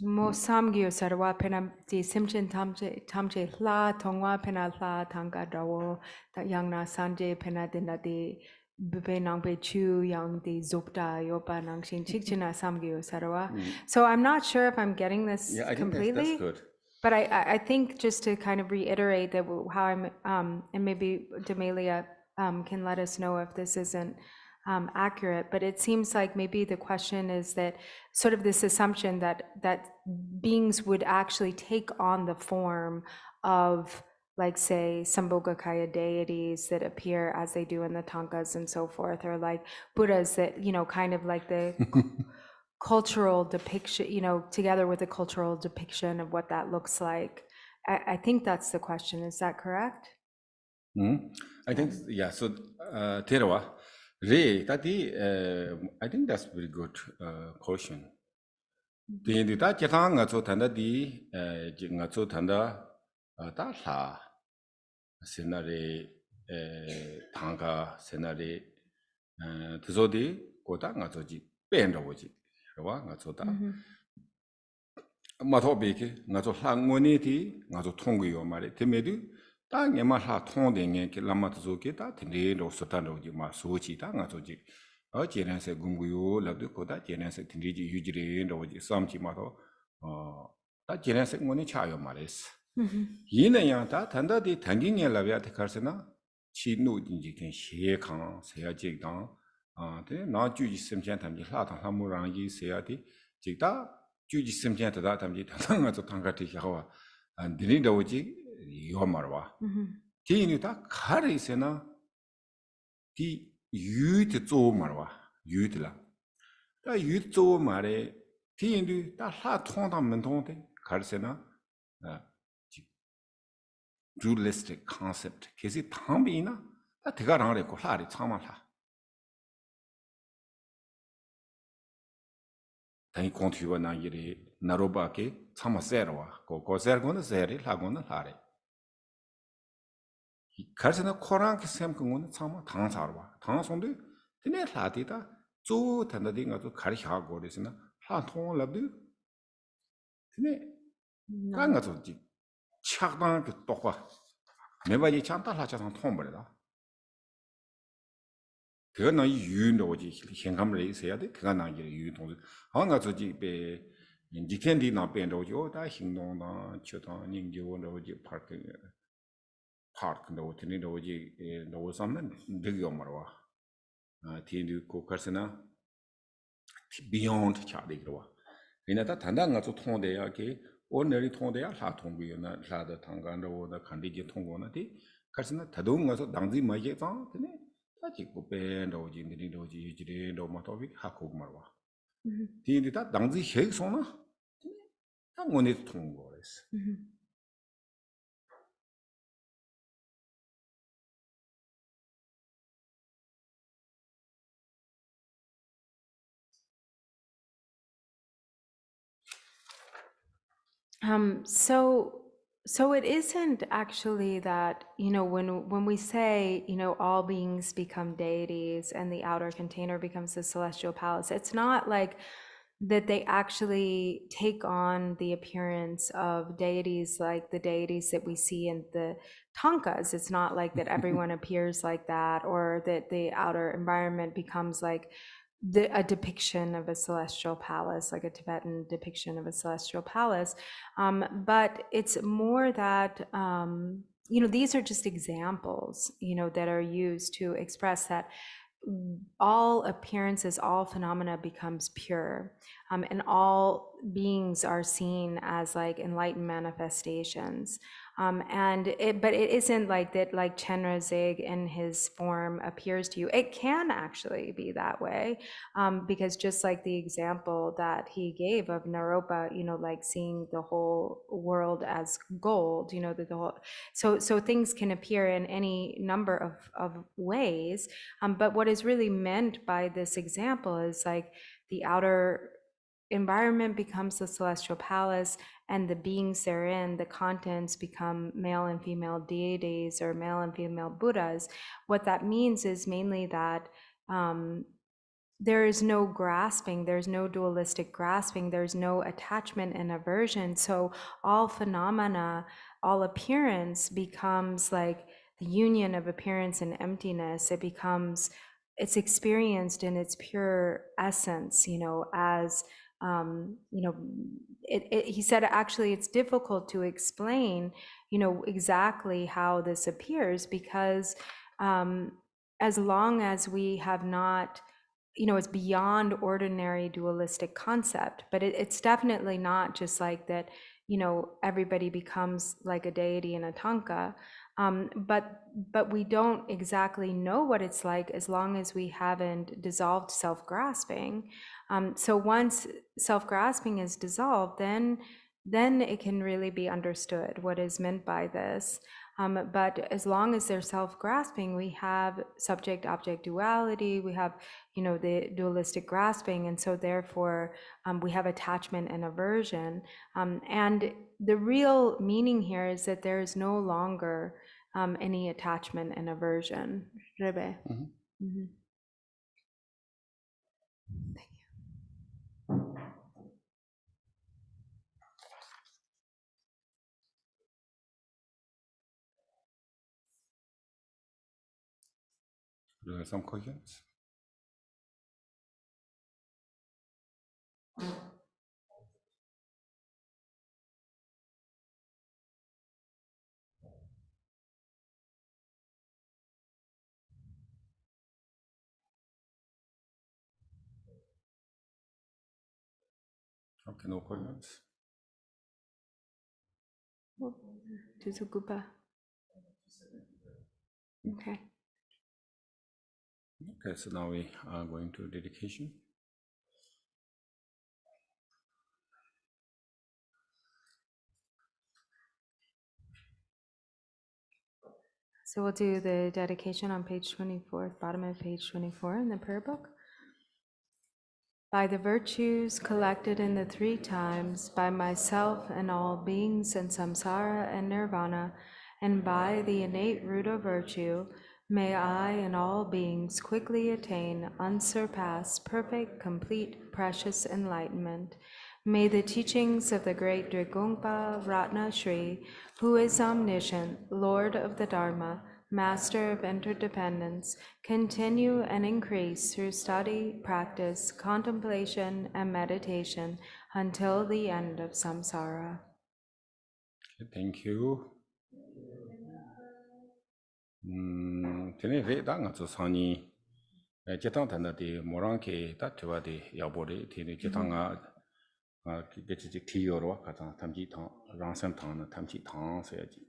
Mo samgyo sarwa pena di simchin tamche hla tongwa pena hla tanga dawo ta yang na sanje pena dinda di bebe nang be chu yang di zopta yopa nang shin chikchina samgyo sarwa. So I'm not sure if I'm getting this
Yeah, I think
completely.
that's good.
But I think just to kind of reiterate that how I'm and maybe Demelia can let us know if this isn't accurate, but it seems like maybe the question is that sort of this assumption that beings would actually take on the form of, like, say, Sambhogakaya deities that appear as they do in the Tankas and so forth, or like Buddhas that, kind of like the cultural depiction, together with the cultural depiction of what that looks like. I think that's the question. Is that correct?
I think, yeah, so Terawa, Ray, I think that's very good question. The that Jatanga to Tanda di Jingato Tanda Tata Senare Tanga Senare Tizodi Kotanga Toji Bendoji Rawa Natota Matobeke Nato Hangoniti Nato Tongu Mare Temedu 땅에 마사 통된게 라마트조게 다 텐데로 소탄로지 마소치 땅아조지 어제는세 군구요 라도 거다 제는세 텐데지 유지레로지 쌈치마도 다 제는세 원이 차요 말레스 이내야 다 단다디 당긴게 라비아테 카르스나 치노진지 된 시에강 세야직당 데 나주지 심전 담지 하다 하무랑이 세야디 직다 주지 심전 다 담지 당당아서 당가티 하와 안 드린다오지 요마르와 디니다 카리세나 디 유드 조마르와 유드라 다 유드 조마레 디인도 다 하통다 men통데 카리세나 dualistic concept 계시 탐비나 다 대가랑을 했고 하리 참말라 다이 콘티와나 이리 나로바케 참마세르와 고고세르고는 세리 하고는 하리 가르스나 코랑케 샘kungun 참마 당사르와 당송도 드네 라디다 조 단다딩가 또 가르샤고 그랬으나 하통 랍도 드네 강가 좋지 착당 그 똑바 매바지 참다 하자상 통버려다 그거 나 유인도 오지 현감을 있어야 돼 그가 나 이제 유인도 항가 좋지 배 인디텐디 나 벤도죠 다 행동나 초당 닝교원도 오지 파크 park no tini doji no samman digyo marwa tini ko karsana beyond chadi gwa ina ta tanda nga zo thonde ya ke ordinary thonde ya la thong bi na la da thangan ro da khandi ji thong na ti karsana thadu nga zo dangji ma ye ta tini ta ji ko pe doji ni doji ji de do ma to bi ha ko marwa tini ta dangji he so na ta ngone thong go res
So it isn't actually that, when we say, all beings become deities and the outer container becomes the celestial palace, it's not like that they actually take on the appearance of deities like the deities that we see in the tankas. It's not like that everyone appears like that, or that the outer environment becomes like a depiction of a celestial palace, like a Tibetan depiction of a celestial palace. But it's more that, these are just examples, that are used to express that all appearances, all phenomena becomes pure, and all beings are seen as like enlightened manifestations. But it isn't like that, like Chenrezig in his form appears to you. It can actually be that way, because just like the example that he gave of Naropa, like seeing the whole world as gold, that the whole, so things can appear in any number of ways. But what is really meant by this example is like the outer environment becomes the celestial palace, and the beings therein, the contents, become male and female deities or male and female Buddhas. What that means is mainly that there is no grasping, there's no dualistic grasping, there's no attachment and aversion. So all phenomena, all appearance becomes like the union of appearance and emptiness. It's experienced in its pure essence, as he said, actually, it's difficult to explain, exactly how this appears, because as long as we have not, it's beyond ordinary dualistic concept, but it's definitely not just like that, everybody becomes like a deity in a tanka. But we don't exactly know what it's like as long as we haven't dissolved self-grasping. So once self-grasping is dissolved, then it can really be understood what is meant by this. But as long as they're self-grasping, we have subject-object duality, we have, the dualistic grasping, and so therefore we have attachment and aversion. And the real meaning here is that there is no longer any attachment and aversion. Rebe. Mhm.
Do you have some questions? Okay, no questions.
Tuzugupa. Okay.
Okay, so now we are going to dedication.
So we'll do the dedication on page 24, bottom of page 24 in the prayer book. By the virtues collected in the three times, by myself and all beings in samsara and nirvana, and by the innate root of virtue, may I and all beings quickly attain unsurpassed, perfect, complete, precious enlightenment. May the teachings of the great Drigungpa Ratna Shri, who is omniscient, Lord of the Dharma, Master of interdependence, continue and increase through study, practice, contemplation, and meditation until the end of samsara.
Okay, thank you. Tene re da nga tsu sani jetang tanda di morang ke ta tewa di yabore tene jetang nga gechi jik ti yorwa ka tang tamji tang rangsam tang na tamji tang so ya ji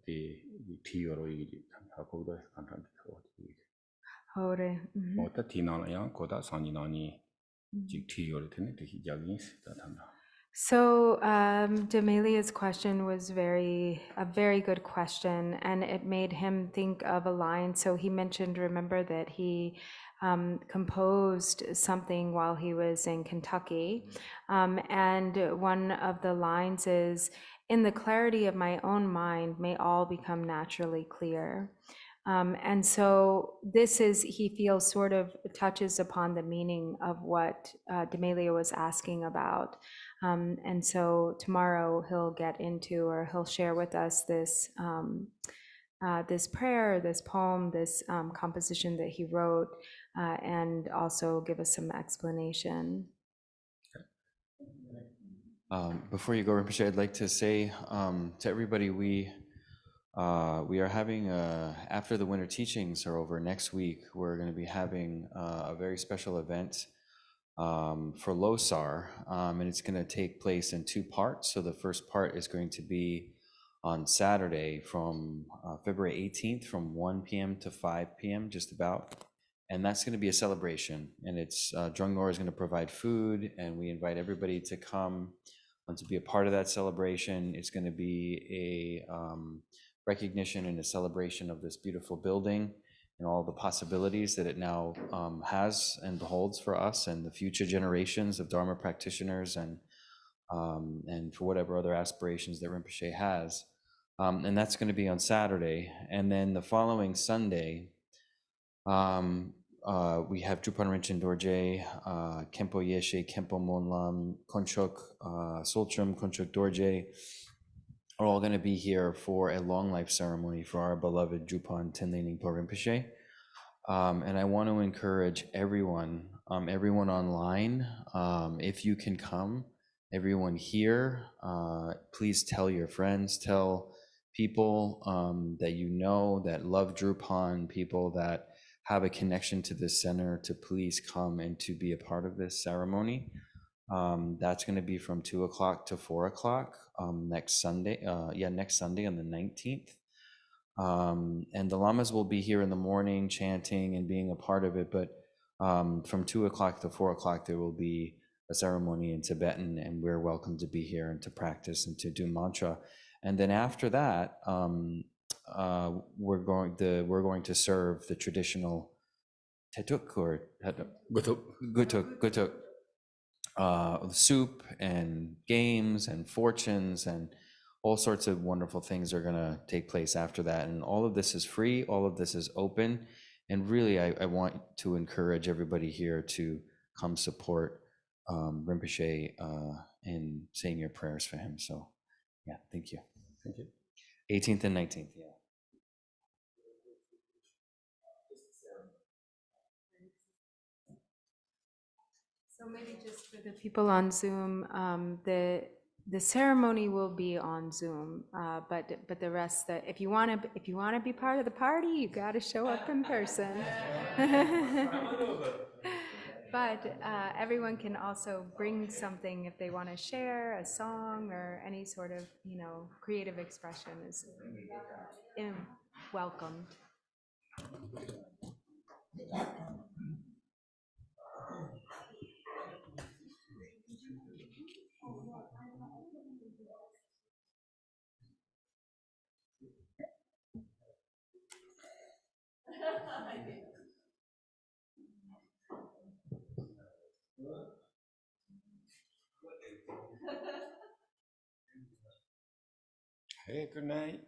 di ti yorwa yi ji ha ko da kan tang ko di
Hore.
o ta ti na la yang ko da sani na ni jik ti yorwa tene de hi jagin si ta tanda.
So Demelia's question was a very good question, and it made him think of a line. So he mentioned, remember that he composed something while he was in Kentucky, and one of the lines is, "In the clarity of my own mind, may all become naturally clear." And so he feels sort of touches upon the meaning of what Demelia was asking about. And so tomorrow he'll get into, or he'll share with us this this prayer, this poem, this composition that he wrote, and also give us some explanation.
Before you go, Rinpoche, I'd like to say to everybody, we are having, after the winter teachings are over next week, we're going to be having a very special event for Losar, and it's going to take place in 2 parts. So the first part is going to be on Saturday from February 18th from 1 p.m. to 5 p.m. just about. And that's going to be a celebration, and it's Drung Nor is going to provide food, and we invite everybody to come and to be a part of that celebration. It's going to be a recognition and a celebration of this beautiful building and all the possibilities that it now has and holds for us and the future generations of Dharma practitioners, and for whatever other aspirations that Rinpoche has. And that's going to be on Saturday. And then the following Sunday, we have Drupan Rinchen Dorje, Kempo Yeshe, Kempo Monlam, Konchok Soltram, Konchok Dorje, are all going to be here for a long life ceremony for our beloved Drupan Tenle Ningpo Rinpoche. And I want to encourage everyone, everyone online, if you can come, everyone here, please tell your friends, tell people that you know that love Drupan, people that have a connection to this center, to please come and to be a part of this ceremony. That's going to be from 2 o'clock to 4 o'clock next Sunday. Next Sunday on the 19th. And the lamas will be here in the morning chanting and being a part of it. But from 2 o'clock to 4 o'clock, there will be a ceremony in Tibetan, and we're welcome to be here and to practice and to do mantra. And then after that, we're going to serve the traditional tetuk or gutuk, soup and games and fortunes and all sorts of wonderful things are going to take place after that. And all of this is free. All of this is open. And really, I want to encourage everybody here to come support Rinpoche in saying your prayers for him. So yeah, thank you. Thank you. 18th and 19th, yeah.
So maybe just for the people on Zoom, the ceremony will be on Zoom, but the rest, that if you want to be part of the party, you got to show up in person. But everyone can also bring something if they want to share a song or any sort of creative expression is welcomed.
Hey, good night.